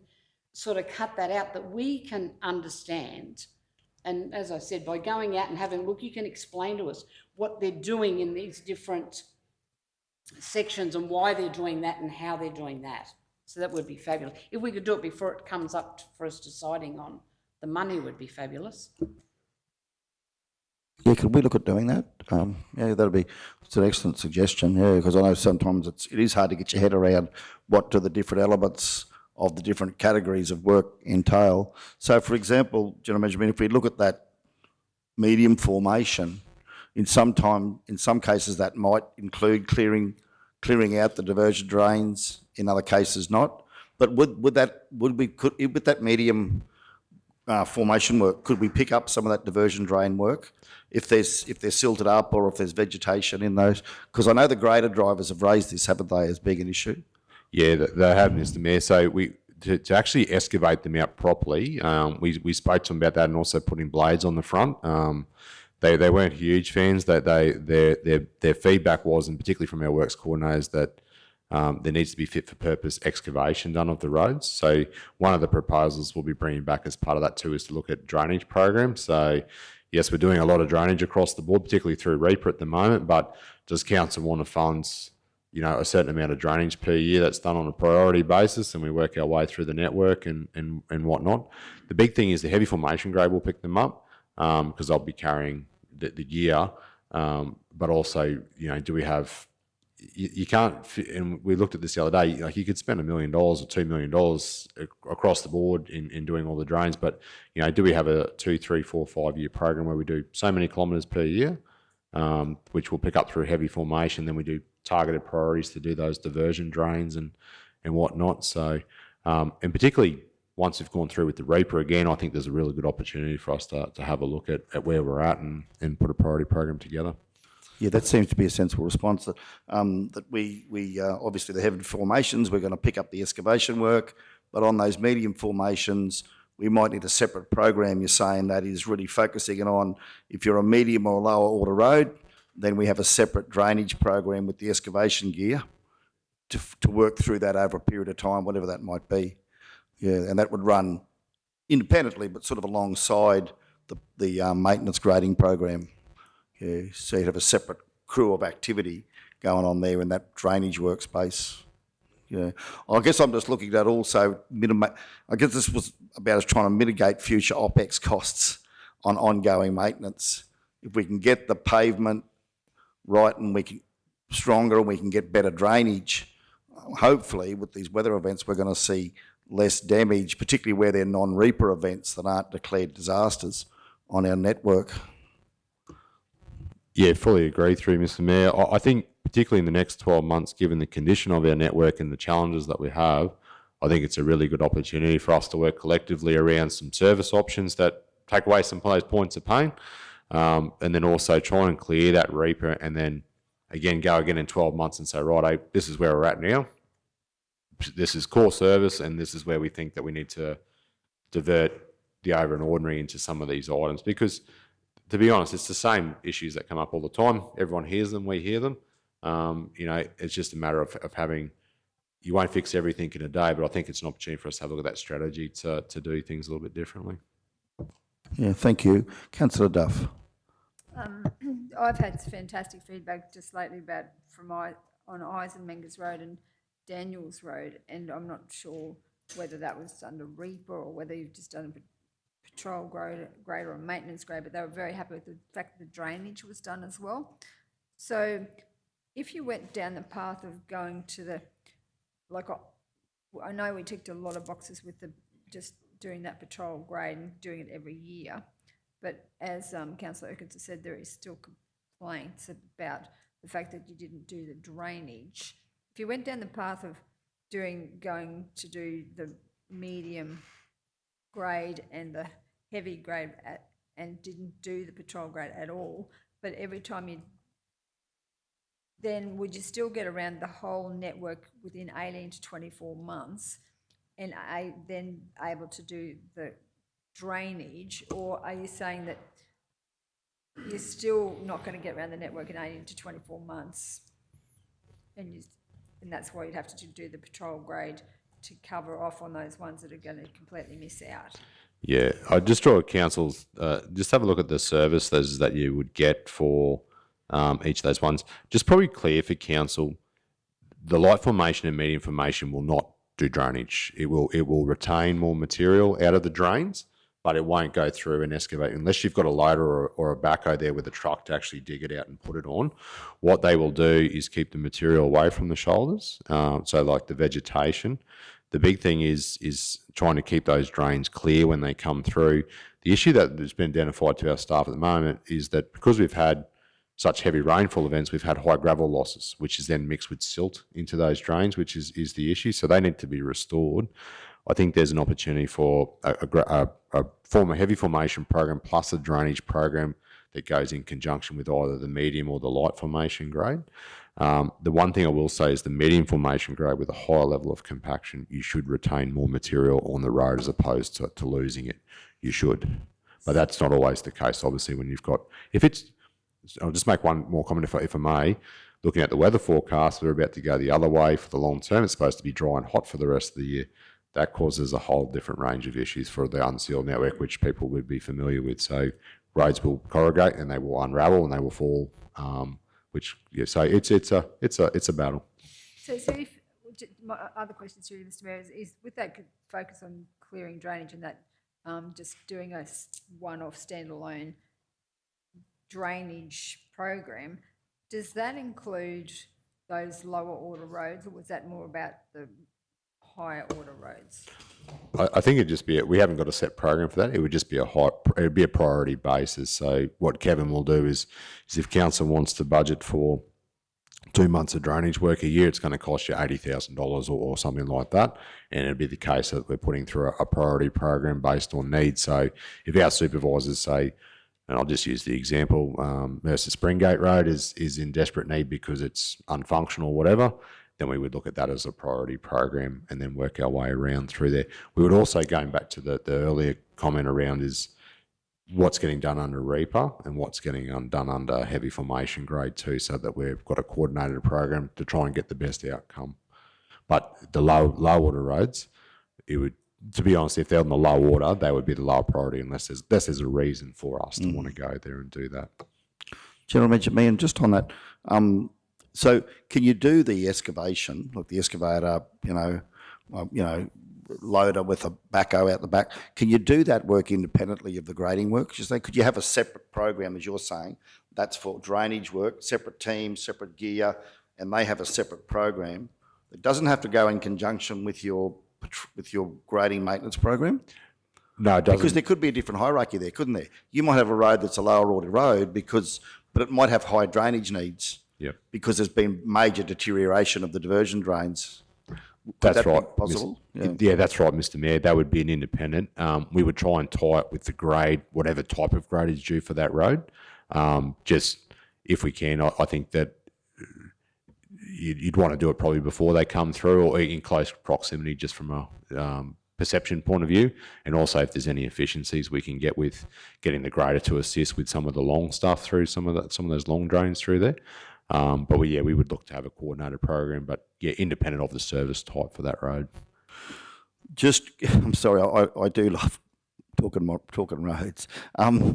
sort of cut that out, that we can understand, and as I said, by going out and having a look, you can explain to us what they're doing in these different sections and why they're doing that and how they're doing that. So that would be fabulous. If we could do it before it comes up for us deciding on the money, would be fabulous. Yeah, could we look at doing that? Yeah, it's an excellent suggestion, yeah, because I know sometimes it is hard to get your head around what do the different elements of the different categories of work entail. So, for example, General Manager, if we look at that medium formation, in some cases that might include clearing out the diversion drains, in other cases not. But with that medium formation work, could we pick up some of that diversion drain work if they're silted up or if there's vegetation in those? Because I know the grader drivers have raised this, haven't they, as being an issue? Yeah, they have, Mr. Mayor. So to actually excavate them out properly, we spoke to them about that and also putting blades on the front. They weren't huge fans. Their feedback was, and particularly from our works coordinators, that there needs to be fit for purpose excavation done of the roads. So one of the proposals we'll be bringing back as part of that too is to look at drainage programs. So yes, we're doing a lot of drainage across the board, particularly through Reaper at the moment, but does council want to fund, a certain amount of drainage per year that's done on a priority basis, and we work our way through the network and whatnot. The big thing is the heavy formation grade will pick them up because I'll be carrying the gear, but also, do we have, you can't, and we looked at this the other day, like you could spend $1 million or $2 million across the board in doing all the drains, but, do we have a 2, 3, 4, 5 year program where we do so many kilometres per year, which we'll pick up through heavy formation, then we do targeted priorities to do those diversion drains and whatnot. So, and particularly once we've gone through with the Reaper again, I think there's a really good opportunity for us to have a look at where we're at and put a priority program together. Yeah, that seems to be a sensible response. That we obviously the heavy formations, we're going to pick up the excavation work, but on those medium formations, we might need a separate program. You're saying that is really focusing on if you're a medium or lower order road, then we have a separate drainage program with the excavation gear to work through that over a period of time, whatever that might be. Yeah, and that would run independently, but sort of alongside the maintenance grading program. Yeah, so you'd have a separate crew of activity going on there in that drainage workspace. Yeah, I guess I'm just looking at also, I guess this was about us trying to mitigate future OPEX costs on ongoing maintenance. If we can get the pavement right and we can stronger and we can get better drainage, hopefully with these weather events we're going to see less damage, particularly where they're non-reaper events that aren't declared disasters on our network. Yeah, fully agree through, Mr. Mayor. I think particularly in the next 12 months, given the condition of our network and the challenges that we have, I think it's a really good opportunity for us to work collectively around some service options that take away some of those points of pain, and then also try and clear that Reaper and then again go again in 12 months and say, right, this is where we're at now. This is core service and this is where we think that we need to divert the over and ordinary into some of these items, because to be honest, it's the same issues that come up all the time. Everyone hears them, we hear them. It's just a matter of having, you won't fix everything in a day, but I think it's an opportunity for us to have a look at that strategy to do things a little bit differently. Yeah, thank you. Councillor Duff. I've had fantastic feedback just lately on Eisenmengers Road and Daniels Road, and I'm not sure whether that was under Reaper or whether you've just done a patrol grader or a maintenance grade, but they were very happy with the fact that the drainage was done as well. So if you went down the path of going to I know we ticked a lot of boxes with just doing that patrol grade and doing it every year, but as Councillor Urquhart has said, there is still complaints about the fact that you didn't do the drainage. If you went down the path of going to do the medium grade and the heavy grade and didn't do the patrol grade at all, but every time then would you still get around the whole network within 18 to 24 months and then able to do the drainage, or are you saying that you're still not going to get around the network in 18 to 24 months and that's why you'd have to do the patrol grade to cover off on those ones that are going to completely miss out? Yeah, I'd just draw councils, just have a look at the services that you would get for each of those ones. Just probably clear for council, the light formation and medium formation will not do drainage. It will retain more material out of the drains, but it won't go through and excavate unless you've got a loader or a backhoe there with a truck to actually dig it out and put it on. What they will do is keep the material away from the shoulders, so like the vegetation. The big thing is trying to keep those drains clear when they come through. The issue that has been identified to our staff at the moment is that because we've had such heavy rainfall events, we've had high gravel losses, which is then mixed with silt into those drains, which is the issue. So they need to be restored. I think there's an opportunity for a heavy formation program plus a drainage program that goes in conjunction with either the medium or the light formation grade. The one thing I will say is the medium formation grade with a higher level of compaction, you should retain more material on the road as opposed to losing it. You should. But that's not always the case, obviously, when you've got... I'll just make one more comment, if I may. Looking at the weather forecast, we're about to go the other way for the long term. It's supposed to be dry and hot for the rest of the year. That causes a whole different range of issues for the unsealed network, which people would be familiar with. So roads will corrugate and they will unravel and they will fall. So it's a battle. So if, my other question to you, Mr. Mayor, is with that focus on clearing drainage and that just doing a one-off standalone drainage program, does that include those lower order roads, or was that more about the higher order roads? I think it'd just be, we haven't got a set program for that. It would just be it'd be a priority basis. So what Kevin will do is if council wants to budget for 2 months of drainage work a year, it's going to cost you $80,000 or something like that. And it'd be the case that we're putting through a priority program based on need. So if our supervisors say, and I'll just use the example, Mercer Springgate Road is in desperate need because it's unfunctional or whatever, then we would look at that as a priority program and then work our way around through there. We would also, going back to the earlier comment around, is what's getting done under Reaper and what's getting done under heavy formation grade 2, so that we've got a coordinated program to try and get the best outcome. But the low order roads, it would, to be honest, if they're on the low order, they would be the lower priority unless there's a reason for us to want to go there and do that. General Manager Meehan, just on that, so can you do the excavation, like the excavator, loader with a backhoe out the back? Can you do that work independently of the grading work? Could you have a separate program, as you're saying, that's for drainage work, separate teams, separate gear, and they have a separate program? It doesn't have to go in conjunction with your grading maintenance program? No, it doesn't. Because there could be a different hierarchy there, couldn't there? You might have a road that's a lower order road but it might have high drainage needs. Yep. Because there's been major deterioration of the diversion drains. That's right. Possible? Yeah, that's right, Mr. Mayor. That would be an independent. We would try and tie it with the grade, whatever type of grade is due for that road. Just if we can, I think that you'd want to do it probably before they come through or in close proximity, just from a perception point of view. And also if there's any efficiencies we can get with getting the grader to assist with some of the long stuff through some of those long drains through there. But we would look to have a coordinated program, but independent of the service type for that road. I'm sorry, I do love talking roads.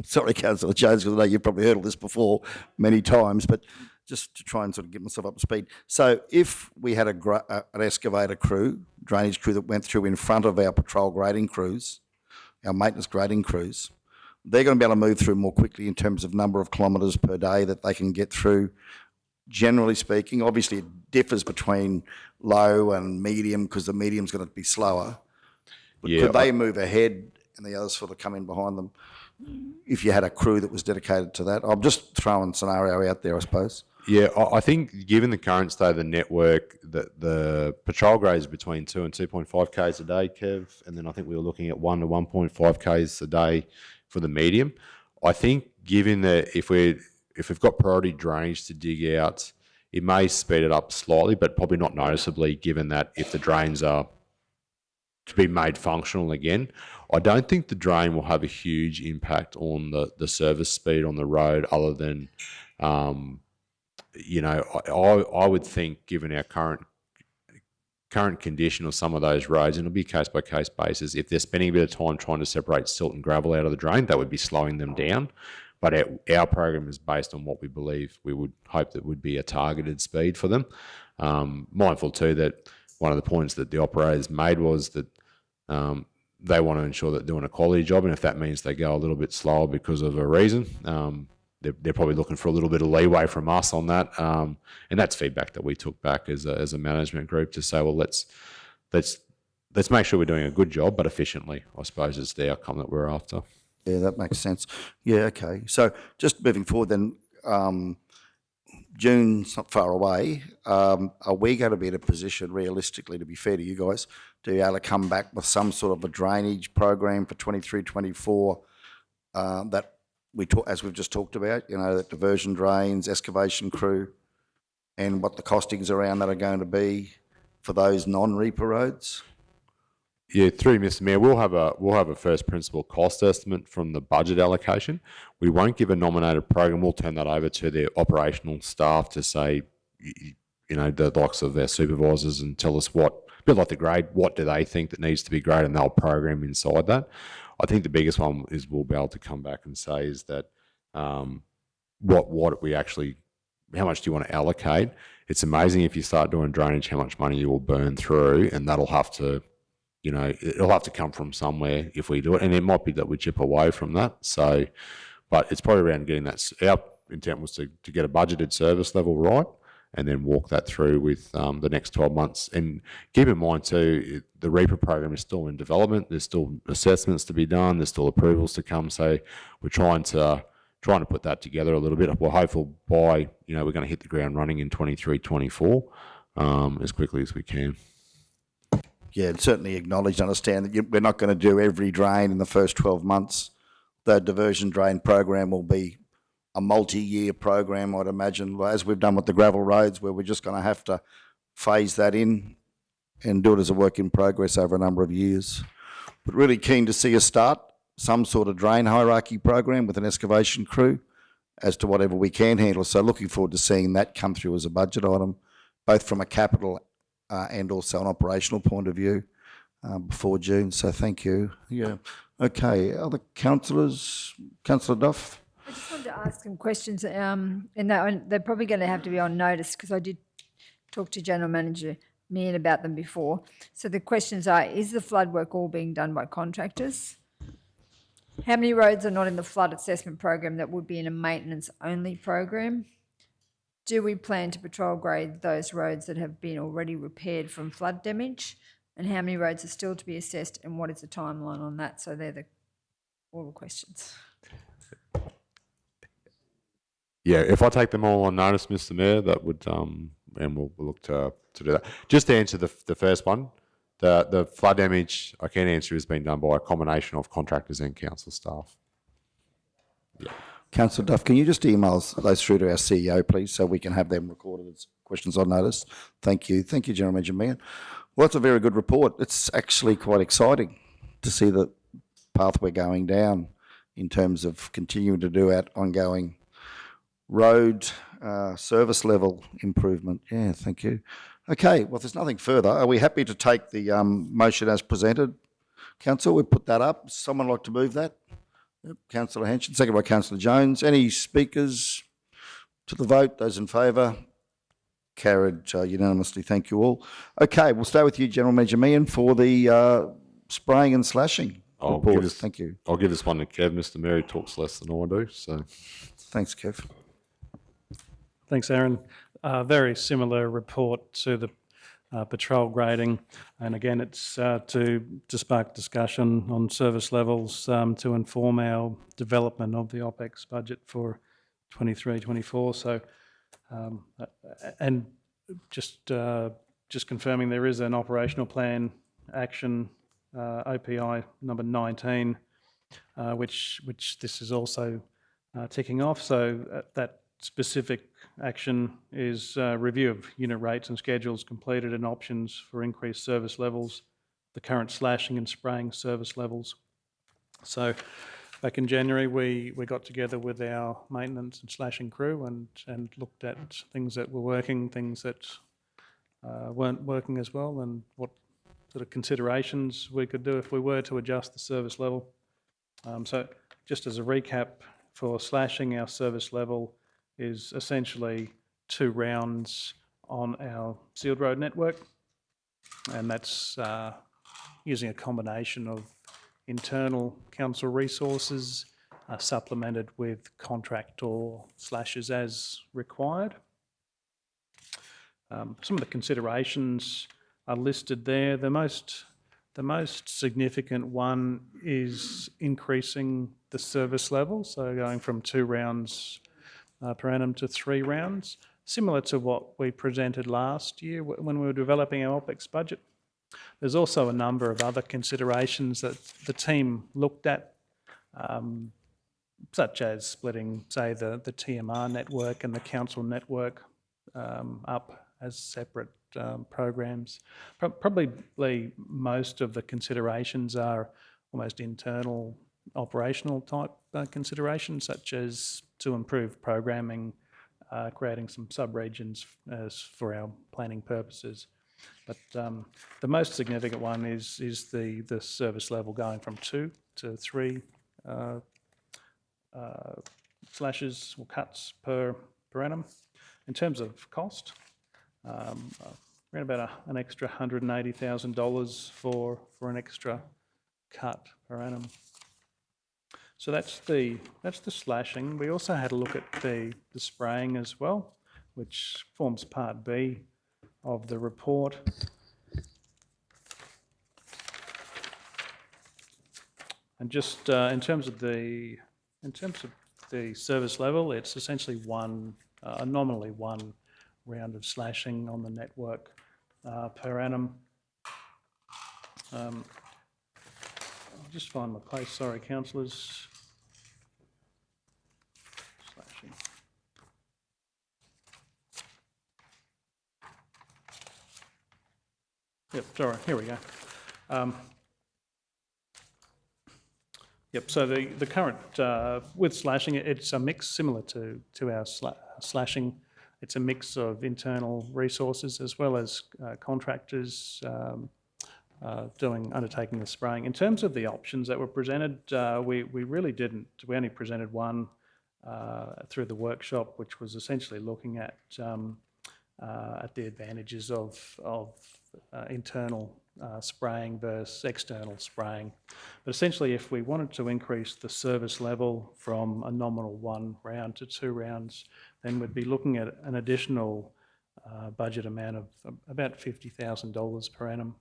Sorry, Councillor Jones, because I know you've probably heard all this before many times, but just to try and sort of get myself up to speed. So if we had an excavator crew, drainage crew that went through in front of our patrol grading crews, our maintenance grading crews, they're going to be able to move through more quickly in terms of number of kilometres per day that they can get through. Generally speaking, obviously it differs between low and medium because the medium's going to be slower. But could they move ahead and the others sort of come in behind them if you had a crew that was dedicated to that? I'm just throwing a scenario out there, I suppose. Yeah, I think given the current state of the network, the patrol grade is between 2 and 2.5 Ks a day, Kev, and then I think we were looking at 1 to 1.5 Ks a day for the medium. I think given that if we've got priority drainage to dig out, it may speed it up slightly, but probably not noticeably, given that if the drains are to be made functional again, I don't think the drain will have a huge impact on the service speed on the road, other than, I would think, given our current condition of some of those roads, and it'll be case by case basis, if they're spending a bit of time trying to separate silt and gravel out of the drain, that would be slowing them down. But our program is based on what we believe we would hope that would be a targeted speed for them. Mindful too that one of the points that the operators made was that they want to ensure that they're doing a quality job, and if that means they go a little bit slower because of a reason, they're probably looking for a little bit of leeway from us on that. And that's feedback that we took back as a management group to say, well, let's make sure we're doing a good job, but efficiently, I suppose, is the outcome that we're after. Yeah, that makes sense. Yeah, okay. So just moving forward then, June's not far away. Are we going to be in a position, realistically, to be fair to you guys, to be able to come back with some sort of a drainage program for 23, 24 that we talk, as we've just talked about, you know, that diversion drains, excavation crew, and what the costings around that are going to be for those non-reaper roads? Yeah, through Mr. Mayor, we'll have a first principle cost estimate from the budget allocation. We won't give a nominated program. We'll turn that over to their operational staff to say, you know, the likes of their supervisors, and tell us what, a bit like the grade, what do they think that needs to be graded, and they'll program inside that. I think the biggest one is we'll be able to come back and say is that what we actually, how much do you want to allocate? It's amazing if you start doing drainage, how much money you will burn through, and that'll have to, you know, it'll have to come from somewhere if we do it, and it might be that we chip away from that. So, but it's probably around getting that. Our intent was to get a budgeted service level right, and then walk that through with the next 12 months. And keep in mind too, the reaper program is still in development. There's still assessments to be done. There's still approvals to come. So we're trying to put that together a little bit. We're hopeful by, you know, we're going to hit the ground running in 23, 24 as quickly as we can. Yeah, and certainly acknowledge and understand that we're not going to do every drain in the first 12 months. The diversion drain program will be a multi-year program, I'd imagine, as we've done with the gravel roads, where we're just going to have to phase that in and do it as a work in progress over a number of years. But really keen to see us start some sort of drain hierarchy program with an excavation crew as to whatever we can handle. So looking forward to seeing that come through as a budget item, both from a capital and also an operational point of view before June. So thank you. Yeah. Okay. Other councillors? Councillor Duff? I just wanted to ask some questions, and they're probably going to have to be on notice because I did talk to General Manager Meehan about them before. So the questions are, is the flood work all being done by contractors? How many roads are not in the flood assessment program that would be in a maintenance-only program? Do we plan to patrol grade those roads that have been already repaired from flood damage? And how many roads are still to be assessed, and what is the timeline on that? So they're all the questions. Yeah, if I take them all on notice, Mr. Mayor, that would, and we'll look to do that. Just to answer the first one, the flood damage, I can answer, has been done by a combination of contractors and council staff. Yeah. Councillor Duff, can you just email those through to our CEO, please, so we can have them recorded as questions on notice? Thank you. Thank you, General Manager Meehan. Well, that's a very good report. It's actually quite exciting to see the path we're going down in terms of continuing to do our ongoing road service level improvement. Yeah, thank you. Okay, well, if there's nothing further, are we happy to take the motion as presented? Council, we put that up. Someone like to move that? Yep. Councillor Hanshin, second by Councillor Jones. Any speakers to the vote? Those in favour? Carried unanimously. Thank you all. Okay, we'll stay with you, General Manager Meehan, for the spraying and slashing report. Thank you. I'll give this one to Kev. Mr. Mayor talks less than I do, so. Thanks, Kev. Thanks, Aaron. Very similar report to the patrol grading, and again it's to spark discussion on service levels to inform our development of the OPEX budget for 23-24. So and just confirming there is an operational plan action OPI number 19 which this is also ticking off. So that specific action is review of unit rates and schedules completed and options for increased service levels, the current slashing and spraying service levels. So back in January, we got together with our maintenance and slashing crew and looked at things that were working, things that weren't working as well, and what sort of considerations we could do if we were to adjust the service level. So just as a recap, for slashing, our service level is essentially 2 rounds on our sealed road network, and that's using a combination of internal council resources supplemented with contract or slashes as required. Some of the considerations are listed there. The most significant one is increasing the service level, so going from 2 rounds per annum to 3 rounds. similar to what we presented last year when we were developing our OPEX budget. There's also a number of other considerations that the team looked at, such as splitting, say, the TMR network and the council network up as separate programs. Probably most of the considerations are almost internal operational type considerations, such as to improve programming, creating some sub-regions for our planning purposes. But the most significant one is the service level going from 2 to 3 slashes or cuts per annum. In terms of cost, around about an extra $180,000 for an extra cut per annum. So that's the slashing. We also had a look at the spraying as well, which forms part B of the report. And just in terms of the service level, it's essentially nominally one round of slashing on the network per annum. I'll just find my place. Sorry, councillors. Slashing. Yep, sorry, here we go. Yep, so the current, with slashing, it's a mix similar to our slashing. It's a mix of internal resources as well as contractors undertaking the spraying. In terms of the options that were presented, we really didn't. We only presented one through the workshop, which was essentially looking at the advantages of internal spraying versus external spraying. But essentially, if we wanted to increase the service level from a nominal 1 round to 2 rounds, then we'd be looking at an additional budget amount of about $50,000 per annum.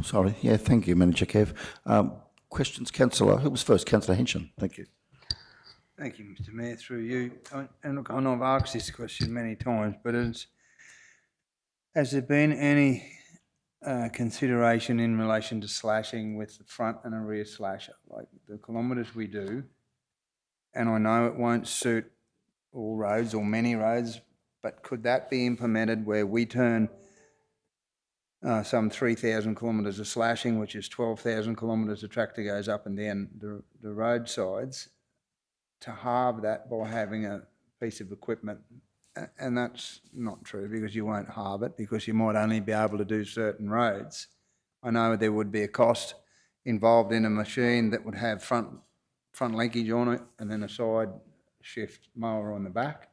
Sorry, yeah, thank you, Manager Kev. Questions, Councillor? Who was first? Councillor Hinchin, thank you. Thank you, Mr Mayor, through you. And look, I know I've asked this question many times, but has there been any consideration in relation to slashing with the front and a rear slasher, like the kilometres we do? And I know it won't suit all roads or many roads, but could that be implemented where we turn some 3,000 kilometres of slashing, which is 12,000 kilometres the tractor goes up and down the roadsides, to halve that by having a piece of equipment? And that's not true, because you won't halve it, because you might only be able to do certain roads. I know there would be a cost involved in a machine that would have front linkage on it and then a side shift mower on the back.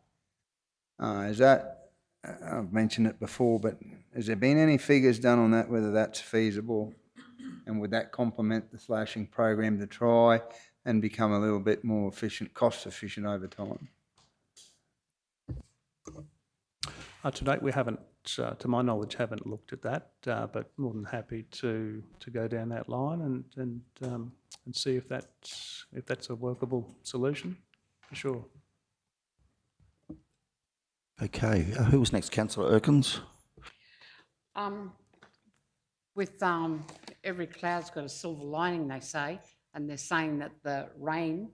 I've mentioned it before, but has there been any figures done on that, whether that's feasible? And would that complement the slashing program to try and become a little bit more efficient, cost efficient over time? To date, we haven't, to my knowledge, haven't looked at that, but more than happy to go down that line and see if that's a workable solution, for sure. Okay, who was next? Councillor Erkins. With every cloud's got a silver lining, they say, and they're saying that the rain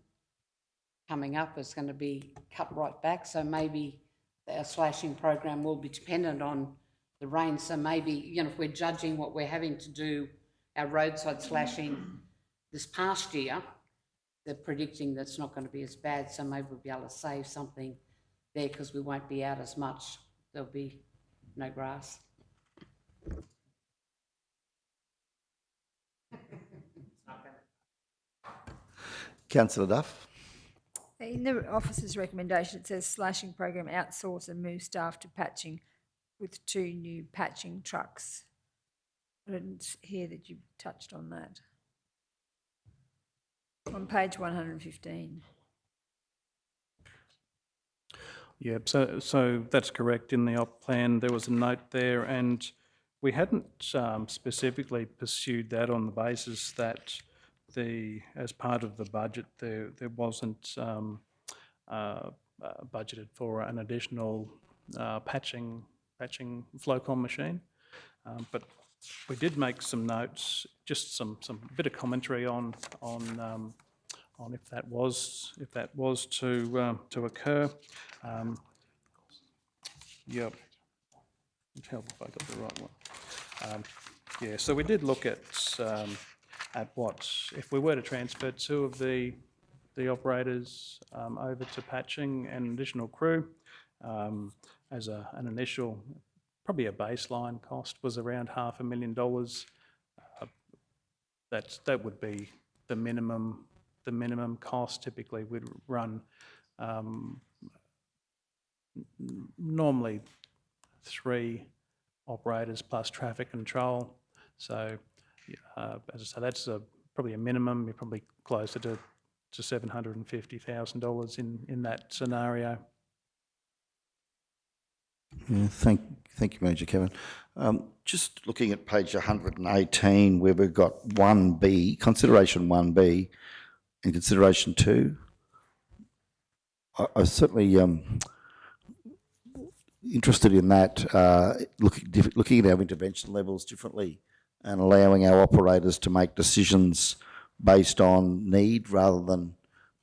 coming up is going to be cut right back, so maybe our slashing program will be dependent on the rain. So maybe, you know, if we're judging what we're having to do, our roadside slashing this past year, they're predicting that's not going to be as bad, so maybe we'll be able to save something there because we won't be out as much. There'll be no grass. Councillor Duff. In the officer's recommendation, it says slashing program outsource and move staff to patching with 2 new patching trucks. I didn't hear that you touched on that. On page 115. Yeah, so that's correct. In the op plan, there was a note there, and we hadn't specifically pursued that on the basis that as part of the budget, there wasn't budgeted for an additional patching Flowcom machine. But we did make some notes, just some bit of commentary on if that was to occur. Yep. Help if I got the right one. Yeah, so we did look at what if we were to transfer two of the operators over to patching and additional crew as an initial, probably a baseline cost was around $500,000. That would be the minimum cost. Typically we'd run normally 3 operators plus traffic control. So as I say, that's probably a minimum. You're probably closer to $750,000 in that scenario. Yeah, thank you, Manager Kevin. Just looking at page 118, where we've got 1B, consideration 1B, and consideration 2. I certainly interested in that, looking at our intervention levels differently and allowing our operators to make decisions based on need rather than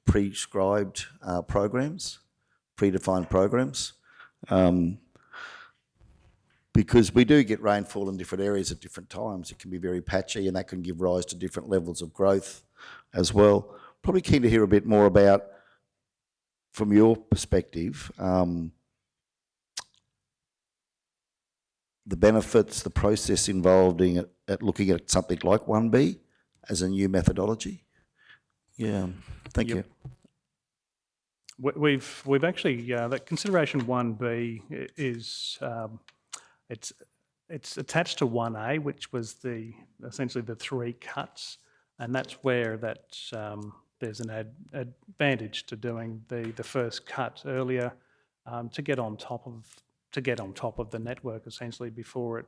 prescribed programs, predefined programs. Because we do get rainfall in different areas at different times. It can be very patchy, and that can give rise to different levels of growth as well. Probably keen to hear a bit more about, from your perspective, the benefits, the process involved in at looking at something like 1B as a new methodology. Yeah, thank you. We've actually that consideration 1B is it's attached to 1A, which was essentially the 3 cuts, and that's where there's an advantage to doing the first cut earlier to get on top of the network essentially before it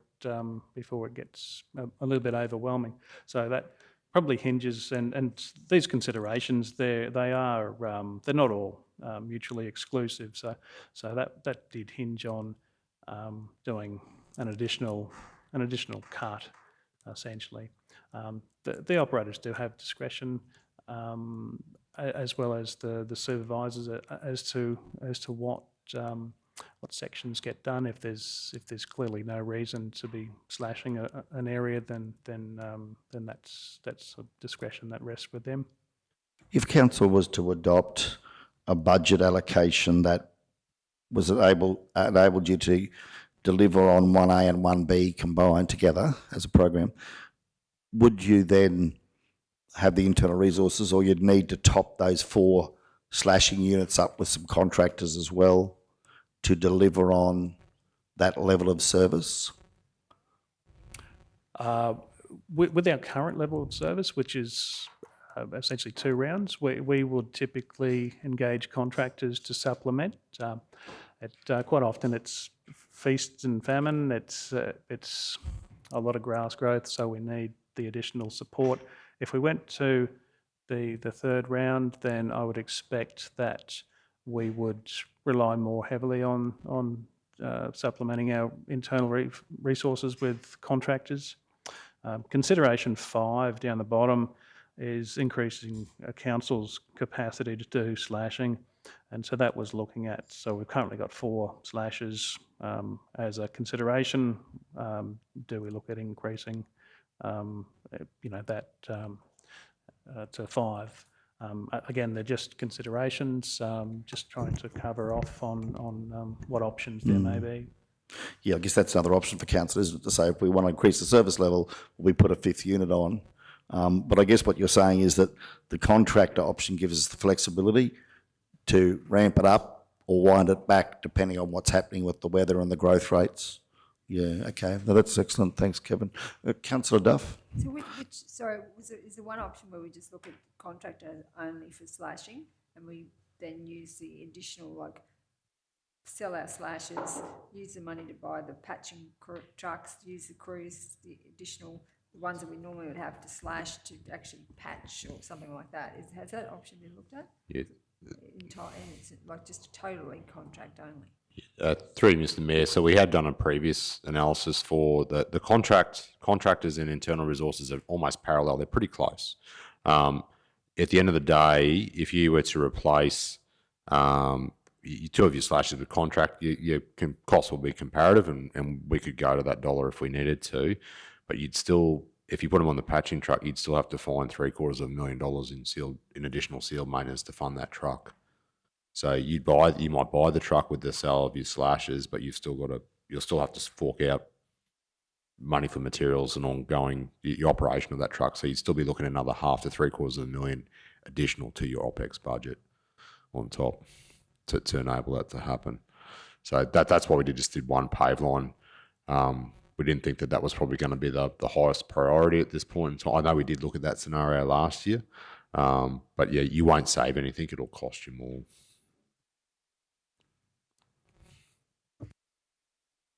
gets a little bit overwhelming. So that probably hinges, and these considerations they're not all mutually exclusive. So that did hinge on doing an additional cut essentially. The operators do have discretion, as well as the supervisors as to what sections get done. If there's clearly no reason to be slashing an area, then that's a discretion that rests with them. If council was to adopt a budget allocation that was enabled you to deliver on 1A and 1B combined together as a program, would you then have the internal resources, or you'd need to top those 4 slashing units up with some contractors as well to deliver on that level of service? With our current level of service, which is essentially 2 rounds, we would typically engage contractors to supplement. Quite often it's feast and famine. It's a lot of grass growth, so we need the additional support. If we went to the 3rd round, then I would expect that we would rely more heavily on supplementing our internal resources with contractors. Consideration 5 down the bottom is increasing a council's capacity to do slashing, and so that was looking at, so we've currently got 4 slashes as a consideration. Do we look at increasing that to 5? Again, they're just considerations, just trying to cover off on what options there may be. Yeah, I guess that's another option for council, isn't it, to say if we want to increase the service level, we put a 5th unit on. But I guess what you're saying is that the contractor option gives us the flexibility to ramp it up or wind it back depending on what's happening with the weather and the growth rates. Yeah, okay. No, that's excellent. Thanks, Kevin. Councillor Duff? So is the one option where we just look at contractor only for slashing, and we then use the additional, sell our slashes, use the money to buy the patching trucks, use the crews, the additional ones that we normally would have to slash to actually patch or something like that? Has that option been looked at? Yeah, and it's like just a totally contract only? Through Mr. Mayor, so we had done a previous analysis for the contractors and internal resources are almost parallel. They're pretty close. At the end of the day, if you were to replace two of your slashes with contract, your costs will be comparative, and we could go to that dollar if we needed to, but you'd still, if you put them on the patching truck, you'd still have to find $750,000 in additional sealed maintenance to fund that truck. So you might buy the truck with the sale of your slashes, but you'll still have to fork out money for materials and ongoing your operation of that truck. So you'd still be looking at another $500,000 to $750,000 additional to your OPEX budget on top to enable that to happen. So that's why we just did one pave line. We didn't think that was probably going to be the highest priority at this point in time. I know we did look at that scenario last year, but yeah, you won't save anything. It'll cost you more.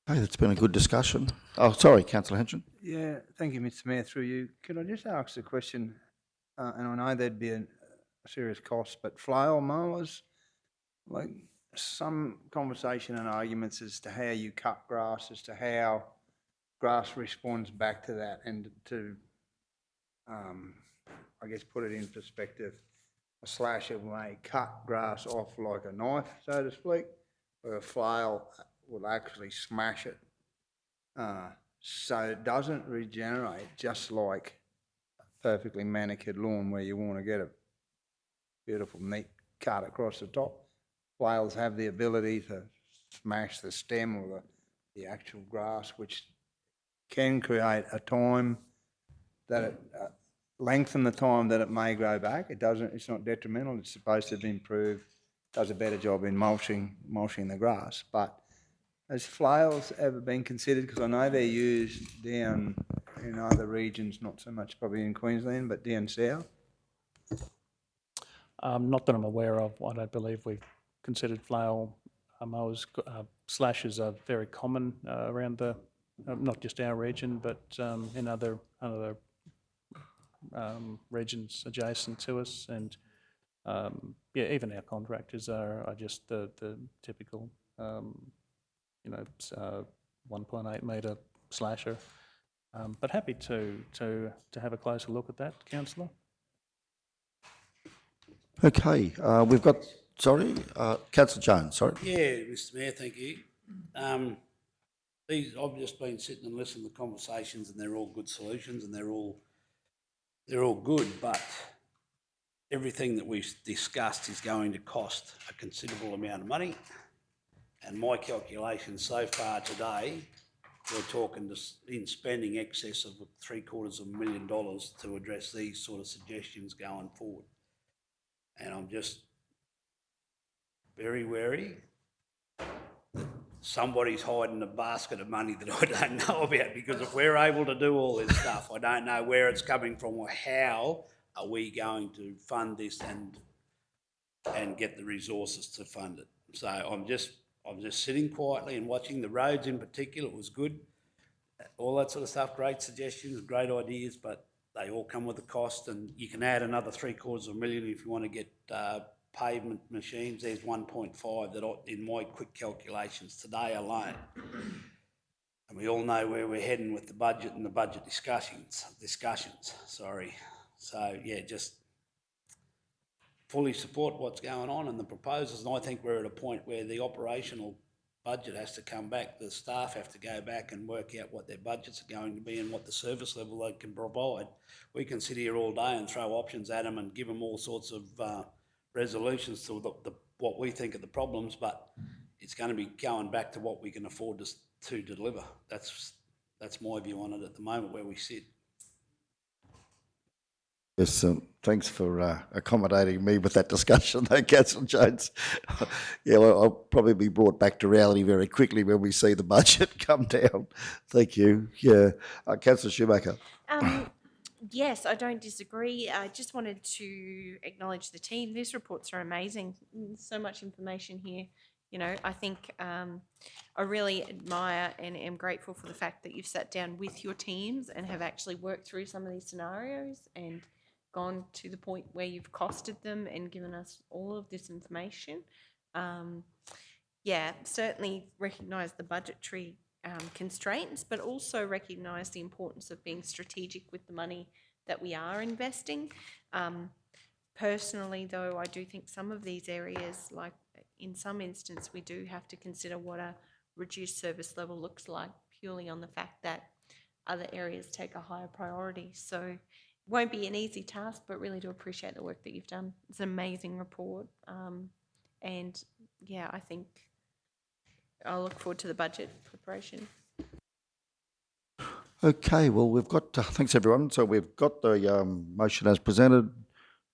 Hey, it's been a good discussion. Oh, sorry, Councillor Henson. Yeah, thank you, Mr. Mayor. Through you, could I just ask a question? And I know there'd be a serious cost, but flail mowers, like some conversation and arguments as to how you cut grass, as to how grass responds back to that, and to, I guess, put it in perspective, a slasher may cut grass off like a knife, so to speak, where a flail will actually smash it. So it doesn't regenerate just like a perfectly manicured lawn where you want to get a beautiful, neat cut across the top. Flails have the ability to smash the stem or the actual grass, which can create a time that it lengthen the time that it may grow back. It's not detrimental. It's supposed to improve, does a better job in mulching the grass. But has flails ever been considered? Because I know they're used down in other regions, not so much probably in Queensland, but down south. Not that I'm aware of. I don't believe we've considered flail mowers. Slashes are very common around not just our region, but in other regions adjacent to us. And yeah, even our contractors are just the typical 1.8 metre slasher. But happy to have a closer look at that, Councillor. Okay, we've got, Councillor Jones, sorry. Yeah, Mr. Mayor, thank you. I've just been sitting and listening to the conversations, and they're all good solutions, and they're all good, but everything that we've discussed is going to cost a considerable amount of money. And my calculation so far today, we're talking in spending excess of $750,000 to address these sort of suggestions going forward. And I'm just very wary that somebody's hiding a basket of money that I don't know about, because if we're able to do all this stuff, I don't know where it's coming from or how are we going to fund this and get the resources to fund it. So I'm just sitting quietly and watching. The roads in particular, it was good. All that sort of stuff, great suggestions, great ideas, but they all come with a cost, and you can add another $750,000 if you want to get pavement machines. There's 1.5 that in my quick calculations today alone. And we all know where we're heading with the budget and the budget discussions. So yeah, just fully support what's going on and the proposals. And I think we're at a point where the operational budget has to come back. The staff have to go back and work out what their budgets are going to be and what the service level they can provide. We can sit here all day and throw options at them and give them all sorts of resolutions to what we think are the problems, but it's going to be going back to what we can afford to deliver. That's my view on it at the moment where we sit. Yes, thanks for accommodating me with that discussion, though, Councillor Jones. Yeah, I'll probably be brought back to reality very quickly when we see the budget come down. Thank you. Yeah, Councillor Schumacher. Yes, I don't disagree. I just wanted to acknowledge the team. These reports are amazing. So much information here. You know, I think I really admire and am grateful for the fact that you've sat down with your teams and have actually worked through some of these scenarios and gone to the point where you've costed them and given us all of this information. Yeah, certainly recognise the budgetary constraints, but also recognise the importance of being strategic with the money that we are investing. Personally, though, I do think some of these areas, like in some instance, we do have to consider what a reduced service level looks like purely on the fact that other areas take a higher priority. So it won't be an easy task, but really do appreciate the work that you've done. It's an amazing report. And yeah, I think I'll look forward to the budget preparation. Okay, well, we've got, thanks everyone. So we've got the motion as presented.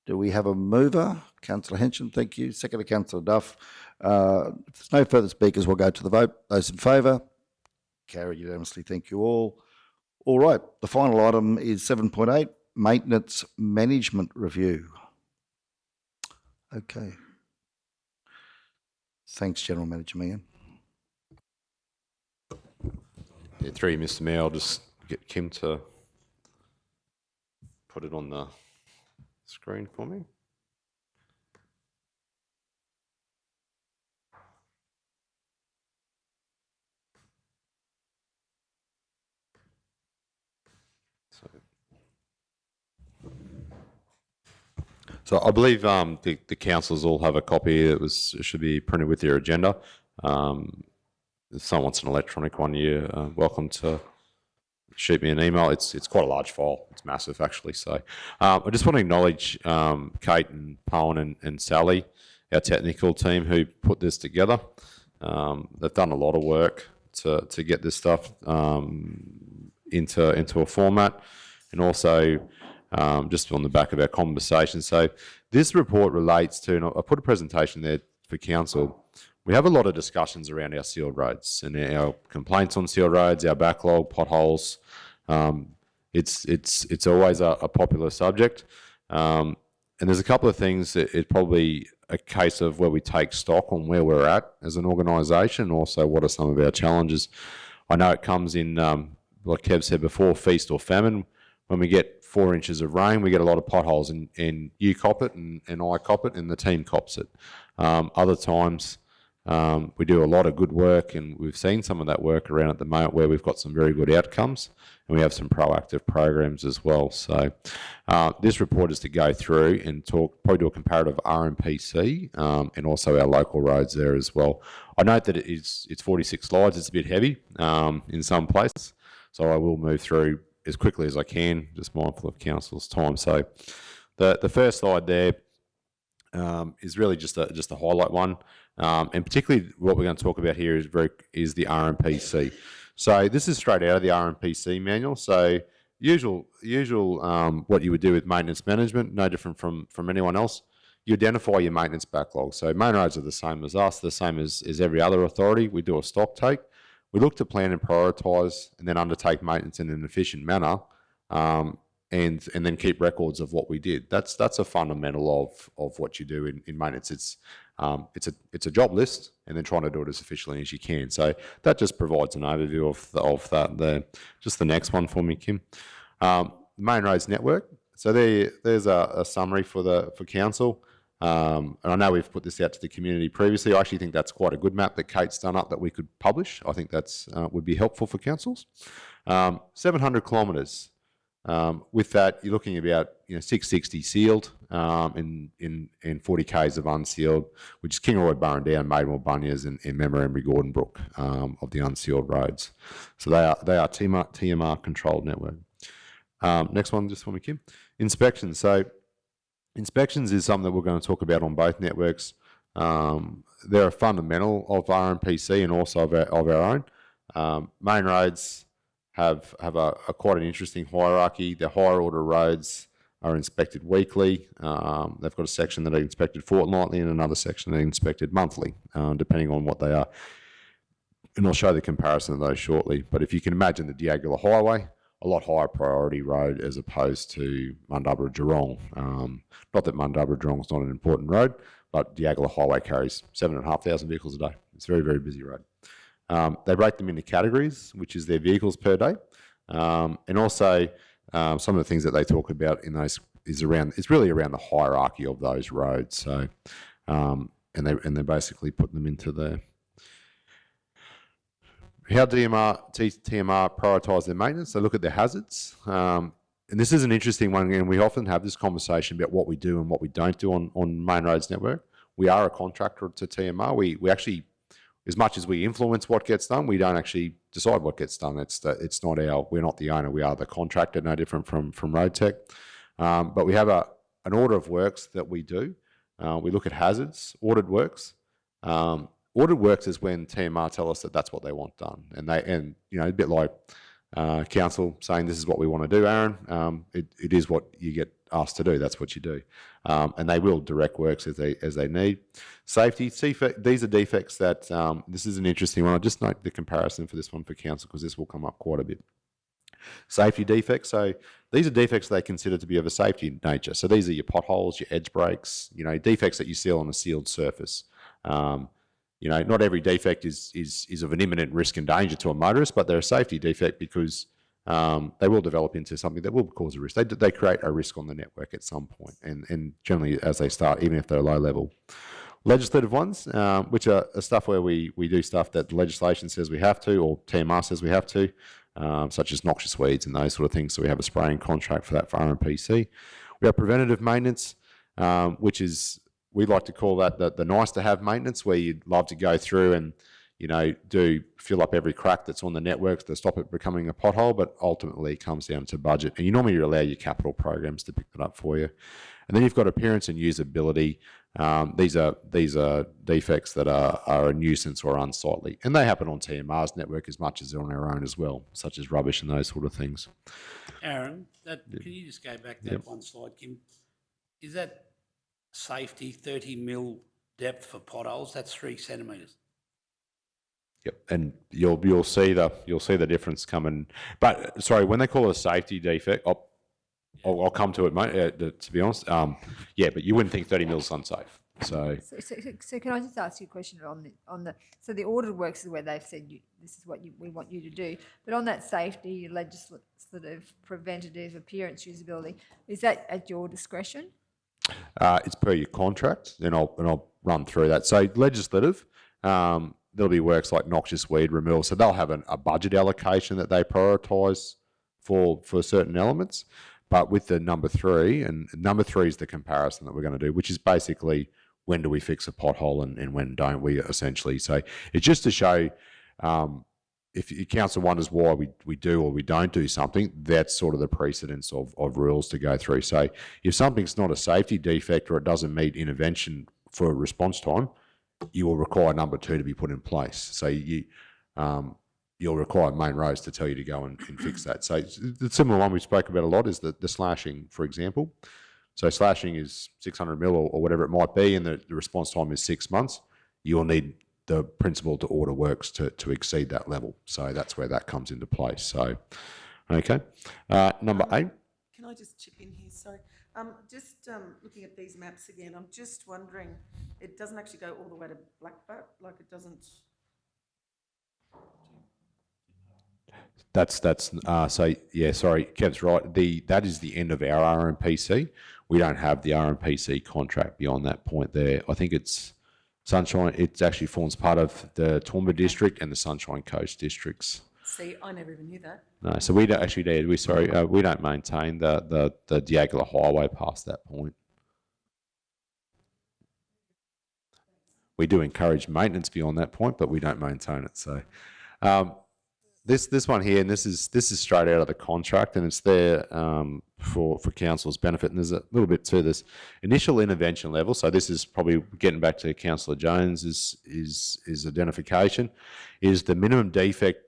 Do we have a mover? Councillor Henson, thank you. Seconder, Councillor Duff. If there's no further speakers, we'll go to the vote. Those in favour? Carried unanimously. Thank you all. All right, the final item is 7.8, Maintenance Management Review. Okay. Thanks, General Manager Meehan. Yeah, through you, Mr. Mayor, I'll just get Kim to put it on the screen for me. So I believe the councillors all have a copy. It should be printed with your agenda. If someone wants an electronic one, you're welcome to shoot me an email. It's quite a large file. It's massive, actually. So I just want to acknowledge Kate and Powen and Sally, our technical team, who put this together. They've done a lot of work to get this stuff into a format, and also just on the back of our conversation. So this report relates to, and I put a presentation there for council. We have a lot of discussions around our sealed roads and our complaints on sealed roads, our backlog, potholes. It's always a popular subject. And there's a couple of things that it's probably a case of where we take stock on where we're at as an organisation, also what are some of our challenges. I know it comes in, like Kev said before, feast or famine. When we get 4 inches of rain, we get a lot of potholes, and you cop it and I cop it and the team cops it. Other times, we do a lot of good work, and we've seen some of that work around at the moment where we've got some very good outcomes, and we have some proactive programs as well. So this report is to go through and probably do a comparative RMPC and also our local roads there as well. I note that it's 46 slides. It's a bit heavy in some places, so I will move through as quickly as I can, just mindful of council's time. So the first slide there is really just a highlight one, and particularly what we're going to talk about here is the RMPC. So this is straight out of the RMPC manual. So usual what you would do with maintenance management, no different from anyone else. You identify your maintenance backlog. So main roads are the same as us, the same as every other authority. We do a stock take. We look to plan and prioritise, and then undertake maintenance in an efficient manner, and then keep records of what we did. That's a fundamental of what you do in maintenance. It's a job list, and then trying to do it as efficiently as you can. So that just provides an overview of that there. Just the next one for me, Kim. Main roads network. So there's a summary for council. And I know we've put this out to the community previously. I actually think that's quite a good map that Kate's done up that we could publish. I think that's would be helpful for councils. 700 kilometres. With that, you're looking about 660 sealed and 40 k's of unsealed, which is Kingaroy, Burrendown, Maidmore, Bunyas, and Member Embry, Gordon Brook of the unsealed roads. So they are TMR controlled network. Next one, just for me, Kim. Inspections. So inspections is something that we're going to talk about on both networks. They're a fundamental of RMPC and also of our own. Main roads have a quite an interesting hierarchy. The higher order roads are inspected weekly. They've got a section that are inspected fortnightly and another section that are inspected monthly, depending on what they are. And I'll show the comparison of those shortly. But if you can imagine the Diagula Highway, a lot higher priority road as opposed to Mundubra-Geelong. Not that Mundubra-Geelong is not an important road, but Diagula Highway carries 7,500 vehicles a day. It's a very, very busy road. They break them into categories, which is their vehicles per day. And also some of the things that they talk about in those is around. It's really around the hierarchy of those roads. So, and they basically put them into there. How TMR prioritise their maintenance? They look at their hazards. And this is an interesting one, and we often have this conversation about what we do and what we don't do on Main Roads Network. We are a contractor to TMR. We actually, as much as we influence what gets done, we don't actually decide what gets done. It's not we're not the owner. We are the contractor, no different from Road Tech. But we have an order of works that we do. We look at hazards, ordered works. Ordered works is when TMR tell us that that's what they want done, and you know, a bit like council saying this is what we want to do, Aaron. It is what you get asked to do. That's what you do, and they will direct works as they need. Safety, these are defects that this is an interesting one. I'll just note the comparison for this one for council because this will come up quite a bit. Safety defects. So these are defects they consider to be of a safety nature. So these are your potholes, your edge breaks, you know, defects that you see on a sealed surface. You know, not every defect is of an imminent risk and danger to a motorist, but they're a safety defect because they will develop into something that will cause a risk. They create a risk on the network at some point, and generally as they start, even if they're low level. Legislative ones, which are stuff where we do stuff that the legislation says we have to, or TMR says we have to, such as noxious weeds and those sort of things. So we have a spraying contract for that for RMPC. We have preventative maintenance, which is, we like to call that the nice to have maintenance, where you'd love to go through and, you know, fill up every crack that's on the network to stop it becoming a pothole, but ultimately it comes down to budget. And you normally allow your capital programs to pick that up for you. And then you've got appearance and usability. These are defects that are a nuisance or unsightly, and they happen on TMR's network as much as on our own as well, such as rubbish and those sort of things. Aaron, can you just go back that one slide, Kim? Is that safety 30 mil depth for potholes? That's 3 centimetres. Yep, and you'll see the difference coming. But sorry, when they call it a safety defect, I'll come to it, mate. To be honest, yeah, but you wouldn't think 30 mils is unsafe. So can I just ask you a question on the so the ordered works is where they've said this is what we want you to do, but on that safety, legislative, preventative, appearance, usability, is that at your discretion? It's per your contract, and I'll run through that. So legislative, there'll be works like noxious weed removal. So they'll have a budget allocation that they prioritise for certain elements. But with the number 3, and number 3 is the comparison that we're going to do, which is basically when do we fix a pothole and when don't we, essentially. So it's just to show if your council wonders why we do or we don't do something, that's sort of the precedence of rules to go through. So if something's not a safety defect or it doesn't meet intervention for a response time, you will require number 2 to be put in place. So you'll require Main Roads to tell you to go and fix that. So the similar one we spoke about a lot is the slashing, for example. So slashing is 600 mil or whatever it might be, and the response time is 6 months. You will need the principal to order works to exceed that level. So that's where that comes into place. So, okay. Number 8. Can I just chip in here? Sorry. Just looking at these maps again, I'm just wondering, it doesn't actually go all the way to Blackbutt, like it doesn't... So yeah, sorry, Kev's right. That is the end of our RMPC. We don't have the RMPC contract beyond that point there. I think it's Sunshine. It actually forms part of the Toowoomba district and the Sunshine Coast districts. See, I never even knew that. No, so we don't actually. We don't maintain the Diagala Highway past that point. We do encourage maintenance beyond that point, but we don't maintain it. So. This one here, and this is straight out of the contract, and it's there for council's benefit. And there's a little bit to this initial intervention level. So this is probably getting back to Councillor Jones' is identification, is the minimum defect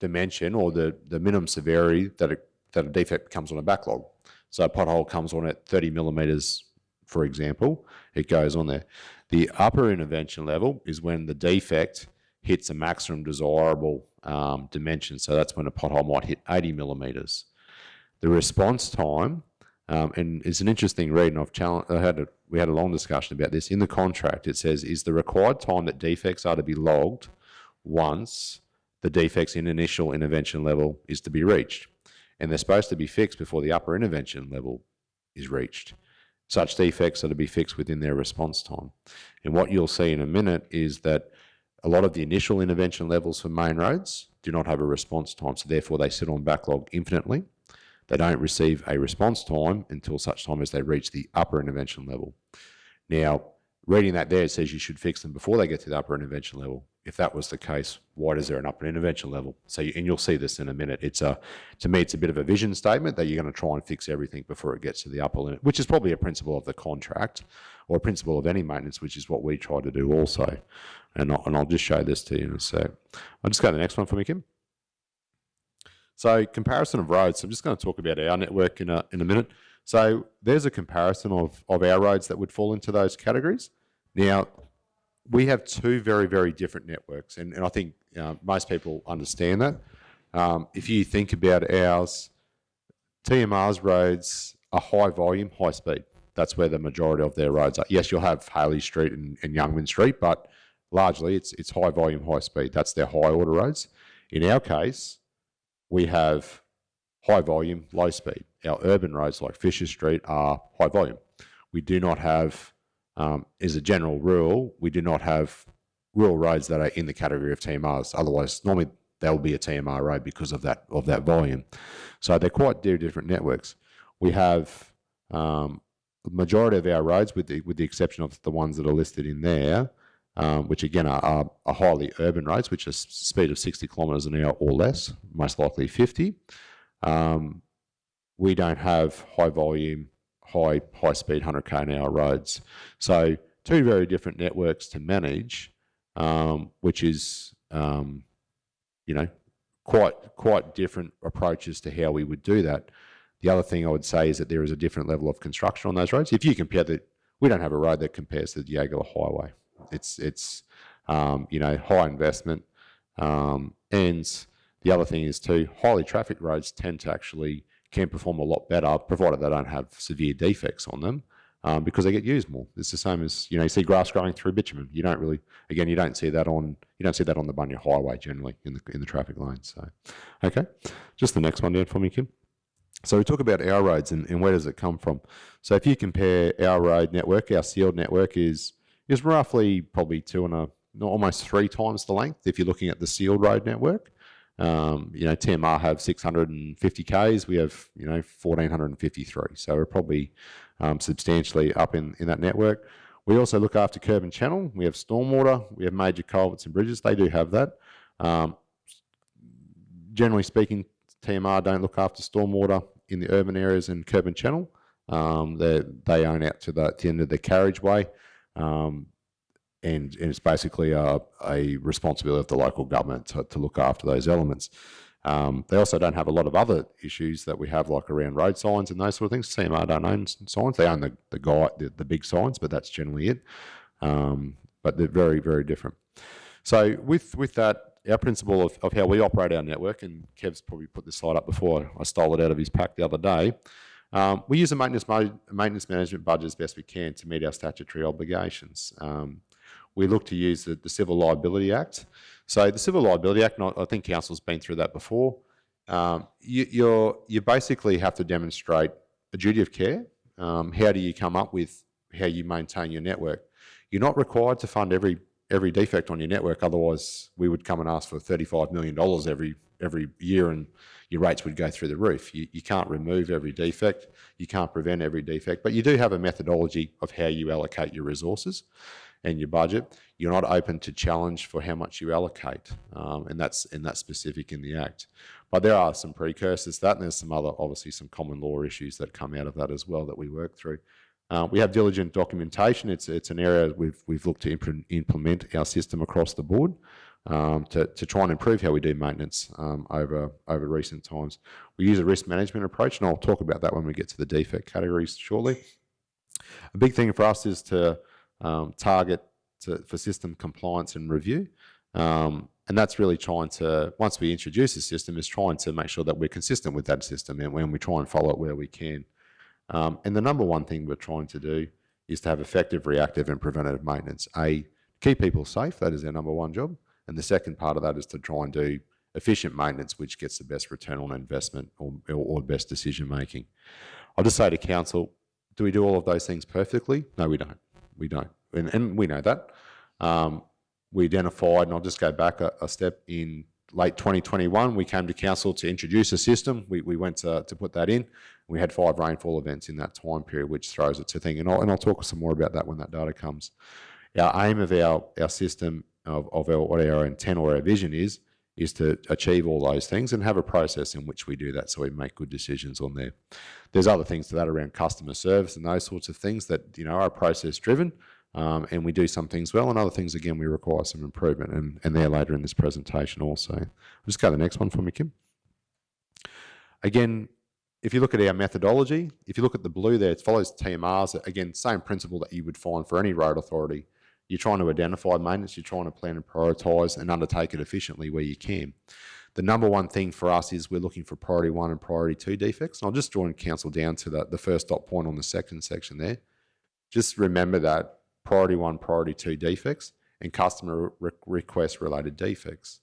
dimension or the minimum severity that a defect becomes on a backlog. So a pothole comes on at 30 millimetres, for example, it goes on there. The upper intervention level is when the defect hits a maximum desirable dimension. So that's when a pothole might hit 80 millimetres. The response time, and it's an interesting read, and we had a long discussion about this. In the contract, it says, is the required time that defects are to be logged once the defects in initial intervention level is to be reached. And they're supposed to be fixed before the upper intervention level is reached. Such defects are to be fixed within their response time. And what you'll see in a minute is that a lot of the initial intervention levels for main roads do not have a response time, so therefore they sit on backlog infinitely. They don't receive a response time until such time as they reach the upper intervention level. Now, reading that there, it says you should fix them before they get to the upper intervention level. If that was the case, why is there an upper intervention level? So, and you'll see this in a minute. To me, it's a bit of a vision statement that you're going to try and fix everything before it gets to the upper limit, which is probably a principle of the contract or a principle of any maintenance, which is what we try to do also. And I'll just show this to you in a sec. I'll just go to the next one for me, Kim. So, comparison of roads. So I'm just going to talk about our network in a minute. So there's a comparison of our roads that would fall into those categories. Now, we have two very, very different networks, and I think most people understand that. If you think about ours, TMR's roads are high volume, high speed. That's where the majority of their roads are. Yes, you'll have Haley Street and Youngman Street, but largely it's high volume, high speed. That's their high order roads. In our case, we have high volume, low speed. Our urban roads like Fisher Street are high volume. We do not have, as a general rule, we do not have rural roads that are in the category of TMRs. Otherwise, normally they'll be a TMR road because of that volume. So they're quite different networks. We have the majority of our roads, with the exception of the ones that are listed in there, which again are highly urban roads, which are speed of 60 kilometres an hour or less, most likely 50. We don't have high volume, high speed 100k an hour roads. So two very different networks to manage, which is quite different approaches to how we would do that. The other thing I would say is that there is a different level of construction on those roads. If you compare we don't have a road that compares to the Diagala Highway. It's high investment, and the other thing is too, highly trafficked roads can perform a lot better, provided they don't have severe defects on them, because they get used more. It's the same as you see grass growing through bitumen. You don't see that on the Bunya Highway generally in the traffic lanes. So, okay, just the next one down for me, Kim. So we talk about our roads and where does it come from. So if you compare our road network, our sealed network is roughly probably almost 3 times the length if you're looking at the sealed road network. TMR have 650 Ks, we have 1,453, so we're probably substantially up in that network. We also look after curb and channel. We have stormwater, we have major culverts and bridges. They do have that. Generally speaking, TMR don't look after stormwater in the urban areas and curb and channel. They own out to the end of the carriageway. And it's basically a responsibility of the local government to look after those elements. They also don't have a lot of other issues that we have, like around road signs and those sort of things. CMR don't own signs. They own the big signs, but that's generally it. But they're very, very different. So with that, our principle of how we operate our network, and Kev's probably put this slide up before, I stole it out of his pack the other day. We use a maintenance management budget as best we can to meet our statutory obligations. We look to use the Civil Liability Act. So the Civil Liability Act, and I think Council's been through that before, you basically have to demonstrate a duty of care. How do you come up with how you maintain your network? You're not required to fund every defect on your network, otherwise we would come and ask for $35 million every year and your rates would go through the roof. You can't remove every defect, you can't prevent every defect, but you do have a methodology of how you allocate your resources and your budget. You're not open to challenge for how much you allocate, and that's specific in the Act. But there are some precursors to that, and there's obviously some common law issues that come out of that as well that we work through. We have diligent documentation. It's an area we've looked to implement our system across the board to try and improve how we do maintenance over recent times. We use a risk management approach, and I'll talk about that when we get to the defect categories shortly. A big thing for us is to target for system compliance and review. And that's really trying to, once we introduce a system, is trying to make sure that we're consistent with that system and when we try and follow it where we can. And the number one thing we're trying to do is to have effective, reactive and preventative maintenance. Keep people safe, that is our number one job. And the second part of that is to try and do efficient maintenance, which gets the best return on investment or best decision making. I'll just say to Council, Do we do all of those things perfectly? No, we don't. We don't. And we know that. We identified, and I'll just go back a step, in late 2021, we came to council to introduce a system. We went to put that in. We had 5 rainfall events in that time period, which throws it to thing. And I'll talk some more about that when that data comes. Our aim of our system, of what our intent or our vision is to achieve all those things and have a process in which we do that so we make good decisions on there. There's other things to that around customer service and those sorts of things that, are process driven, and we do some things well, and other things, again, we require some improvement, and they're later in this presentation also. I'll just go to the next one for me, Kim. Again, if you look at our methodology, if you look at the blue there, it follows TMRs. Again, same principle that you would find for any road authority. You're trying to identify maintenance, you're trying to plan and prioritise and undertake it efficiently where you can. The number one thing for us is we're looking for priority 1 and priority 2 defects. And I'll just join council down to the first dot point on the second section there. Just remember that priority 1, priority 2 defects and customer request related defects.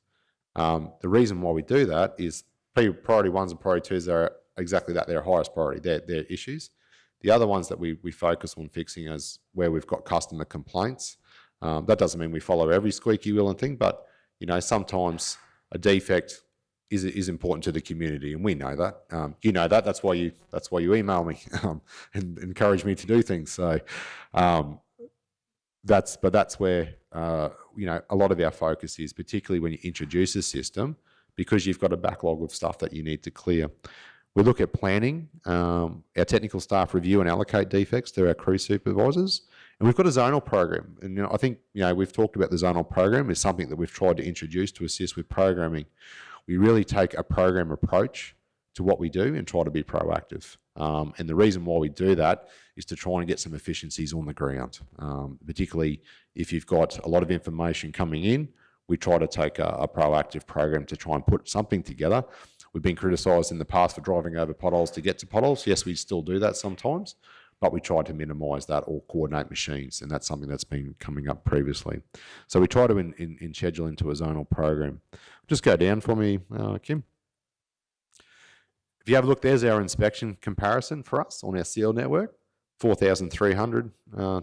The reason why we do that is priority 1s and priority 2s are exactly that, they're highest priority, they're issues. The other ones that we focus on fixing is where we've got customer complaints. That doesn't mean we follow every squeaky wheel and thing, but sometimes a defect is important to the community, and we know that. You know that. That's why you email me and encourage me to do things. So that's where a lot of our focus is, particularly when you introduce a system, because you've got a backlog of stuff that you need to clear. We look at planning. Our technical staff review and allocate defects to our crew supervisors. And we've got a zonal program. And I think we've talked about the zonal program is something that we've tried to introduce to assist with programming. We really take a program approach to what we do and try to be proactive. And the reason why we do that is to try and get some efficiencies on the ground. Particularly if you've got a lot of information coming in, we try to take a proactive program to try and put something together. We've been criticised in the past for driving over potholes to get to potholes. Yes, we still do that sometimes, but we try to minimise that or coordinate machines, and that's something that's been coming up previously. So we try to schedule into a zonal program. Just go down for me, Kim. If you have a look, there's our inspection comparison for us on our seal network, 4,300,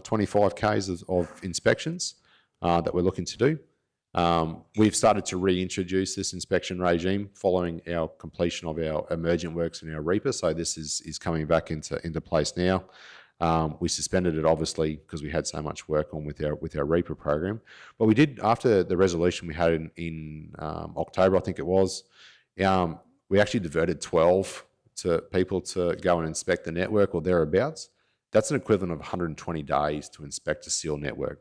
25 Ks of inspections that we're looking to do. We've started to reintroduce this inspection regime following our completion of our emergent works and our Reaper. So this is coming back into place now. We suspended it obviously because we had so much work on with our Reaper program. But we did, after the resolution we had in October, I think it was, we actually diverted 12 people to go and inspect the network or thereabouts. That's an equivalent of 120 days to inspect a seal network.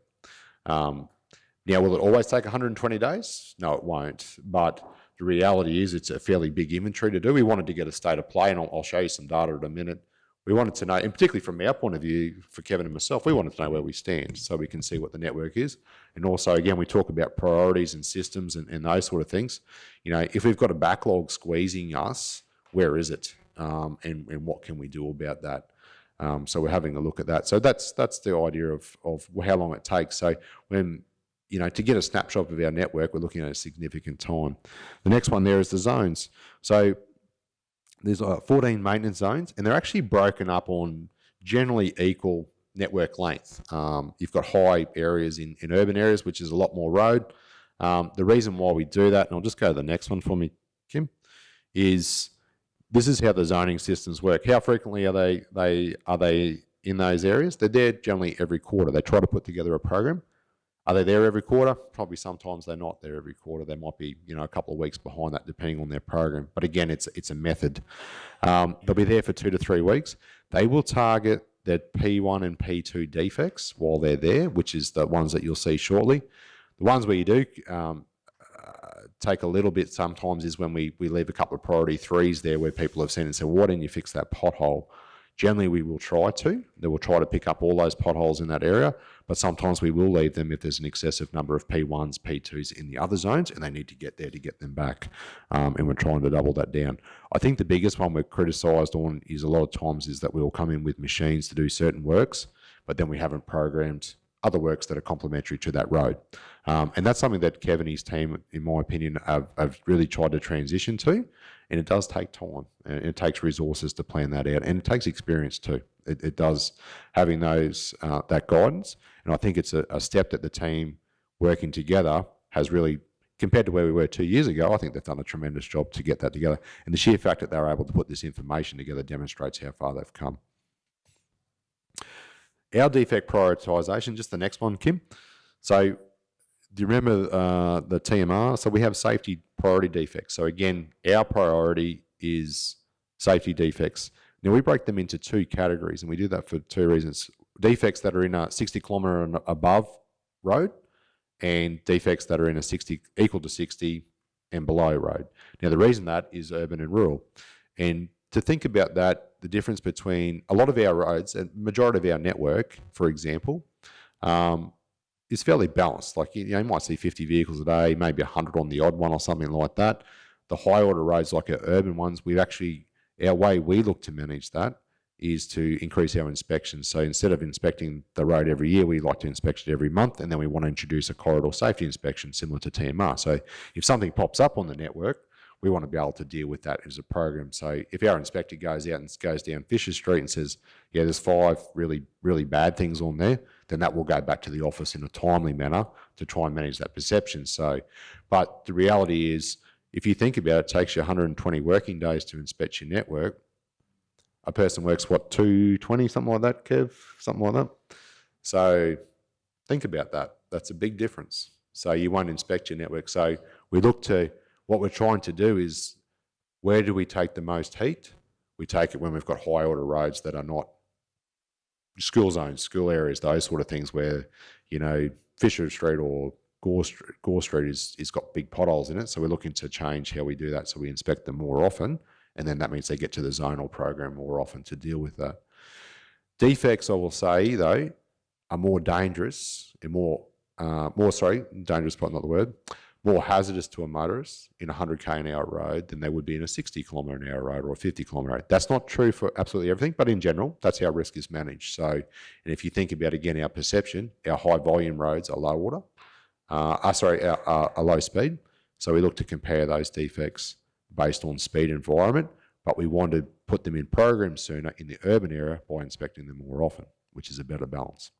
Now, will it always take 120 days? No, it won't. But the reality is it's a fairly big inventory to do. We wanted to get a state of play, and I'll show you some data in a minute. We wanted to know, and particularly from our point of view, for Kevin and myself, we wanted to know where we stand so we can see what the network is. And also, again, we talk about priorities and systems and those sort of things. If we've got a backlog squeezing us, where is it? And what can we do about that? So we're having a look at that. So that's the idea of how long it takes. So when to get a snapshot of our network, we're looking at a significant time. The next one there is the zones. So there's 14 maintenance zones, and they're actually broken up on generally equal network length. You've got high areas in urban areas, which is a lot more road. The reason why we do that, and I'll just go to the next one for me, Kim, is this is how the zoning systems work. How frequently are they in those areas? They're there generally every quarter. They try to put together a program. Are they there every quarter? Probably sometimes they're not there every quarter. They might be, a couple of weeks behind that depending on their program. But again, it's a method. They'll be there for 2 to 3 weeks. They will target their P1 and P2 defects while they're there, which is the ones that you'll see shortly. The ones where you do take a little bit sometimes is when we leave a couple of priority 3s there where people have seen and said, why didn't you fix that pothole? Generally, we will try to. They will try to pick up all those potholes in that area, but sometimes we will leave them if there's an excessive number of P1s, P2s in the other zones, and they need to get there to get them back. And we're trying to double that down. I think the biggest one we're criticised on is a lot of times is that we will come in with machines to do certain works, but then we haven't programmed other works that are complementary to that road. And that's something that Kevin and his team, in my opinion, have really tried to transition to. And it does take time, and it takes resources to plan that out, and it takes experience too. it does having those that guidance, and I think it's a step that the team working together has really, compared to where we were 2 years ago, I think they've done a tremendous job to get that together. And the sheer fact that they were able to put this information together demonstrates how far they've come. Our defect prioritisation, just the next one, Kim. So do you remember the TMR? So we have safety priority defects. So again, our priority is safety defects. Now we break them into two categories, and we do that for two reasons. Defects that are in a 60 kilometre and above road, and defects that are in a 60 equal to 60 and below road. Now the reason that is urban and rural. And to think about that, the difference between a lot of our roads, and majority of our network, for example, is fairly balanced. Like, you might see 50 vehicles a day, maybe 100 on the odd one or something like that. The high order roads, like our urban ones, our way we look to manage that is to increase our inspections. So instead of inspecting the road every year, we like to inspect it every month, and then we want to introduce a corridor safety inspection similar to TMR. So if something pops up on the network, we want to be able to deal with that as a program. So if our inspector goes out and goes down Fisher Street and says, yeah, there's 5 really, really bad things on there, then that will go back to the office in a timely manner to try and manage that perception. So, but the reality is, if you think about it, it takes you 120 working days to inspect your network. A person works, 220, something like that, Kev? Something like that. So think about that. That's a big difference. So you won't inspect your network. So we look to, what we're trying to do is, where do we take the most heat? We take it when we've got high order roads that are not school zones, school areas, those sort of things where, Fisher Street or Gore Street is got big potholes in it. So we're looking to change how we do that. So we inspect them more often. And then that means they get to the zonal program more often to deal with that. Defects, I will say, though, are more dangerous and dangerous, probably not the word, more hazardous to a motorist in a 100k an hour road than they would be in a 60 kilometre an hour road or a 50 kilometre road. That's not true for absolutely everything, but in general, that's how risk is managed. So, and if you think about, again, our perception, our high volume roads are low order, are low speed. So we look to compare those defects based on speed environment, but we want to put them in programs sooner in the urban area by inspecting them more often, which is a better balance.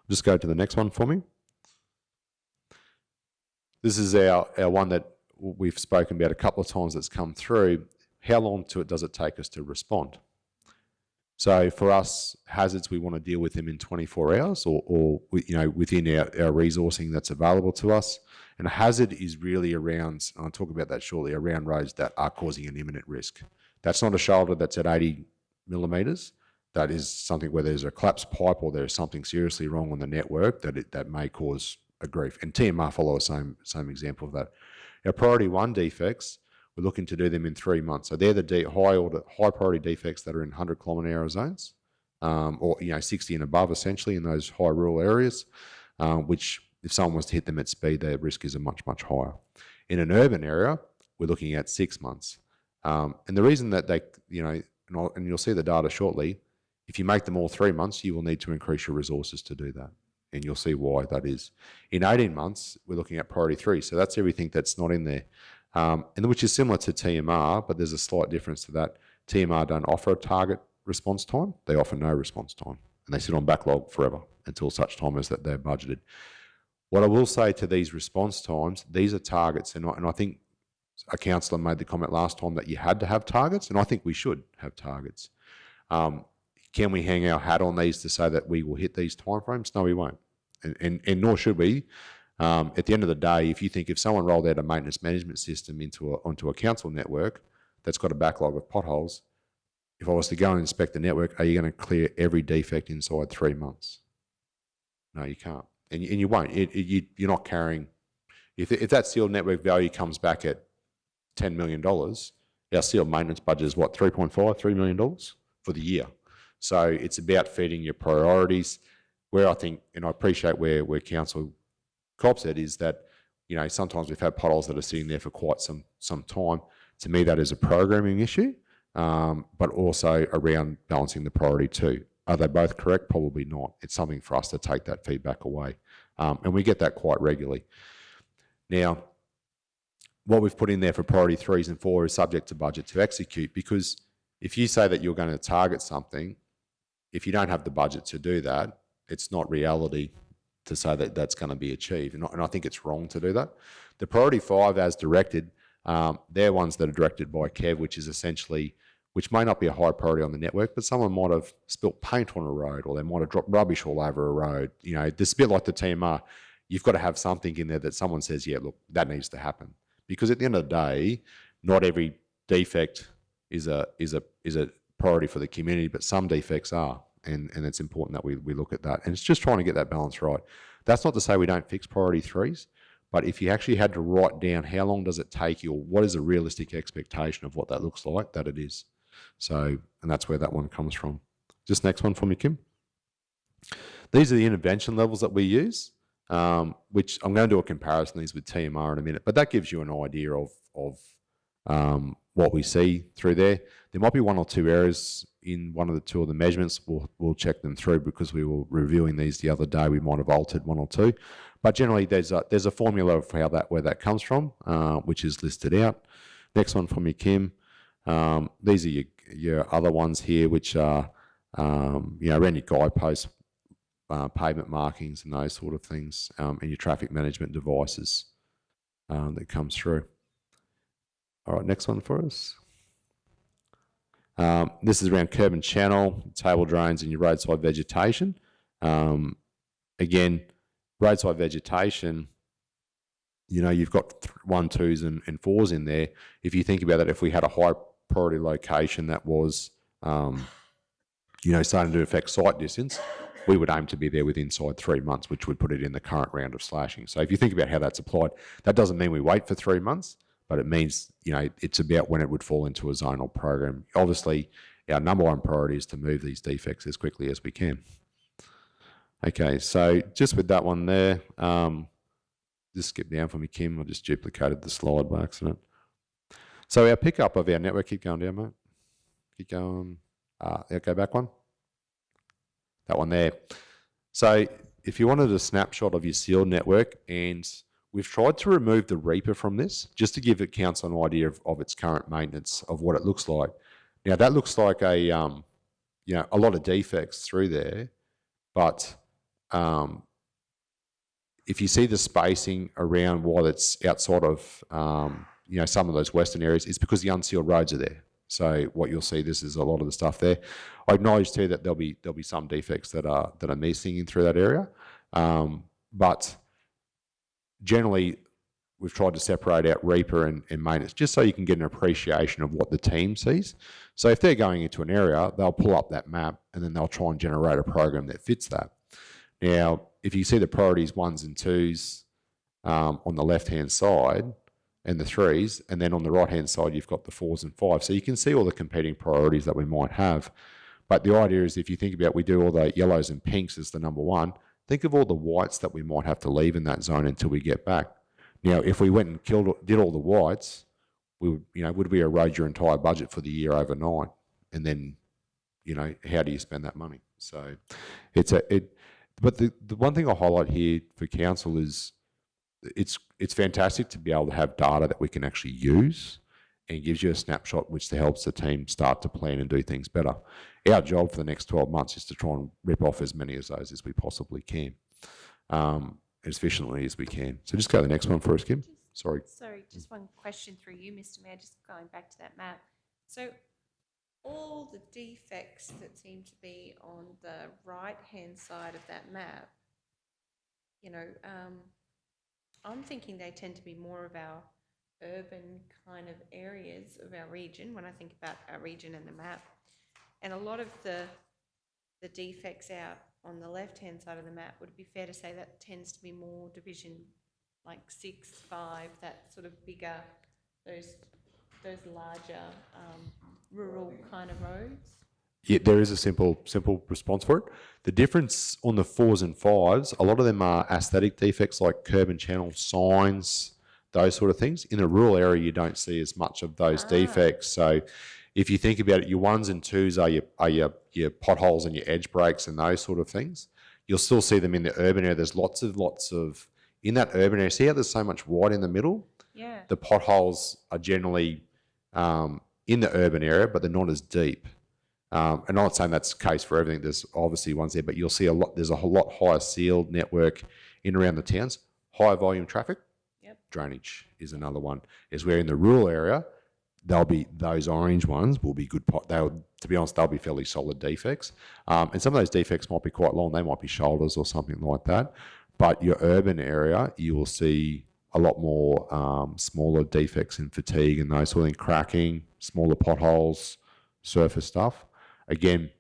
Just go to the next one for me. This is our one that we've spoken about a couple of times that's come through. How long does it take us to respond? So for us, hazards, we want to deal with them in 24 hours or within our resourcing that's available to us. And a hazard is really around, and I'll talk about that shortly, around roads that are causing an imminent risk. That's not a shoulder that's at 80 millimetres. That is something where there's a collapsed pipe or there's something seriously wrong on the network that may cause a grief. And TMR follow the same example of that. Our priority 1 defects, we're looking to do them in 3 months. So they're the high priority defects that are in 100 kilometre hour zones, or 60 and above, essentially, in those high rural areas, which if someone was to hit them at speed, their risk is much, much higher. In an urban area, we're looking at 6 months. And the reason that they, and you'll see the data shortly, if you make them all 3 months, you will need to increase your resources to do that. And you'll see why that is. In 18 months, we're looking at priority 3. So that's everything that's not in there. And which is similar to TMR, but there's a slight difference to that. TMR don't offer a target response time. They offer no response time. And they sit on backlog forever until such time as that they're budgeted. What I will say to these response times, these are targets. And I think a councillor made the comment last time that you had to have targets, and I think we should have targets. Can we hang our hat on these to say that we will hit these timeframes? No, we won't. And nor should we. At the end of the day, if someone rolled out a maintenance management system onto a council network that's got a backlog of potholes, if I was to go and inspect the network, are you going to clear every defect inside 3 months? No, you can't. And you won't. You're not carrying... If that sealed network value comes back at $10 million, our sealed maintenance budget is what, $3 million for the year. So it's about feeding your priorities. Where I think, and I appreciate where Council Cobb said, is that, sometimes we've had potholes that are sitting there for quite some time. To me, that is a programming issue, but also around balancing the priority too. Are they both correct? Probably not. It's something for us to take that feedback away. And we get that quite regularly. Now, what we've put in there for priority 3s and 4 is subject to budget to execute, because if you say that you're going to target something if you don't have the budget to do that, it's not reality to say that that's going to be achieved. And I think it's wrong to do that. The priority 5 as directed, they're ones that are directed by Kev, which is essentially, which may not be a high priority on the network, but someone might have spilt paint on a road, or they might have dropped rubbish all over a road. You know, this bit like the TMR, you've got to have something in there that someone says, yeah, look, that needs to happen. Because at the end of the day, not every defect is a priority for the community, but some defects are. And it's important that we look at that. And it's just trying to get that balance right. That's not to say we don't fix priority 3s, but if you actually had to write down how long does it take you, or what is a realistic expectation of what that looks like, that it is. So, and that's where that one comes from. Just next one from you, Kim. These are the intervention levels that we use, which I'm going to do a comparison of these with TMR in a minute, but that gives you an idea of what we see through there. There might be 1 or 2 errors in 1 of the 2 of the measurements. We'll check them through because we were reviewing these the other day. We might have altered 1 or 2, but generally there's a formula of where that comes from, which is listed out. Next one from you, Kim. These are your other ones here, which are around your guideposts, pavement markings, and those sort of things, and your traffic management devices that comes through. All right, next one for us. This is around curb and channel, table drains, and your roadside vegetation. Again, roadside vegetation, you've got 1, 2s and 4s in there. If you think about that, if we had a high priority location that was, starting to affect site distance, we would aim to be there within 3 months, which would put it in the current round of slashing. So if you think about how that's applied, that doesn't mean we wait for 3 months, but it means, it's about when it would fall into a zonal program. Obviously, our number 1 priority is to move these defects as quickly as we can. Okay, so just with that one there, just skip down for me, Kim. I just duplicated the slide by accident. So our pickup of our network, keep going down, mate. Keep going. Go back one. That one there. So if you wanted a snapshot of your sealed network, and we've tried to remove the Reaper from this, just to give council an idea of its current maintenance, of what it looks like. Now that looks like a lot of defects through there, but if you see the spacing around while it's outside of some of those western areas, it's because the unsealed roads are there. So what you'll see, this is a lot of the stuff there. I acknowledge too that there'll be some defects that are missing in through that area, but generally we've tried to separate out Reaper and maintenance, just so you can get an appreciation of what the team sees. So if they're going into an area, they'll pull up that map and then they'll try and generate a program that fits that. Now, if you see the priorities 1s and 2s on the left-hand side, and the 3s, and then on the right-hand side, you've got the 4s and 5s. So you can see all the competing priorities that we might have. But the idea is, if you think about, we do all the yellows and pinks as the number 1, think of all the whites that we might have to leave in that zone until we get back. Now, if we went and did all the whites, would we erode your entire budget for the year overnight? And then, how do you spend that money? So but the one thing I highlight here for council is, it's fantastic to be able to have data that we can actually use, and gives you a snapshot which helps the team start to plan and do things better. Our job for the next 12 months is to try and rip off as many of those as we possibly can, as efficiently as we can. So just go to the next one for us, Kim. Sorry, just one question through you, Mr. Mayor, just going back to that map. So all the defects that seem to be on the right-hand side of that map, I'm thinking they tend to be more of our urban kind of areas of our region, when I think about our region and the map. And a lot of the defects out on the left-hand side of the map, would it be fair to say that tends to be more division like 6, 5, that sort of bigger, those larger rural kind of roads? Yeah, there is a simple response for it. The difference on the 4s and 5s, a lot of them are aesthetic defects like curb and channel signs, those sort of things. In a rural area, you don't see as much of those defects. So if you think about it, your 1s and 2s are your potholes and your edge breaks and those sort of things. You'll still see them in the urban area. There's lots of in that urban area. See how there's so much white in the middle? Yeah. The potholes are generally in the urban area, but they're not as deep. And I'm not saying that's the case for everything. There's obviously ones there, but you'll see there's a whole lot higher sealed network in around the towns, higher volume traffic. Yep. Drainage is another one. Is where in the rural area, those orange ones will be good. To be honest, they'll be fairly solid defects. And some of those defects might be quite long. They might be shoulders or something like that. But your urban area, you will see a lot more smaller defects in fatigue and those sort of things, cracking, smaller potholes, surface stuff. Again,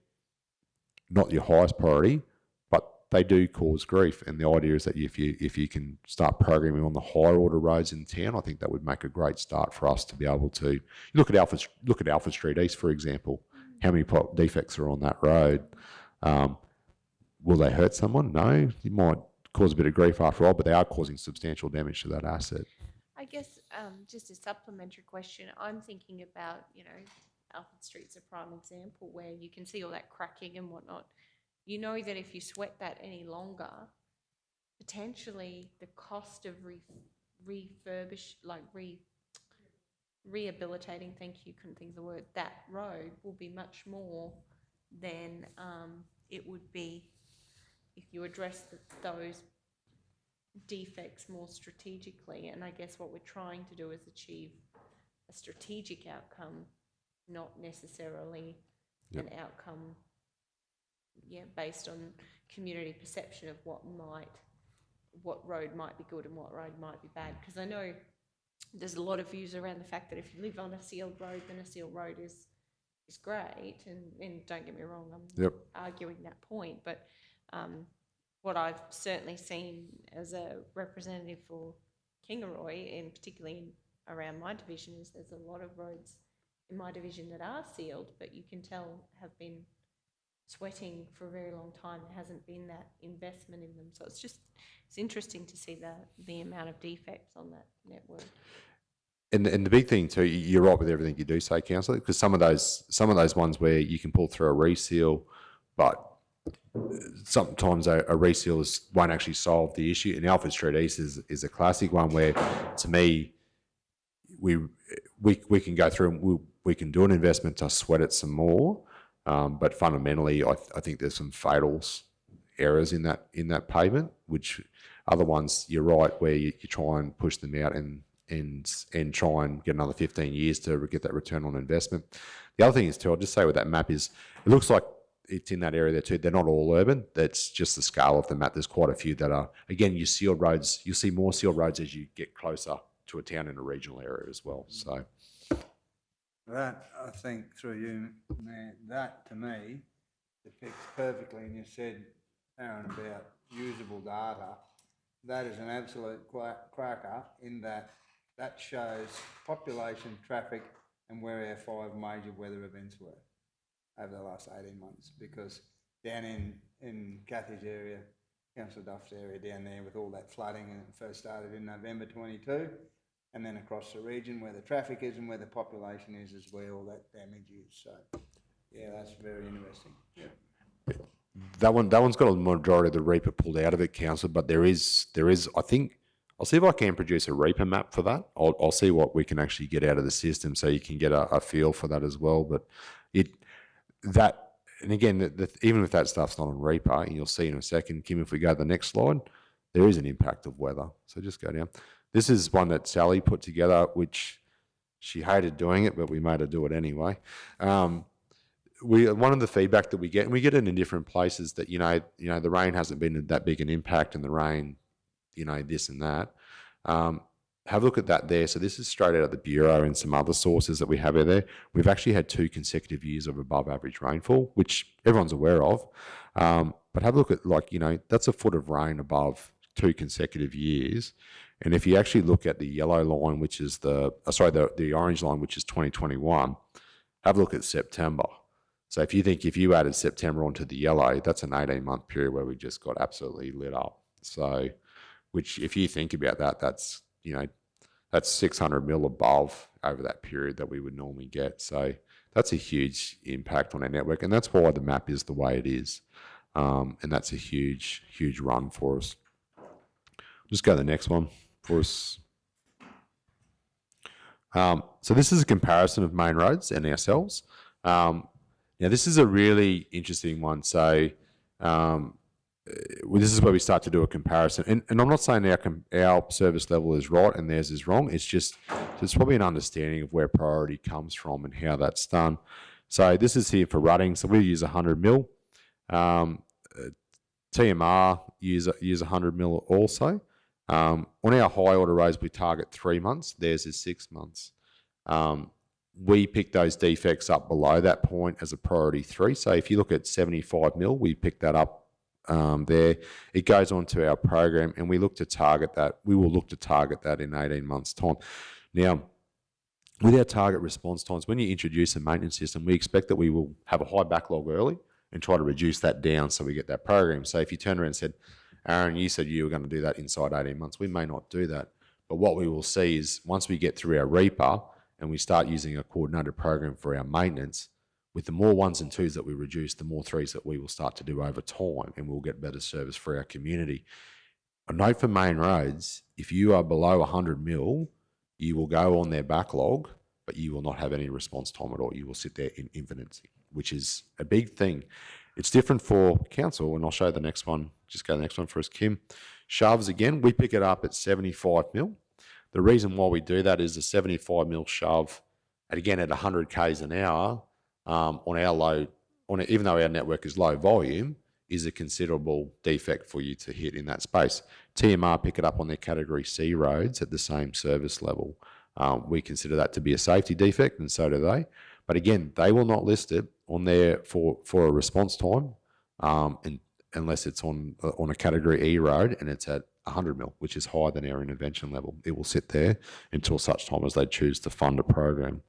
not your highest priority, but they do cause grief. And the idea is that if you can start programming on the higher order roads in town, I think that would make a great start for us to be able to look at Alfred Street East, for example. How many defects are on that road? Will they hurt someone? No, it might cause a bit of grief after all, but they are causing substantial damage to that asset. I guess just a supplementary question. I'm thinking about, Alfred Street's a prime example where you can see all that cracking and whatnot. You know that if you sweat that any longer, potentially the cost of rehabilitating, thank you, couldn't think of the word, that road will be much more than it would be if you address those defects more strategically. And I guess what we're trying to do is achieve a strategic outcome, not necessarily an outcome based on community perception of what road might be good and what road might be bad. Because I know there's a lot of views around the fact that if you live on a sealed road, then a sealed road is great. And don't get me wrong, I'm not arguing that point. But what I've certainly seen as a representative for Kingaroy, and particularly around my division, is there's a lot of roads in my division that are sealed, but you can tell have been sweating for a very long time. There hasn't been that investment in them. So it's interesting to see the amount of defects on that network. And the big thing too, you're right with everything you do say, Councillor, because some of those ones where you can pull through a reseal, but sometimes a reseal won't actually solve the issue. And Alfred Street East is a classic one where, to me, we can go through and we can do an investment to sweat it some more, but fundamentally, I think there's some fatal errors in that pavement. Which other ones, you're right, where you try and push them out and try and get another 15 years to get that return on investment. The other thing is too, I'll just say with that map is, it looks like it's in that area there too. They're not all urban. That's just the scale of the map. There's quite a few that are, again, your sealed roads. You'll see more sealed roads as you get closer to a town in a regional area as well. So that, I think, through you, Mayor, that to me depicts perfectly, and you said, Aaron, about usable data. That is an absolute cracker in that shows population, traffic, and where our 5 major weather events were over the last 18 months. Because down in Kathy's area, Councillor Duff's area down there with all that flooding, and it first started in November 22, and then across the region where the traffic is and where the population is where all that damage is. So, yeah, that's very interesting. Yeah. that one's got a majority of the Reaper pulled out of it, Councillor, but there is I think, I'll see if I can produce a Reaper map for that. I'll see what we can actually get out of the system so you can get a feel for that as well. But and again, even if that stuff's not on Reaper, and you'll see in a second, Kim, if we go to the next slide, there is an impact of weather. So just go down. This is one that Sally put together, which she hated doing it, but we made her do it anyway. One of the feedback that we get, and we get it in different places, that the rain hasn't been that big an impact, and the rain, this and that. Have a look at that there. So this is straight out of the Bureau and some other sources that we have out there. We've actually had 2 consecutive years of above average rainfall, which everyone's aware of. But have a look at, that's a foot of rain above 2 consecutive years. And if you actually look at the yellow line, which is the orange line, which is 2021, have a look at September. So if you added September onto the yellow, that's an 18-month period where we just got absolutely lit up. So, which if you think about that, that's 600 mil above over that period that we would normally get. So that's a huge impact on our network, and that's why the map is the way it is. And that's a huge, huge run for us. Just go to the next one for us. So this is a comparison of main roads and ourselves. Now, this is a really interesting one. So, this is where we start to do a comparison. And I'm not saying our service level is right and theirs is wrong. It's just there's probably an understanding of where priority comes from and how that's done. So this is here for rutting. So we use 100 mil. TMR use 100 mil also. On our high order roads, we target 3 months. Theirs is 6 months. We pick those defects up below that point as a priority 3. So if you look at 75 mil, we pick that up there. It goes on to our program, and we look to target that. We will look to target that in 18 months' time. Now, with our target response times, when you introduce a maintenance system, we expect that we will have a high backlog early and try to reduce that down so we get that program. So if you turn around and said, Aaron, you said you were going to do that inside 18 months, we may not do that. But what we will see is once we get through our Reaper and we start using a coordinated program for our maintenance, with the more 1s and 2s that we reduce, the more 3s that we will start to do over time, and we'll get better service for our community. A note for main roads, if you are below 100 mil, you will go on their backlog, but you will not have any response time at all. You will sit there in infinity, which is a big thing. It's different for council, and I'll show the next one. Just go to the next one for us, Kim. Shoves, again, we pick it up at 75 mil. The reason why we do that is the 75 mil shove, and again at 100 k's an hour, on our low, even though our network is low volume, is a considerable defect for you to hit in that space. TMR pick it up on their category C roads at the same service level. We consider that to be a safety defect, and so do they. But again, they will not list it on there for a response time, unless it's on a category E road and it's at 100 mil, which is higher than our intervention level. It will sit there until such time as they choose to fund a program.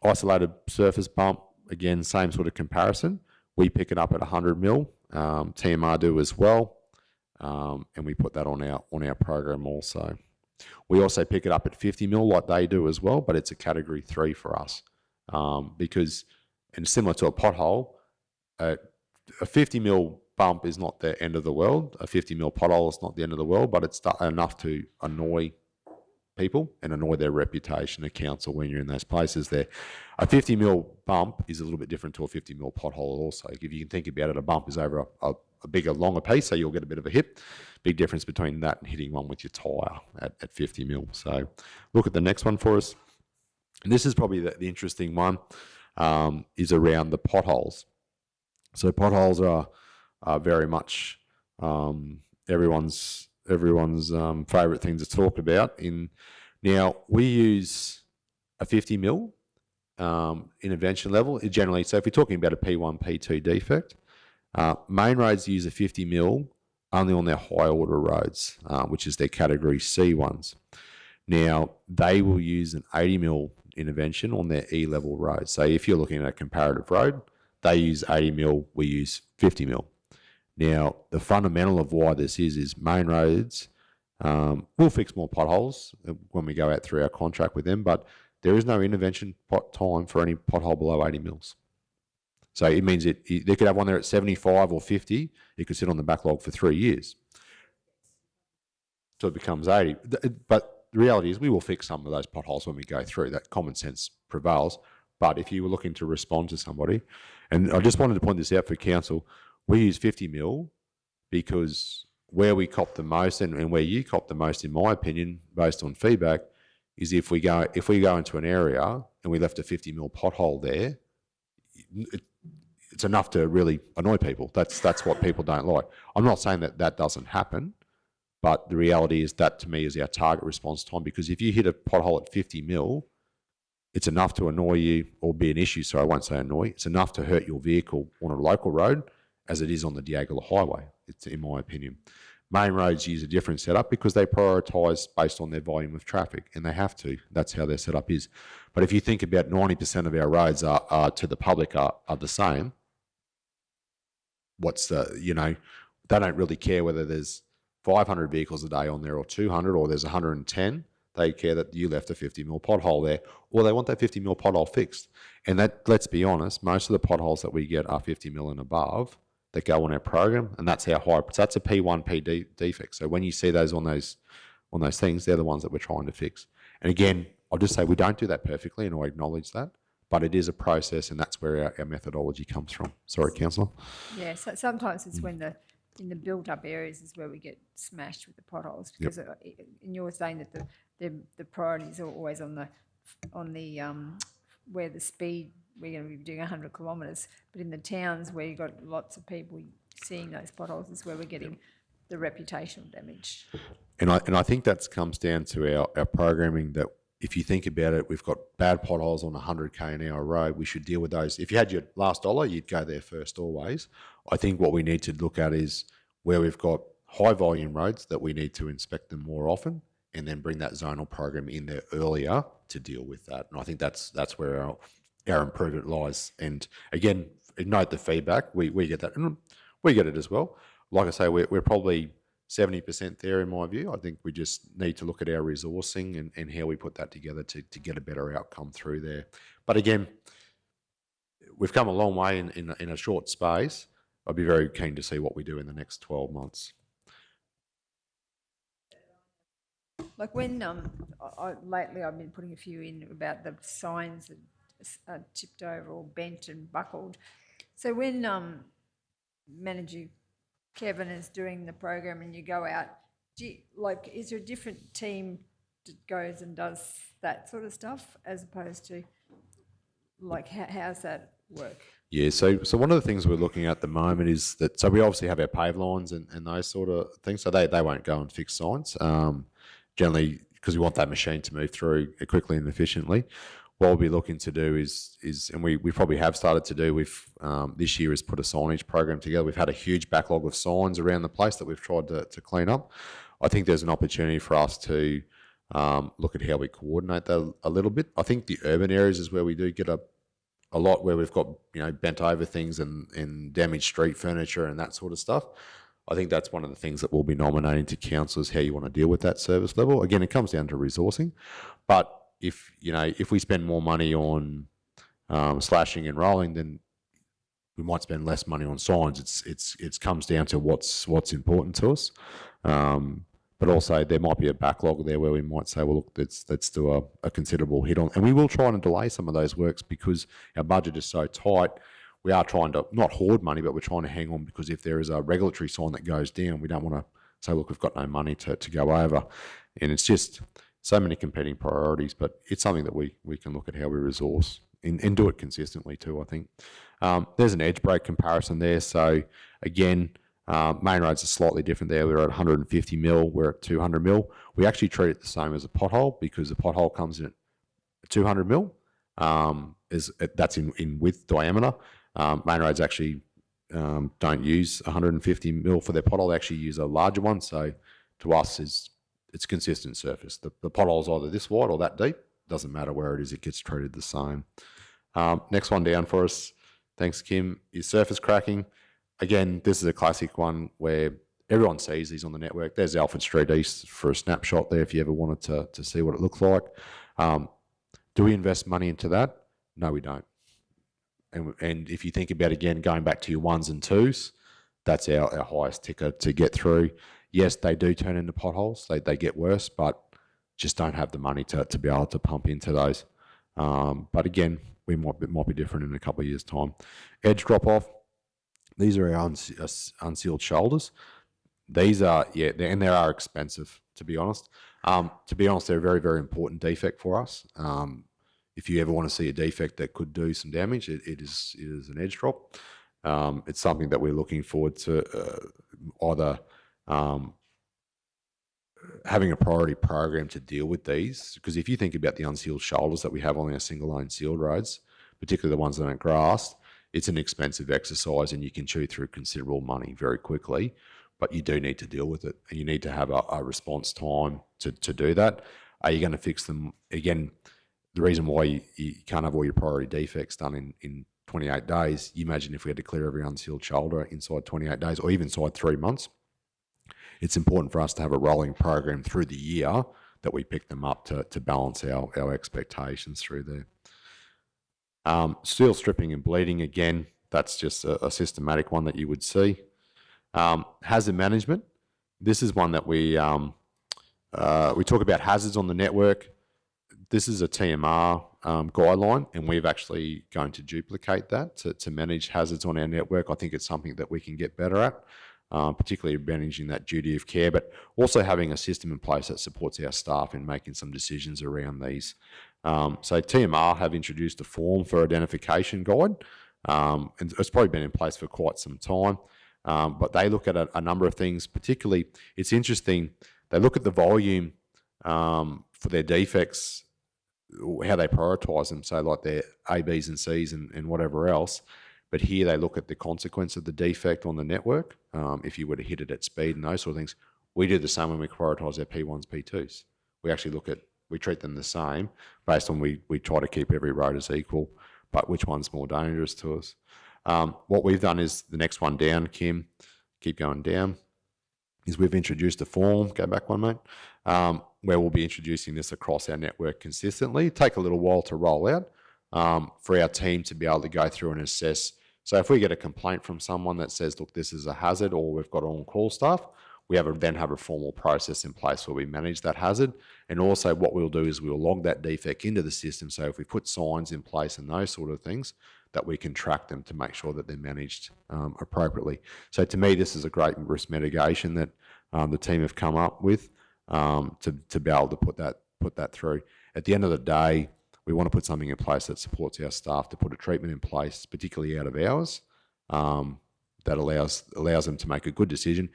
Isolated surface bump, again, same sort of comparison. We pick it up at 100 mil. TMR do as well, and we put that on our program also. We also pick it up at 50 mil like they do as well, but it's a category 3 for us because, and similar to a pothole, a 50 mil bump is not the end of the world. A 50 mil pothole is not the end of the world, but it's enough to annoy people and annoy their reputation of council when you're in those places there. A 50 mil bump is a little bit different to a 50 mil pothole also. If you can think about it, a bump is over a bigger, longer piece, so you'll get a bit of a hit. Big difference between that and hitting one with your tyre at 50 mil. So look at the next one for us. And this is probably the interesting one, is around the potholes. So potholes are very much everyone's favourite thing to talk about. Now, we use a 50 mil intervention level, generally. So if we're talking about a P1, P2 defect, main roads use a 50 mil only on their high order roads, which is their category C ones. Now, they will use an 80 mil intervention on their E level roads. So if you're looking at a comparative road, they use 80 mil, we use 50 mil. Now, the fundamental of why this is main roads, we'll fix more potholes when we go out through our contract with them, but there is no intervention time for any pothole below 80 mils. So it means they could have one there at 75 or 50, it could sit on the backlog for 3 years. So it becomes 80. But the reality is we will fix some of those potholes when we go through. That common sense prevails. But if you were looking to respond to somebody, and I just wanted to point this out for council, we use 50 mil because where we cop the most and where you cop the most, in my opinion, based on feedback, is if we go into an area and we left a 50 mil pothole there, it's enough to really annoy people. That's what people don't like. I'm not saying that doesn't happen, but the reality is that to me is our target response time, because if you hit a pothole at 50 mil, it's enough to annoy you or be an issue. So I won't say annoy. It's enough to hurt your vehicle on a local road as it is on the Diagala Highway, it's in my opinion. Main roads use a different setup because they prioritise based on their volume of traffic, and they have to. That's how their setup is. But if you think about 90% of our roads are to the public are the same, they don't really care whether there's 500 vehicles a day on there or 200 or there's 110. They care that you left a 50 mil pothole there, or they want that 50 mil pothole fixed. And that, let's be honest, most of the potholes that we get are 50 mil and above that go on our program, and that's how high. So that's a P1, P defect. So when you see those on those things, they're the ones that we're trying to fix. And again, I'll just say we don't do that perfectly, and I acknowledge that, but it is a process, and that's where our methodology comes from. Sorry, Councillor. Yeah, so sometimes it's when in the built-up areas is where we get smashed with the potholes, because and you're saying that the priorities are always on the where the speed, we're going to be doing 100 kilometres, but in the towns where you've got lots of people seeing those potholes is where we're getting the reputational damage. And I think that comes down to our programming, that if you think about it, we've got bad potholes on 100k an hour road. We should deal with those. If you had your last dollar, you'd go there first always. I think what we need to look at is where we've got high volume roads that we need to inspect them more often, and then bring that zonal program in there earlier to deal with that. And I think that's where our improvement lies. And again, note the feedback. We get that, and we get it as well. Like I say, we're probably 70% there in my view. I think we just need to look at our resourcing and how we put that together to get a better outcome through there. But again, we've come a long way in a short space. I'd be very keen to see what we do in the next 12 months. Like when lately I've been putting a few in about the signs that are tipped over or bent and buckled. So when Manager Kevin is doing the program and you go out, is there a different team that goes and does that sort of stuff, as opposed to like how's that work? Yeah, so one of the things we're looking at the moment is that, so we obviously have our pave lines and those sort of things, so they won't go and fix signs, generally, because we want that machine to move through quickly and efficiently. What we'll be looking to do is and we probably have started to do with this year, is put a signage program together. We've had a huge backlog of signs around the place that we've tried to clean up. I think there's an opportunity for us to look at how we coordinate that a little bit. I think the urban areas is where we do get a lot, where we've got, bent over things and damaged street furniture and that sort of stuff. I think that's one of the things that we'll be nominating to councillors, how you want to deal with that service level. Again, it comes down to resourcing, but if we spend more money on slashing and rolling, then we might spend less money on signs. It comes down to what's important to us. But also there might be a backlog there where we might say, well, look, let's do a considerable hit on, and we will try and delay some of those works because our budget is so tight. We are trying to not hoard money, but we're trying to hang on, because if there is a regulatory sign that goes down, we don't want to say, look, we've got no money to go over. And it's just so many competing priorities, but it's something that we can look at how we resource and do it consistently too, I think. There's an edge break comparison there. So again, main roads are slightly different there. We're at 150 mil, we're at 200 mil. We actually treat it the same as a pothole, because the pothole comes in at 200 mil, that's in width diameter. Main roads actually don't use 150 mil for their pothole. They actually use a larger one. So to us, it's consistent surface. The pothole's either this wide or that deep. Doesn't matter where it is, it gets treated the same. Next one down for us, thanks Kim, is surface cracking. Again, this is a classic one where everyone sees these on the network. There's Alfred Street East for a snapshot there if you ever wanted to see what it looks like. Do we invest money into that? No, we don't. And if you think about, again, going back to your ones and twos, that's our highest ticker to get through. Yes, they do turn into potholes. They get worse, but just don't have the money to be able to pump into those. But again, we might be different in a couple of years' time. Edge drop off. These are our unsealed shoulders. These are, and they are expensive, to be honest. They're a very, very important defect for us. If you ever want to see a defect that could do some damage, it is an edge drop. It's something that we're looking forward to either having a priority program to deal with these, because if you think about the unsealed shoulders that we have on our single lane sealed roads, particularly the ones that aren't grassed, it's an expensive exercise and you can chew through considerable money very quickly, but you do need to deal with it and you need to have a response time to do that. Are you going to fix them? Again, the reason why you can't have all your priority defects done in 28 days, you imagine if we had to clear every unsealed shoulder inside 28 days or even inside 3 months. It's important for us to have a rolling program through the year that we pick them up to balance our expectations through there. Steel stripping and bleeding, again, that's just a systematic one that you would see. Hazard management. This is one that we talk about hazards on the network. This is a TMR guideline, and we're actually going to duplicate that to manage hazards on our network. I think it's something that we can get better at, particularly managing that duty of care, but also having a system in place that supports our staff in making some decisions around these. So TMR have introduced a form for identification guide, and it's probably been in place for quite some time, but they look at a number of things. Particularly, it's interesting, they look at the volume for their defects, how they prioritise them, so like their A, Bs and Cs and whatever else. But here they look at the consequence of the defect on the network, if you were to hit it at speed and those sort of things. We do the same when we prioritise our P1s, P2s. We actually we treat them the same based on we try to keep every road as equal, but which one's more dangerous to us. What we've done is the next one down, Kim, keep going down, is we've introduced a form, go back one, mate, where we'll be introducing this across our network consistently. Take a little while to roll out for our team to be able to go through and assess. So if we get a complaint from someone that says, look, this is a hazard, or we've got on-call staff, we then have a formal process in place where we manage that hazard. And also what we'll do is we'll log that defect into the system. So if we put signs in place and those sort of things, that we can track them to make sure that they're managed appropriately. So to me, this is a great risk mitigation that the team have come up with to be able to put that through. At the end of the day, we want to put something in place that supports our staff to put a treatment in place, particularly out of hours, that allows them to make a good decision.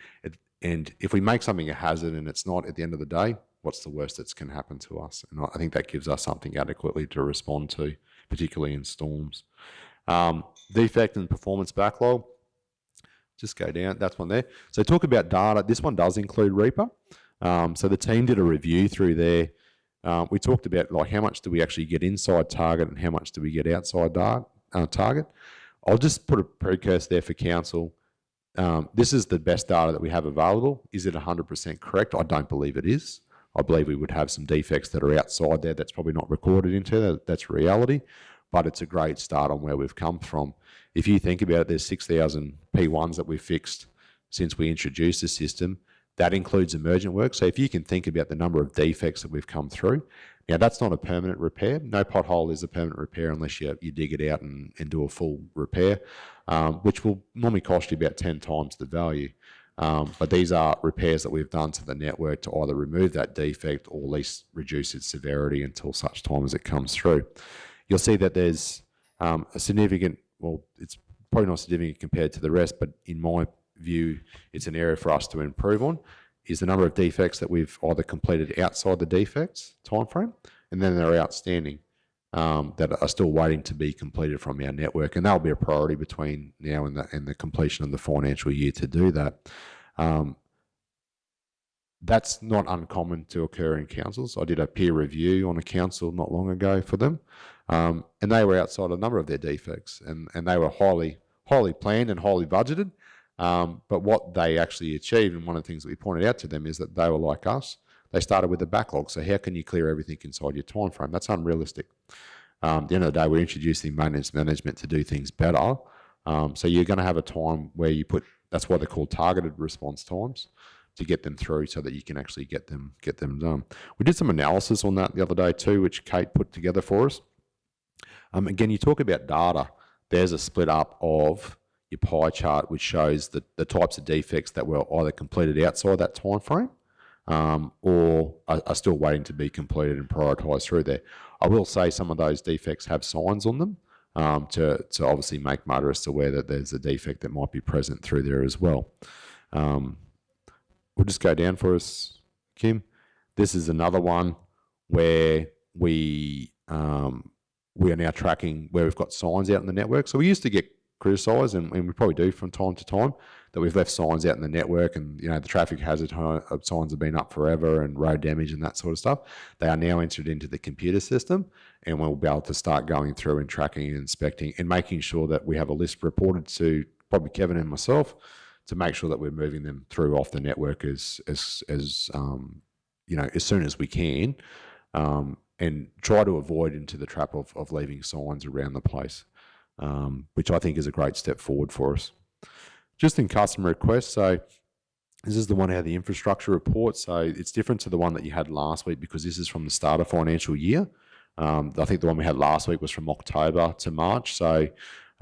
And if we make something a hazard and it's not, at the end of the day, what's the worst that can happen to us? And I think that gives us something adequately to respond to, particularly in storms. Defect and performance backlog. Just go down, that's one there. So talk about data. This one does include Reaper. So the team did a review through there. We talked about like how much do we actually get inside target and how much do we get outside target. I'll just put a precursor there for council. This is the best data that we have available. Is it 100% correct? I don't believe it is. I believe we would have some defects that are outside there that's probably not recorded into that. That's reality, but it's a great start on where we've come from. If you think about it, there's 6,000 P1s that we've fixed since we introduced the system. That includes emergent work. So if you can think about the number of defects that we've come through, now that's not a permanent repair. No pothole is a permanent repair unless you dig it out and do a full repair, which will normally cost you about 10 times the value. But these are repairs that we've done to the network to either remove that defect or at least reduce its severity until such time as it comes through. You'll see that there's a significant, well, it's probably not significant compared to the rest, but in my view, it's an area for us to improve on, is the number of defects that we've either completed outside the defects timeframe, and then they're outstanding that are still waiting to be completed from our network. And that'll be a priority between now and the completion of the financial year to do that. That's not uncommon to occur in councils. I did a peer review on a council not long ago for them, and they were outside a number of their defects, and they were highly planned and highly budgeted. But what they actually achieved, and one of the things that we pointed out to them, is that they were like us. They started with a backlog. So how can you clear everything inside your time frame? That's unrealistic. At the end of the day, we're introducing maintenance management to do things better. So you're going to have a time where you put, that's why they're called targeted response times, to get them through so that you can actually get them done. We did some analysis on that the other day too, which Kate put together for us. Again, you talk about data. There's a split up of your pie chart, which shows the types of defects that were either completed outside that time frame or are still waiting to be completed and prioritised through there. I will say some of those defects have signs on them to obviously make motorists aware that there's a defect that might be present through there as well. We'll just go down for us, Kim. This is another one where we are now tracking where we've got signs out in the network. So we used to get criticised, and we probably do from time to time, that we've left signs out in the network, and the traffic hazard signs have been up forever, and road damage and that sort of stuff. They are now entered into the computer system, and we'll be able to start going through and tracking and inspecting and making sure that we have a list reported to probably Kevin and myself to make sure that we're moving them through off the network as soon as we can, and try to avoid into the trap of leaving signs around the place, which I think is a great step forward for us. Just in customer requests, so this is the one out of the infrastructure report. So it's different to the one that you had last week because this is from the start of financial year. I think the one we had last week was from October to March. So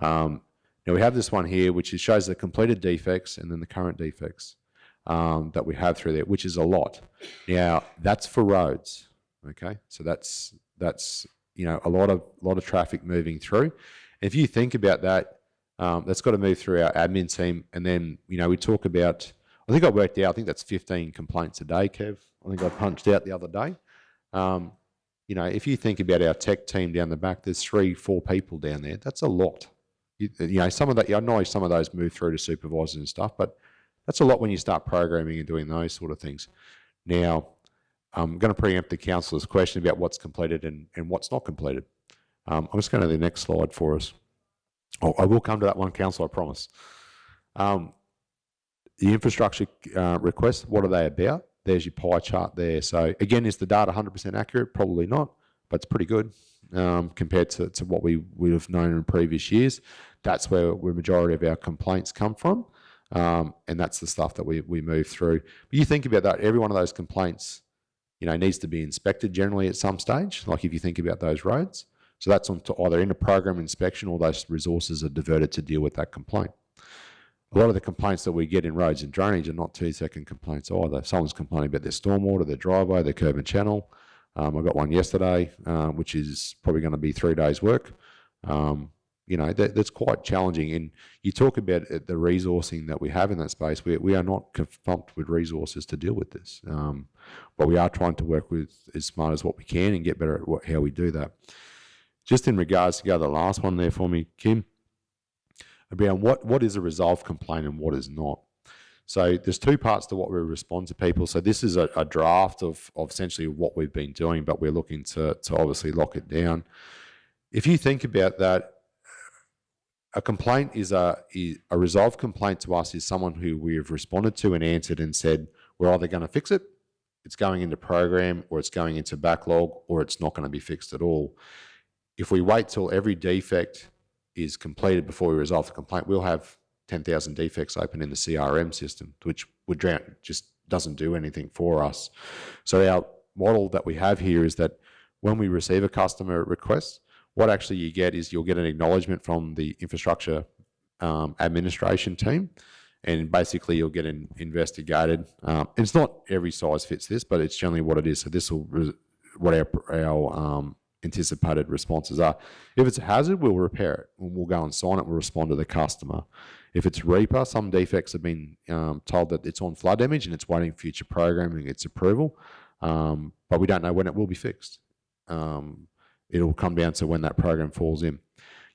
now we have this one here, which shows the completed defects and then the current defects that we have through there, which is a lot. Now that's for roads, okay? So that's a lot of traffic moving through. If you think about that, that's got to move through our admin team, and then we talk about. I think I worked out. I think that's 15 complaints a day, Kev. I think I punched out the other day. If you think about our tech team down the back, there's 3-4 people down there. That's a lot. Some of that, I know some of those move through to supervisors and stuff, but that's a lot when you start programming and doing those sort of things. Now, I'm going to preempt the councillor's question about what's completed and what's not completed. I'm just going to the next slide for us. Oh, I will come to that one, councillor, I promise. The infrastructure requests, what are they about? There's your pie chart there. So again, is the data 100% accurate? Probably not, but it's pretty good compared to what we would have known in previous years. That's where the majority of our complaints come from, and that's the stuff that we move through. But you think about that, every one of those complaints, needs to be inspected generally at some stage, like if you think about those roads. So that's on to either in a program inspection or those resources are diverted to deal with that complaint. A lot of the complaints that we get in roads and drainage are not 2-second complaints either. Someone's complaining about their stormwater, their driveway, their curb and channel. I got one yesterday, which is probably going to be 3 days' work. That's quite challenging. And you talk about the resourcing that we have in that space. We are not confronted with resources to deal with this. But we are trying to work with as smart as what we can and get better at how we do that. Just in regards to the last one there for me, Kim, about what is a resolved complaint and what is not. So there's 2 parts to what we respond to people. So this is a draft of essentially what we've been doing, but we're looking to obviously lock it down. If you think about that, a complaint is a resolved complaint to us is someone who we have responded to and answered and said, we're either going to fix it, it's going into program, or it's going into backlog, or it's not going to be fixed at all. If we wait till every defect is completed before we resolve the complaint, we'll have 10,000 defects open in the CRM system, which just doesn't do anything for us. So our model that we have here is that when we receive a customer request, what actually you get is you'll get an acknowledgement from the infrastructure administration team, and basically you'll get investigated. It's not every size fits this, but it's generally what it is. So this will what our anticipated responses are. If it's a hazard, we'll repair it and we'll go and sign it. We'll respond to the customer. If it's Reaper, some defects have been told that it's on flood damage and it's waiting for future programming, its approval, but we don't know when it will be fixed. It'll come down to when that program falls in.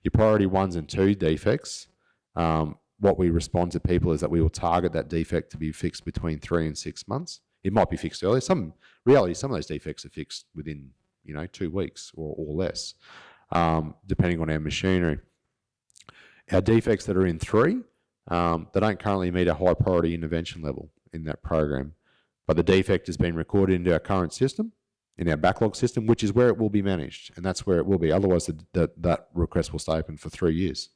Your priority 1s and 2 defects, what we respond to people is that we will target that defect to be fixed between 3 and 6 months. It might be fixed earlier. Some of those defects are fixed within 2 weeks or less, depending on our machinery. Our defects that are in 3, they don't currently meet a high priority intervention level in that program, but the defect has been recorded into our current system, in our backlog system, which is where it will be managed, and that's where it will be. Otherwise, that request will stay open for 3 years,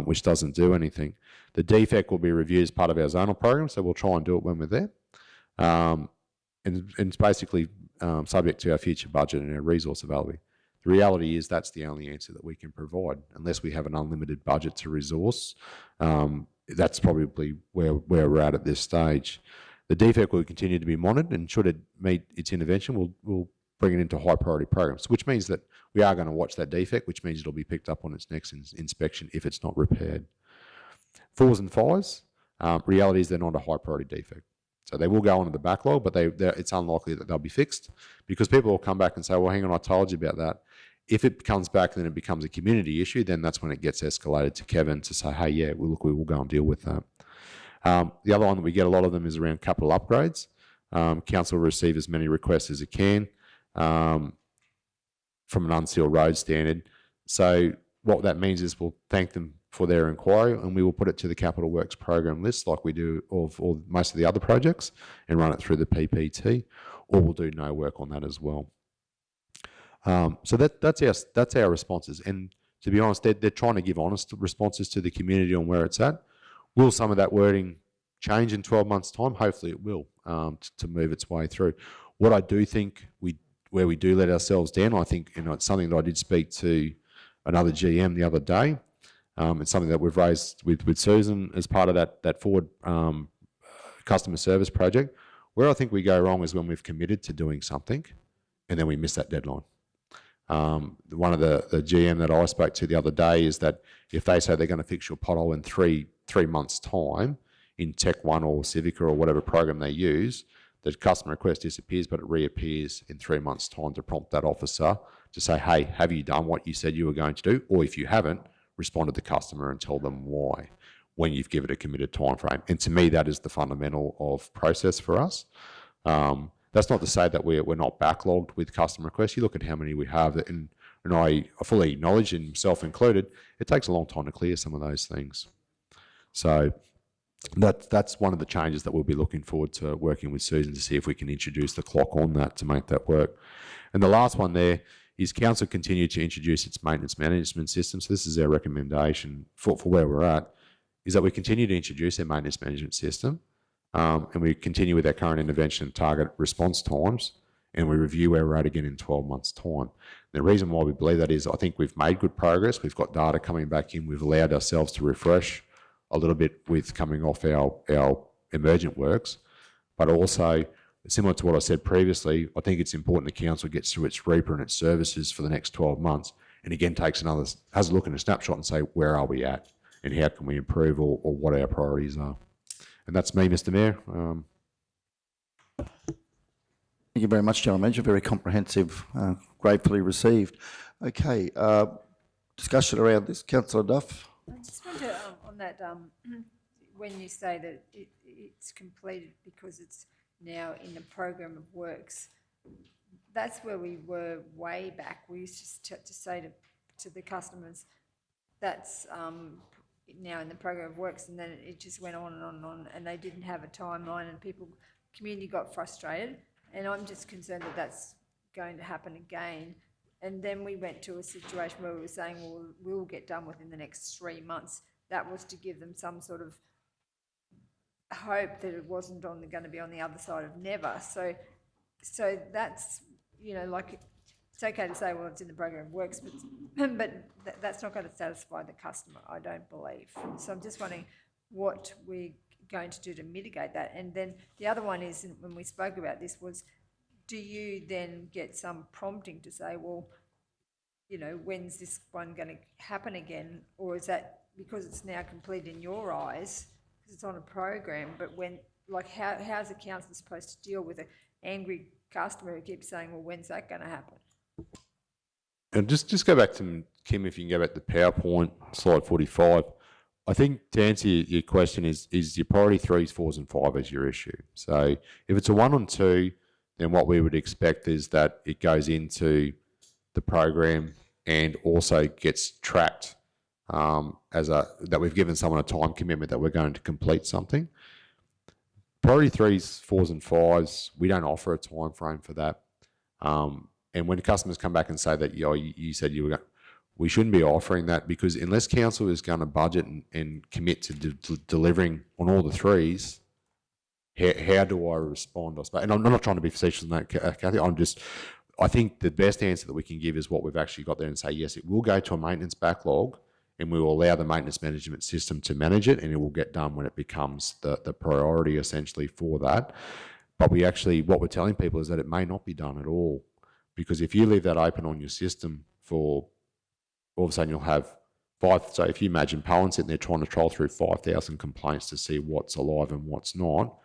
which doesn't do anything. The defect will be reviewed as part of our zonal program, so we'll try and do it when we're there. And it's basically subject to our future budget and our resource availability. The reality is that's the only answer that we can provide. Unless we have an unlimited budget to resource, that's probably where we're at this stage. The defect will continue to be monitored, and should it meet its intervention, we'll bring it into high priority programs, which means that we are going to watch that defect, which means it'll be picked up on its next inspection if it's not repaired. 4s and 5s, reality is they're not a high priority defect. So they will go onto the backlog, but it's unlikely that they'll be fixed, because people will come back and say, well, hang on, I told you about that. If it comes back and then it becomes a community issue, then that's when it gets escalated to Kevin to say, hey, yeah, we will go and deal with that. The other one that we get a lot of them is around capital upgrades. Council will receive as many requests as it can from an unsealed road standard. So what that means is we'll thank them for their inquiry, and we will put it to the capital works program list like we do of most of the other projects, and run it through the PPT, or we'll do no work on that as well. So that's our responses, and to be honest, they're trying to give honest responses to the community on where it's at. Will some of that wording change in 12 months' time? Hopefully it will, to move its way through. What I do think we we do let ourselves down, I think, you know, it's something that I did speak to another GM the other day. It's something that we've raised with Susan as part of that forward customer service project. Where I think we go wrong is when we've committed to doing something and then we miss that deadline. One of the GM that I spoke to the other day is that if they say they're going to fix your pothole in three months' time in Tech One or Civica or whatever program they use, the customer request disappears, but it reappears in 3 months' time to prompt that officer to say, hey, have you done what you said you were going to do? Or if you haven't, respond to the customer and tell them why when you've given a committed time frame. And to me, that is the fundamental of process for us. That's not to say that we're not backlogged with customer requests. You look at how many we have, and I fully acknowledge, and myself included, it takes a long time to clear some of those things. So that's one of the changes that we'll be looking forward to working with Susan to see if we can introduce the clock on that to make that work. And the last one there is council continue to introduce its maintenance management system. So this is our recommendation for where we're at, is that we continue to introduce our maintenance management system, and we continue with our current intervention and target response times, and we review where we're at again in 12 months' time. The reason why we believe that is I think we've made good progress. We've got data coming back in. We've allowed ourselves to refresh a little bit with coming off our emergent works, but also similar to what I said previously, I think it's important the council gets through its Reaper and its services for the next 12 months, and again has a look at a snapshot and say, where are we at and how can we improve or what our priorities are. And that's me, Mr. Mayor. Thank you very much, General Manager. Very comprehensive, gratefully received. Okay, discussion around this. Councillor Duff. I just wonder on that, when you say that it's completed because it's now in the program of works, that's where we were way back. We used to say to the customers, that's now in the program of works, and then it just went on and on and on, and they didn't have a timeline, and community got frustrated, and I'm just concerned that that's going to happen again. And then we went to a situation where we were saying, well, we'll get done within the next 3 months. That was to give them some sort of hope that it wasn't going to be on the other side of never. So that's, you know, like, it's okay to say, well, it's in the program of works, but that's not going to satisfy the customer, I don't believe. So I'm just wondering what we're going to do to mitigate that. And then the other one is, when we spoke about this, was, do you then get some prompting to say, well, you know, when's this one going to happen again? Or is that because it's now complete in your eyes, because it's on a program, but when, like, how's the council supposed to deal with an angry customer who keeps saying, well, when's that going to happen? And just go back to Kim, if you can go back to PowerPoint, slide 45. I think to answer your question is your priority 3s, 4s and 5 is your issue. So if it's a 1 and 2, then what we would expect is that it goes into the program and also gets tracked that we've given someone a time commitment that we're going to complete something. Priority 3s, 4s and 5s, we don't offer a time frame for that. And when customers come back and say that, you said you were going, we shouldn't be offering that, because unless council is going to budget and commit to delivering on all the 3s, how do I respond? And I'm not trying to be facetious on that, Kathy. I think the best answer that we can give is what we've actually got there and say, yes, it will go to a maintenance backlog, and we will allow the maintenance management system to manage it, and it will get done when it becomes the priority essentially for that. But what we're telling people is that it may not be done at all, because if you leave that open on your system for, all of a sudden you'll have 5, so if you imagine Poland sitting there trying to troll through 5,000 complaints to see what's alive and what's not,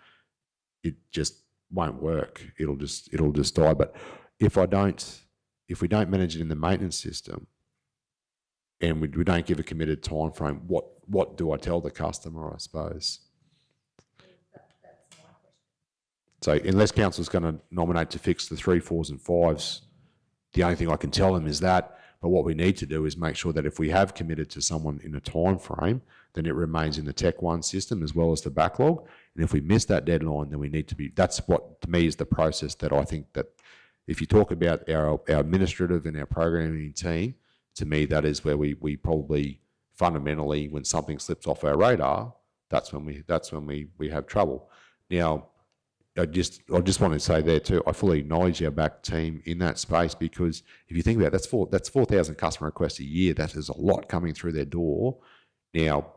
it just won't work. It'll just die. But if we don't manage it in the maintenance system, and we don't give a committed time frame, what do I tell the customer, I suppose? So unless council's going to nominate to fix the 3, 4s and 5s, the only thing I can tell them is that. But what we need to do is make sure that if we have committed to someone in a time frame, then it remains in the Tech One system as well as the backlog. And if we miss that deadline, then we need to be, that's what to me is the process that I think that if you talk about our administrative and our programming team, to me that is where we probably fundamentally, when something slips off our radar, that's when we have trouble. Now, I just wanted to say there too, I fully acknowledge our back team in that space, because if you think about it, that's 4,000 customer requests a year. That is a lot coming through their door. Now,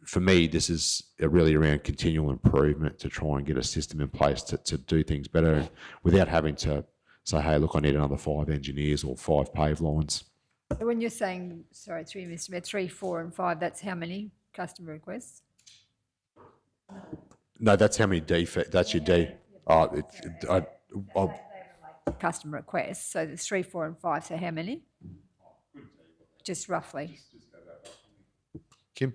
for me, this is really around continual improvement to try and get a system in place to do things better without having to say, hey, look, I need another 5 engineers or 5 pave lines. So when you're saying, sorry, through you, Mr Mayor, 3, 4 and 5, that's how many customer requests? No, that's how many defect. That's your D. Customer requests. So there's 3, 4 and 5. So how many? Just roughly. Kim?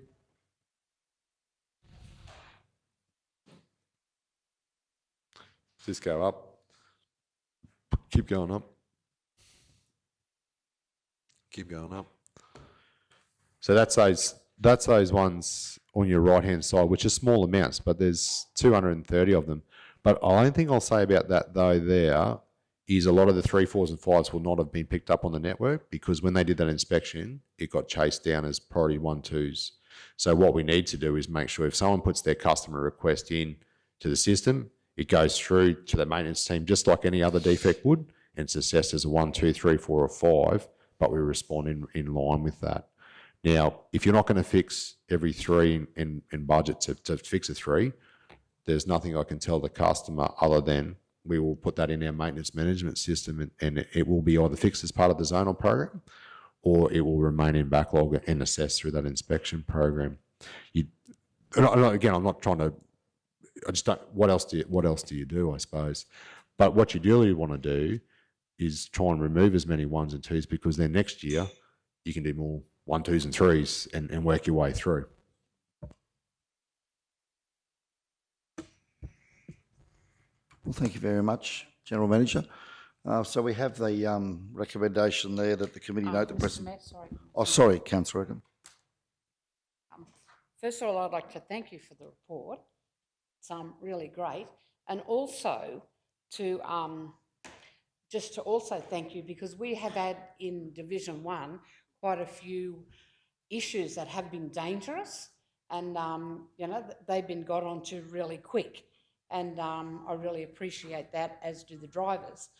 Just go up. Keep going up. Keep going up. So that's those ones on your right-hand side, which are small amounts, but there's 230 of them. But the only thing I'll say about that, though, there is a lot of the 3, 4s and 5s will not have been picked up on the network, because when they did that inspection, it got chased down as priority 1, 2s. So what we need to do is make sure if someone puts their customer request in to the system, it goes through to the maintenance team just like any other defect would, and it's assessed as a 1, 2, 3, 4 or 5, but we respond in line with that. Now, if you're not going to fix every 3 in budget to fix a 3, there's nothing I can tell the customer other than we will put that in our maintenance management system, and it will be either fixed as part of the zonal program, or it will remain in backlog and assessed through that inspection program. Again, I'm not trying to. I just don't. What else do you do? I suppose. But what you really want to do is try and remove as many 1s and 2s, because then next year you can do more 1, 2s and 3s and work your way through. Well, thank you very much, General Manager. So we have the recommendation there that the committee note the Mr. present. Mayor, sorry. Oh, sorry, Councillor Egan. First of all, I'd like to thank you for the report. It's really great. And also to just to also thank you, because we have had in Division 1 quite a few issues that have been dangerous, and you know, they've been got onto really quick, and I really appreciate that, as do the drivers.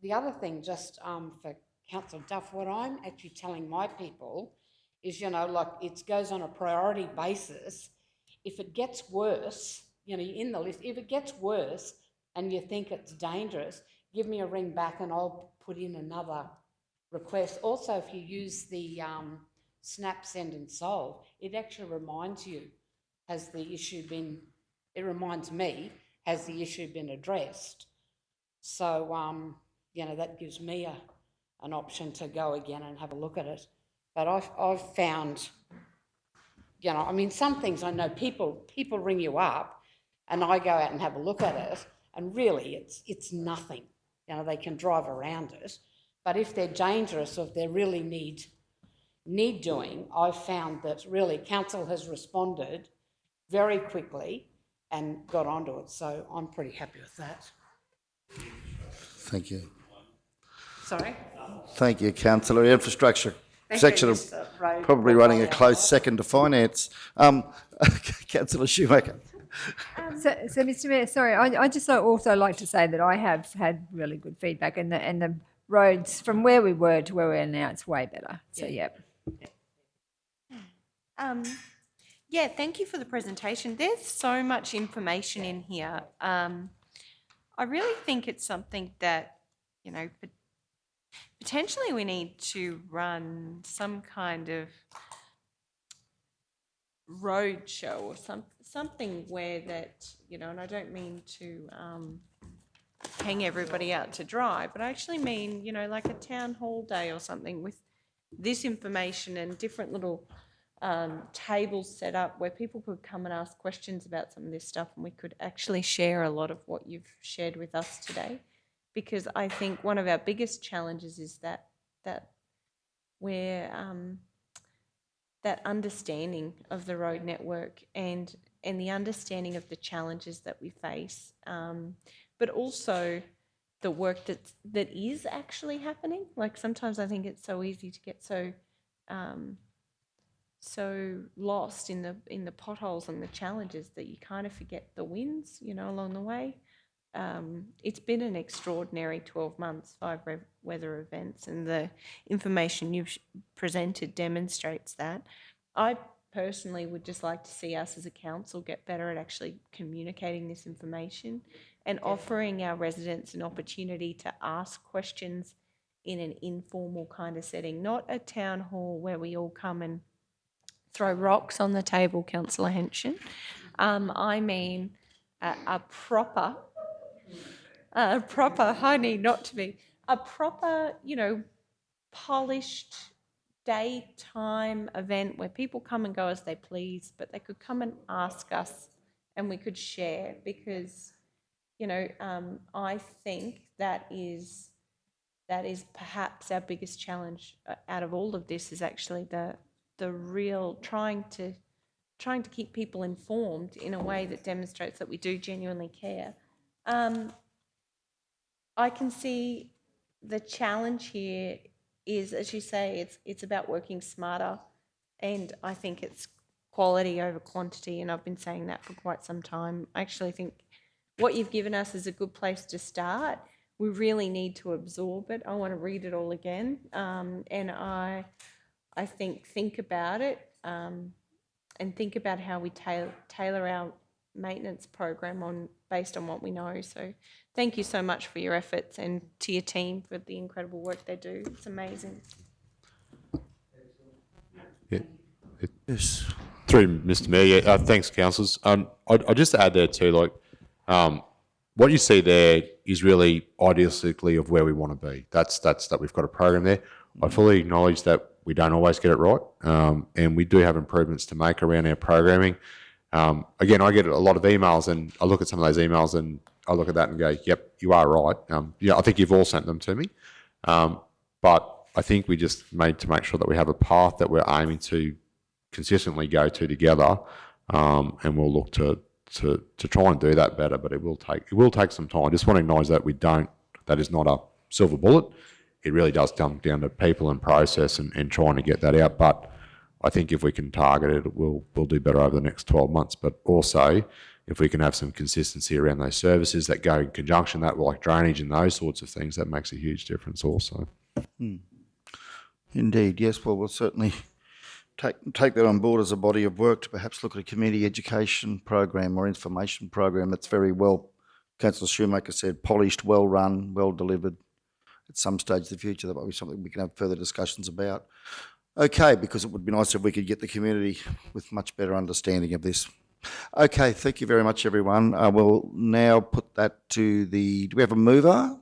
The other thing, just for Councillor Duff, what I'm actually telling my people is, you know, like, it goes on a priority basis. If it gets worse, you know, in the list, if it gets worse and you think it's dangerous, give me a ring back and I'll put in another request. Also, if you use the snap, send and solve, it actually reminds you, has the issue been, it reminds me, has the issue been addressed? So, you know, that gives me an option to go again and have a look at it. But I've found, you know, I mean, some things I know people ring you up and I go out and have a look at it, and really it's nothing. You know, they can drive around it. But if they're dangerous or if they really need doing, I've found that really council has responded very quickly and got onto it. So I'm pretty happy with that. Thank you. Sorry? Thank you, Councillor. Infrastructure Thank section you, of Mr. Rowe. probably running a close second to finance. Councillor Schumacher. So, Mr Mayor, sorry, I just also like to say that I have had really good feedback, and the roads from where we were to where we are now, it's way better. So, yeah. Yeah, thank you for the presentation. There's so much information in here. I really think it's something that, you know, potentially we need to run some kind of road show or something where that, you know, and I don't mean to hang everybody out to dry, but I actually mean, you know, like a town hall day or something with this information and different little tables set up where people could come and ask questions about some of this stuff, and we could actually share a lot of what you've shared with us today. Because I think one of our biggest challenges is that we're that understanding of the road network and the understanding of the challenges that we face, but also the work that is actually happening. Like, sometimes I think it's so easy to get so lost in the potholes and the challenges that you kind of forget the wins, you know, along the way. it's been an extraordinary 12 months, 5 weather events, and the information you've presented demonstrates that. I personally would just like to see us as a council get better at actually communicating this information and offering our residents an opportunity to ask questions in an informal kind of setting, not a town hall where we all come and throw rocks on the table, Councillor Henshin. I mean a proper, honey, not to be, a proper, polished daytime event where people come and go as they please, but they could come and ask us and we could share, because, I think that is perhaps our biggest challenge out of all of this, is actually the real trying to keep people informed in a way that demonstrates that we do genuinely care. I can see the challenge here is, as you say, it's about working smarter, and I think it's quality over quantity, and I've been saying that for quite some time. I actually think what you've given us is a good place to start. We really need to absorb it. I want to read it all again, and I think about it, and think about how we tailor our maintenance program based on what we know. So thank you so much for your efforts, and to your team for the incredible work they do. It's amazing. Yeah. Yes. Through Mr. Mayor, thanks, councillors. I'll just add there too, what you see there is really idealistically of where we want to be. That's that we've got a program there. I fully acknowledge that we don't always get it right, and we do have improvements to make around our programming. Again, I get a lot of emails, and I look at some of those emails and I look at that and go, yep, you are right. I think you've all sent them to me. But I think we just need to make sure that we have a path that we're aiming to consistently go to together, and we'll look to try and do that better, but it will take some time. I just want to acknowledge that that is not a silver bullet. It really does come down to people and process and trying to get that out. But I think if we can target it, we'll do better over the next 12 months. But also, if we can have some consistency around those services that go in conjunction, that like drainage and those sorts of things, that makes a huge difference also. Indeed, yes. Well, we'll certainly take that on board as a body of work to perhaps look at a community education program or information program that's very well, Councillor Shoemaker said, polished, well run, well delivered. At some stage in the future, that might be something we can have further discussions about. Okay, because it would be nice if we could get the community with much better understanding of this. Okay, thank you very much, everyone. I will now put that to do we have a mover?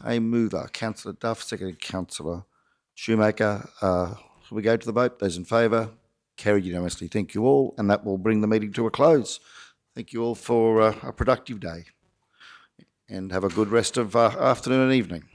A mover, Councillor Duff, seconded Councillor Shoemaker. Shall we go to the vote? Those in favour? Carried unanimously. Thank you all, and that will bring the meeting to a close. Thank you all for a productive day, and have a good rest of afternoon and evening.